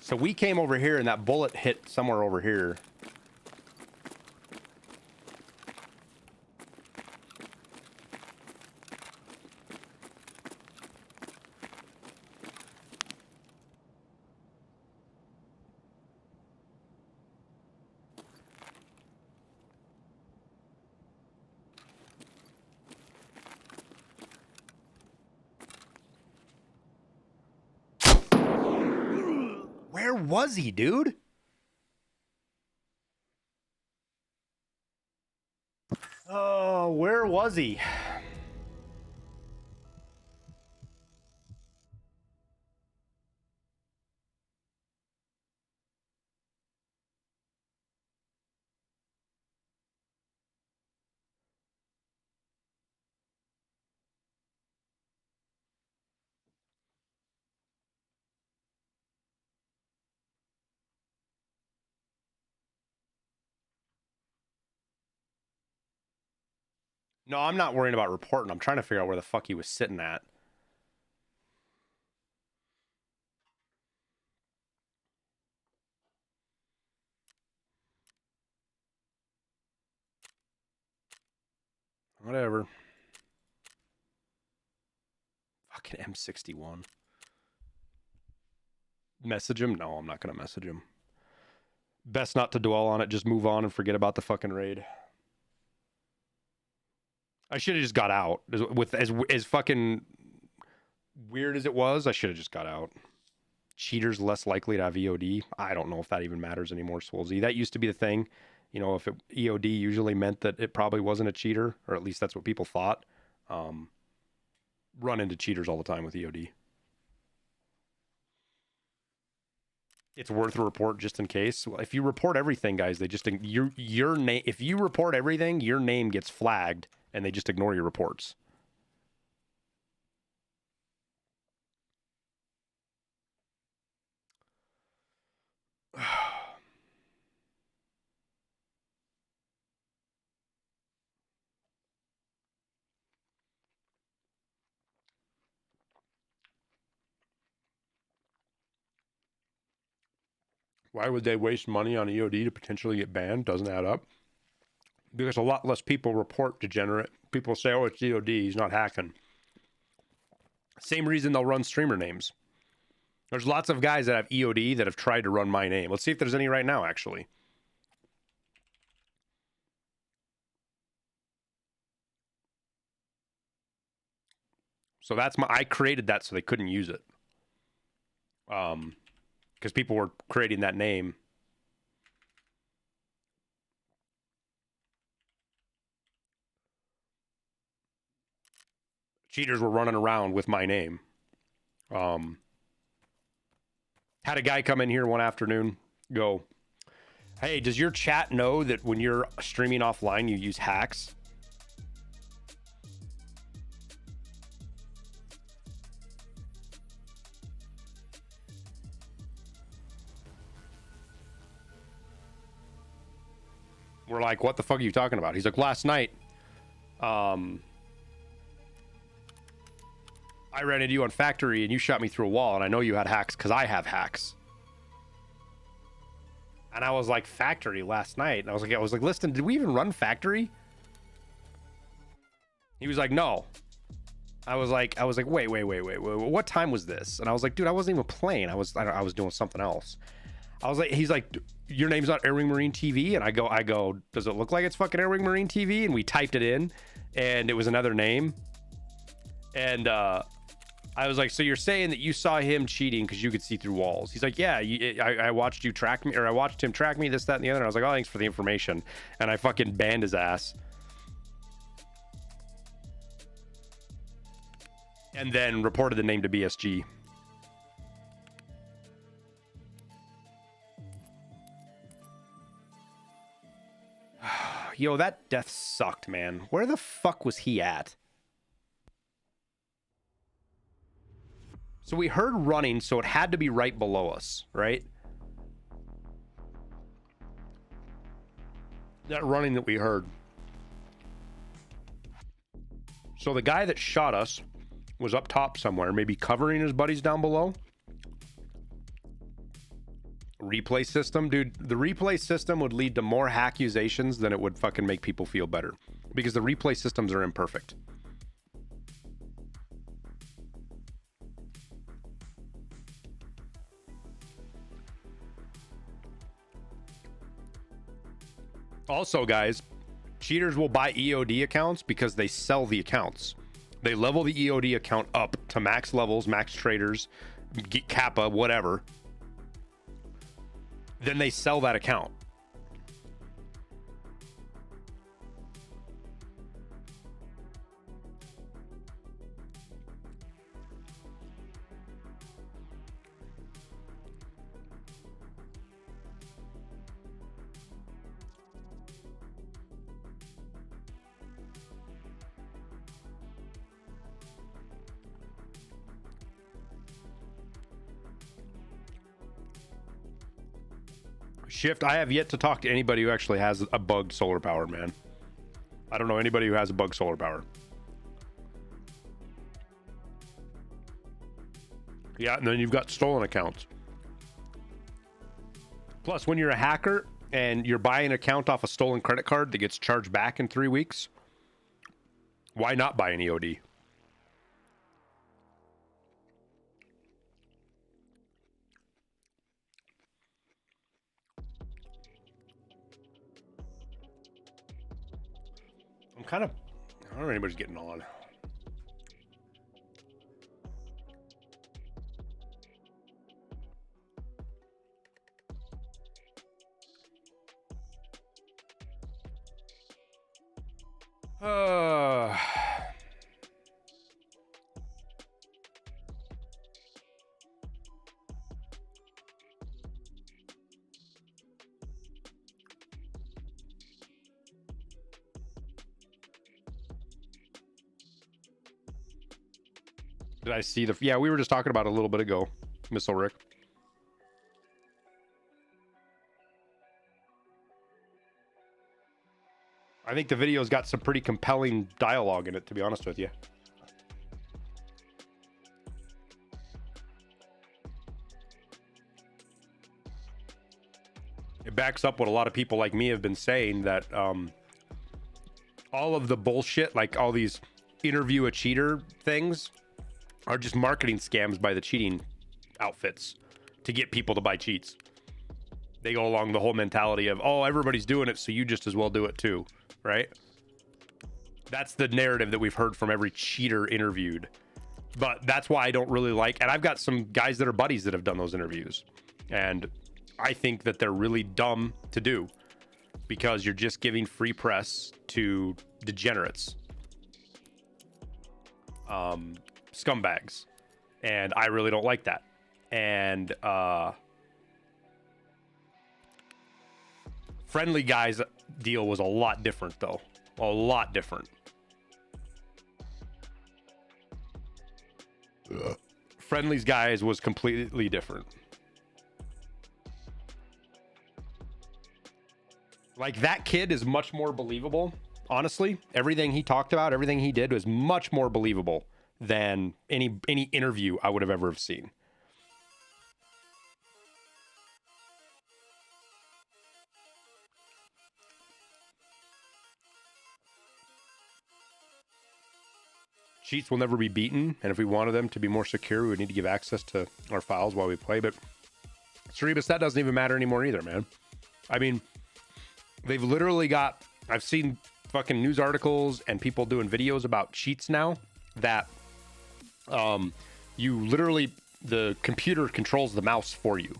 So we came over here and that bullet hit somewhere over here. Where was he, dude? Oh, where was he? No, I'm not worrying about reporting. I'm trying to figure out where the fuck he was sitting at. Whatever. Fucking M61. Message him? No, I'm not going to message him. Best not to dwell on it. Just move on and forget about the fucking raid. I should have just got out. With as fucking weird as it was, I should have just got out. Cheaters less likely to have EOD. I don't know if that even matters anymore, Swolzy. That used to be the thing. You know, if EOD usually meant that it probably wasn't a cheater, or at least that's what people thought. Run into cheaters all the time with EOD. It's worth a report just in case. Well, if you report everything, guys, they just your name. If you report everything, your name gets flagged, and they just ignore your reports. Why would they waste money on EOD to potentially get banned? Doesn't add up. Because a lot less people report degenerate. People say, oh, it's EOD, he's not hacking. Same reason they'll run streamer names. There's lots of guys that have EOD that have tried to run my name. Let's see if there's any right now, actually. So that's I created that so they couldn't use it. Because people were creating that name. Cheaters were running around with my name. Had a guy come in here one afternoon, go, hey, does your chat know that when you're streaming offline, you use hacks? We're like, what the fuck are you talking about? He's like, last night, I ran into you on Factory and you shot me through a wall, and I know you had hacks because I have hacks. And I was like, Factory last night. And I was like, listen, did we even run Factory? He was like, no. I was like, wait. What time was this? And I was like, dude, I wasn't even playing. I was doing something else. I was like, he's like, your name's not Airwing Marine TV? And I go, does it look like it's fucking Airwing Marine TV? And we typed it in, and it was another name. And I was like, so you're saying that you saw him cheating because you could see through walls? He's like, yeah, I watched you track me, or I watched him track me, this, that, and the other. And I was like, oh, thanks for the information. And I fucking banned his ass. and then reported the name to BSG. Yo, that death sucked, man. Where the fuck was he at? So we heard running, so it had to be right below us, right? That running that we heard. So the guy that shot us was up top somewhere, maybe covering his buddies down below. Replay system, dude. The replay system would lead to more accusations than it would fucking make people feel better, because the replay systems are imperfect. Also, guys, cheaters will buy EOD accounts because they sell the accounts. They level the EOD account up to max levels, max traders, Kappa, whatever. Then they sell that account. Shift, I have yet to talk to anybody who actually has a bugged solar power, man. I don't know anybody who has a bugged solar power. Yeah, and then you've got stolen accounts. Plus, when you're a hacker and you're buying an account off a stolen credit card that gets charged back in 3 weeks, why not buy an EOD? I'm kind of, I don't know if anybody's getting on. Did I see the... Yeah, we were just talking about it a little bit ago, Missile Rick. I think the video's got some pretty compelling dialogue in it, to be honest with you. It backs up what a lot of people like me have been saying, that all of the bullshit, like all these interview a cheater things, are just marketing scams by the cheating outfits to get people to buy cheats. They go along the whole mentality of, oh, everybody's doing it, so you just as well do it too, right? That's the narrative that we've heard from every cheater interviewed. But that's why I don't really like, and I've got some guys that are buddies that have done those interviews, and I think that they're really dumb to do, because you're just giving free press to degenerates. Scumbags, and I really don't like that. And Friendly Guy's deal was a lot different, though. A lot different. Friendly's Guys was completely different. Like, that kid is much more believable, honestly. Everything he talked about, everything he did was much more believable than any interview I would have ever seen. Cheats will never be beaten, and if we wanted them to be more secure, we would need to give access to our files while we play. But Cerebus, that doesn't even matter anymore either, man. I mean, they've literally got, I've seen fucking news articles and people doing videos about cheats now that you literally, the computer controls the mouse for you.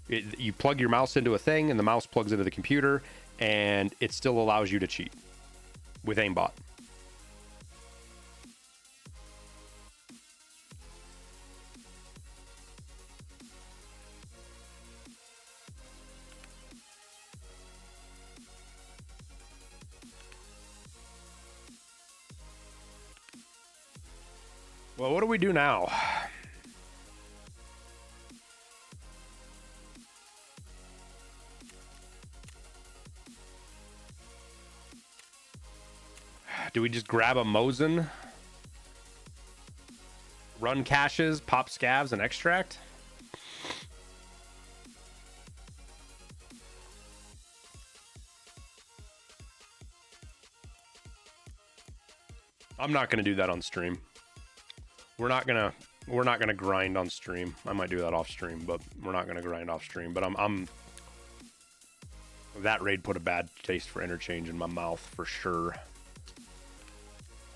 You plug your mouse into a thing and the mouse plugs into the computer, and it still allows you to cheat with aimbot. Well, what do we do now? Do we just grab a Mosin? Run caches, pop scavs, and extract? I'm not gonna do that on stream. We're not gonna grind on stream. I might do that off stream, but we're not gonna grind off stream. But I'm that raid put a bad taste for interchange in my mouth for sure.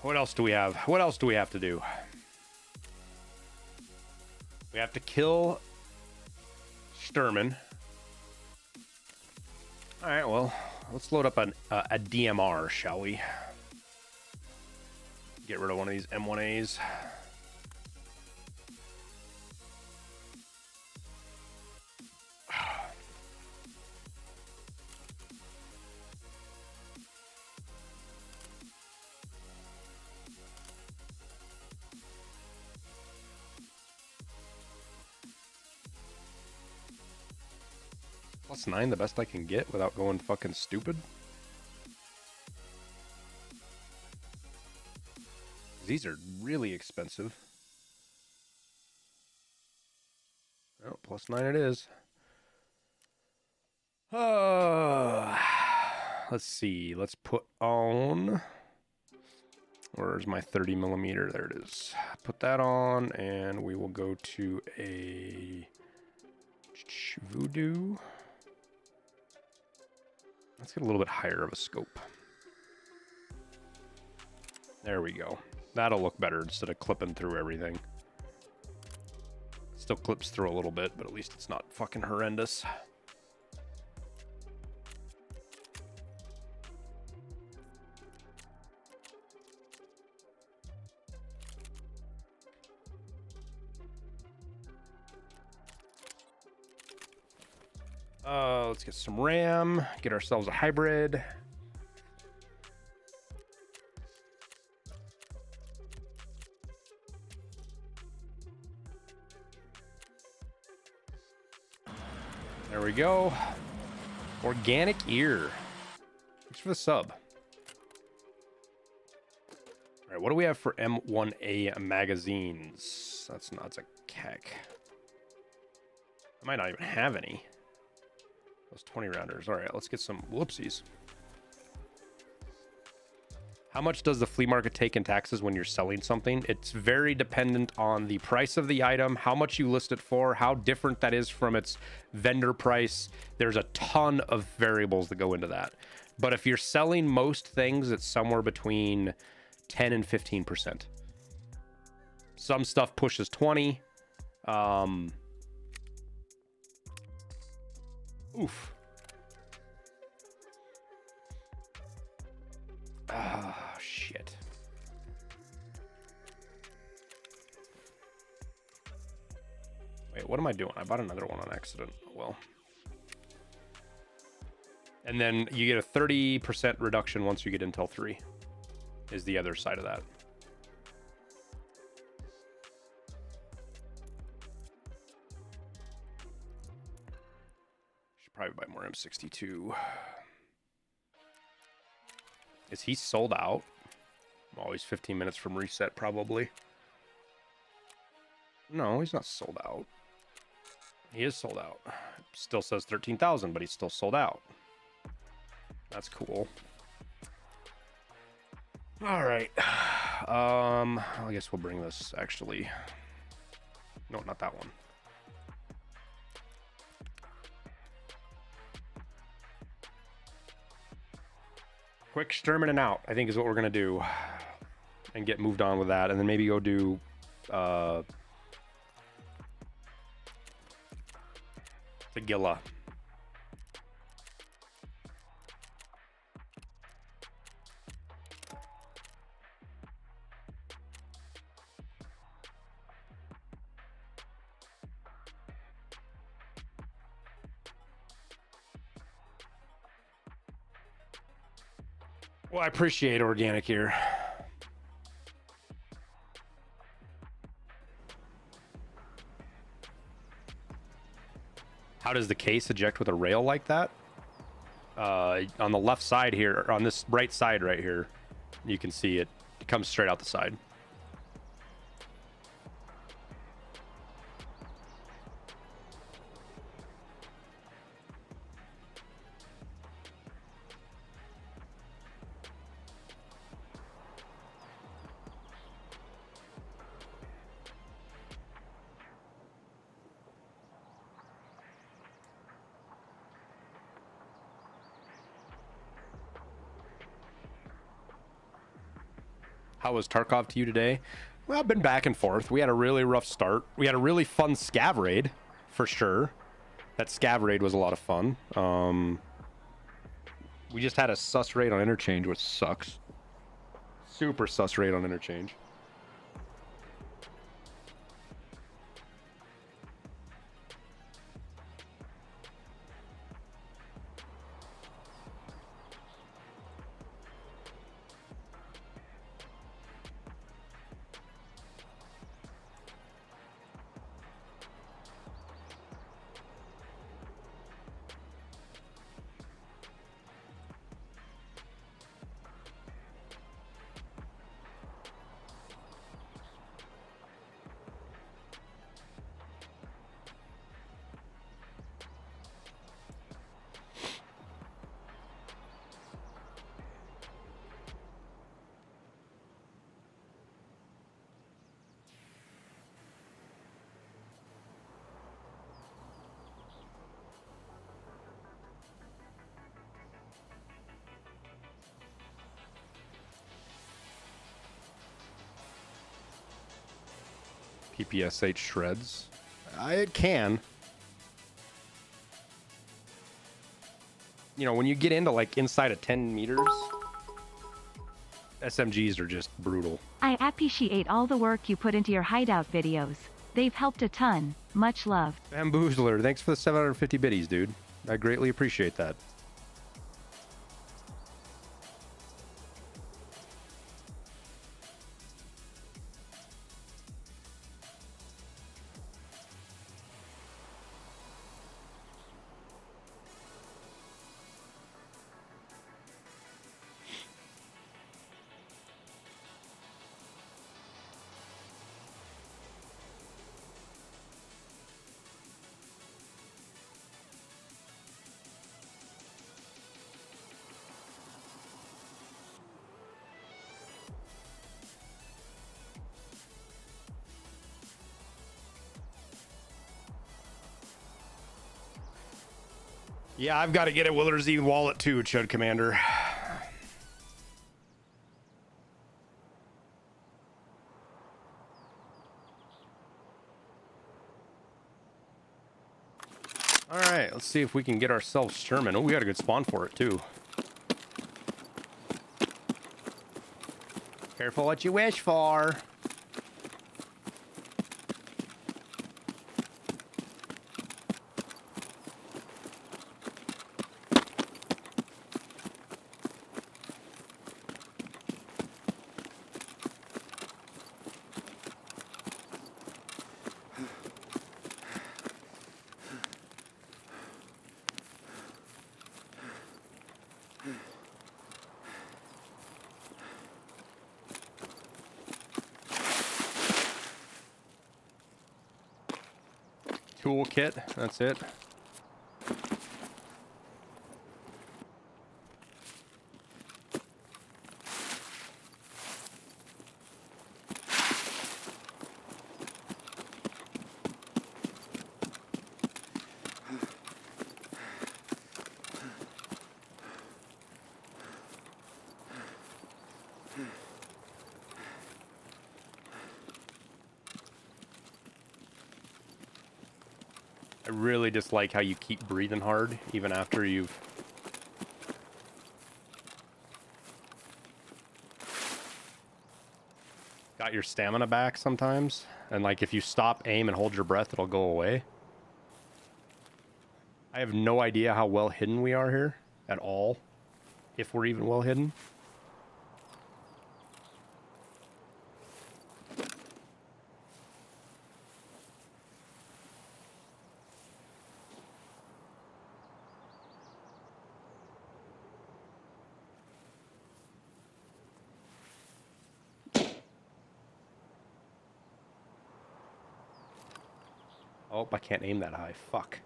What else do we have? What else do we have to do? We have to kill Sturman. All right, well, let's load up a DMR, shall we? Get rid of one of these M1As. +9, the best I can get without going fucking stupid. These are really expensive. Oh, +9 it is. Let's see. Let's put on... Where's my 30 millimeter? There it is. Put that on, and we will go to a Voodoo. Let's get a little bit higher of a scope. There we go. That'll look better instead of clipping through everything. Still clips through a little bit, but at least it's not fucking horrendous. Let's get some RAM, get ourselves a hybrid. There we go. Organic ear. Thanks for the sub. All right, what do we have for M1A magazines? That's a keck. I might not even have any. Those 20 rounders. All right, let's get some whoopsies. How much does the flea market take in taxes when you're selling something? It's very dependent on the price of the item, how much you list it for, how different that is from its vendor price. There's a ton of variables that go into that. But if you're selling most things, it's somewhere between 10 and 15%. Some stuff pushes 20. Oof. Ah, shit. Wait, what am I doing? I bought another one on accident. Oh, well. And then you get a 30% reduction once you get Intel 3 is the other side of that. Probably buy more M62. Is he sold out? I'm always 15 minutes from reset, probably. No, he's not sold out. He is sold out. Still says 13,000, but he's still sold out. That's cool. All right. I guess we'll bring this, actually. No, not that one. Quick Sturman and out, I think is what we're going to do. And get moved on with that. And then maybe go do... Tegilla. Well, I appreciate organic here. How does the case eject with a rail like that? On the left side here, or on this right side right here, you can see it comes straight out the side. How was Tarkov to you today? Well, I've been back and forth. We had a really rough start. We had a really fun scav raid, for sure. That scav raid was a lot of fun. We just had a sus raid on interchange, which sucks. Super sus raid on interchange. PPSH shreds. It can. You know, when you get into like inside of 10 meters, SMGs are just brutal. I appreciate all the work you put into your hideout videos. They've helped a ton. Much love. Bamboozler, thanks for the 750 biddies, dude. I greatly appreciate that. Yeah, I've got to get a Willard Z wallet too, Chud Commander. All right, let's see if we can get ourselves Sherman. Oh, we got a good spawn for it too. Careful what you wish for. Toolkit, that's it. I really dislike how you keep breathing hard even after you've got your stamina back sometimes. And like if you stop, aim, and hold your breath, it'll go away. I have no idea how well hidden we are here at all. If we're even well hidden. Oh, I can't aim that high. Fuck.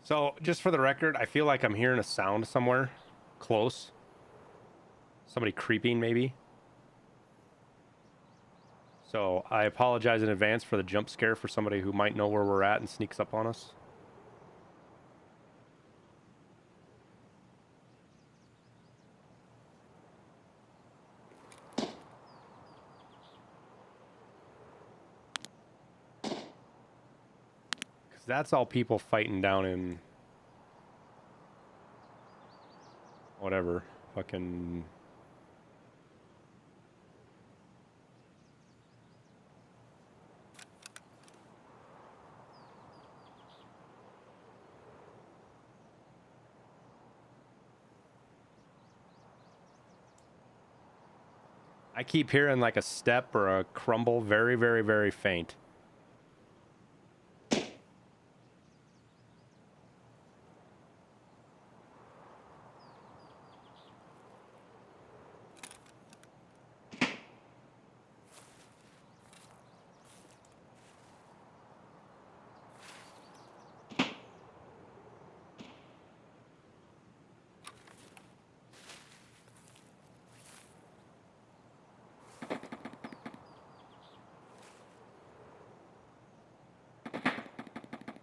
So, just for the record, I feel like I'm hearing a sound somewhere close. Somebody creeping, maybe. So, I apologize in advance for the jump scare for somebody who might know where we're at and sneaks up on us. Because that's all people fighting down in... whatever. Fucking... I keep hearing like a step or a crumble, very, very, very faint.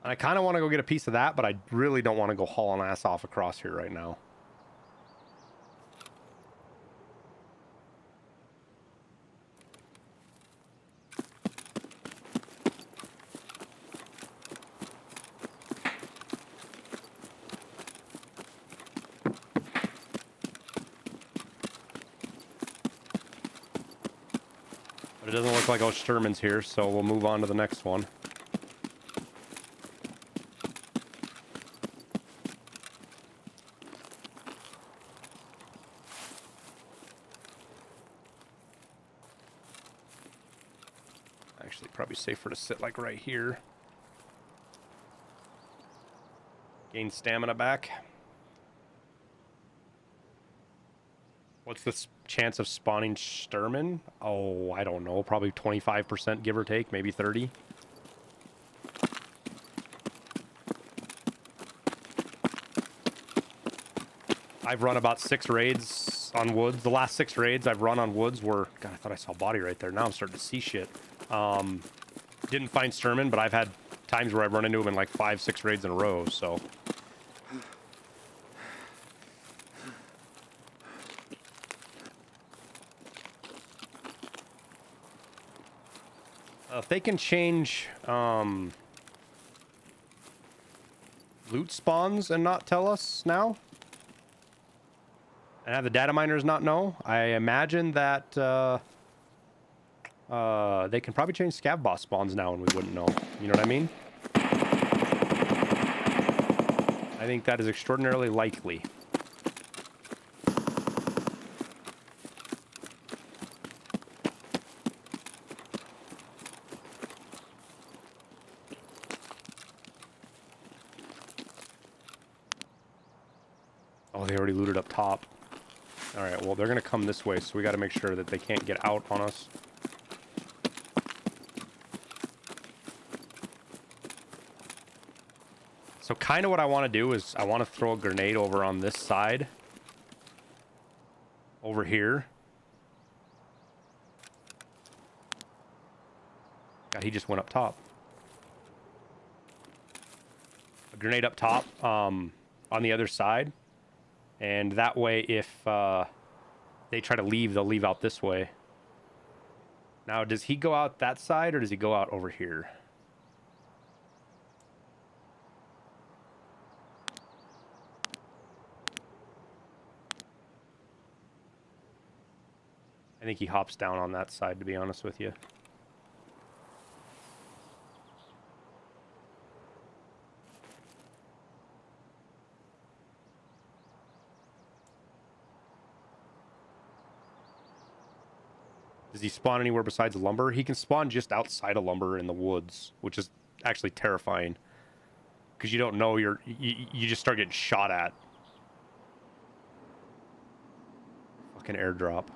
And I kind of want to go get a piece of that, but I really don't want to go hauling ass off across here right now. But it doesn't look like Osterman's here, so we'll move on to the next one. Actually, probably safer to sit like right here. Gain stamina back. What's the chance of spawning Sturman? Oh, I don't know. Probably 25%, give or take. Maybe 30. I've run about 6 raids on woods. The last 6 raids I've run on woods were... God, I thought I saw a body right there. Now I'm starting to see shit. Didn't find Sturman, but I've had times where I've run into him in like 5, 6 raids in a row, so... If they can change loot spawns and not tell us now, and have the data miners not know, I imagine that they can probably change scav boss spawns now and we wouldn't know. You know what I mean? I think that is extraordinarily likely. Oh, they already looted up top. All right, well, they're going to come this way, so we got to make sure that they can't get out on us. So kind of what I want to do is I want to throw a grenade over on this side. Over here. God, he just went up top. A grenade up top on the other side. And that way, if they try to leave, they'll leave out this way. Now, does he go out that side or does he go out over here? I think he hops down on that side, to be honest with you. Does he spawn anywhere besides lumber? He can spawn just outside of lumber in the woods, which is actually terrifying. Because you don't know you just start getting shot at. Fucking airdrop.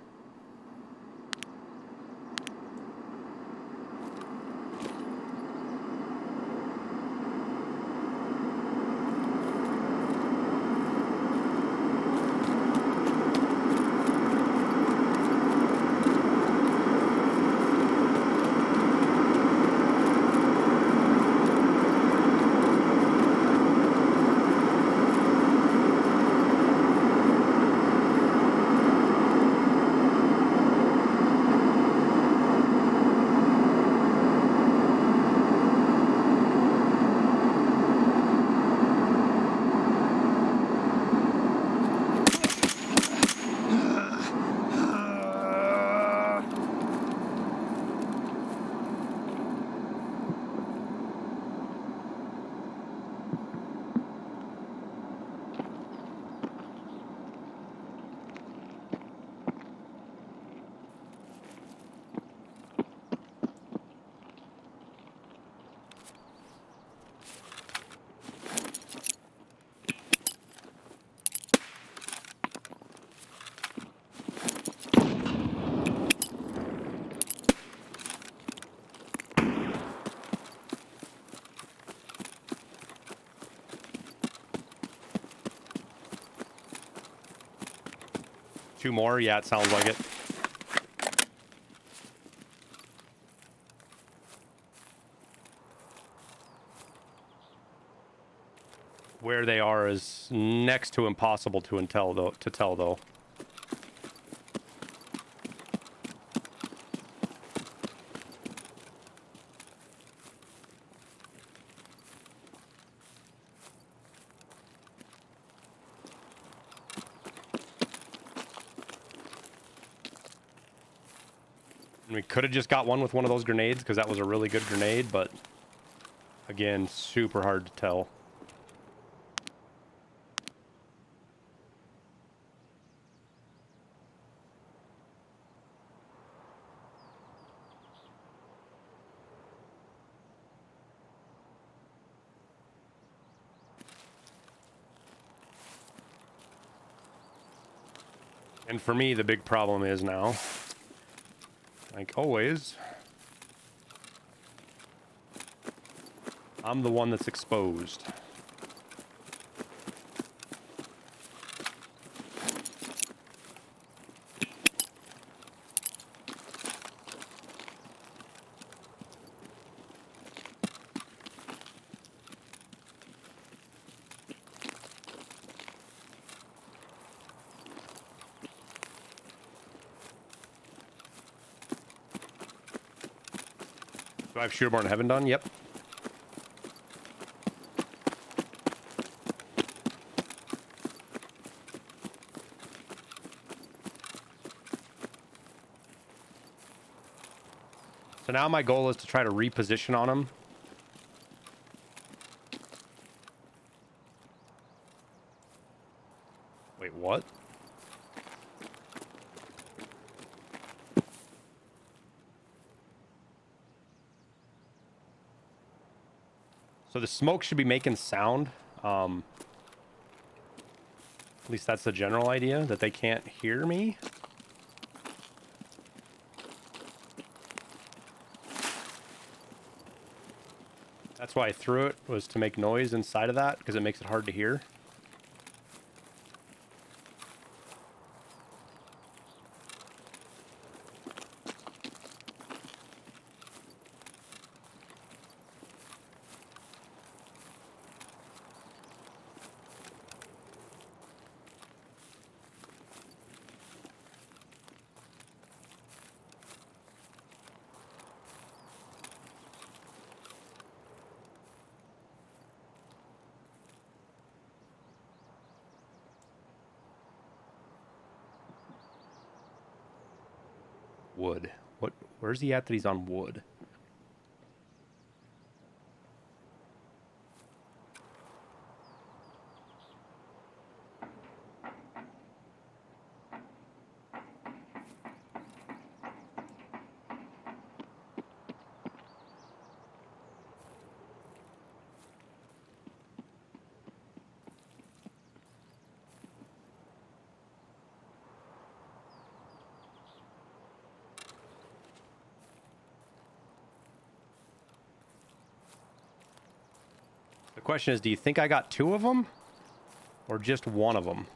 Two more? Yeah, it sounds like it. Where they are is next to impossible to tell though. And we could have just got one with one of those grenades because that was a really good grenade, but again, super hard to tell. And for me, the big problem is now, like always, I'm the one that's exposed. Do I have Shooterborn Heaven done? Yep. So now my goal is to try to reposition on him. Wait, what? So the smoke should be making sound. At least that's the general idea, that they can't hear me. That's why I threw it, was to make noise inside of that, because it makes it hard to hear. Wood. What? Where's he at that he's on wood? The question is, do you think I got 2 of them? Or just 1 of them?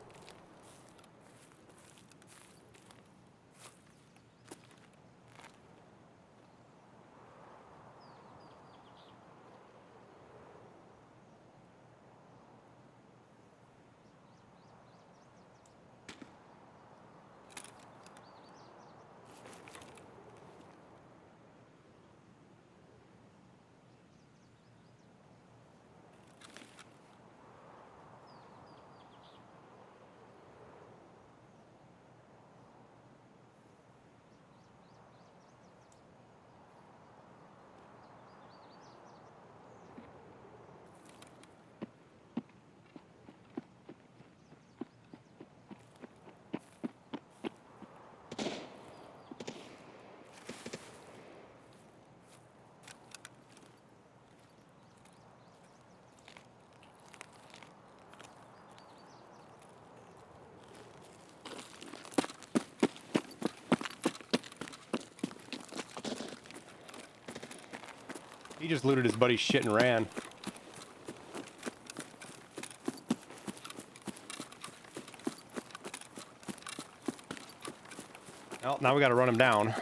He just looted his buddy's shit and ran. Well, now we gotta run him down.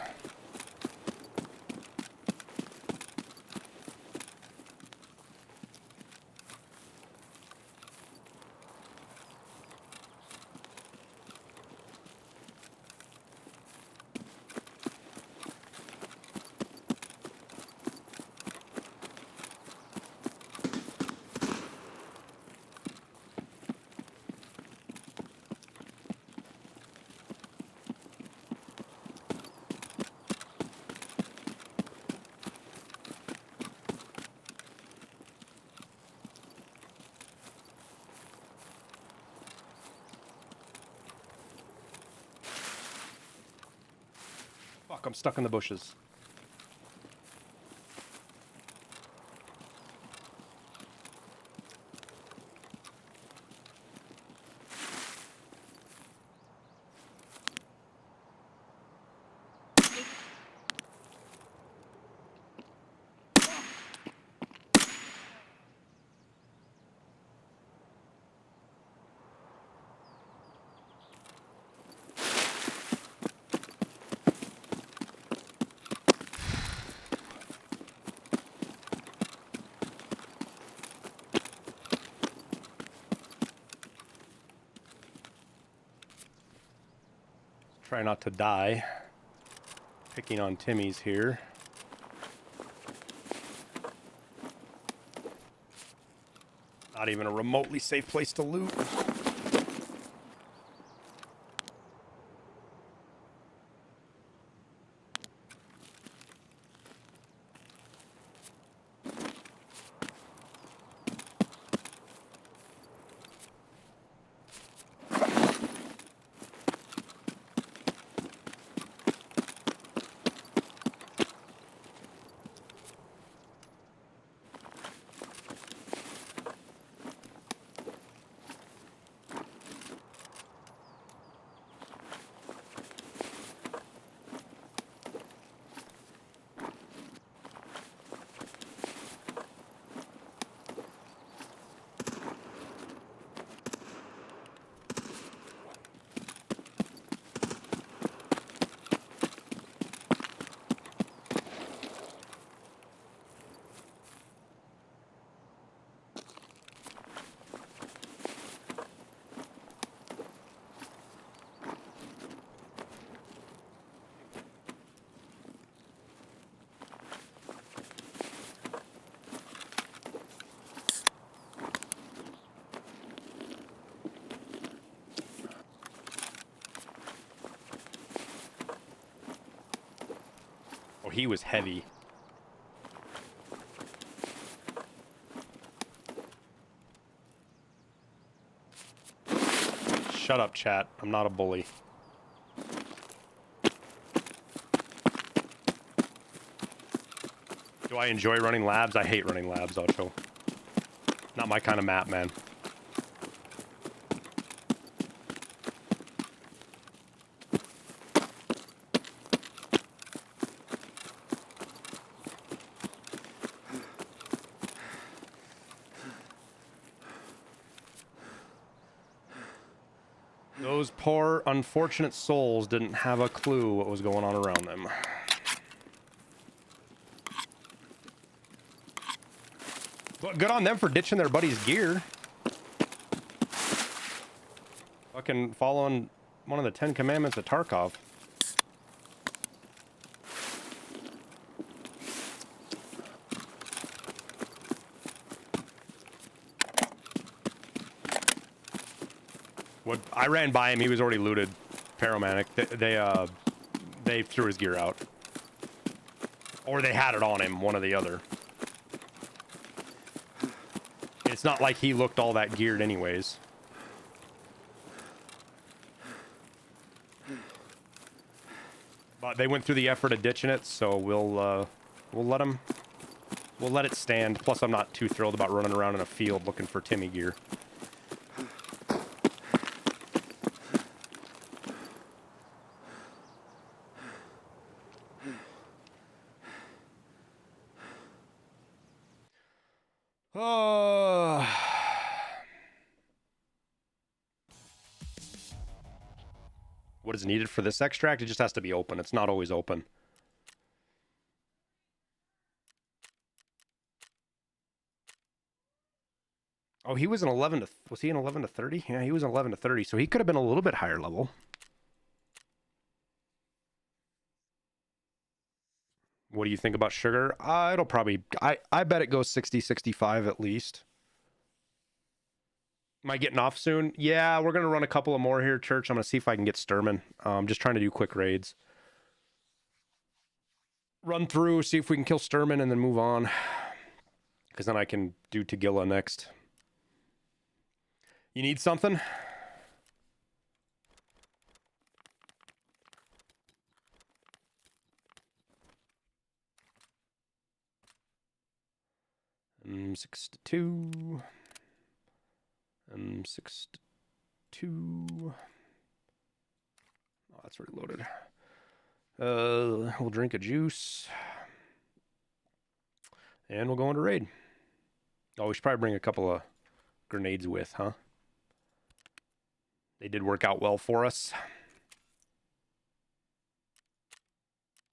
Fuck, I'm stuck in the bushes. Try not to die. Picking on Timmy's here. Not even a remotely safe place to loot. he was heavy. Shut up, chat. I'm not a bully. Do I enjoy running labs? I hate running labs, Ocho. Not my kind of map, man. Those poor, unfortunate souls didn't have a clue what was going on around them. But good on them for ditching their buddy's gear. Fucking following one of the 10 Commandments of Tarkov. What I ran by him, he was already looted. Paramanic. They threw his gear out. Or they had it on him, one or the other. It's not like he looked all that geared anyways. But they went through the effort of ditching it, so we'll let it stand. Plus, I'm not too thrilled about running around in a field looking for Timmy gear. Oh. What is needed for this extract? It just has to be open. It's not always open. Oh, he was an 11 to... Was he an 11 to 30? Yeah, he was an 11 to 30, so he could have been a little bit higher level. What do you think about sugar? It'll probably... I bet it goes 60, 65 at least. Am I getting off soon? Yeah, we're going to run a couple of more here, Church. I'm going to see if I can get Sturman. I'm just trying to do quick raids. Run through, see if we can kill Sturman, and then move on. Because then I can do Tagilla next. You need something? M62. M62. Oh, that's already loaded. We'll drink a juice. And we'll go into raid. Oh, we should probably bring a couple of grenades with, huh? They did work out well for us.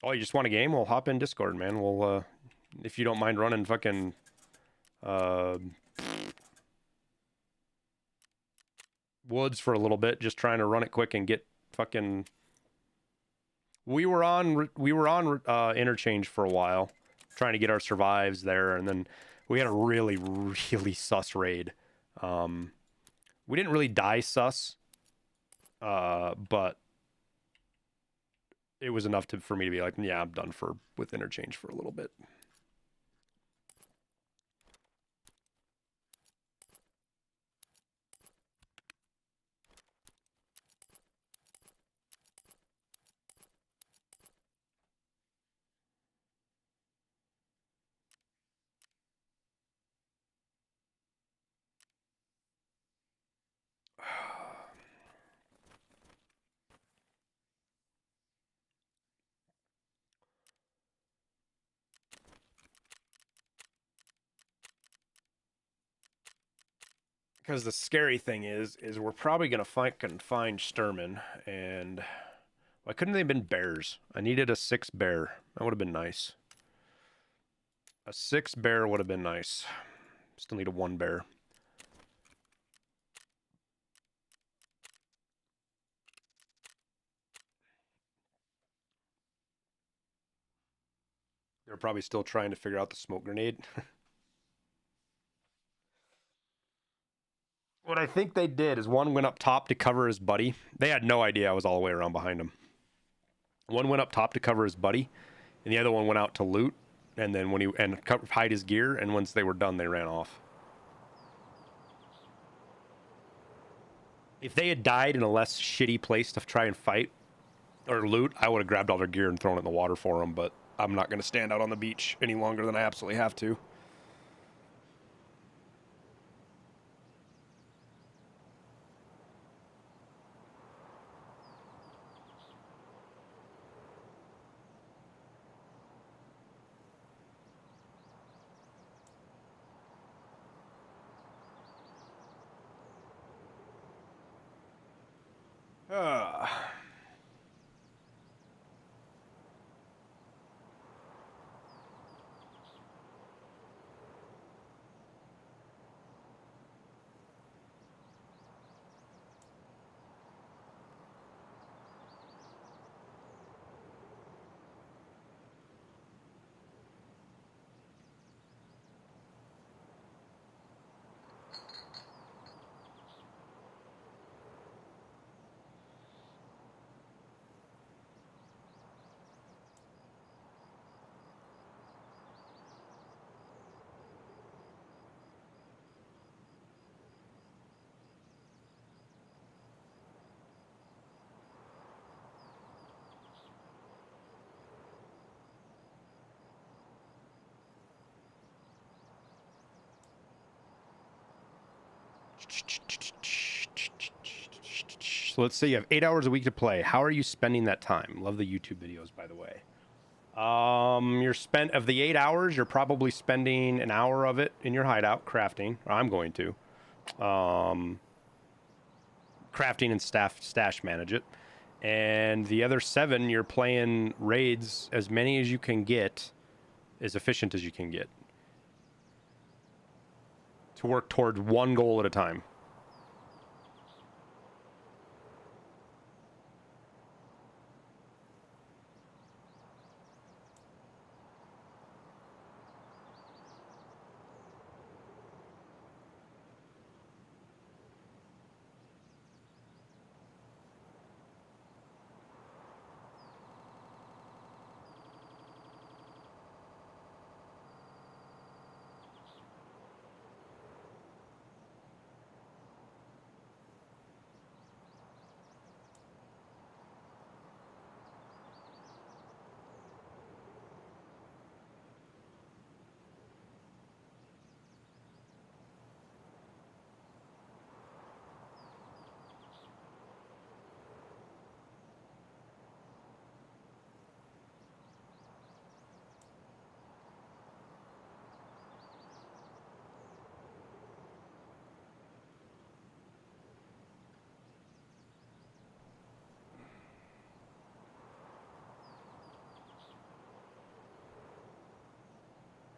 Oh, you just want a game? We'll hop in Discord, man. We'll, if you don't mind running fucking, woods for a little bit, just trying to run it quick and get fucking... We were on interchange for a while, trying to get our survives there, and then we had a really, really sus raid. We didn't really die sus, but it was enough for me to be like, yeah, I'm done with interchange for a little bit. Because the scary thing is we're probably going to find Sturman, and why couldn't they have been bears? I needed a 6 bear. That would have been nice. A 6 bear would have been nice. Still need a 1 bear. They're probably still trying to figure out the smoke grenade. What I think they did is one went up top to cover his buddy. They had no idea I was all the way around behind him. One went up top to cover his buddy. And the other one went out to loot, and then when hide his gear, and once they were done, they ran off. If they had died in a less shitty place to try and fight or loot, I would have grabbed all their gear and thrown it in the water for them, but I'm not going to stand out on the beach any longer than I absolutely have to. So let's say you have 8 hours a week to play. How are you spending that time? Love the YouTube videos, by the way. You're spent of the 8 hours, you're probably spending an hour of it in your hideout crafting. Or I'm going to. Crafting and stash manage it. And the other 7, you're playing raids, as many as you can get, as efficient as you can get, to work toward one goal at a time.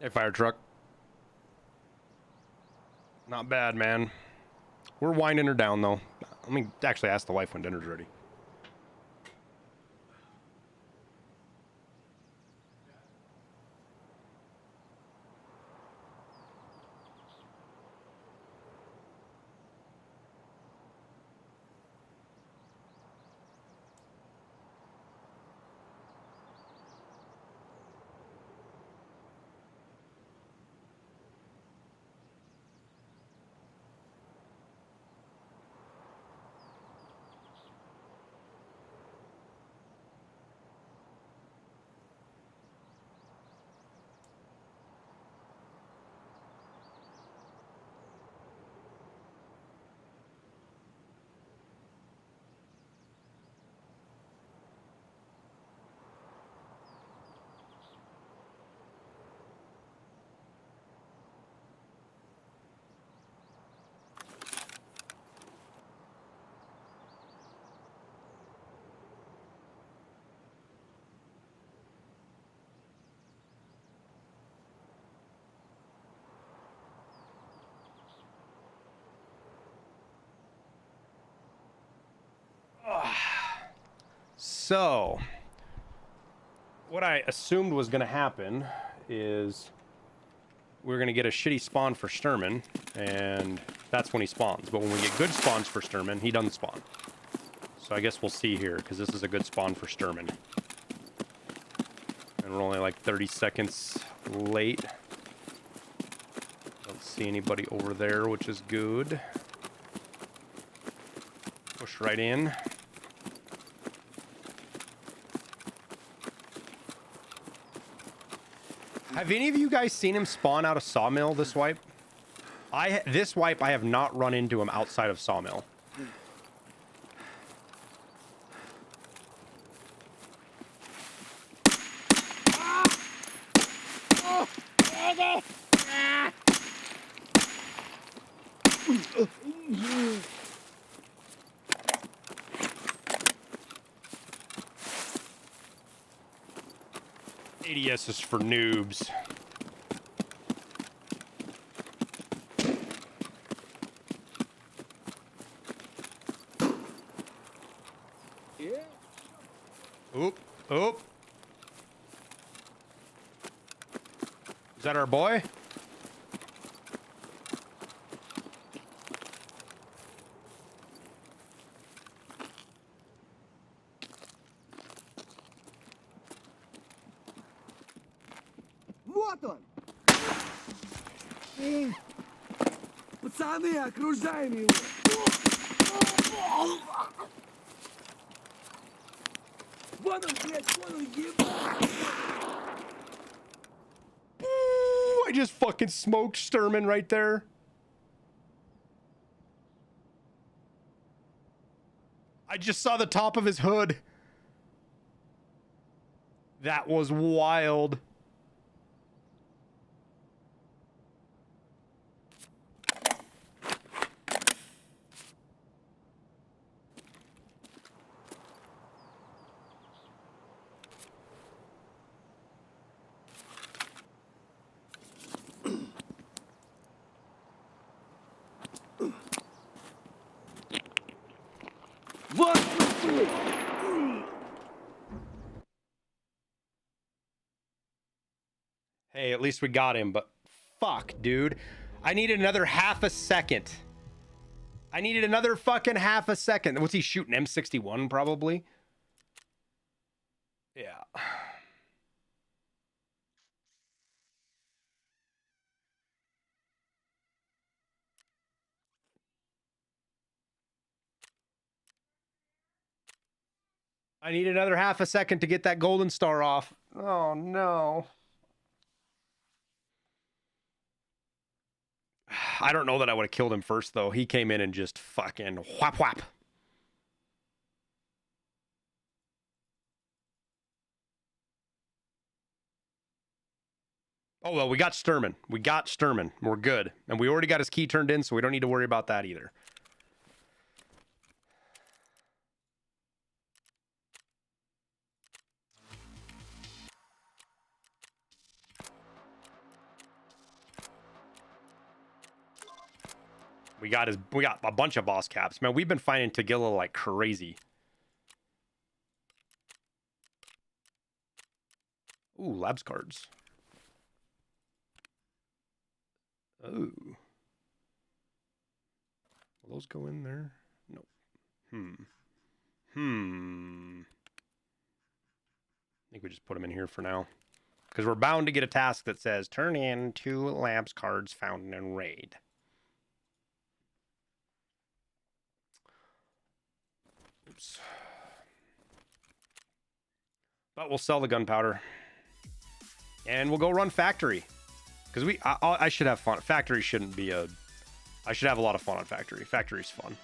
Hey, fire truck. Not bad, man. We're winding her down, though. Let me actually ask the wife when dinner's ready. So, what I assumed was going to happen is we're going to get a shitty spawn for Sturman, and that's when he spawns. But when we get good spawns for Sturman, he doesn't spawn. So I guess we'll see here, because this is a good spawn for Sturman. And And we're only like 30 seconds late. Don't see anybody over there, which is good. Push right in. Have any of you guys seen him spawn out of Sawmill this wipe? This wipe, I have not run into him outside of Sawmill. ADS is for noobs. Oop, oop. Is that our boy? Вот он! Пацаны, окружаем его! Вон он, блядь, вон он, ебать! I just fucking smoked Sturman right there. I just saw the top of his hood. That was wild. Вот! Hey, at least we got him, but fuck, dude. I needed another half a second. I needed another fucking half a second. What's he shooting? M61 probably? Yeah. I need another half a second to get that golden star off. Oh, no. I don't know that I would have killed him first, though. He came in and just fucking whap whap. Oh, well, we got Sturman. We got Sturman. We're good. And we already got his key turned in, so we don't need to worry about that either. We got a bunch of boss caps. Man, we've been finding Tagilla like crazy. Ooh, labs cards. Oh. Will those go in there? No. I think we just put them in here for now. Because we're bound to get a task that says, turn in 2 labs cards found in raid. Oops. But we'll sell the gunpowder. And we'll go run factory. Because I should have fun. Factory shouldn't be a... I should have a lot of fun on factory. Factory's fun.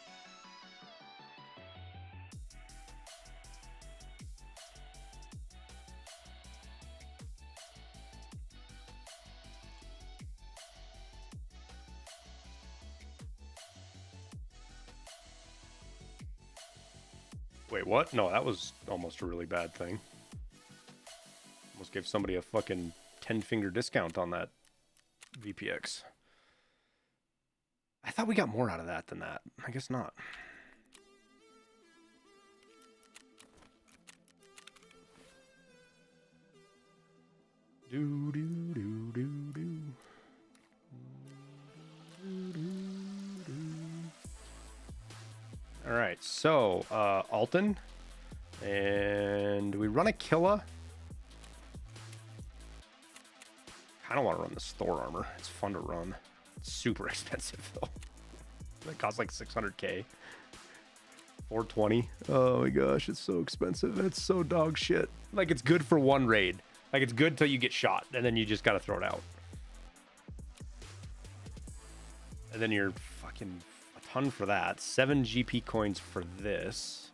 Wait, what? No, that was almost a really bad thing. Almost gave somebody a fucking 10-finger discount on that VPX. I thought we got more out of that than that. I guess not. Do do do do do. All right, so Alton, and we run a Killa. kind of want to run the store armor. It's fun to run. It's super expensive though. It costs like 600k. 420. Oh my gosh, it's so expensive and it's so dog shit. Like it's good for one raid. Like it's good till you get shot and then you just gotta throw it out. And then you're fucking a ton for that. 7 GP coins for this.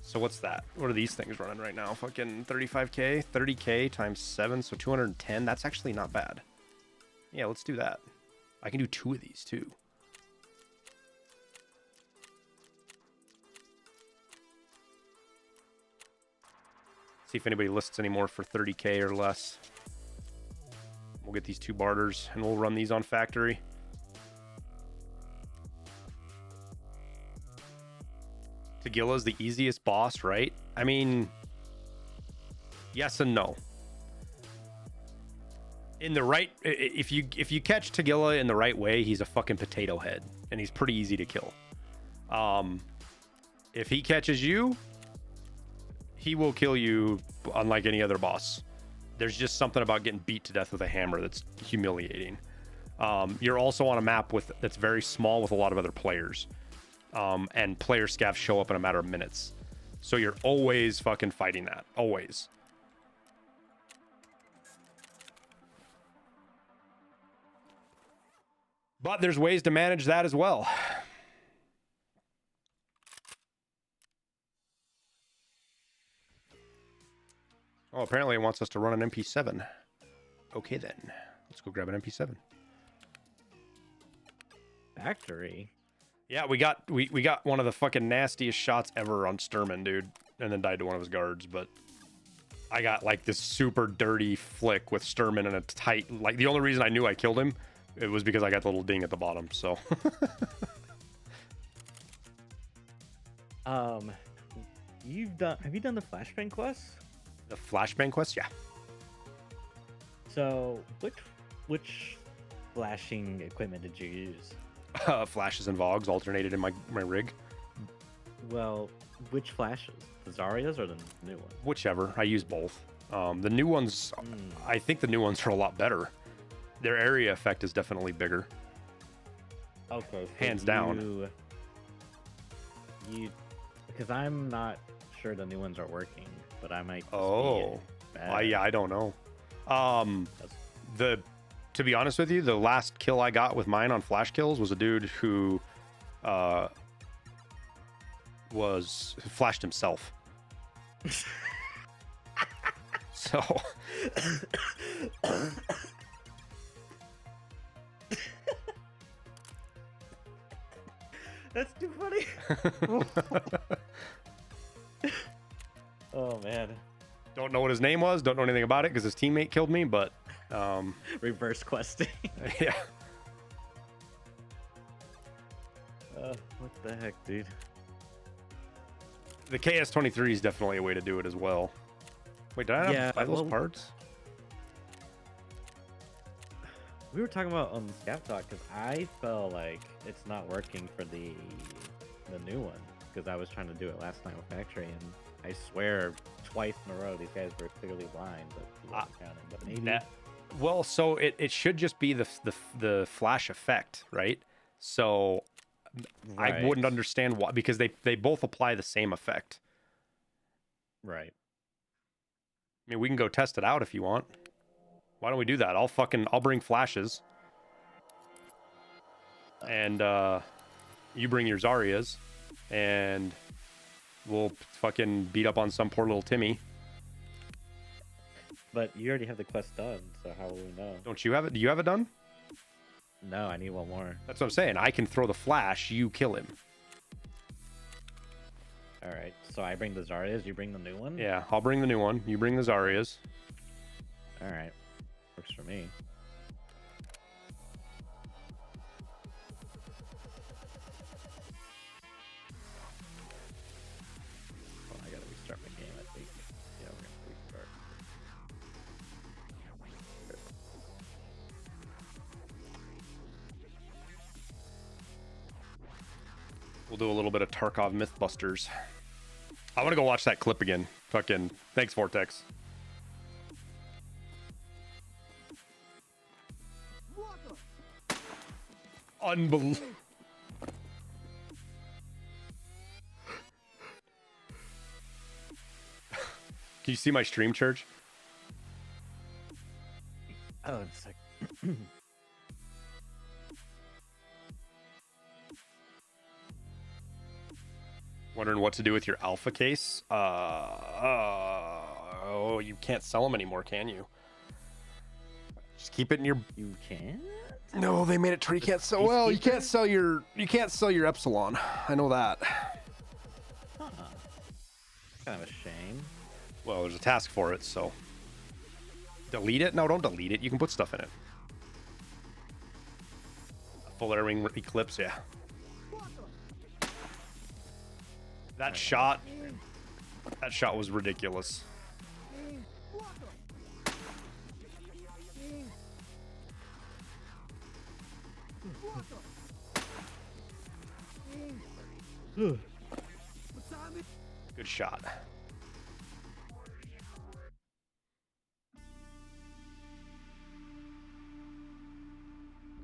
So what's that? What are these things running right now? Fucking 35k, 30k times 7, so 210. That's actually not bad. Yeah, let's do that. I can do 2 of these too. See if anybody lists any more for 30k or less. We'll get these 2 barters and we'll run these on factory. Tagilla's the easiest boss, right? I mean, yes and no. In the right, if you catch Tagilla in the right way, he's a fucking potato head and he's pretty easy to kill. If he catches you, he will kill you unlike any other boss. There's just something about getting beat to death with a hammer that's humiliating. You're also on a map that's very small with a lot of other players. And player scavs show up in a matter of minutes. So you're always fucking fighting that. Always. But there's ways to manage that as well. Oh, apparently it wants us to run an MP7. Okay then. Let's go grab an MP7. Factory? Yeah, we got one of the fucking nastiest shots ever on Sturman, dude. And then died to one of his guards, but I got like this super dirty flick with Sturman in a tight, like the only reason I knew I killed him, it was because I got the little ding at the bottom, so. Have you done the flashbang quest? The flashbang quest? Yeah. So, which flashing equipment did you use? Flashes and Vogs alternated in my rig. Well, which flashes? The Zarya's or the new one? Whichever. I use both. The new ones, I think the new ones are a lot better. Their area effect is definitely bigger. Okay. So hands down. Because I'm not sure the new ones are working, but I might. Oh. Yeah, I don't know. To be honest with you, the last kill I got with mine on flash kills was a dude who flashed himself. So that's too funny. Oh man. Don't know what his name was, don't know anything about it because his teammate killed me, but reverse questing. Yeah. What the heck, dude? The KS-23 is definitely a way to do it as well. Wait, did I not buy those parts? We were talking about on Scav Talk because I felt like it's not working for the new one because I was trying to do it last night with Factory and I swear twice in a row these guys were clearly blind, but he wasn't counting. But maybe. Well, so it should just be the flash effect, right? So I wouldn't understand why, because they both apply the same effect. Right. I mean, we can go test it out if you want. Why don't we do that? I'll bring flashes. And you bring your Zaryas and we'll fucking beat up on some poor little Timmy. But you already have the quest done, so how will we know? Don't you have it? Do you have it done? No, I need one more. That's what I'm saying. I can throw the flash, you kill him. Alright, so I bring the Zaryas, you bring the new one? Yeah, I'll bring the new one. You bring the Zaryas. Alright. Works for me. Oh, I gotta restart my game, I think. Yeah, we're gonna restart. We'll do a little bit of Tarkov Mythbusters. I want to go watch that clip again. Fucking thanks, Vortex. Unbelievable. Can you see my stream, Church? Oh, it's like. Wondering what to do with your alpha case? Oh, you can't sell them anymore, can you? Just keep it in your. You can? No, they made it to you can't sell. Well, you can't sell your epsilon. I know that. Huh. Kind of a shame. Well, there's a task for it, so delete it. No, don't delete it. You can put stuff in it. Full air wing eclipse, yeah. That shot was ridiculous. Good shot.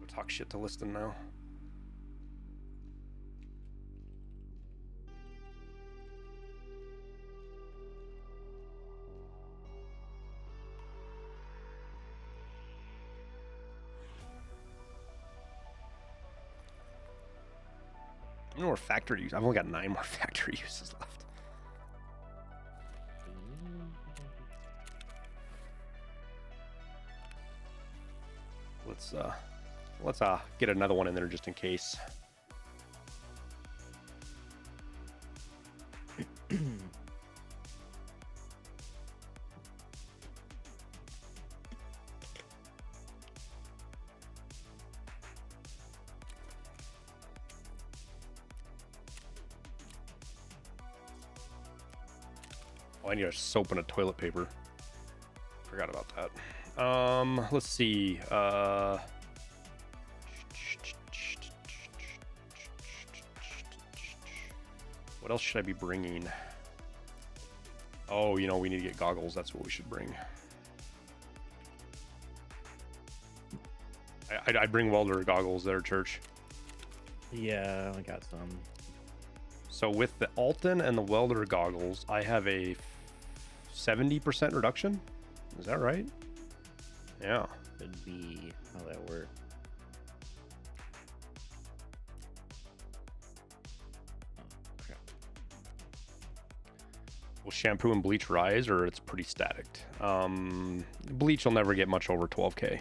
Go talk shit to Liston now. How many more factory uses? I've only got 9 more factory uses left. Let's get another one in there just in case. Oh, I need a soap and a toilet paper. Forgot about that. Let's see. What else should I be bringing? Oh, we need to get goggles. That's what we should bring. I'd bring welder goggles there, Church. Yeah, I got some. So with the Alton and the welder goggles, I have a 70% reduction. Is that right? Yeah. Could be how that works. Will shampoo and bleach rise, or it's pretty static? Bleach will never get much over 12K.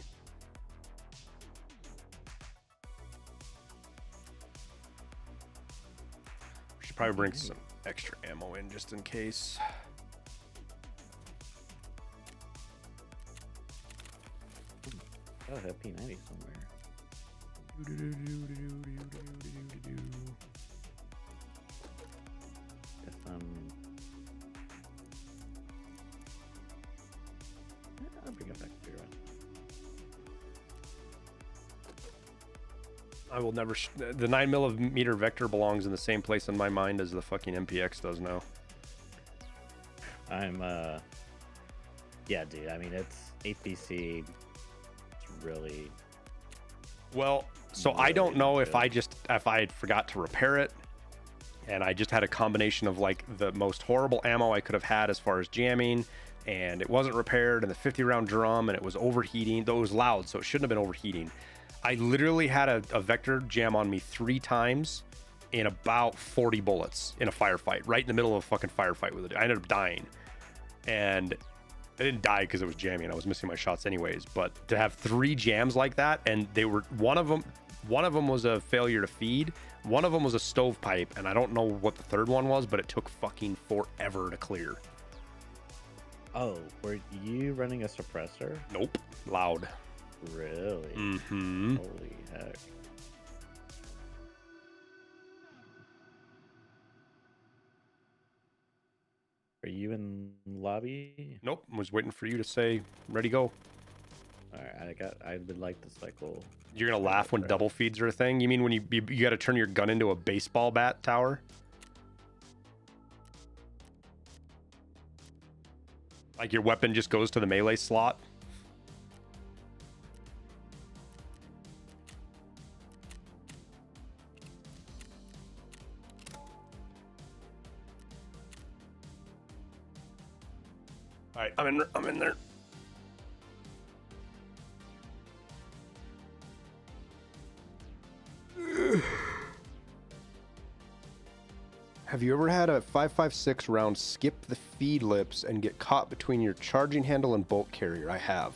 We should probably bring some extra ammo in just in case. I have P90 somewhere. Guess I'll bring it back to your one. I will never. The 9mm vector belongs in the same place in my mind as the fucking MPX does now. Yeah, dude. I mean, it's APC. Really well, so I don't know if I forgot to repair it, and I just had a combination of like the most horrible ammo I could have had as far as jamming, and it wasn't repaired, and the 50-round drum, and it was overheating, though it was loud, so it shouldn't have been overheating. I literally had a vector jam on me 3 times in about 40 bullets in a firefight, right in the middle of a fucking firefight with it. I ended up dying, and I didn't die because it was jamming. I was missing my shots anyways. But to have 3 jams like that, and they were one of them was a failure to feed. One of them was a stovepipe, and I don't know what the third one was, but it took fucking forever to clear. Oh, were you running a suppressor? Nope, loud. Really? Mm-hmm. Holy heck. Are you in lobby? Nope. I was waiting for you to say ready, go. All right, I would like to cycle. You're gonna laugh when double feeds are a thing. You mean when you got to turn your gun into a baseball bat tower? Like your weapon just goes to the melee slot? All right, I'm in there. Have you ever had a 5.56 round skip the feed lips and get caught between your charging handle and bolt carrier? I have.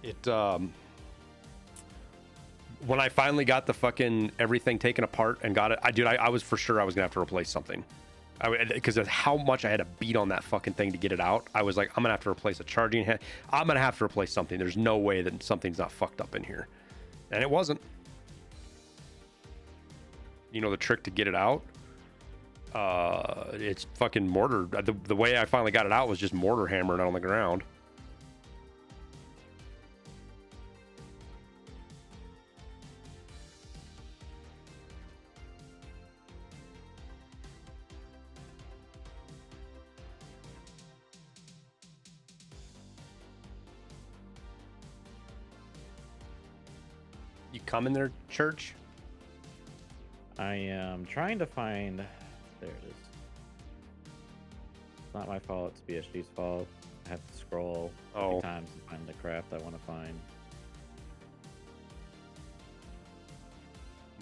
It when I finally got the fucking everything taken apart and got it, I was for sure I was gonna have to replace something. Because of how much I had to beat on that fucking thing to get it out. I was like, I'm gonna have to replace a charging hand. I'm gonna have to replace something. There's no way that something's not fucked up in here. And it wasn't. You know the trick to get it out? It's fucking mortar. The way I finally got it out was just mortar hammering it on the ground. You come in there, church? I am trying to find. There it is. It's not my fault. It's BSG's fault. I have to scroll a few times to find the craft I want to find.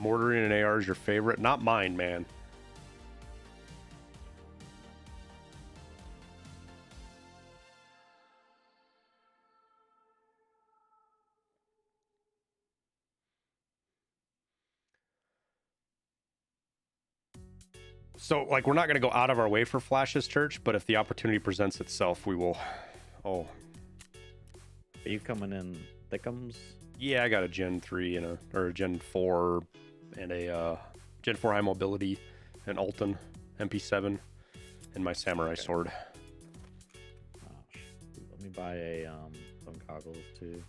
Mortaring an AR is your favorite? Not mine, man. So, like, we're not going to go out of our way for flashes, church, but if the opportunity presents itself, we will. Oh. Are you coming in thickums? Yeah, I got a Gen 3 and a Gen 4 and a Gen 4 high mobility, an Alton MP7, and my samurai sword. Oh, let me buy some goggles too.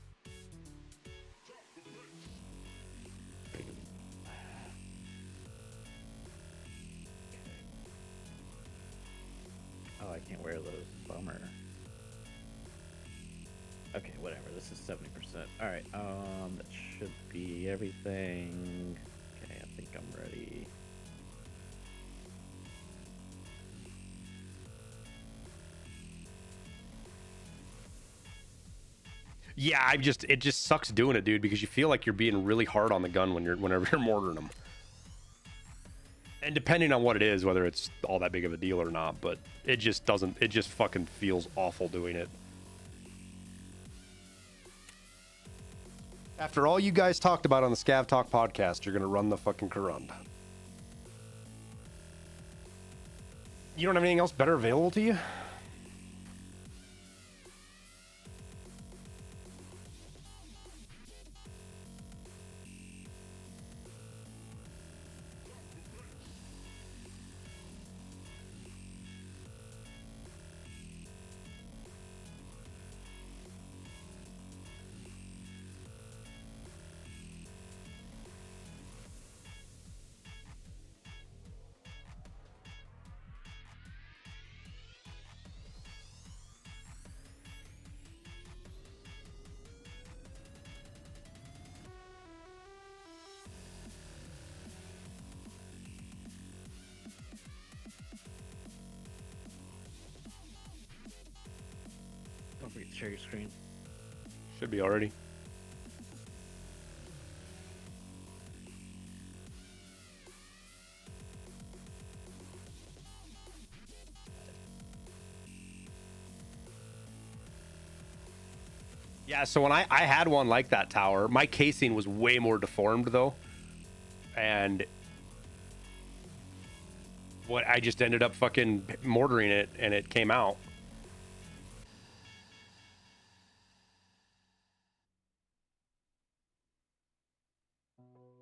Oh, I can't wear those. Bummer. Okay, whatever. This is 70%. All right. That should be everything. Okay, I think I'm ready. Yeah, it just sucks doing it, dude, because you feel like you're being really hard on the gun whenever you're mortaring them. And depending on what it is, whether it's all that big of a deal or not, but it just fucking feels awful doing it. After all you guys talked about on the Scav Talk podcast, you're gonna run the fucking Corunda. You don't have anything else better available to you? Don't forget to share your screen. Should be already. Yeah, so when I had one like that tower, my casing was way more deformed though. And what I just ended up fucking mortaring it and it came out.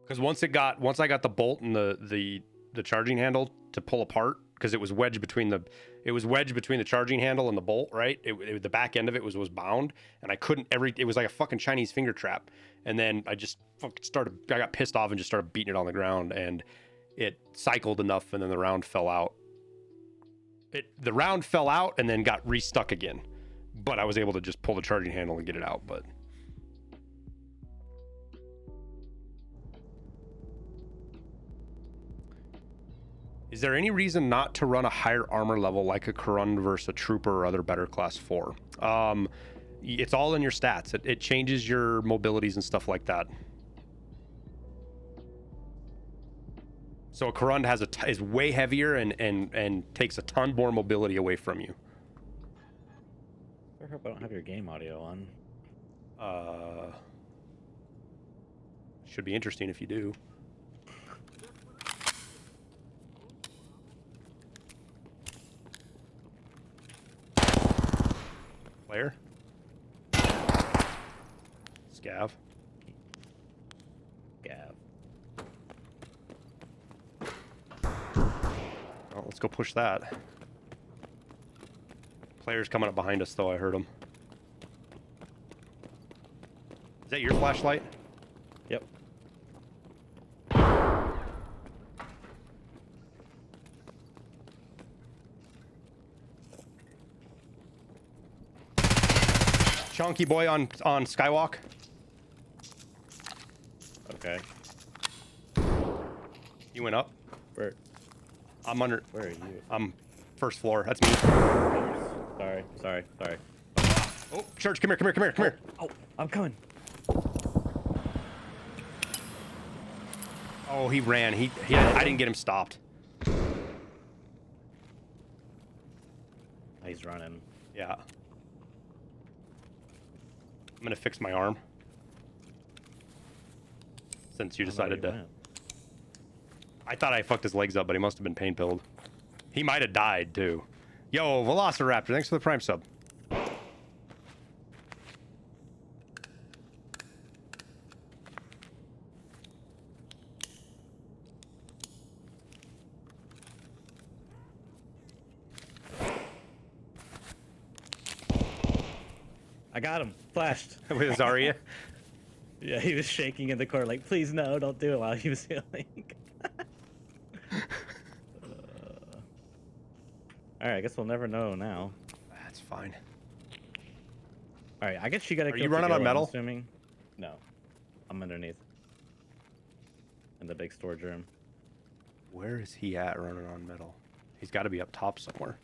Because once I got the bolt and the charging handle to pull apart, because it was wedged between the charging handle and the bolt, right? The back end of it was bound, and I couldn't it was like a fucking Chinese finger trap. And then I just fucking I got pissed off and just started beating it on the ground, and it cycled enough, and then the round fell out. The round fell out and then got restuck again, but I was able to just pull the charging handle and get it out. But Is there any reason not to run a higher armor level like a Karund versus a Trooper or other better class 4? It's all in your stats. It changes your mobilities and stuff like that. So a Karund has is way heavier and takes a ton more mobility away from you. I hope I don't have your game audio on. Should be interesting if you do. Player. Scav. Gav. Well, let's go push that. Player's coming up behind us, though. I heard him. Is that your flashlight? Yep. Chunky boy on Skywalk. Okay. You went up. Where? I'm under. Where are you? I'm first floor. That's me. Sorry. Oh, Church, come here. Oh, I'm coming. Oh, he ran. I didn't get him stopped. He's running. Yeah. I'm gonna fix my arm. Since you decided to. I thought I fucked his legs up, but he must have been pain pilled. He might have died too. Yo, Velociraptor, thanks for the Prime sub. I got him. Flashed. With Zarya? Yeah, he was shaking in the corner like, please no, don't do it while he was healing. Alright, I guess we'll never know now. That's fine. Alright, I guess you gotta Are you running on metal? I'm assuming. No. I'm underneath. In the big storage room. Where is he at running on metal? He's got to be up top somewhere.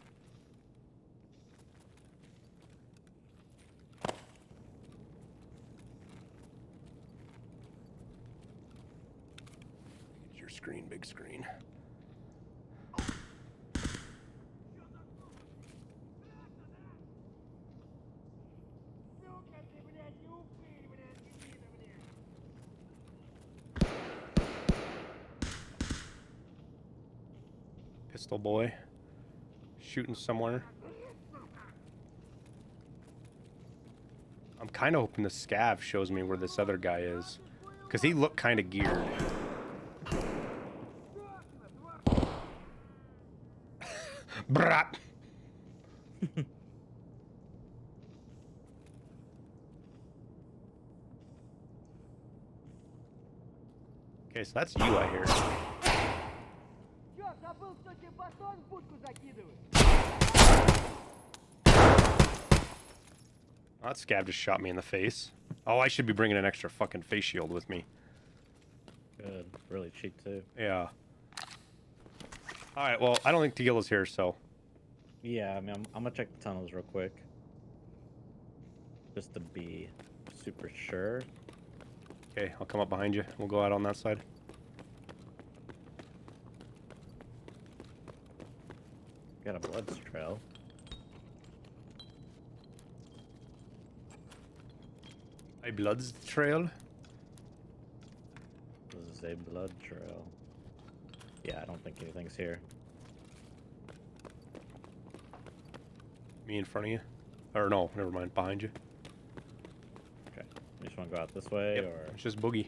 Get your screen, big screen. Pistol boy. Shooting somewhere. I'm kind of hoping the scav shows me where this other guy is. Because he looked kind of geared. Brat. Okay, so that's you, I hear. Oh, that scav just shot me in the face. Oh, I should be bringing an extra fucking face shield with me. Good. Really cheap, too. Yeah. Alright, well, I don't think Tegila's here, so... Yeah, I mean, I'm gonna check the tunnels real quick. Just to be super sure. Okay, I'll come up behind you. We'll go out on that side. Got a blood trail. A blood trail? This is a blood trail. Yeah, I don't think anything's here. Me in front of you? Or no, never mind. Behind you. Okay. You just want to go out this way, Yep, or...? it's just Boogie.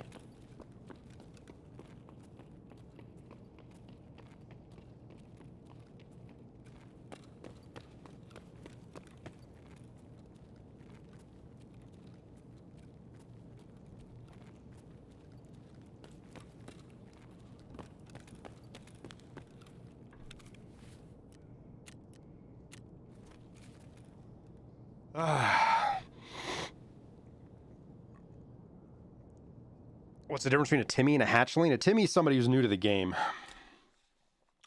What's the difference between a Timmy and a hatchling? A Timmy is somebody who's new to the game.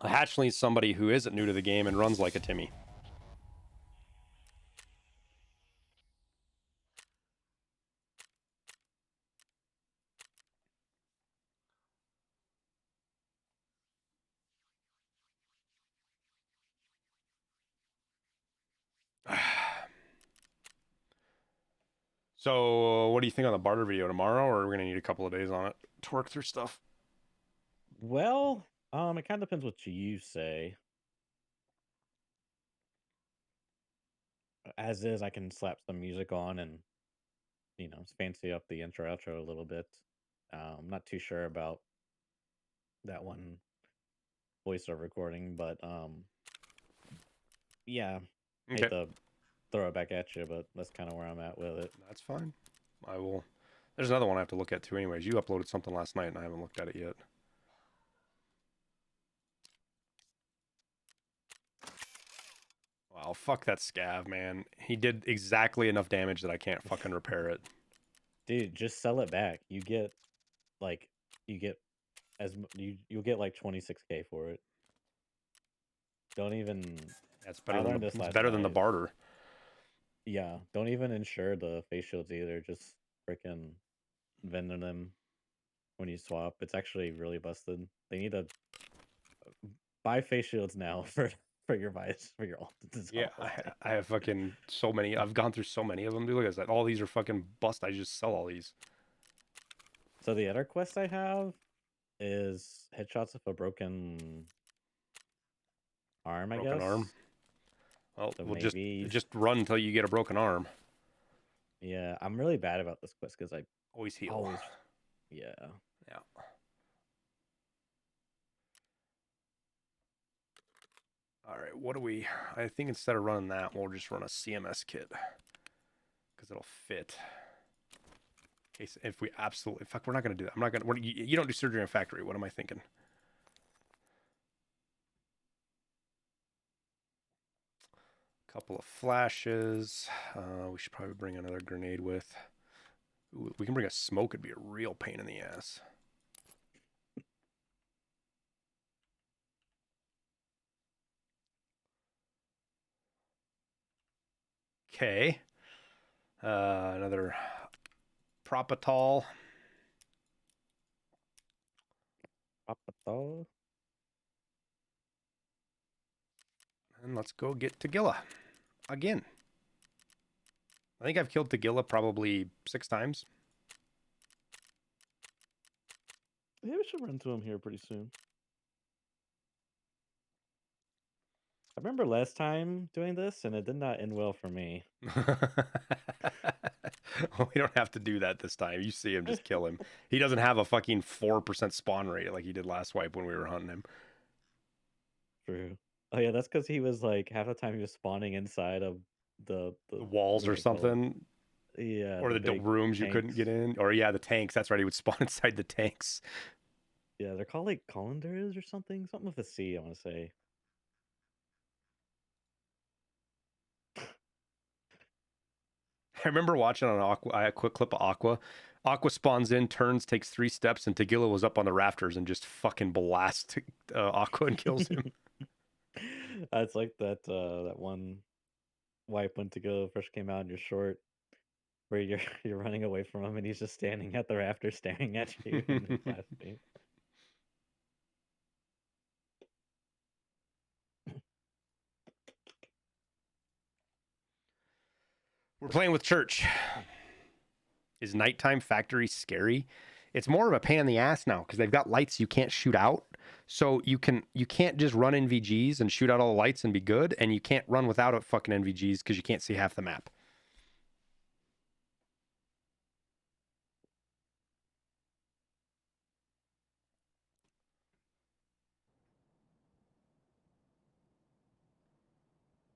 A hatchling is somebody who isn't new to the game and runs like a Timmy. So, what do you think on the barter video tomorrow, or are we gonna need a couple of days on it to work through stuff? Well, it kind of depends what you say. As is, I can slap some music on and, you know, fancy up the intro outro a little bit. I'm not too sure about that one voiceover recording, but yeah, Okay. hate to throw it back at you, but that's kind of where I'm at with it. That's fine. I will. There's another one I have to look at too. Anyways, you uploaded something last night and I haven't looked at it yet. Wow, fuck that scav, man. He did exactly enough damage that I can't fucking repair it. Dude, just sell it back. You get like you'll get like 26K for it. Don't even. That's I better than learned this it's last better than the night. barter. Yeah, don't even insure the face shields either. Just freaking vending them when you swap. It's actually really busted. They need to buy face shields now for your vice for your ult. Yeah, I have fucking so many. I've gone through so many of them, dude. Look at that. All these are fucking bust. I just sell all these. So the other quest I have is headshots of a broken arm, I Broken guess. arm. Well, So we'll maybe... just run until you get a broken arm. Yeah, I'm really bad about this quest because I always heal. Always, yeah. Yeah. All right, what do we... I think instead of running that, we'll just run a CMS kit. Because it'll fit. In case if we absolutely... Fuck, we're not going to do that. I'm not going to... You don't do surgery in a factory. What am I thinking? Couple of flashes. We should probably bring another grenade with. Ooh, we can bring a smoke. It'd be a real pain in the ass. Okay. Another propofol. Propofol. And let's go get Tagilla again. I think I've killed Tagilla probably 6 times. Yeah, we should run to him here pretty soon. I remember last time doing this, and it did not end well for me. Well, we don't have to do that this time. You see him, just kill him. He doesn't have a fucking 4% spawn rate like he did last wipe when we were hunting him. True. Oh yeah, that's because he was like half the time he was spawning inside of the walls or something. Yeah. Or the rooms you couldn't get in. Or yeah, the tanks. That's right. He would spawn inside the tanks. Yeah, they're called like colanders or something. Something with a C, I want to say. I remember watching on a quick clip of Aqua. Aqua spawns in, turns, takes 3 steps, and Tagilla was up on the rafters and just fucking blasts Aqua and kills him. It's like that that one wipe when Tagilla first came out and you're short, where you're running away from him and he's just standing at the rafter staring at you and you're blasting. We're playing with church. Is nighttime factory scary? It's more of a pain in the ass now because they've got lights you can't shoot out. So you can't just run NVGs and shoot out all the lights and be good, and you can't run without a fucking NVGs because you can't see half the map.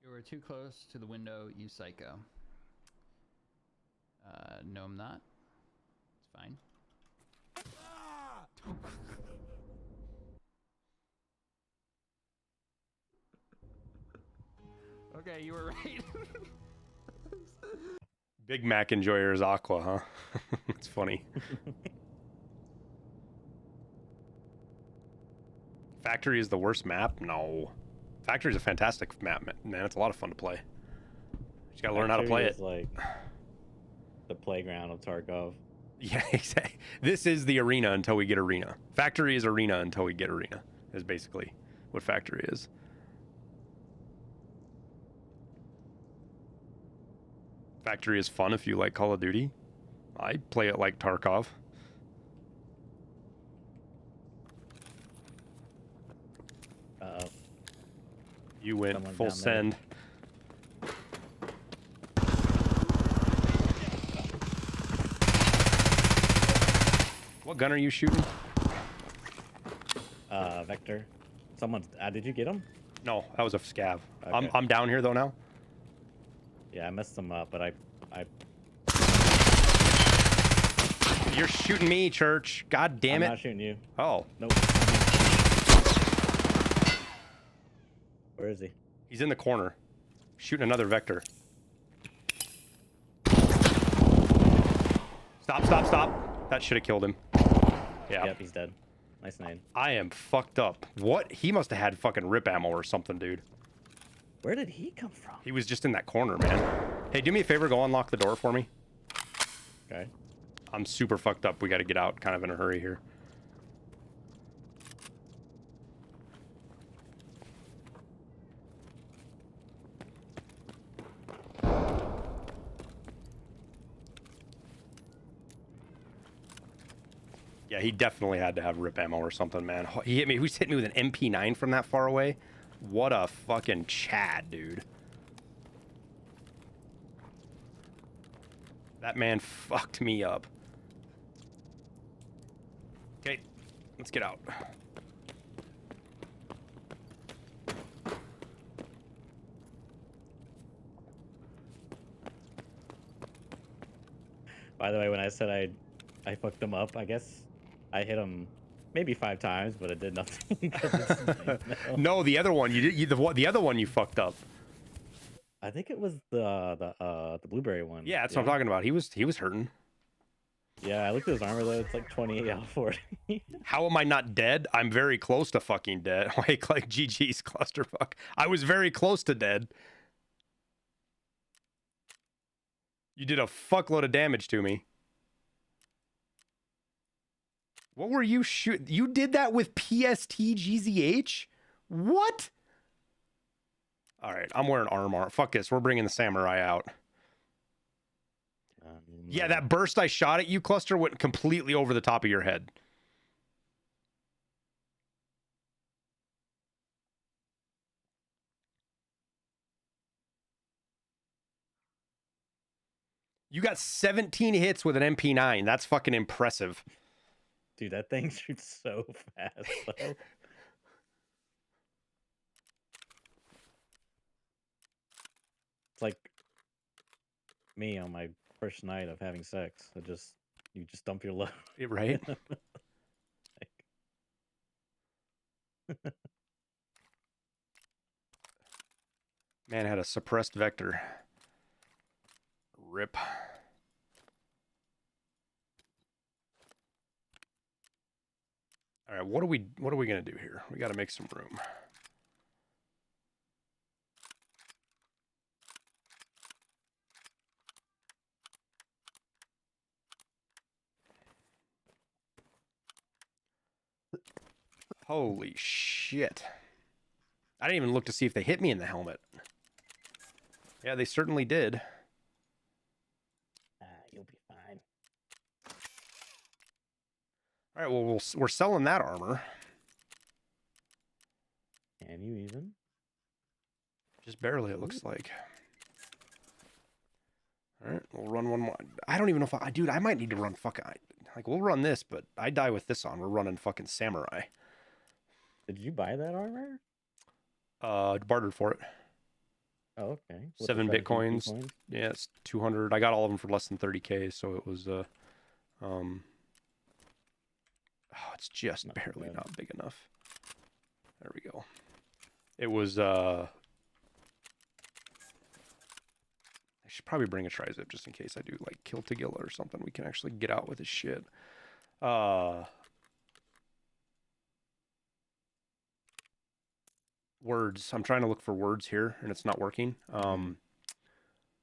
You were too close to the window, you psycho. No, I'm not. It's fine. Okay, you were right. Big Mac enjoyer is Aqua, huh? It's funny. Factory is the worst map? No. Factory is a fantastic map, man. It's a lot of fun to play. Just gotta learn how to play it. Like the playground of Tarkov. Yeah, exactly. This is the arena until we get arena. Factory is arena until we get arena, is basically what Factory is. Factory is fun if you like Call of Duty. I play it like Tarkov. Uh-oh. You went Someone full down there. send. What gun are you shooting? Vector. Someone's. Did you get him? No, that was a scav. Okay. I'm down here though now. Yeah, I messed them up, but I. You're shooting me, Church. God damn it. I'm not shooting you. Oh. Nope. Where is he? He's in the corner. Shooting another Vector. Stop, stop, stop. That should have killed him. Yeah. Yep, he's dead. Nice name. I am fucked up. What? He must have had fucking rip ammo or something, dude. Where did he come from? He was just in that corner, man. Hey, do me a favor. Go unlock the door for me. Okay. I'm super fucked up. We got to get out kind of in a hurry here. Yeah, he definitely had to have rip ammo or something, man. He hit me. Who's hit me with an MP9 from that far away? What a fucking Chad, dude. That man fucked me up. Okay, let's get out. By the way, when I said I fucked him up, I guess I hit him maybe 5 times, but it did nothing. 'Cause it's night now. No, the other one you did. The other one you fucked up. I think it was the blueberry one. Yeah, that's what I'm talking about. He was hurting. Yeah, I looked at his armor though. It's like 28 out of 40. How am I not dead? I'm very close to fucking dead. Like GG's clusterfuck. I was very close to dead. You did a fuckload of damage to me. What were you shooting? You did that with PST GZH? What? All right, I'm wearing armor. Fuck this. We're bringing the samurai out. Yeah, that burst I shot at you, Cluster, went completely over the top of your head. You got 17 hits with an MP9. That's fucking impressive. Dude, that thing shoots so fast, though. It's like me on my first night of having sex. You just dump your load. Right? Man had a suppressed vector. Rip. All right, what are we gonna do here? We got to make some room. Holy shit. I didn't even look to see if they hit me in the helmet. Yeah, they certainly did. You'll be fine. All right, well, we're selling that armor. Can you even? Just barely, it looks like. All right, we'll run one more. I don't even know if dude, I might need to run fucking, like, we'll run this, but I die with this on. We're running fucking samurai. Did you buy that armor? Bartered for it. Oh, okay. 7 bitcoins. Yeah, it's 200. I got all of them for less than 30K, so it was oh, it's just Not barely bad. not big enough. There we go. It was I should probably bring a tri-zip just in case I do like kill Tagilla or something. We can actually get out with his shit. Words. I'm trying to look for words here, and it's not working.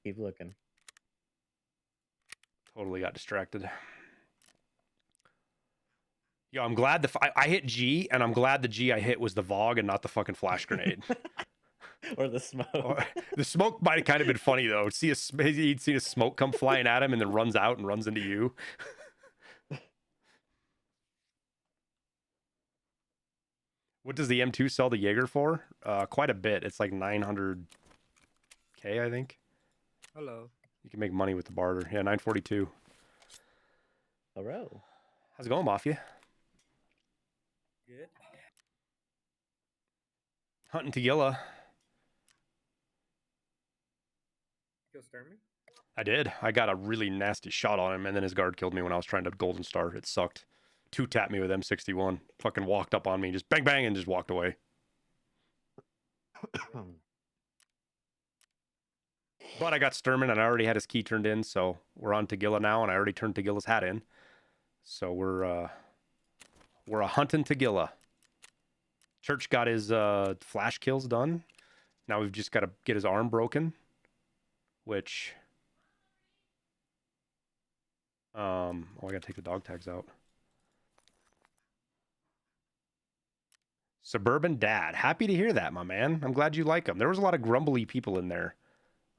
Keep looking. Totally got distracted. Yo, I'm glad I hit G, and I'm glad the G I hit was the VOG and not the fucking flash grenade. Or the smoke. The smoke might have kind of been funny though. He'd see a smoke come flying at him and then runs out and runs into you. What does the M2 sell the Jaeger for? Quite a bit. It's like 900K, I think. Hello. You can make money with the barter. Yeah, 942. Hello. How's it going, Mafia? Good. Hunting Tagilla. Kill Sturmy? I did. I got a really nasty shot on him, and then his guard killed me when I was trying to Golden Star. It sucked. 2-tapped me with M61. Fucking walked up on me, just bang bang, and just walked away. But I got Sturman, and I already had his key turned in, so we're on Tagilla now, and I already turned Tagilla's hat in. So we're a hunting Tagilla. Church got his flash kills done. Now we've just got to get his arm broken, which I gotta take the dog tags out. Suburban Dad, happy to hear that, my man. I'm glad you like them. There was a lot of grumbly people in there.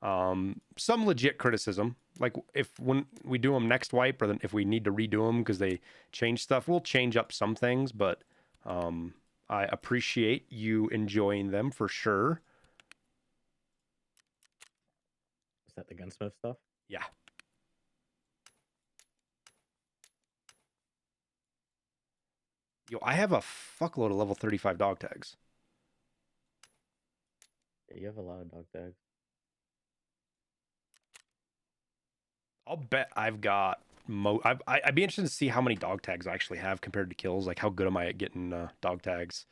Some legit criticism, like when we do them next wipe, or then if we need to redo them because they change stuff, we'll change up some things. But I appreciate you enjoying them for sure. Is that the gunsmith stuff? Yeah. Yo, I have a fuckload of level 35 dog tags. Yeah, you have a lot of dog tags. I'll bet I've got I'd be interested to see how many dog tags I actually have compared to kills. Like, how good am I at getting dog tags?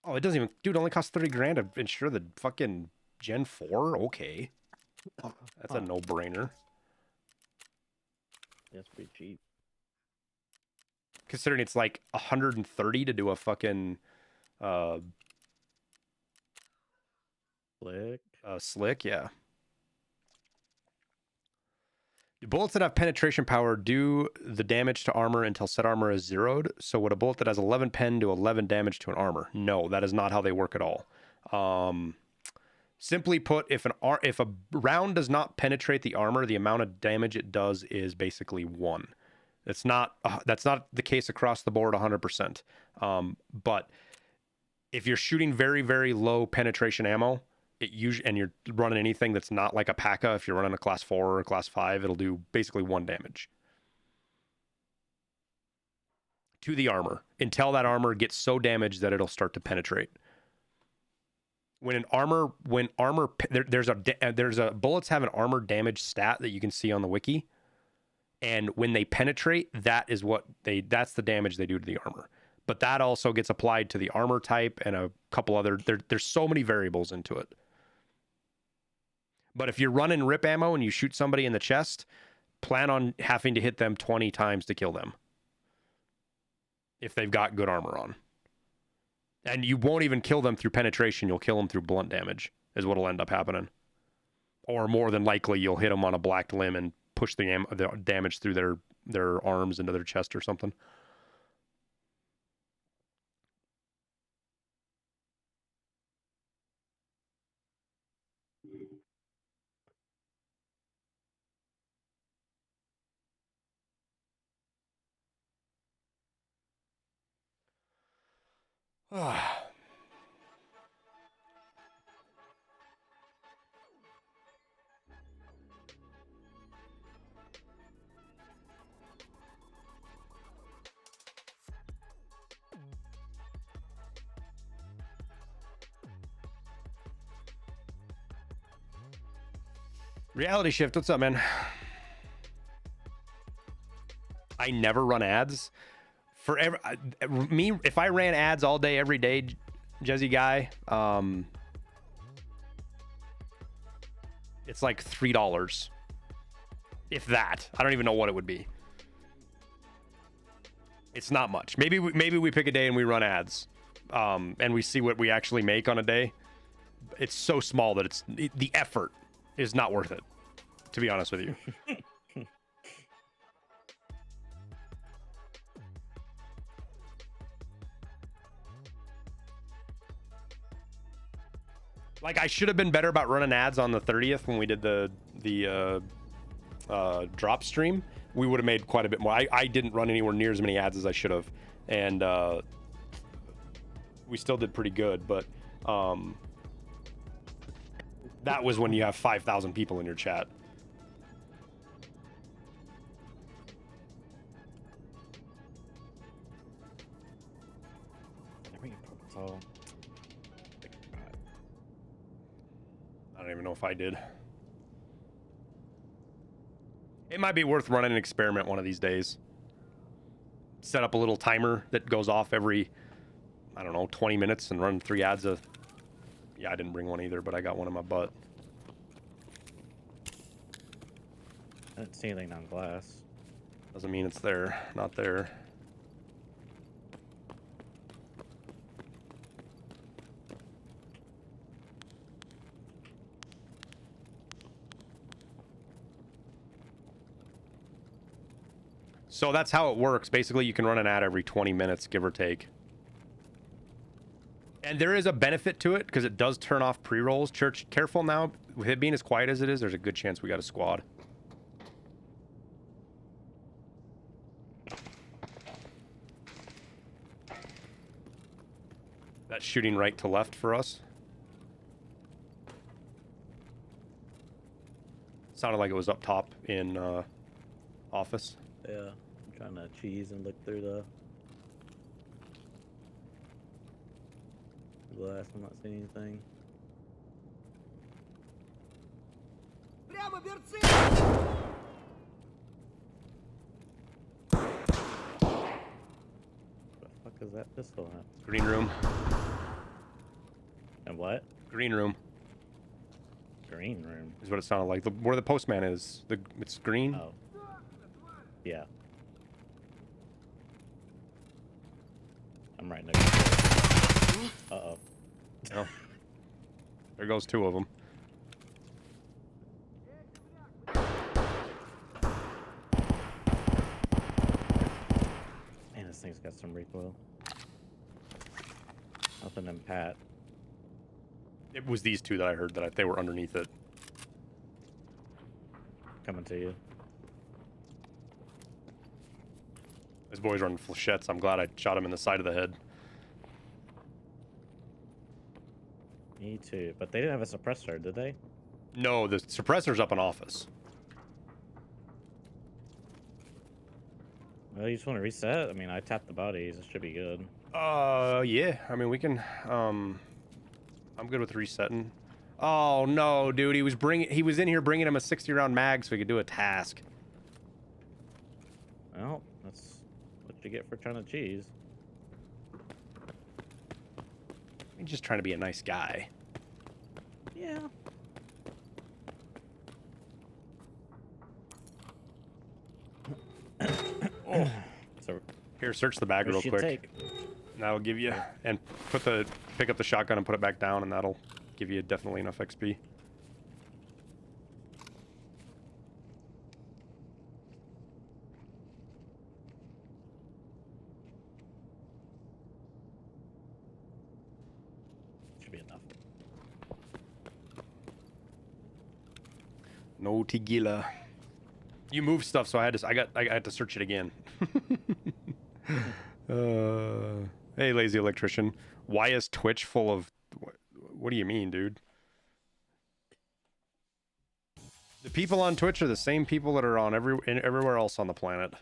Oh, it doesn't even... Dude, it only costs 30 grand to insure the fucking Gen 4? Okay. That's a no-brainer. That's pretty cheap. Considering it's like 130 to do a fucking... slick, yeah. Do bullets that have penetration power do the damage to armor until set armor is zeroed? So would a bullet that has 11 pen do 11 damage to an armor? No, that is not how they work at all. Simply put, if a round does not penetrate the armor, the amount of damage it does is basically 1. That's not the case across the board 100%. But if you're shooting very, very low penetration ammo, and you're running anything that's not like a PACA, if you're running a class 4 or a class 5, it'll do basically 1 damage to the armor until that armor gets so damaged that it'll start to penetrate. When there's a bullets have an armor damage stat that you can see on the wiki, and when they penetrate, that's the damage they do to the armor. But that also gets applied to the armor type and a couple other. There's so many variables into it. But if you're running rip ammo and you shoot somebody in the chest, plan on having to hit them 20 times to kill them. If they've got good armor on. And you won't even kill them through penetration. You'll kill them through blunt damage is what'll end up happening. Or more than likely, you'll hit them on a black limb and push the damage through their arms into their chest or something. Reality Shift, what's up, man? I never run ads. Me, if I ran ads all day, every day, Jezzy guy, it's like $3. If that. I don't even know what it would be. It's not much. Maybe we pick a day and we run ads, and we see what we actually make on a day. It's so small that the effort is not worth it, to be honest with you. Like, I should have been better about running ads on the 30th when we did the drop stream. We would have made quite a bit more. I didn't run anywhere near as many ads as I should have, and we still did pretty good, but that was when you have 5,000 people in your chat. I don't even know if I did. It might be worth running an experiment one of these days. Set up a little timer that goes off every, I don't know, 20 minutes and run 3 ads of... Yeah, I didn't bring one either, but I got one in my butt. I didn't see anything on glass. Doesn't mean it's there. Not there. So that's how it works. Basically, you can run an ad every 20 minutes, give or take. And there is a benefit to it because it does turn off pre-rolls. Church, careful now. With it being as quiet as it is, there's a good chance we got a squad. That's shooting right to left for us. Sounded like it was up top in office. Yeah, I'm trying to cheese and look through the glass. I'm not seeing anything. What the fuck is that pistol at? Green room. And what? Green room. Green room. Is what it sounded like. Where the postman is. It's green. Oh. Yeah. I'm right next to it. Uh-oh. Oh. There goes 2 of them. Man, this thing's got some recoil. Nothing in Pat. It was these 2 that I heard that they were underneath it. Coming to you. This boy's running flechettes. I'm glad I shot him in the side of the head. Me too. But they didn't have a suppressor, did they? No, the suppressor's up in office. Well, you just want to reset? I mean, I tapped the bodies. It should be good. Yeah. I mean, we can, I'm good with resetting. Oh, no, dude. He was in here bringing him a 60-round mag so he could do a task. Well, that's what you get for trying to cheese. He's just trying to be a nice guy. Yeah. Oh. So here, search the bag real quick. That'll give you, and pick up the shotgun and put it back down, and that'll give you definitely enough XP. Should be enough. No tequila. You moved stuff, so I had to search it again. Hey, lazy electrician. Why is Twitch full of... What do you mean, dude? The people on Twitch are the same people that are on everywhere else on the planet.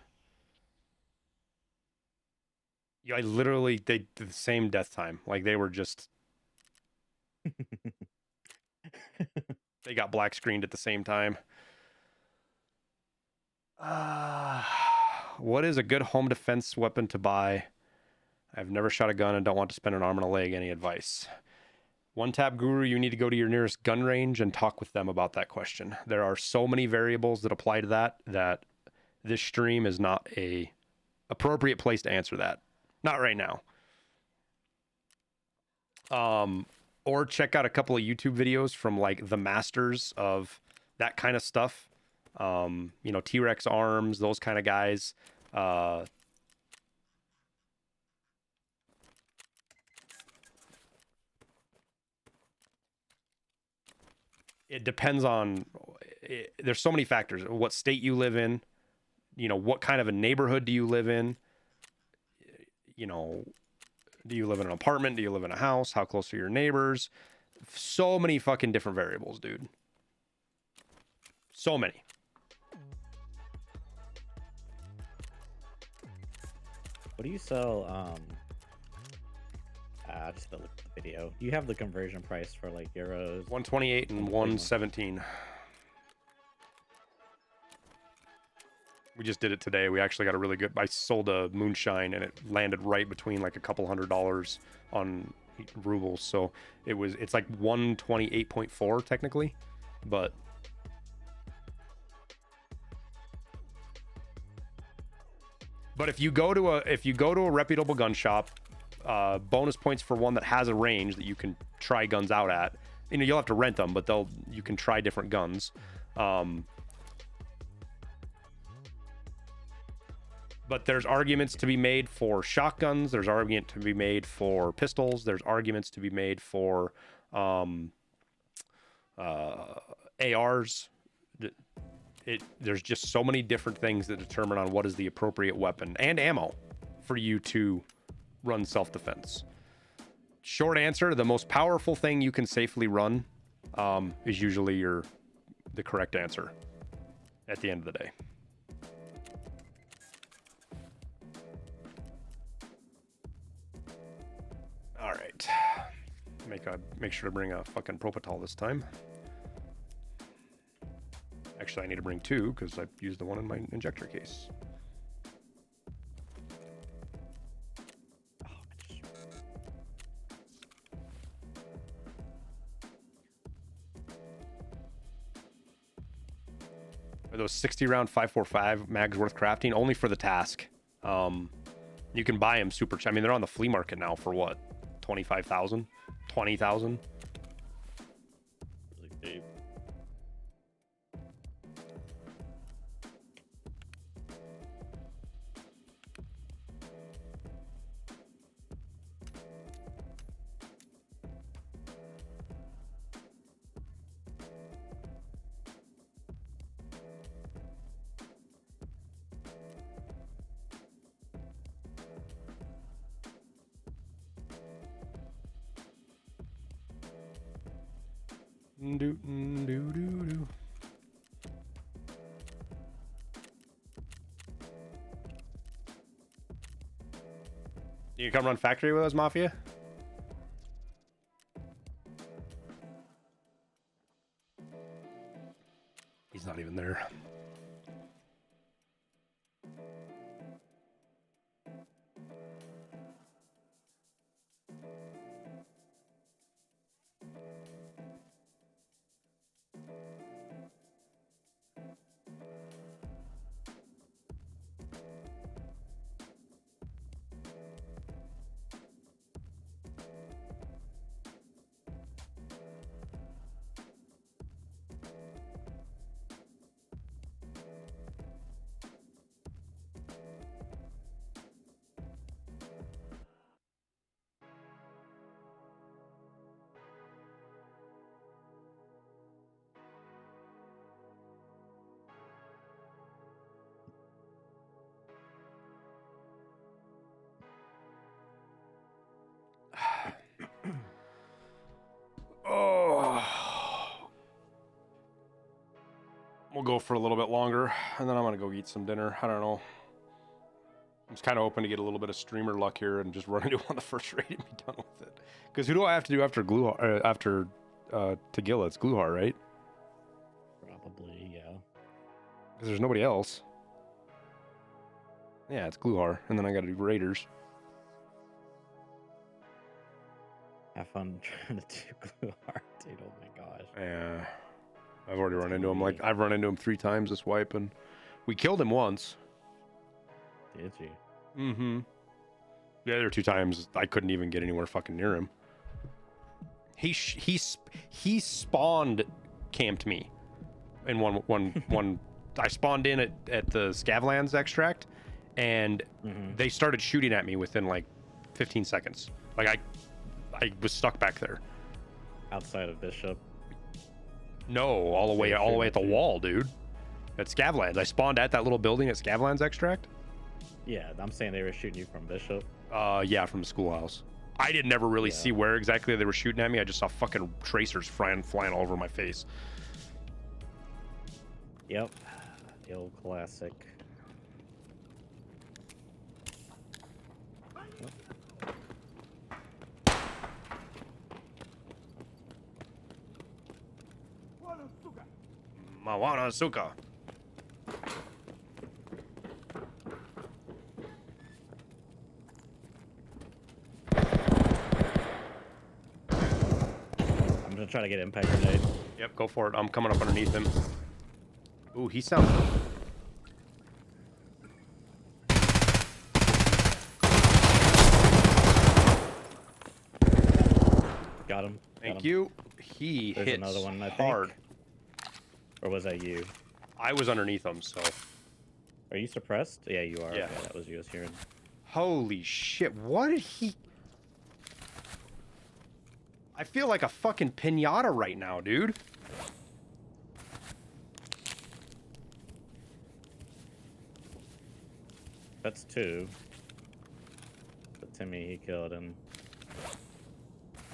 Yeah, they did the same death time. Like, they were just... They got black screened at the same time. What is a good home defense weapon to buy? I've never shot a gun and don't want to spend an arm and a leg. Any advice? One Tap Guru, you need to go to your nearest gun range and talk with them about that question. There are so many variables that apply to that this stream is not a appropriate place to answer that. Not right now. Or check out a couple of YouTube videos from like the masters of that kind of stuff. You know, T-Rex arms, those kind of guys. It depends on, there's so many factors. What state you live in, you know, what kind of a neighborhood do you live in? You know, do you live in an apartment? Do you live in a house? How close are your neighbors? So many fucking different variables, dude. So many. What do you sell? Just to look at the video. You have the conversion price for like euros. 128 and 117. We just did it today. We actually got a really good. I sold a moonshine and it landed right between like a couple $100 on rubles. So it's like 128.4 technically, but if you go to a reputable gun shop, bonus points for one that has a range that you can try guns out at. You know, you'll have to rent them, but you can try different guns. But there's arguments to be made for shotguns. There's argument to be made for pistols. There's arguments to be made for ARs. There's just so many different things that determine on what is the appropriate weapon and ammo for you to run self-defense. Short answer, the most powerful thing you can safely run is usually the correct answer at the end of the day. All right. Make sure to bring a fucking Propital this time. Actually, I need to bring two because I used the one in my injector case. Are those 60-round 5.45 mags worth crafting? Only for the task. You can buy them super cheap. I mean, they're on the flea market now for what? 25,000? 20,000? Really cheap. You come run factory with us, Mafia? He's not even there. We'll go for a little bit longer, and then I'm gonna go eat some dinner. I don't know. I'm just kind of hoping to get a little bit of streamer luck here and just run into one the first raid and be done with it. Because who do I have to do after after Tagilla? It's Gluhar, right? Probably, yeah. Because there's nobody else. Yeah, it's Gluhar, and then I got to do Raiders. Have fun trying to do Gluhar, dude. Oh my gosh. Yeah. I've already run into him. Like, I've run into him 3 times this wipe, and we killed him once. Did you? Mm-hmm. The other 2 times, I couldn't even get anywhere fucking near him. He spawned camped me in one. I spawned in at the Scavlands extract, and they started shooting at me within like 15 seconds. Like I was stuck back there. Outside of Bishop. No, all the way at the wall, dude. At Scavlands, I spawned at that little building at Scavlands extract. Yeah, I'm saying they were shooting you from Bishop. Yeah, from the schoolhouse. I didn't never really see where exactly they were shooting at me. I just saw fucking tracers flying all over my face. Yep, the old classic. Mawana Suka. I'm gonna try to get impact grenade. Yep, go for it. I'm coming up underneath him. Ooh, he sounds. Got him. Thank you. He There's hits another one, I hard. think. Or was that you? I was underneath him, so. Are you suppressed? Yeah, you are. Yeah. Okay, that was you. I was hearing. Holy shit! What did he? I feel like a fucking pinata right now, dude. That's 2. But Timmy, he killed, and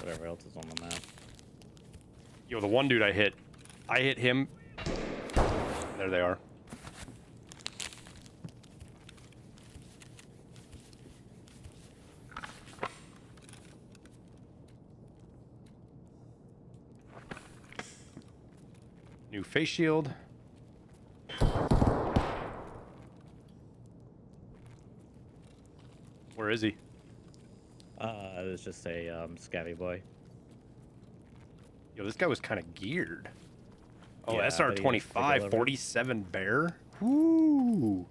whatever else is on the map. Yo, the one dude I hit him. There they are. New face shield. Where is he? It was just a scabby boy. Yo, this guy was kind of geared. Oh, Yeah, SR-25, 47 bear. Woo!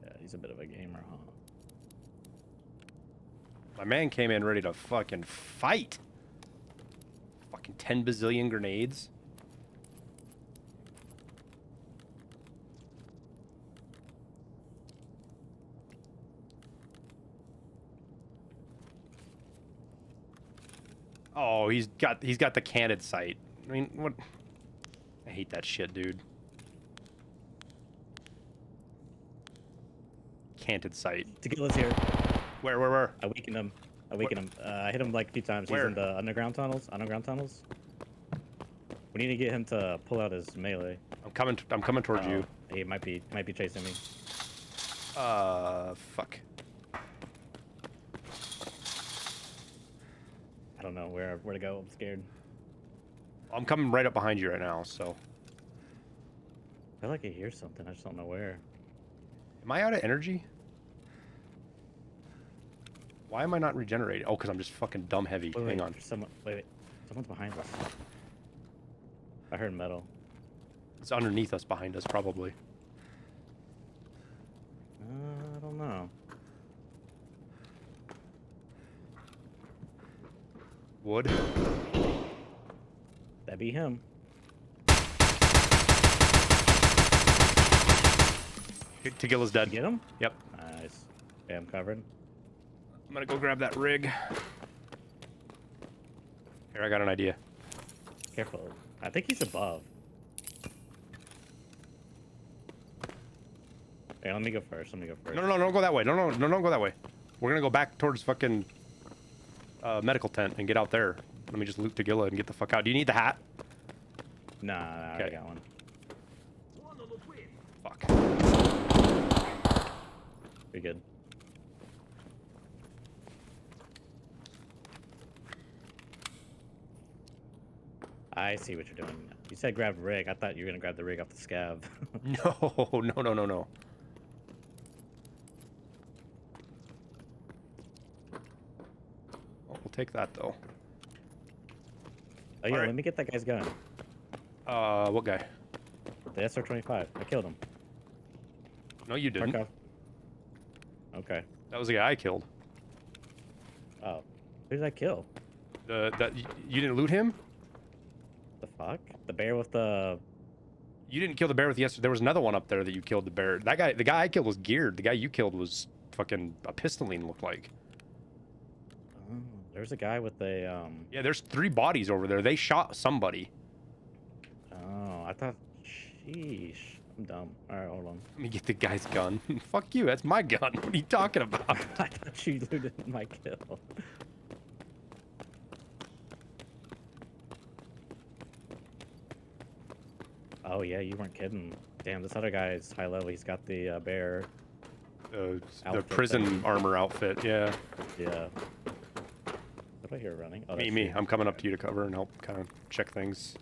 Yeah, he's a bit of a gamer, huh? My man came in ready to fucking fight. Fucking 10 bazillion grenades. Oh, he's got the candid sight. I mean, what? I hate that shit, dude. Canted sight. Tequila's here. Where? I weakened him. I hit him like a few times. Where? He's in the underground tunnels. We need to get him to pull out his melee. I'm coming towards you. He might be chasing me. Fuck. I don't know where to go. I'm scared. I'm coming right up behind you right now, so. I feel like I hear something. I just don't know where. Am I out of energy? Why am I not regenerating? Oh, because I'm just fucking dumb heavy. Hang on. Wait. Someone's behind us. I heard metal. It's underneath us, behind us, probably. I don't know. Wood. That'd be him. Tegilla's dead. Get him? Yep. Nice. Okay, I'm covered. I'm gonna go grab that rig. Here, I got an idea. Careful. I think he's above. Okay, let me go first. No, don't go that way. No, don't go that way. We're gonna go back towards fucking medical tent and get out there. Let me just loot Tegilla and get the fuck out. Do you need the hat? Nah, I already got one. Fuck. Pretty good. I see what you're doing. You said grab rig. I thought you were gonna grab the rig off the scav. No. Oh, we'll take that though. Oh yeah, let me get that guy's gun. What guy? The SR-25. I killed him. No, you didn't. Tarkov. Okay. That was the guy I killed. Oh. Who did I kill? You didn't loot him? The fuck? The bear with the... You didn't kill the bear with yesterday. There was another one up there that you killed the bear. That guy, the guy I killed was geared. The guy you killed was fucking a pistoline, looked like. Oh, there's a guy with a, Yeah, there's 3 bodies over there. They shot somebody. Oh, I thought... Sheesh. I'm dumb. Alright, hold on. Let me get the guy's gun. Fuck you, that's my gun. What are you talking about? I thought you looted my kill. Oh yeah, you weren't kidding. Damn, this other guy is high level. He's got the bear. The Outfit prison thing. armor outfit, yeah. Yeah. What do I hear running? Oh, Me, that's me. you. I'm coming up to you to cover and help kind of check things.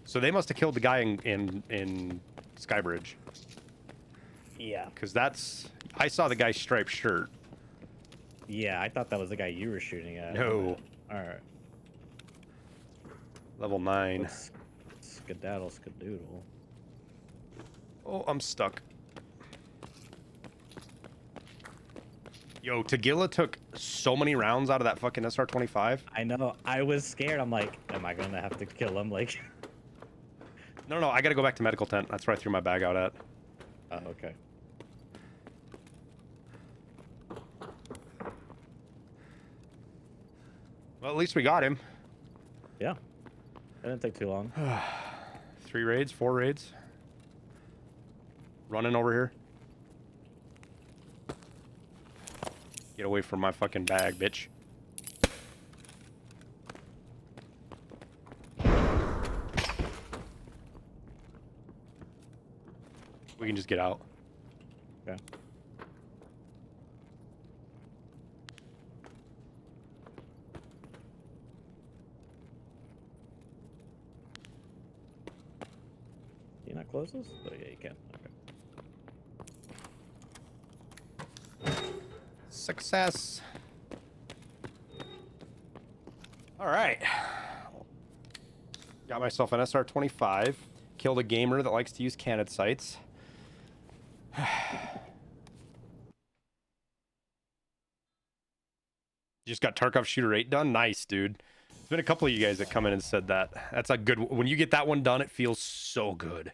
So they must have killed the guy in Skybridge. Yeah. Because that's... I saw the guy's striped shirt. Yeah, I thought that was the guy you were shooting at. No. Alright. Level 9. Let's skedaddle, skedoodle. Oh, I'm stuck. Yo, Tagilla took so many rounds out of that fucking SR-25. I know. I was scared. I'm like, am I gonna have to kill him? Like... No, I gotta go back to medical tent. That's where I threw my bag out at. Oh, okay. Well, at least we got him. Yeah. That didn't take too long. 3 raids, 4 raids. Running over here. Get away from my fucking bag, bitch. We can just get out. Okay. Can you not close this? Oh yeah, you can. Okay. Success. All right. Got myself an SR-25. Killed a gamer that likes to use candid sights. Just got Tarkov Shooter 8 done? Nice, dude. There's been a couple of you guys that come in and said that. That's a good... When you get that one done, it feels so good.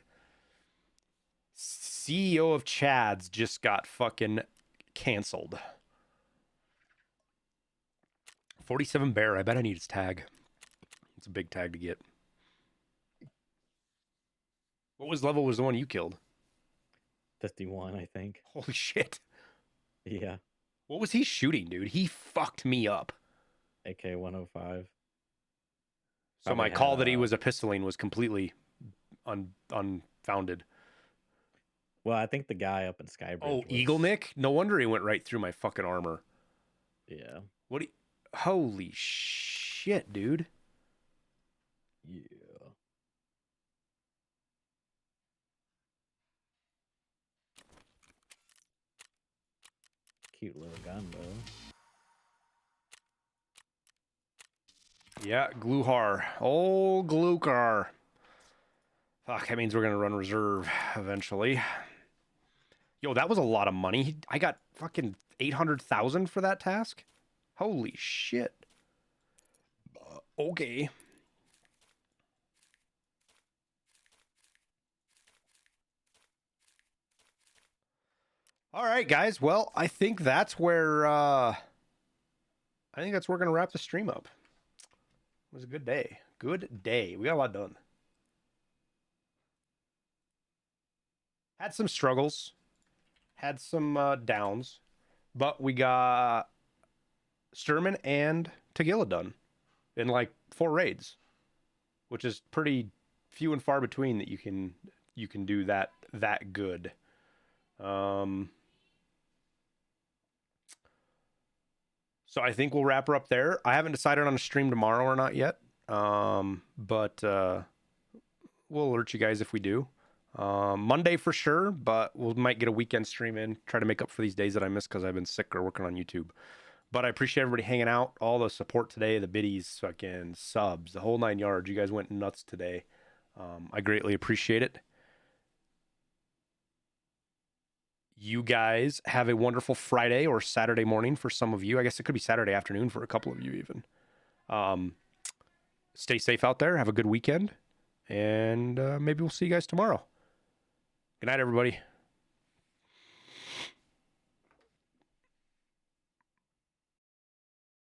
CEO of Chad's just got fucking canceled. 47 bear. I bet I need his tag. It's a big tag to get. What level was the one you killed? 51, I think. Holy shit. Yeah. What was he shooting, dude? He fucked me up. AK-105. So my call that he was a pistoline was completely unfounded. Well, I think the guy up in Skybridge. Oh, Eagle Nick? No wonder he went right through my fucking armor. Yeah. What? Holy shit, dude. Yeah. Cute little gun, though. Yeah, Gluhar. Oh, Glukar. Fuck, that means we're going to run reserve eventually. Yo, that was a lot of money. I got fucking 800,000 for that task? Holy shit. Okay. All right, guys. Well, I think that's where we're going to wrap the stream up. It was a good day. Good day. We got a lot done. Had some struggles. Had some downs. But we got Sturman and Tagilla done in like 4 raids, which is pretty few and far between that you can do that good. So I think we'll wrap her up there. I haven't decided on a stream tomorrow or not yet. But we'll alert you guys if we do. Monday for sure, but we might get a weekend stream in, try to make up for these days that I missed because I've been sick or working on YouTube. But I appreciate everybody hanging out, all the support today, the biddies, fucking subs, the whole 9 yards. You guys went nuts today. I greatly appreciate it. you guys have a wonderful Friday or Saturday morning for some of you. I guess it could be Saturday afternoon for a couple of you even. Stay safe out there. Have a good weekend. And maybe we'll see you guys tomorrow. Good night, everybody.